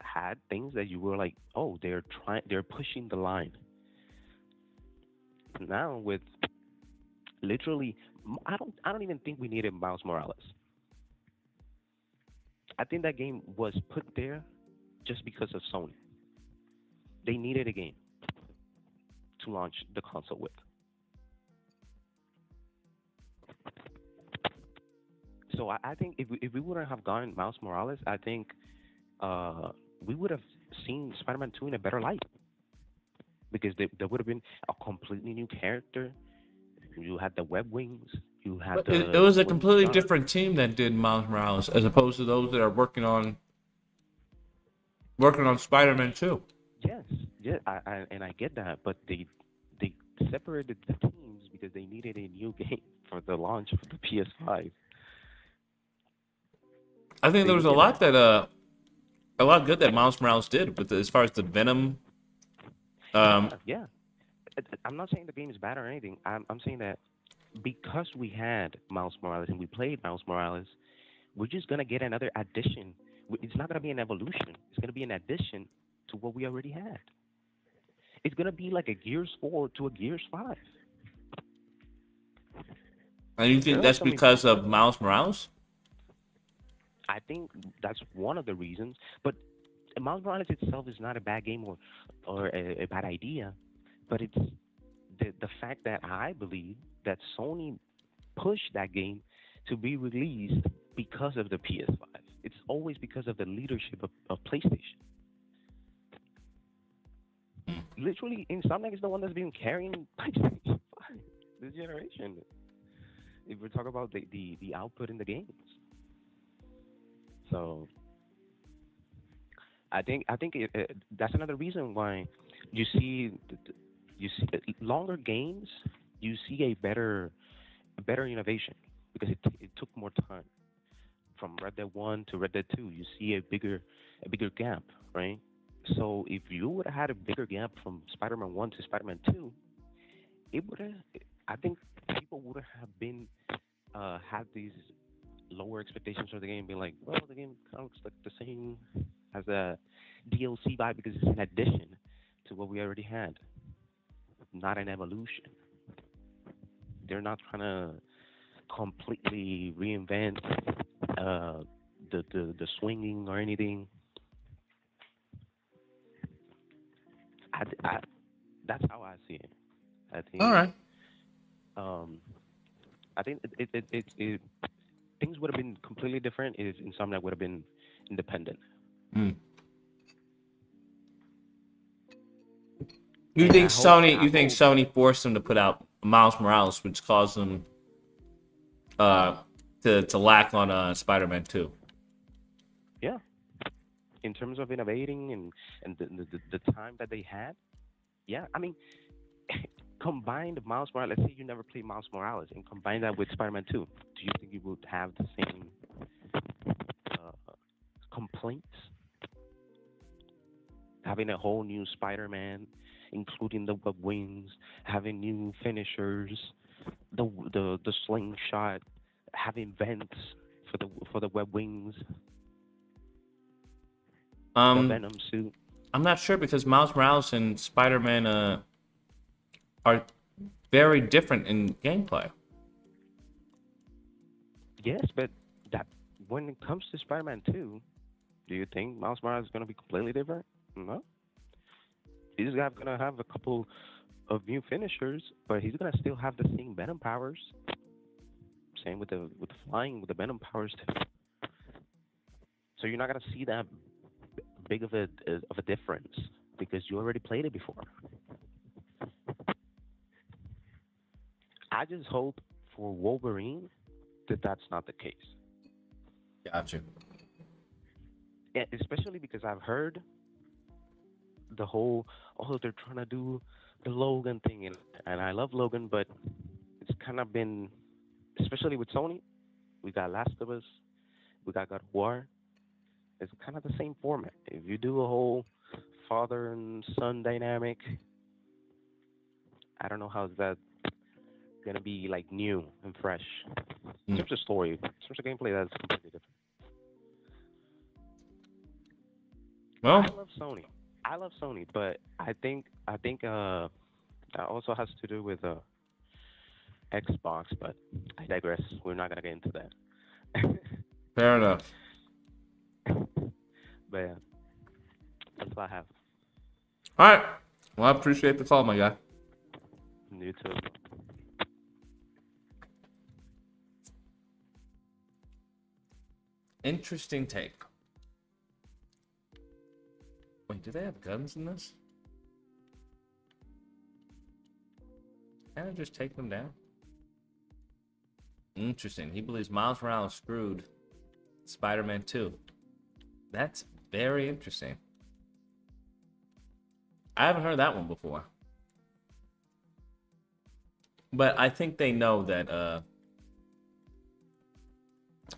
had things that you were like, oh, they're pushing the line. Now with literally, I don't even think we needed Miles Morales. I think that game was put there just because of Sony. They needed a game to launch the console with. So I think if we wouldn't have gotten Miles Morales, I think we would have seen Spider-Man 2 in a better light, because there would have been a completely new character. You had the web wings. You had But the it was a completely slingshot. different team that did Miles Morales, as opposed to those that are working on Spider-Man 2. Yes, yeah, I get that, but they separated the teams because they needed a new game for the launch of the PS5. I think there was a lot good that Miles Morales did with as far as the Venom. Yeah. I'm not saying the game is bad or anything. I'm saying that because we had Miles Morales and we played Miles Morales, we're just gonna get another addition. It's not gonna be an evolution. It's gonna be an addition to what we already had. It's gonna be like a Gears 4 to a Gears 5. And you think that's because of Miles Morales? I think that's one of the reasons. But Miles Morales itself is not a bad game or a bad idea. But it's the fact that I believe that Sony pushed that game to be released because of the PS5. It's always because of the leadership of PlayStation. Literally, Insomniac is the one that's been carrying PlayStation 5 this generation. If we're talking about the output in the games. So I think that's another reason why you see longer games. You see a better innovation because it took more time from Red Dead 1 to Red Dead 2. You see a bigger gap, right? So if you would have had a bigger gap from Spider-Man 1 to Spider-Man 2, it would have. I think people would have been had these lower expectations for the game, being like, well, the game kind of looks like the same as a DLC vibe because it's an addition to what we already had, not an evolution. They're not trying to completely reinvent the swinging or anything. That's how I see it. I think. All right. I think it things would have been completely different if Insomniac would have been independent. You think Sony forced them to put out Miles Morales, which caused them to lack on Spider-Man 2? Yeah. In terms of innovating and the time that they had, yeah. I mean, combined Miles Morales. Let's say you never played Miles Morales and combine that with Spider-Man 2. Do you think you would have the same complaints? Having a whole new Spider-Man, including the web wings, having new finishers, the slingshot, having vents for the web wings, the Venom suit. I'm not sure because Miles Morales and Spider-Man are very different in gameplay. Yes, but that when it comes to Spider-Man 2, do you think Miles Morales is going to be completely different? No. He's going to have a couple of new finishers, but he's going to still have the same Venom powers. Same with the flying, with the Venom powers too. So you're not going to see that big of a difference because you already played it before. I just hope for Wolverine that that's not the case. Gotcha. especially because I've heard the whole, oh, they're trying to do the Logan thing, and I love Logan, but it's kind of been, especially with Sony, we got Last of Us, we got God of War. It's kind of the same format. If you do a whole father and son dynamic, I don't know how's that gonna be like new and fresh. In terms of story, in terms of gameplay, that's completely different. Well, I love Sony, but I think that also has to do with Xbox. But I digress. We're not gonna get into that. fair enough. But yeah, that's all I have. All right. Well, I appreciate the call, my guy. You too. Interesting take. Wait, do they have guns in this? Can I just take them down? Interesting. He believes Miles Morales screwed Spider-Man 2. That's very interesting. I haven't heard that one before. But I think they know that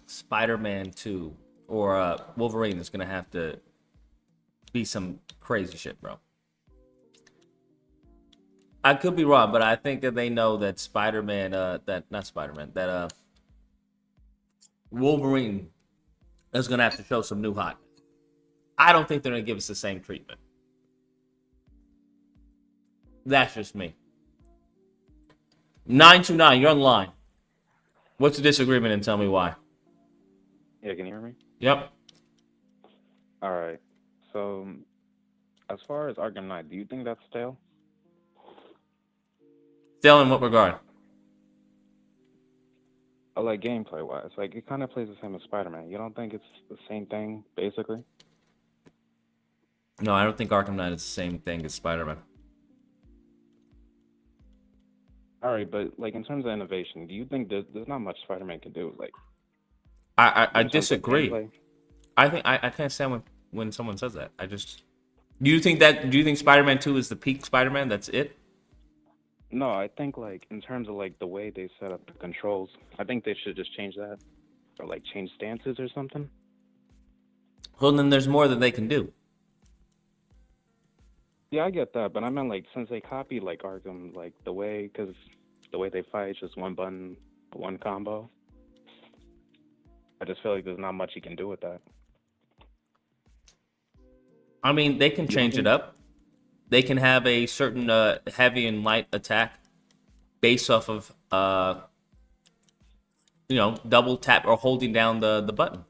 Spider-Man 2 or Wolverine is going to have to be some crazy shit, bro. I could be wrong, but I think that they know that Spider-Man, that Wolverine is going to have to show some new hotness. I don't think they're going to give us the same treatment. That's just me. 929, you're on the line. What's the disagreement and tell me why? Yeah, can you hear me? Yep. All right. So, as far as Arkham Knight, do you think that's stale? Stale in what regard? Like gameplay wise, like it kind of plays the same as Spider-Man. You don't think it's the same thing, basically? No, I don't think Arkham Knight is the same thing as Spider-Man. All right, but like in terms of innovation, do you think there's not much Spider-Man can do? Like, I in terms of disagree. gameplay? I think I can't stand when someone says that. Do you think Spider-Man 2 is the peak Spider-Man? That's it? No, I think like in terms of like the way they set up the controls, I think they should just change that, or like change stances or something. Well, then there's more that they can do. Yeah, I get that, but I meant like since they copied like Arkham, like the way they fight, it's just one button, one combo. I just feel like there's not much you can do with that. I mean, they can change it up. They can have a certain heavy and light attack based off of double tap or holding down the button.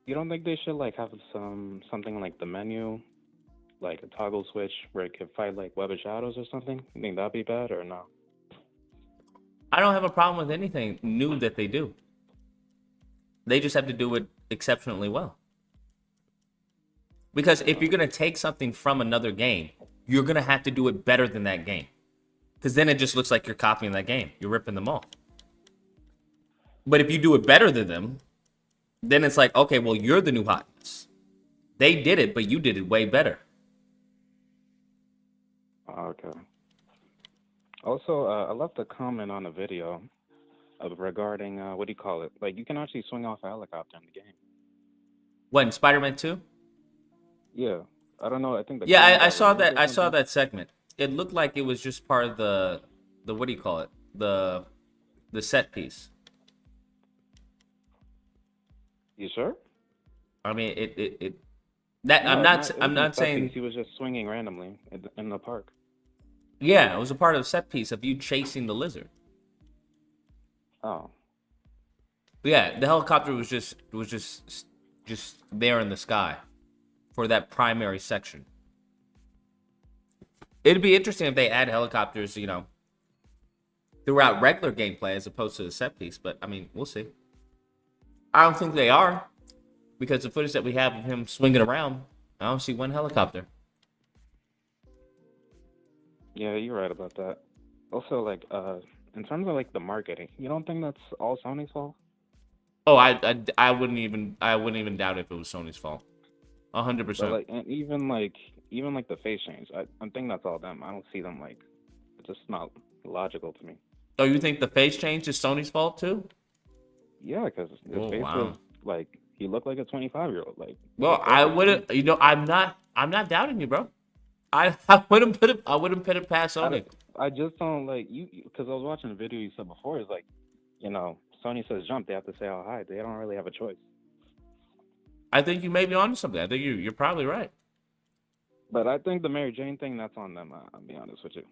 You don't think they should like have something like the menu, like a toggle switch where it could fight like Web of Shadows or something? You think that'd be bad or no? I don't have a problem with anything new that they do. They just have to do it exceptionally well. Because if you're going to take something from another game, you're going to have to do it better than that game. Because then it just looks like you're copying that game. You're ripping them off. But if you do it better than them, then it's like, okay, well, you're the new hotness. They did it, but you did it way better. Okay. Also, I left a comment on a video regarding, what do you call it? Like, you can actually swing off a helicopter in the game. What, in Spider-Man 2? Yeah. I don't know. I think I saw that. I saw that segment. It looked like it was just part of the what do you call it? The set piece. You sure? I mean, No, I'm not saying he was just swinging randomly in the park. Yeah, it was a part of the set piece of you chasing the lizard. Oh. But yeah, the helicopter was just there in the sky for that primary section. It'd be interesting if they add helicopters, throughout regular gameplay as opposed to the set piece. But I mean, we'll see. I don't think they are, because the footage that we have of him swinging around, I don't see one helicopter. Yeah, you're right about that. Also, like, in terms of like the marketing, you don't think that's all Sony's fault? Oh, I wouldn't even doubt if it was Sony's fault. 100%. But like, and even like the face change, I think that's all them. I don't see them like, it's just not logical to me. Oh, you think the face change is Sony's fault too? Yeah, because his Oh, face wow. was like, he looked like a 25-year-old. Like, Well, I wouldn't. You know, I'm not doubting you, bro. I wouldn't put it past Sony. I just don't like you because I was watching a video you said before. It's like, you know, Sony says jump, they have to say how high. They don't really have a choice. I think you may be onto something. I think you're probably right. But I think the Mary Jane thing, that's on them. I'll be honest with you.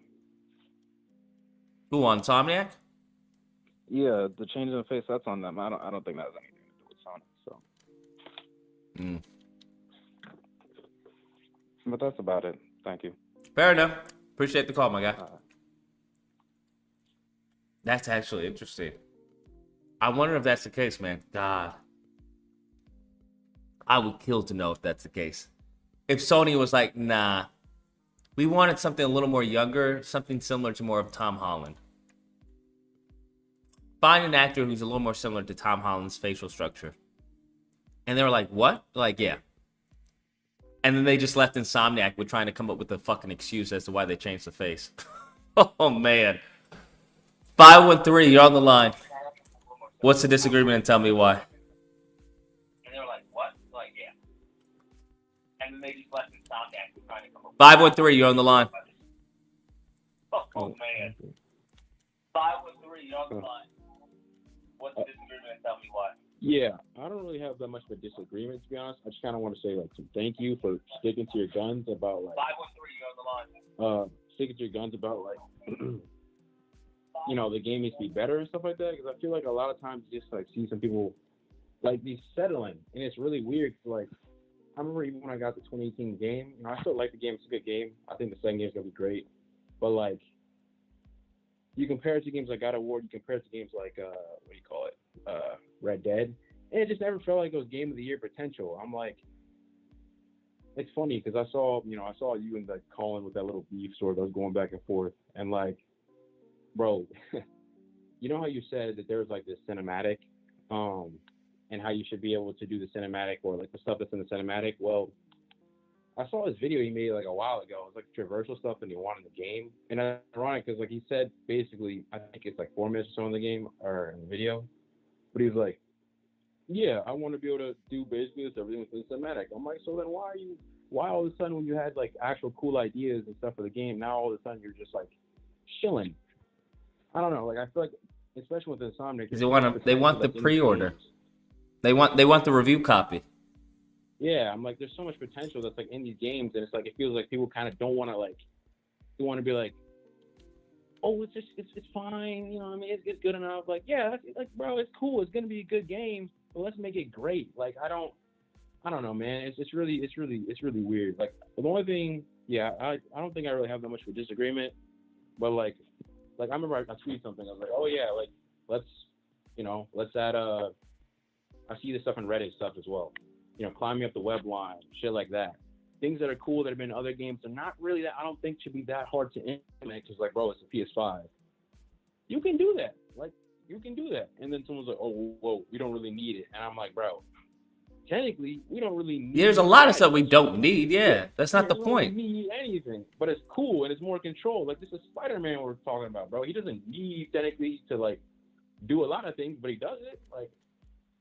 Who, on Insomniac? Yeah, the change in the face, that's on them. I don't think that has anything to do with Sony. So. But that's about it. Thank you. Fair enough. Appreciate the call, my guy. That's actually interesting. I wonder if that's the case, man. God. I would kill to know if that's the case. If Sony was like, nah, we wanted something a little more younger, something similar to more of Tom Holland. Find an actor who's a little more similar to Tom Holland's facial structure. And they were like, what? Like, yeah. And then they just left Insomniac with trying to come up with a fucking excuse as to why they changed the face. Oh, man. 513, you're on the line. What's the disagreement and tell me why? And they're like, what? Like, yeah. And then they just left Insomniac with trying to come up 513, you're on the line. Oh, man. 513, you're on the line. What's the disagreement and tell me why? Yeah, I don't really have that much of a disagreement, to be honest. I just kind of want to say, like, some thank you for sticking to your guns about, like, 513, you're on the line. sticking to your guns about, like, you know, the game needs to be better and stuff like that. Because I feel like a lot of times you just, like, see some people, like, be settling. And it's really weird. Like, I remember even when I got the 2018 game, you know, I still like the game. It's a good game. I think the second game is going to be great. But, like, you compare it to games like God of War, you compare it to games like, what do you call it? Red Dead, and it just never felt like it was game of the year potential. I'm like, it's funny because I saw you and like Colin with that little beef sort of going back and forth, and like, bro, you know how you said that there was like this cinematic, and how you should be able to do the cinematic or like the stuff that's in the cinematic. Well, I saw this video he made like a while ago. It was like traversal stuff and he wanted the game, and ironic because like he said basically, I think it's like 4 minutes or so in the game or in the video. But he's like, yeah, I want to be able to do basically this everything within cinematic. I'm like, so then why all of a sudden when you had like actual cool ideas and stuff for the game, now all of a sudden you're just like shilling? I don't know. Like I feel like, especially with Insomniac, Because they want the pre-order. They want the review copy. Yeah, I'm like, there's so much potential that's like in these games, and it's like it feels like people kind of don't want to like, they want to be like, oh, it's fine, you know what I mean? It's good enough. Like, yeah, that's, like, bro, it's cool. It's gonna be a good game, but let's make it great. Like, I don't know, man. It's really weird. Like, the only thing, yeah, I don't think I really have that much of a disagreement, but like I remember I tweeted something. I was like, oh yeah, like let's add I see this stuff in Reddit stuff as well. You know, climbing up the web line, shit like that. Things that are cool that have been in other games are not really that, I don't think should be that hard to implement because, like, bro, it's a PS5. You can do that. Like, you can do that. And then someone's like, oh, whoa, we don't really need it. And I'm like, bro, technically, we don't really need There's a lot of stuff we don't need. Yeah, that's not the point. We don't need anything, but it's cool and it's more control. Like, this is Spider-Man we're talking about, bro. He doesn't need, technically, to, like, do a lot of things, but he does it. Like,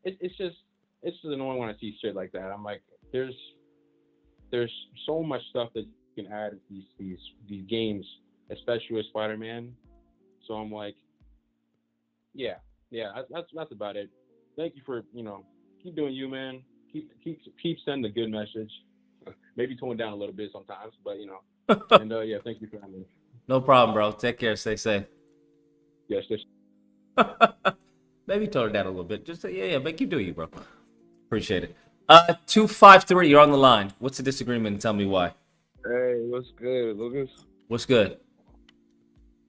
it's just annoying when I see shit like that. I'm like, there's so much stuff that you can add to these games, especially with Spider-Man. So I'm like, yeah, that's about it. Thank you for, you know, keep doing you, man. Keep sending a good message. Maybe tone down a little bit sometimes, but you know. And yeah, thank you for having me. No problem, bro. Take care. Stay safe. Yes, Maybe tone it down a little bit. Just yeah, but keep doing you, bro. Appreciate it. 253, you're on the line. What's the disagreement and tell me why? Hey, what's good, Lucas? What's good?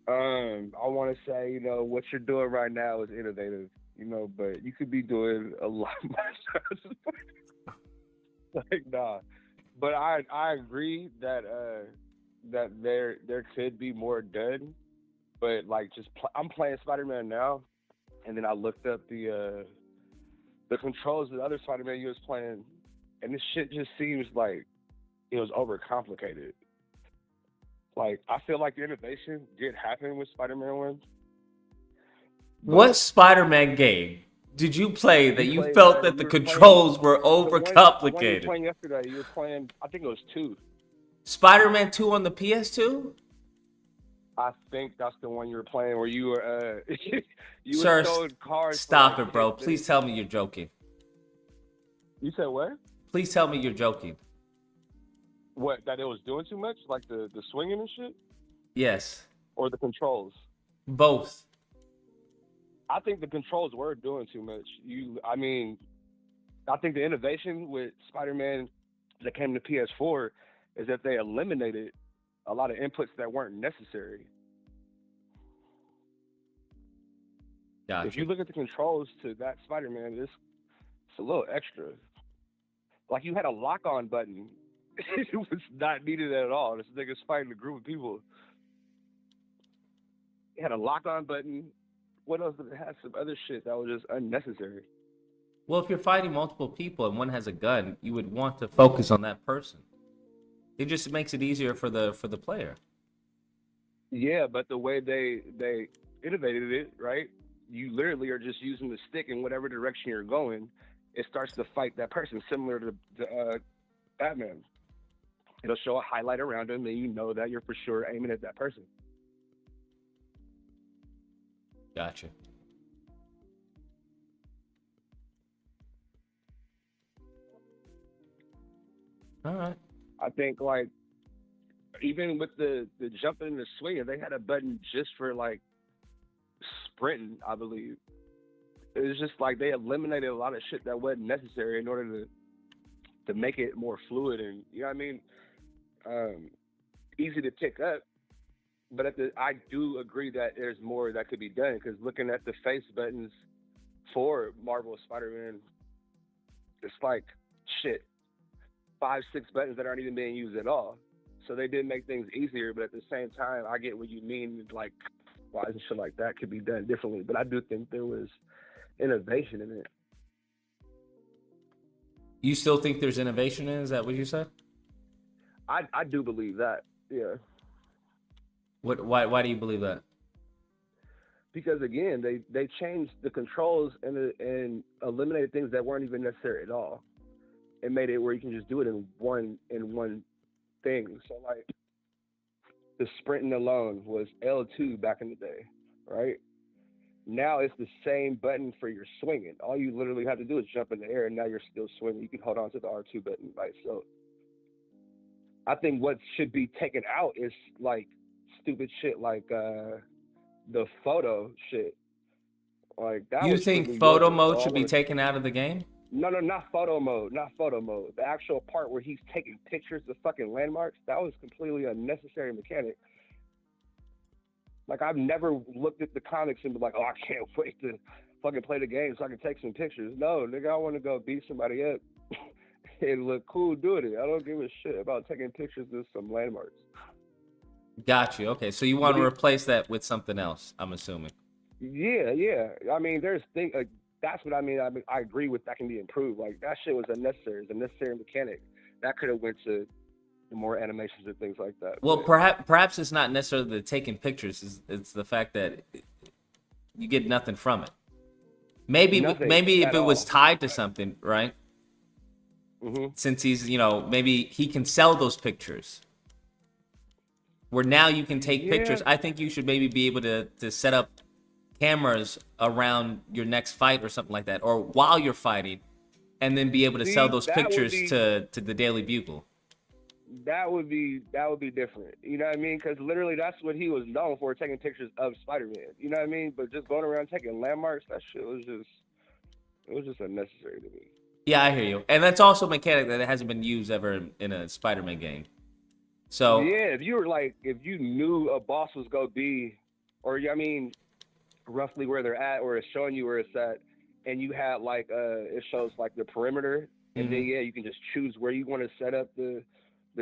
I want to say, you know, what you're doing right now is innovative, you know, but you could be doing a lot more. Like, nah. But I agree that that there could be more done. But like, I'm playing Spider-Man now, and then I looked up the the controls of the other Spider-Man you was playing, and this shit just seems like it was overcomplicated. Like, I feel like the innovation did happen with Spider-Man 1. What Spider-Man game did you play that you played, felt that the you were controls were the one you were overcomplicated? playing yesterday, you were playing, I think it was 2. Spider-Man 2 on the PS2? I think that's the one you were playing where you were, you Sir, were showing cars. stop it, bro. Please tell me you're joking. You said what? Please tell me you're joking. What, that it was doing too much? Like the swinging and shit? Yes. Or the controls? Both. I think the controls were doing too much. I think the innovation with Spider-Man that came to PS4 is that they eliminated a lot of inputs that weren't necessary. Gotcha. If you look at the controls to that Spider-Man, it's a little extra. Like, you had a lock-on button. It was not needed at all. This nigga's fighting a group of people. It had a lock-on button. What else did it have? Some other shit that was just unnecessary. Well, if you're fighting multiple people and one has a gun, you would want to focus on that person. It just makes it easier for the player. Yeah, but the way they innovated it, right? You literally are just using the stick in whatever direction you're going. It starts to fight that person, similar to Batman. It'll show a highlight around him, and you know that you're for sure aiming at that person. Gotcha. All right. I think, like, even with the jumping and the swinging, they had a button just for, like, sprinting, I believe. It was just like they eliminated a lot of shit that wasn't necessary in order to make it more fluid and, you know what I mean? Easy to pick up. But I do agree that there's more that could be done, because looking at the face buttons for Marvel Spider-Man, it's like, shit, 5-6 buttons that aren't even being used at all. So they did make things easier, but at the same time, I get what you mean, like, why isn't shit like that could be done differently? But I do think there was innovation in it. You still think there's innovation in it? Is that what you said? I do believe that, yeah. Why do you believe that? Because again, they changed the controls and eliminated things that weren't even necessary at all. It made it where you can just do it in one thing. So, like, the sprinting alone was L2 back in the day, right? Now it's the same button for your swinging. All you literally have to do is jump in the air, and now you're still swinging. You can hold on to the R2 button by itself. I think what should be taken out is, like, stupid shit like the photo shit. Like, that. You think photo mode should be taken out of the game? No, not photo mode. Not photo mode. The actual part where he's taking pictures of fucking landmarks, that was completely unnecessary mechanic. Like, I've never looked at the comics and been like, oh, I can't wait to fucking play the game so I can take some pictures. No, nigga, I want to go beat somebody up and look cool doing it. I don't give a shit about taking pictures of some landmarks. Got you. Okay, so you want to replace that with something else, I'm assuming. Yeah. I mean, there's things like, that's what I mean. I agree with that can be improved. Like, that shit was unnecessary. It's a necessary mechanic. That could have went to more animations and things like that. Well, perhaps it's not necessarily the taking pictures. It's the fact that you get nothing from it. Maybe if it was tied to something, right? Mm-hmm. Since he's, maybe he can sell those pictures. Where now you can take pictures. I think you should maybe be able to set up cameras around your next fight or something like that, or while you're fighting, and then be able to sell those pictures to the Daily Bugle. That would be different. You know what I mean? Because literally that's what he was known for, taking pictures of Spider-Man. You know what I mean? But just going around taking landmarks, that shit was just unnecessary to me. Yeah, I hear you. And that's also a mechanic that hasn't been used ever in a Spider-Man game. So yeah, if you knew a boss was gonna be, or I mean, roughly where they're at, or it's showing you where it's at, and you had like it shows like the perimeter, and then you can just choose where you want to set up the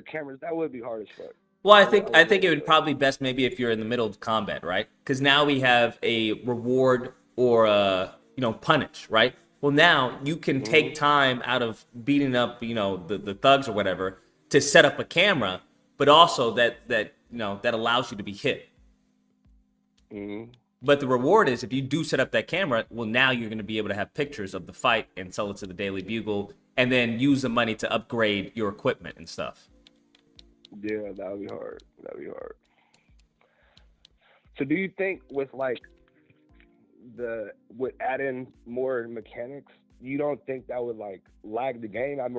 cameras. That would be hard as fuck. Well, I think it would probably be best maybe if you're in the middle of combat, right? Because now we have a reward or a punish, right? Well, now you can take time out of beating up, you know, the thugs or whatever to set up a camera, but also that you know that allows you to be hit. But the reward is if you do set up that camera, well, now you're going to be able to have pictures of the fight and sell it to the Daily Bugle, and then use the money to upgrade your equipment and stuff. Yeah, that would be hard. So do you think with adding more mechanics, you don't think that would like lag the game? Not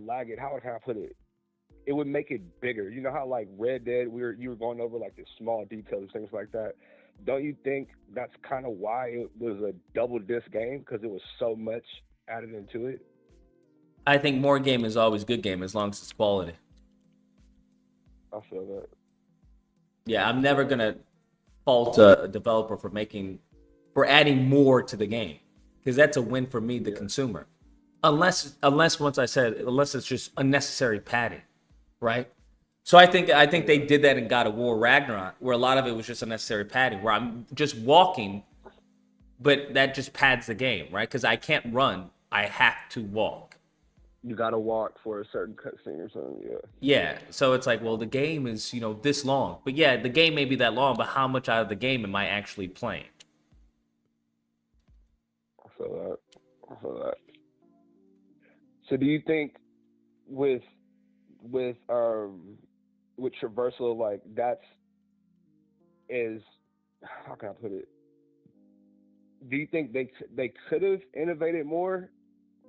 lag it. How can I put it? It would make it bigger. You know how like Red Dead, you were going over like the small details and things like that. Don't you think that's kind of why it was a double disc game, because it was so much added into it? I think more game is always good game as long as it's quality. I feel that. Yeah, I'm never gonna fault a developer for adding more to the game, because that's a win for me, the consumer. Unless it's just unnecessary padding, right? So I think they did that in God of War Ragnarok, where a lot of it was just unnecessary padding, where I'm just walking, but that just pads the game, right? Because I can't run, I have to walk. You gotta walk for a certain cutscene or something, yeah. Yeah, so it's like, well, the game is, you know, this long. But yeah, the game may be that long, but how much out of the game am I actually playing? I feel that. So do you think with traversal, like how can I put it? Do you think they could have innovated more,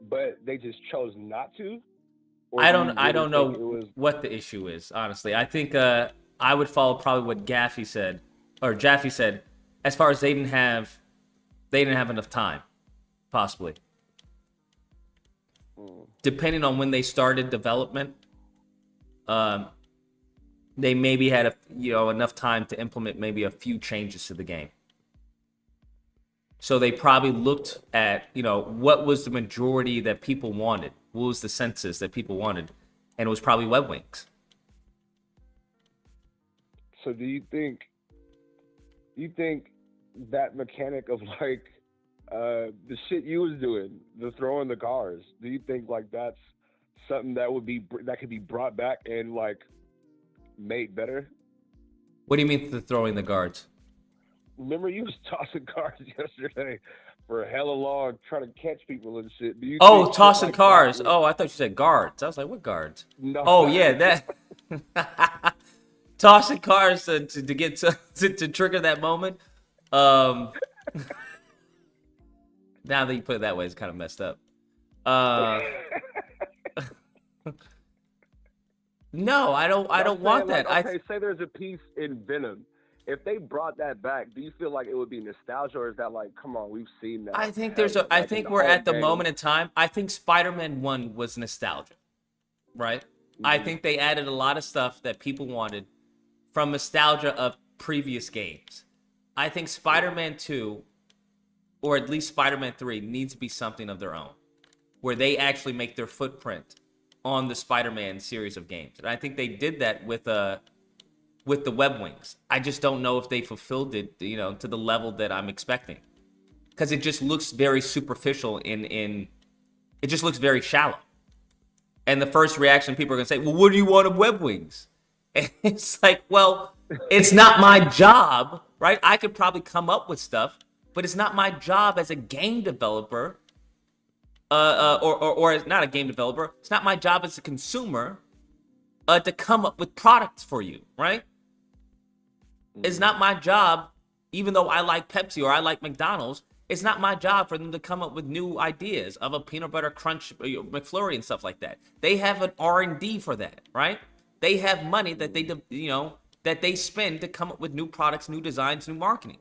but they just chose not to? Or I don't know what the issue is, honestly. I think I would follow probably what Jaffe said. As far as they didn't have enough time, possibly. Depending on when they started development, they maybe had enough time to implement maybe a few changes to the game. So they probably looked at, what was the majority that people wanted? What was the census that people wanted? And it was probably web wings. So do you think that mechanic of like the shit you was doing, the throwing the cars, do you think like that's something that could be brought back and like made better? What do you mean the throwing the guards? Remember you was tossing cars yesterday for a hella long, trying to catch people and shit. Tossing cars. Oh, I thought you said guards. I was like, what guards? No. Oh yeah, that tossing cars to get to trigger that moment. Now that you put it that way, it's kind of messed up. No, I don't want that. Okay, say there's a piece in Venom. If they brought that back, do you feel like it would be nostalgia, or is that like, come on, we've seen that? I think we're at the moment in time. I think Spider-Man 1 was nostalgia, right? Mm-hmm. I think they added a lot of stuff that people wanted from nostalgia of previous games. I think Spider-Man 2, or at least Spider-Man 3, needs to be something of their own, where they actually make their footprint on the Spider-Man series of games. And I think they did that with the web wings. I just don't know if they fulfilled it, to the level that I'm expecting, because it just looks very superficial. It just looks very shallow. And the first reaction, people are gonna say, "Well, what do you want of web wings?" And it's like, well, it's not my job, right? I could probably come up with stuff, but it's not my job as a game developer, or as not a game developer. It's not my job as a consumer, to come up with products for you, right? It's not my job, even though I like Pepsi or I like McDonald's, it's not my job for them to come up with new ideas of a peanut butter crunch McFlurry and stuff like that. They have an R&D for that, right? They have money that they spend to come up with new products, new designs, new marketing.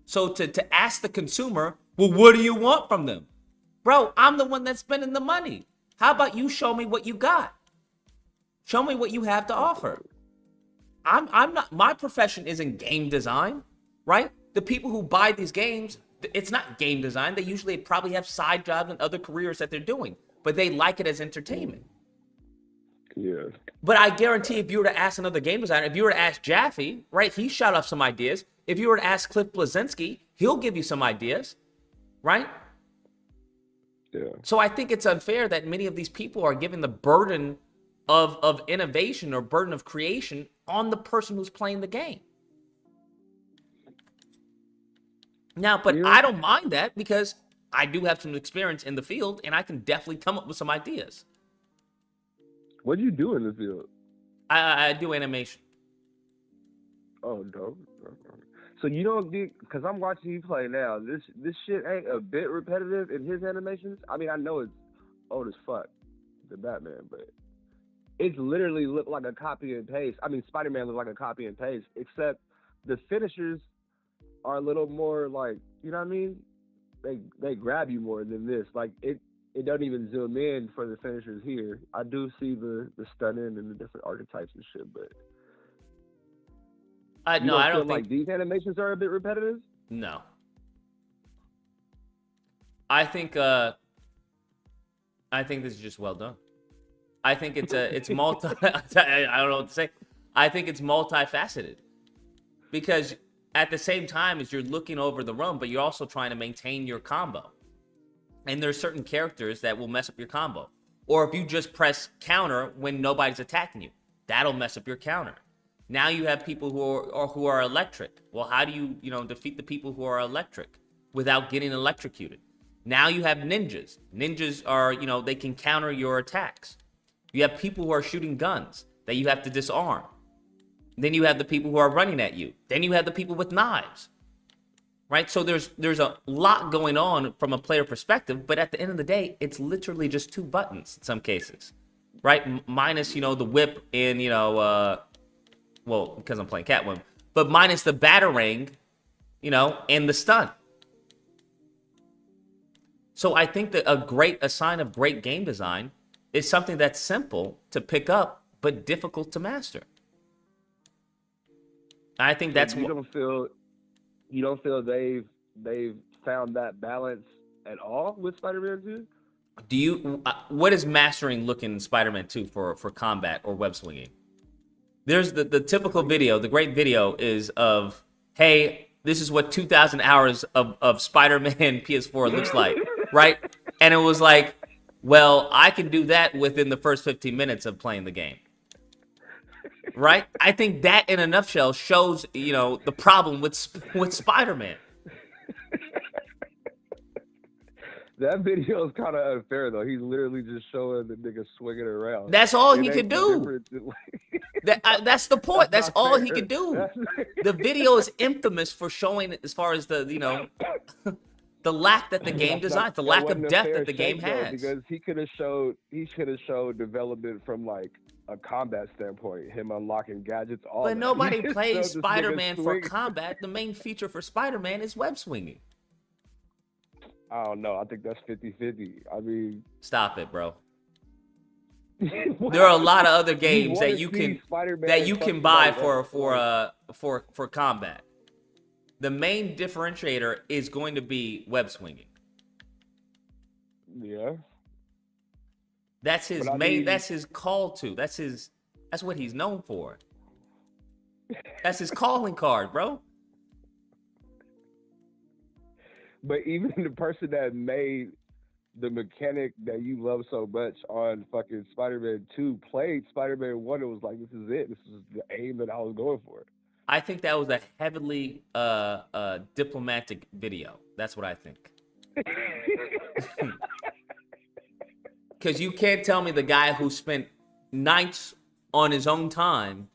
So to ask the consumer, well, what do you want from them? Bro, I'm the one that's spending the money. How about you show me what you got? Show me what you have to offer. I'm not, my profession isn't game design, right? The people who buy these games, it's not game design. They usually probably have side jobs and other careers that they're doing, but they like it as entertainment. Yeah. But I guarantee if you were to ask another game designer, if you were to ask Jaffe, right, he shot off some ideas. If you were to ask Cliff Bleszinski, he'll give you some ideas. right? Yeah. So I think it's unfair that many of these people are given the burden of innovation or burden of creation on the person who's playing the game. Now, but I don't mind that because I do have some experience in the field and I can definitely come up with some ideas. What do you do in the field? I do animation. Oh, dope. So you don't get, because I'm watching you play now. This shit ain't a bit repetitive in his animations. I mean, I know it's old as fuck, the Batman, but it's literally looked like a copy and paste. I mean, Spider-Man looked like a copy and paste, except the finishers are a little more like, you know what I mean? They grab you more than this. Like it doesn't even zoom in for the finishers here. I do see the stunning and the different archetypes and shit, but no, I don't think like these animations are a bit repetitive. No, I think this is just well done. I think it's multi. I don't know what to say. I think it's multifaceted because at the same time as you're looking over the room, but you're also trying to maintain your combo. And there's certain characters that will mess up your combo. Or if you just press counter when nobody's attacking you, that'll mess up your counter. Now you have people who are electric. Well, how do you defeat the people who are electric without getting electrocuted? Now you have ninjas. Ninjas are, they can counter your attacks. You have people who are shooting guns that you have to disarm. Then you have the people who are running at you. Then you have the people with knives. Right? So there's a lot going on from a player perspective, but at the end of the day, it's literally just 2 buttons in some cases. Right? Minus, the whip and, well, because I'm playing Catwoman, but minus the batarang, and the stun. So I think that a sign of great game design is something that's simple to pick up, but difficult to master. I think that's you don't feel they've found that balance at all with Spider-Man 2? Do you? What is mastering look in Spider-Man 2 for combat or web swinging? There's the typical video. The great video is of, hey, this is what 2,000 hours of Spider-Man PS4 looks like, right? And it was like, well, I can do that within the first 15 minutes of playing the game. Right? I think that in a nutshell shows, the problem with Spider-Man. That video is kind of unfair, though. He's literally just showing the nigga swinging around. That's all he could do. That's the point. That's all he could do. The video is infamous for showing, as far as the, the lack that the game designs, the lack of depth that the game has. Because he should have showed development from like a combat standpoint, him unlocking gadgets. All but that. nobody plays Spider-Man for combat. The main feature for Spider-Man is web swinging. I don't know. I think that's 50-50. I mean, stop it, bro. There are a lot of other games that you can buy for combat. The main differentiator is going to be web swinging. Yeah. That's his main. That's his call to. That's what he's known for. That's his calling card, bro. But even the person that made the mechanic that you love so much on fucking Spider-Man 2 played Spider-Man 1 and was like, this is it. This is the aim that I was going for. I think that was a heavily diplomatic video. That's what I think. Because you can't tell me the guy who spent nights on his own time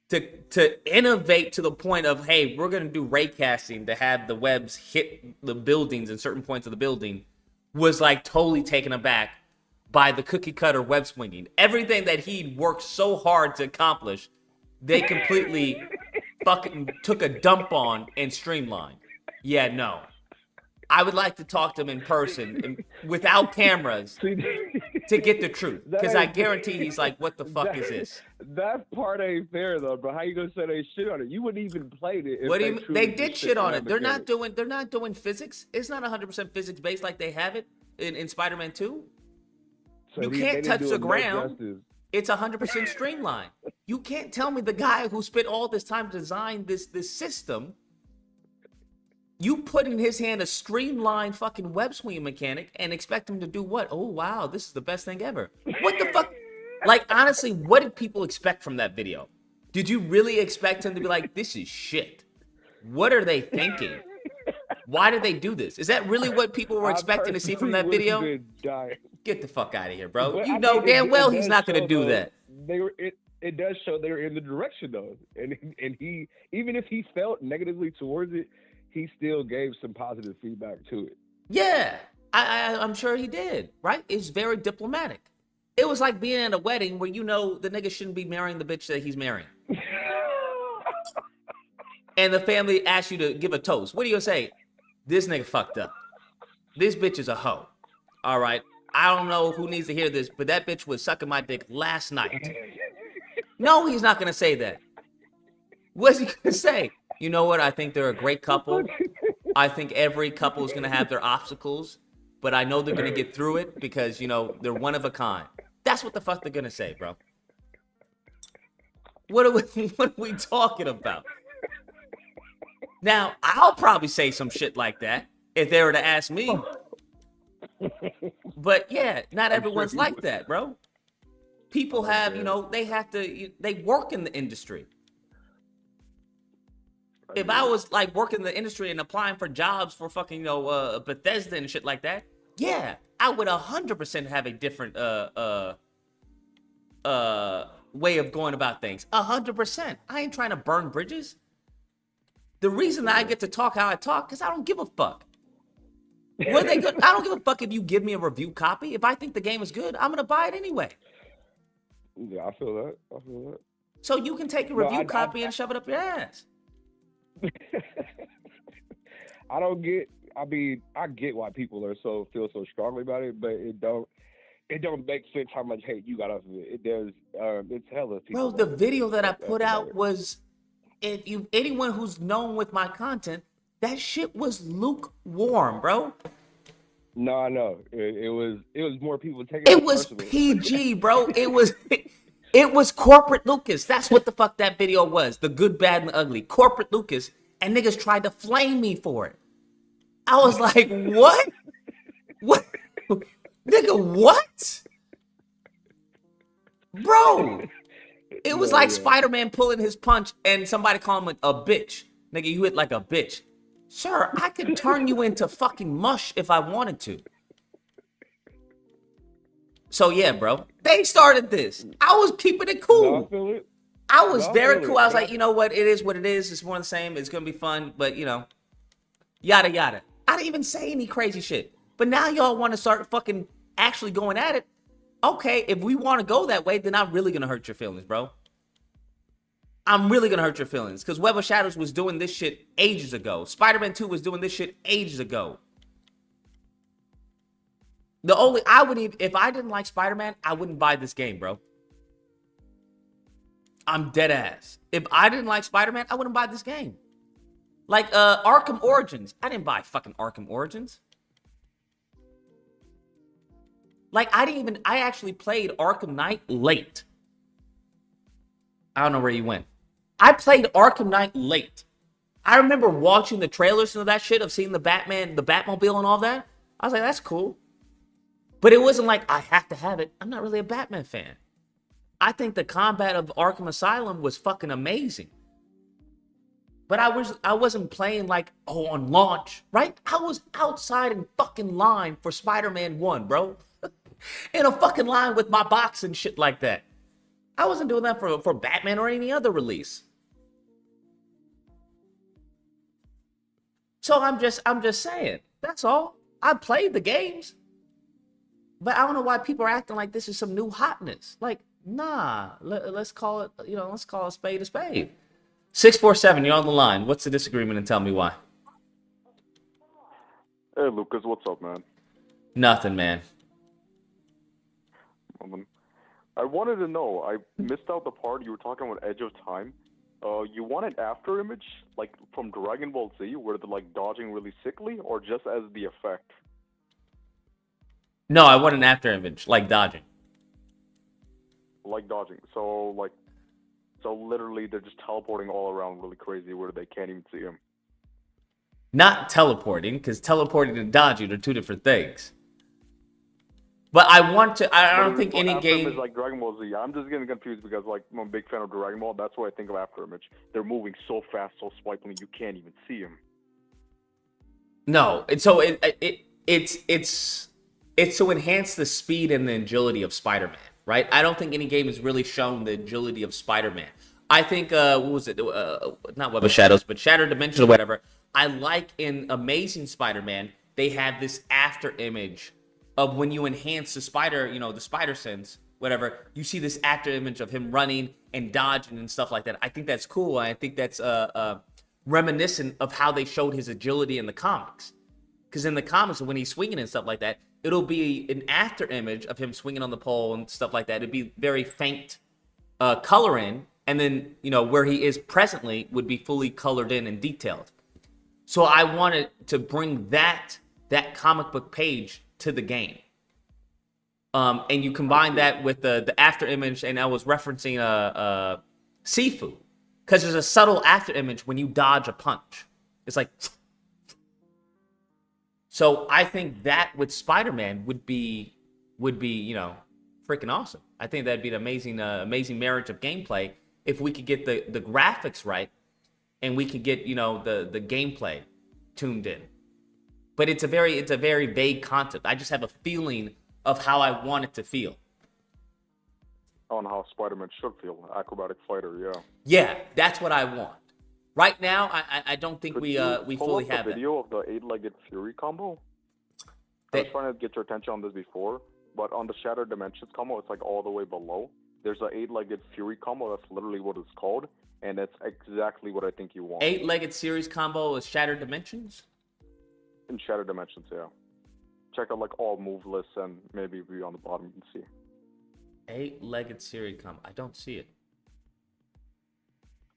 to innovate to the point of, hey, we're going to do ray casting to have the webs hit the buildings in certain points of the building, was like totally taken aback by the cookie cutter web swinging. Everything that he'd worked so hard to accomplish, they completely fucking took a dump on and streamlined. Yeah, no. I would like to talk to him in person and without cameras to get the truth. Because I guarantee he's like, what the fuck is this? That part ain't fair though, bro. How you gonna say they shit on it? You wouldn't even play it. What do you mean? They did shit on it. They're not doing physics. It's not 100% physics based like they have it in Spider-Man 2. So you can't touch the ground. It's 100% streamlined. You can't tell me the guy who spent all this time to design this system You put in his hand a streamlined fucking web swing mechanic and expect him to do what? Oh, wow, this is the best thing ever. What the fuck? Like, honestly, what did people expect from that video? Did you really expect him to be like, this is shit? What are they thinking? Why did they do this? Is that really what people were expecting to see from that video? Get the fuck out of here, bro. But, You I know mean, damn well it he's does not going to show, do though, that. It does show they're in the direction though, and he even if he felt negatively towards it, he still gave some positive feedback to it. Yeah, I'm sure he did, right? It's very diplomatic. It was like being at a wedding where you know the nigga shouldn't be marrying the bitch that he's marrying. And the family asks you to give a toast. What do you say? This nigga fucked up. This bitch is a hoe. All right. I don't know who needs to hear this, but that bitch was sucking my dick last night. No, he's not going to say that. What's he going to say? You know what? I think they're a great couple. I think every couple is going to have their obstacles, but I know they're going to get through it because, you know, they're one of a kind. That's what the fuck they're going to say, bro. What are we talking about? Now, I'll probably say some shit like that if they were to ask me. But yeah, not everyone's like that, bro. People have, you know, they work in the industry. If I was like working in the industry and applying for jobs for fucking, you know, Bethesda and shit like that, yeah, I would 100% have a different way of going about things. 100%. I ain't trying to burn bridges. The reason that I get to talk how I talk, because I don't give a fuck. I don't give a fuck if you give me a review copy. If I think the game is good, I'm gonna buy it anyway. Yeah, I feel that. So you can take a review copy and shove it up your ass. I get why people feel so strongly about it, but it don't make sense how much hate you got off of it. It does. It's hella people. Bro, the video that I put out was, anyone who's known with my content, that shit was lukewarm, bro. No, I know. It was more people taking it was personally. PG, bro. It was corporate Lucas. That's what the fuck that video was. The good, bad, and the ugly. Corporate Lucas. And niggas tried to flame me for it. I was like, what? What? Nigga, what? Bro. It was like Spider-Man pulling his punch and somebody calling him a bitch. Nigga, you hit like a bitch. Sir, I could turn you into fucking mush if I wanted to. So yeah, bro. They started this. I was keeping it cool. No, I feel it. I was very cool. I was like, you know what? It is what it is. It's more of the same. It's going to be fun. But, you know, yada, yada. I didn't even say any crazy shit. But now y'all want to start fucking actually going at it. Okay, if we want to go that way, then I'm really going to hurt your feelings, bro. I'm really going to hurt your feelings. Because Web of Shadows was doing this shit ages ago. Spider-Man 2 was doing this shit ages ago. If I didn't like Spider-Man, I wouldn't buy this game, bro. I'm dead ass. If I didn't like Spider-Man, I wouldn't buy this game. Like Arkham Origins. I didn't buy fucking Arkham Origins. Like I actually played Arkham Knight late. I don't know where you went. I played Arkham Knight late. I remember watching the trailers and that shit of seeing the Batman, the Batmobile and all that. I was like, that's cool. But it wasn't like I have to have it. I'm not really a Batman fan. I think the combat of Arkham Asylum was fucking amazing. But I wasn't playing like, on launch, right? I was outside in fucking line for Spider-Man 1, bro. In a fucking line with my box and shit like that. I wasn't doing that for Batman or any other release. So I'm just saying. That's all. I played the games. But I don't know why people are acting like this is some new hotness. Like, nah, let's call it, let's call a spade a spade. 647, you're on the line. What's the disagreement and tell me why? Hey, Lucas, what's up, man? Nothing, man. I wanted to know, I missed out the part you were talking about Edge of Time. You want an after image, like from Dragon Ball Z, where they're like dodging really sickly, or just as the effect? No, I want an after image, like dodging. Like dodging. So literally they're just teleporting all around really crazy where they can't even see him. Not teleporting, because teleporting and dodging are two different things. But I want to. I don't think any After game Image like Dragon Ball Z. I'm just getting confused because like I'm a big fan of Dragon Ball. That's what I think of After Image. They're moving so fast, so swipingly, you can't even see them. No, it's to enhance the speed and the agility of Spider-Man, right? I don't think any game has really shown the agility of Spider-Man. I think what was it? Not Web of Shadows, but Shattered Dimensions or whatever. I like in Amazing Spider-Man, they have this after image of when you enhance the spider, the spider sense, whatever. You see this after image of him running and dodging and stuff like that. I think that's cool. I think that's reminiscent of how they showed his agility in the comics. Because in the comics, when he's swinging and stuff like that, it'll be an after image of him swinging on the pole and stuff like that. It'd be very faint coloring, and then where he is presently would be fully colored in and detailed. So I wanted to bring that comic book page to the game, and you combine that with the after image, and I was referencing Sifu, because there's a subtle after image when you dodge a punch. It's like. So I think that with Spider-Man would be freaking awesome. I think that'd be an amazing marriage of gameplay if we could get the graphics right, and we could get the gameplay tuned in. But it's a very vague concept. I just have a feeling of how I want it to feel. On how Spider-Man should feel, acrobatic fighter, yeah. Yeah, that's what I want. Right now, I don't think we pull fully up have the that. video of the 8-legged Fury combo. I was trying to get your attention on this before, but on the Shattered Dimensions combo, it's like all the way below. There's a 8-legged Fury combo. That's literally what it's called, and that's exactly what I think you want. 8-legged series combo is Shattered Dimensions? In Shattered Dimensions, yeah. Check out like all move lists and maybe be on the bottom you can see. 8-legged series combo. I don't see it.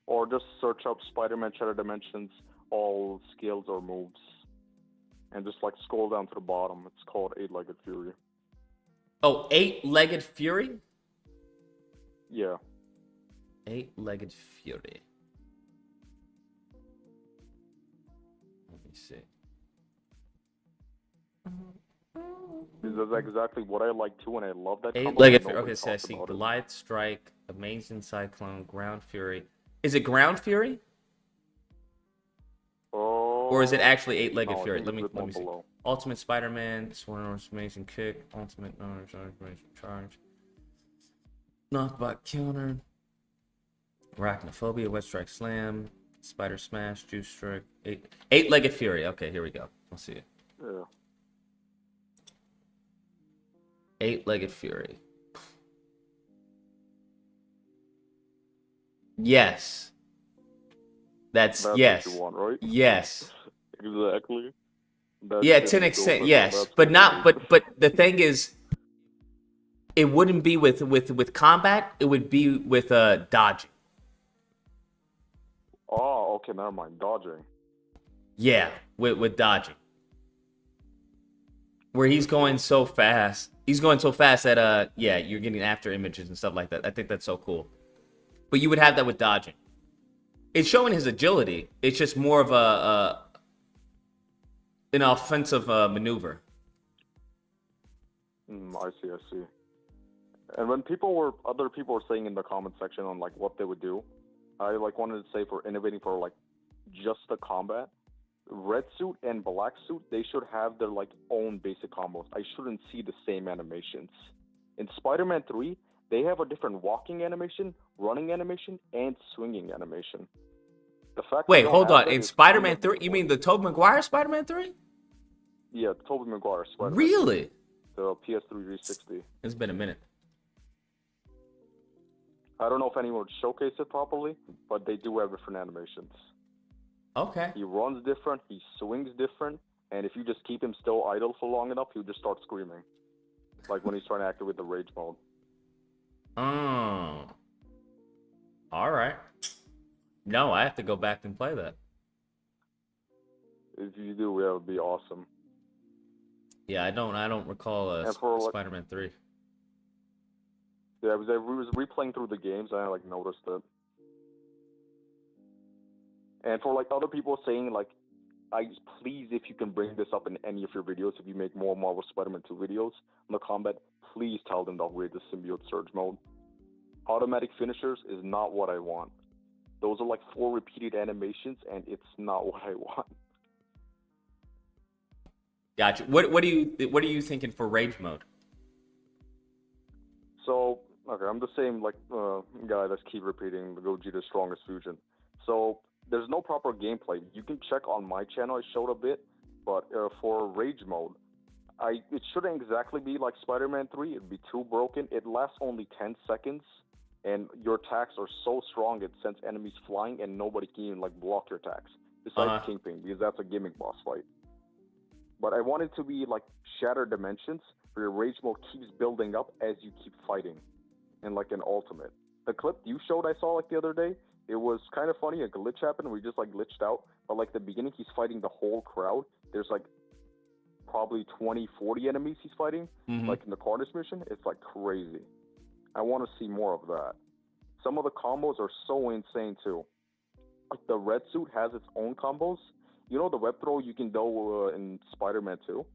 Or just search up Spider-Man Shattered Dimensions, all skills or moves. And just like scroll down to the bottom. It's called 8-legged Fury. Oh, 8-legged Fury? Yeah. 8-legged Fury. Let me see. This is exactly what I like too, and I love that. 8-legged Fury. Okay, so I see Goliath Strike, Amazing Cyclone, Ground Fury. Is it Ground Fury? Or is it actually 8-legged Fury? Let me see. Below. Ultimate Spider-Man, Swarm Amazing Kick, Ultimate Charge, Knockback Counter, Arachnophobia, Wet Strike Slam, Spider Smash, Juice Strike, 8-legged Fury. Okay, here we go. Let's see it. Yeah. 8-legged Fury. Yes. That's yes. What you want, right? Yes. Exactly. Yeah, to an extent, yes. But not but the thing is, it wouldn't be with combat, it would be with dodging. Oh, okay, never mind. Dodging. Yeah, with dodging. Where he's going so fast. He's going so fast that yeah, you're getting after images and stuff like that. I think that's so cool. But you would have that with dodging. It's showing his agility. It's just more of an offensive maneuver. I see. And when other people were saying in the comment section on like what they would do, I like wanted to say for innovating for like just the combat, red suit and black suit, they should have their like own basic combos. I shouldn't see the same animations. In Spider-Man 3, they have a different walking animation, running animation, and swinging animation. The fact Wait, hold on. In Spider-Man 3, you mean the Tobey Maguire Spider-Man 3? Yeah, Tobey Maguire Spider-Man. Really? The PS3 360. It's been a minute. I don't know if anyone would showcase it properly, but they do have different animations. Okay. He runs different, he swings different, and if you just keep him still idle for long enough, he'll just start screaming. Like when he's trying to activate the rage mode. Oh. All right. No, I have to go back and play that. If you do, that would be awesome. Yeah, I don't recall Spider-Man 3. Yeah, I was replaying through the games and I like noticed it. And for like other people saying like Please, if you can bring this up in any of your videos, if you make more Marvel Spider-Man 2 videos on the combat, please tell them to upgrade the symbiote surge mode. Automatic finishers is not what I want. Those are like 4 repeated animations, and it's not what I want. Gotcha. What are you thinking for rage mode? So, okay, I'm the same like guy that's keep repeating the Gogeta's strongest fusion. So there's no proper gameplay. You can check on my channel. I showed a bit, but for rage mode, it shouldn't exactly be like Spider-Man 3. It'd be too broken. It lasts only 10 seconds, and your attacks are so strong it sends enemies flying, and nobody can even like block your attacks besides Kingpin, because that's a gimmick boss fight. But I want it to be like Shattered Dimensions, where your rage mode keeps building up as you keep fighting, and like an ultimate. The clip you showed I saw like the other day, it was kind of funny. A glitch happened. We just like glitched out. But like the beginning, he's fighting the whole crowd. There's like probably 20, 40 enemies he's fighting, like in the Carnage mission. It's like crazy. I want to see more of that. Some of the combos are so insane too. Like the red suit has its own combos. You know the web throw you can do in Spider-Man 2?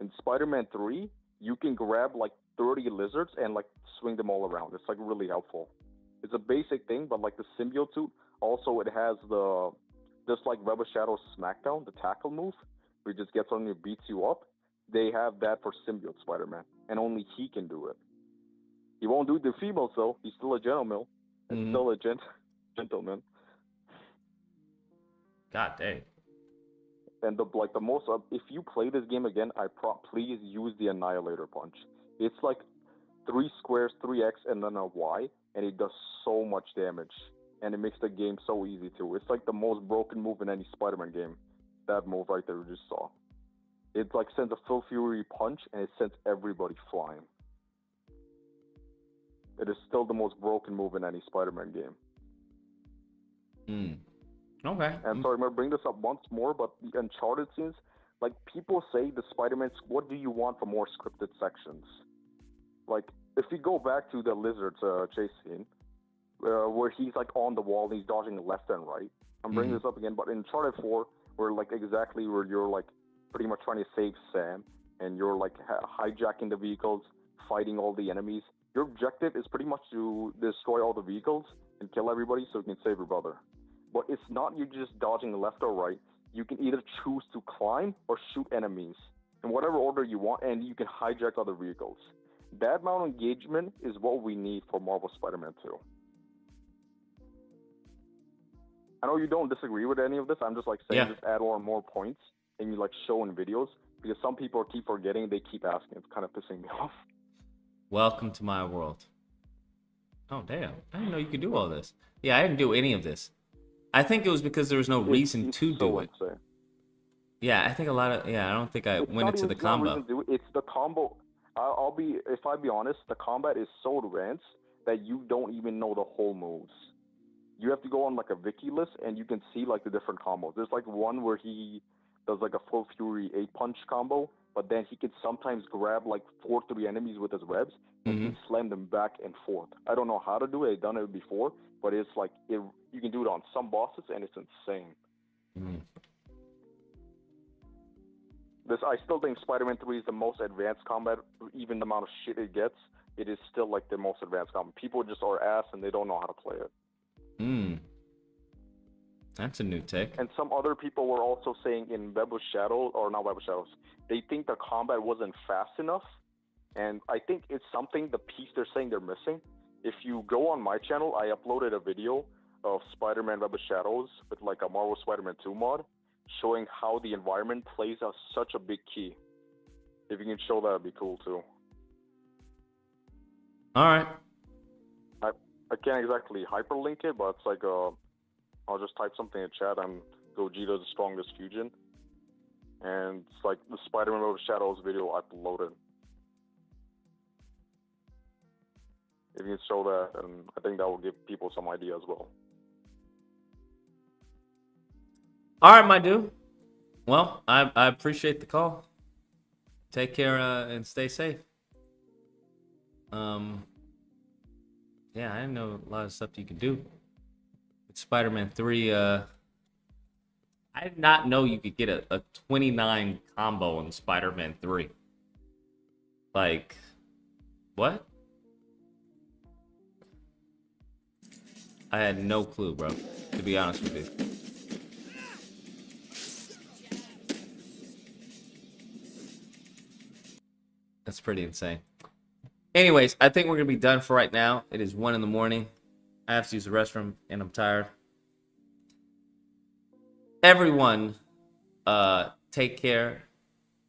In Spider-Man 3, you can grab like 30 lizards and like swing them all around. It's like really helpful. It's a basic thing, but like the symbiote suit, also it has just like Web of Shadows Smackdown, the tackle move, where he just gets on you, beats you up. They have that for symbiote Spider-Man, and only he can do it. He won't do it to females though. He's still a gentleman. And still a gentleman. God dang. And the most, if you play this game again, please use the Annihilator Punch. It's like 3 squares, 3x, and then a Y, and it does so much damage. And it makes the game so easy too. It's like the most broken move in any Spider-Man game. That move right there you just saw. It like sends a Full Fury punch, and it sends everybody flying. It is still the most broken move in any Spider-Man game. Okay. And sorry, I'm gonna bring this up once more, but the Uncharted scenes, like people say the Spider-Man, what do you want for more scripted sections? Like, if we go back to the Lizard's chase scene, where he's like on the wall and he's dodging left and right. I'm bringing this up again, but in Uncharted 4, where like exactly where you're like pretty much trying to save Sam, and you're like hijacking the vehicles, fighting all the enemies. Your objective is pretty much to destroy all the vehicles and kill everybody so you can save your brother. But it's not you just dodging left or right. You can either choose to climb or shoot enemies in whatever order you want, and you can hijack other vehicles. That amount of engagement is what we need for Marvel Spider-Man 2. I know you don't disagree with any of this. I'm just like saying just add on more points and you like show in videos, because some people keep forgetting, they keep asking. It's kind of pissing me off. Welcome to my world. Oh, damn. I didn't know you could do all this. Yeah, I didn't do any of this. I think it was because there was no reason to do it. Insane. Yeah, I think I don't think I went into the combo. It's the combo. If I be honest, the combat is so advanced that you don't even know the whole moves. You have to go on like a wiki list and you can see like the different combos. There's like one where he does like a Full Fury 8-punch combo, but then he can sometimes grab like 4-3 enemies with his webs and he can slam them back and forth. I don't know how to do it. I've done it before, but it's like you can do it on some bosses and it's insane. I still think Spider-Man 3 is the most advanced combat. Even the amount of shit it gets, it is still like the most advanced combat. People just are ass and they don't know how to play it. That's a new take. And some other people were also saying in Web of Shadows, or not Web of Shadows, they think the combat wasn't fast enough. And I think it's something, the piece they're saying they're missing. If you go on my channel, I uploaded a video of Spider-Man Web of Shadows with like a Marvel Spider-Man 2 mod, showing how the environment plays such a big key. If you can show that, it'd be cool too. All right. I can't exactly hyperlink it, but it's like I'll just type something in chat. I'm Gogeta's strongest fusion, and it's like the Spider-Man Web of Shadows video I uploaded. If you can show that, and I think that will give people some idea as well. All right, my dude. Well, I appreciate the call. Take care and stay safe. Yeah, I didn't know a lot of stuff you could do. With Spider-Man 3, I I did not know you could get a 29 combo in Spider-Man 3. Like, what? I had no clue, bro, to be honest with you. That's pretty insane. Anyways, I think we're going to be done for right now. It is 1 in the morning. I have to use the restroom, and I'm tired. Everyone, take care.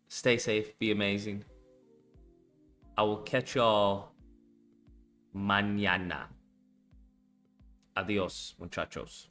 Stay safe. Be amazing. I will catch y'all mañana. Adios, muchachos.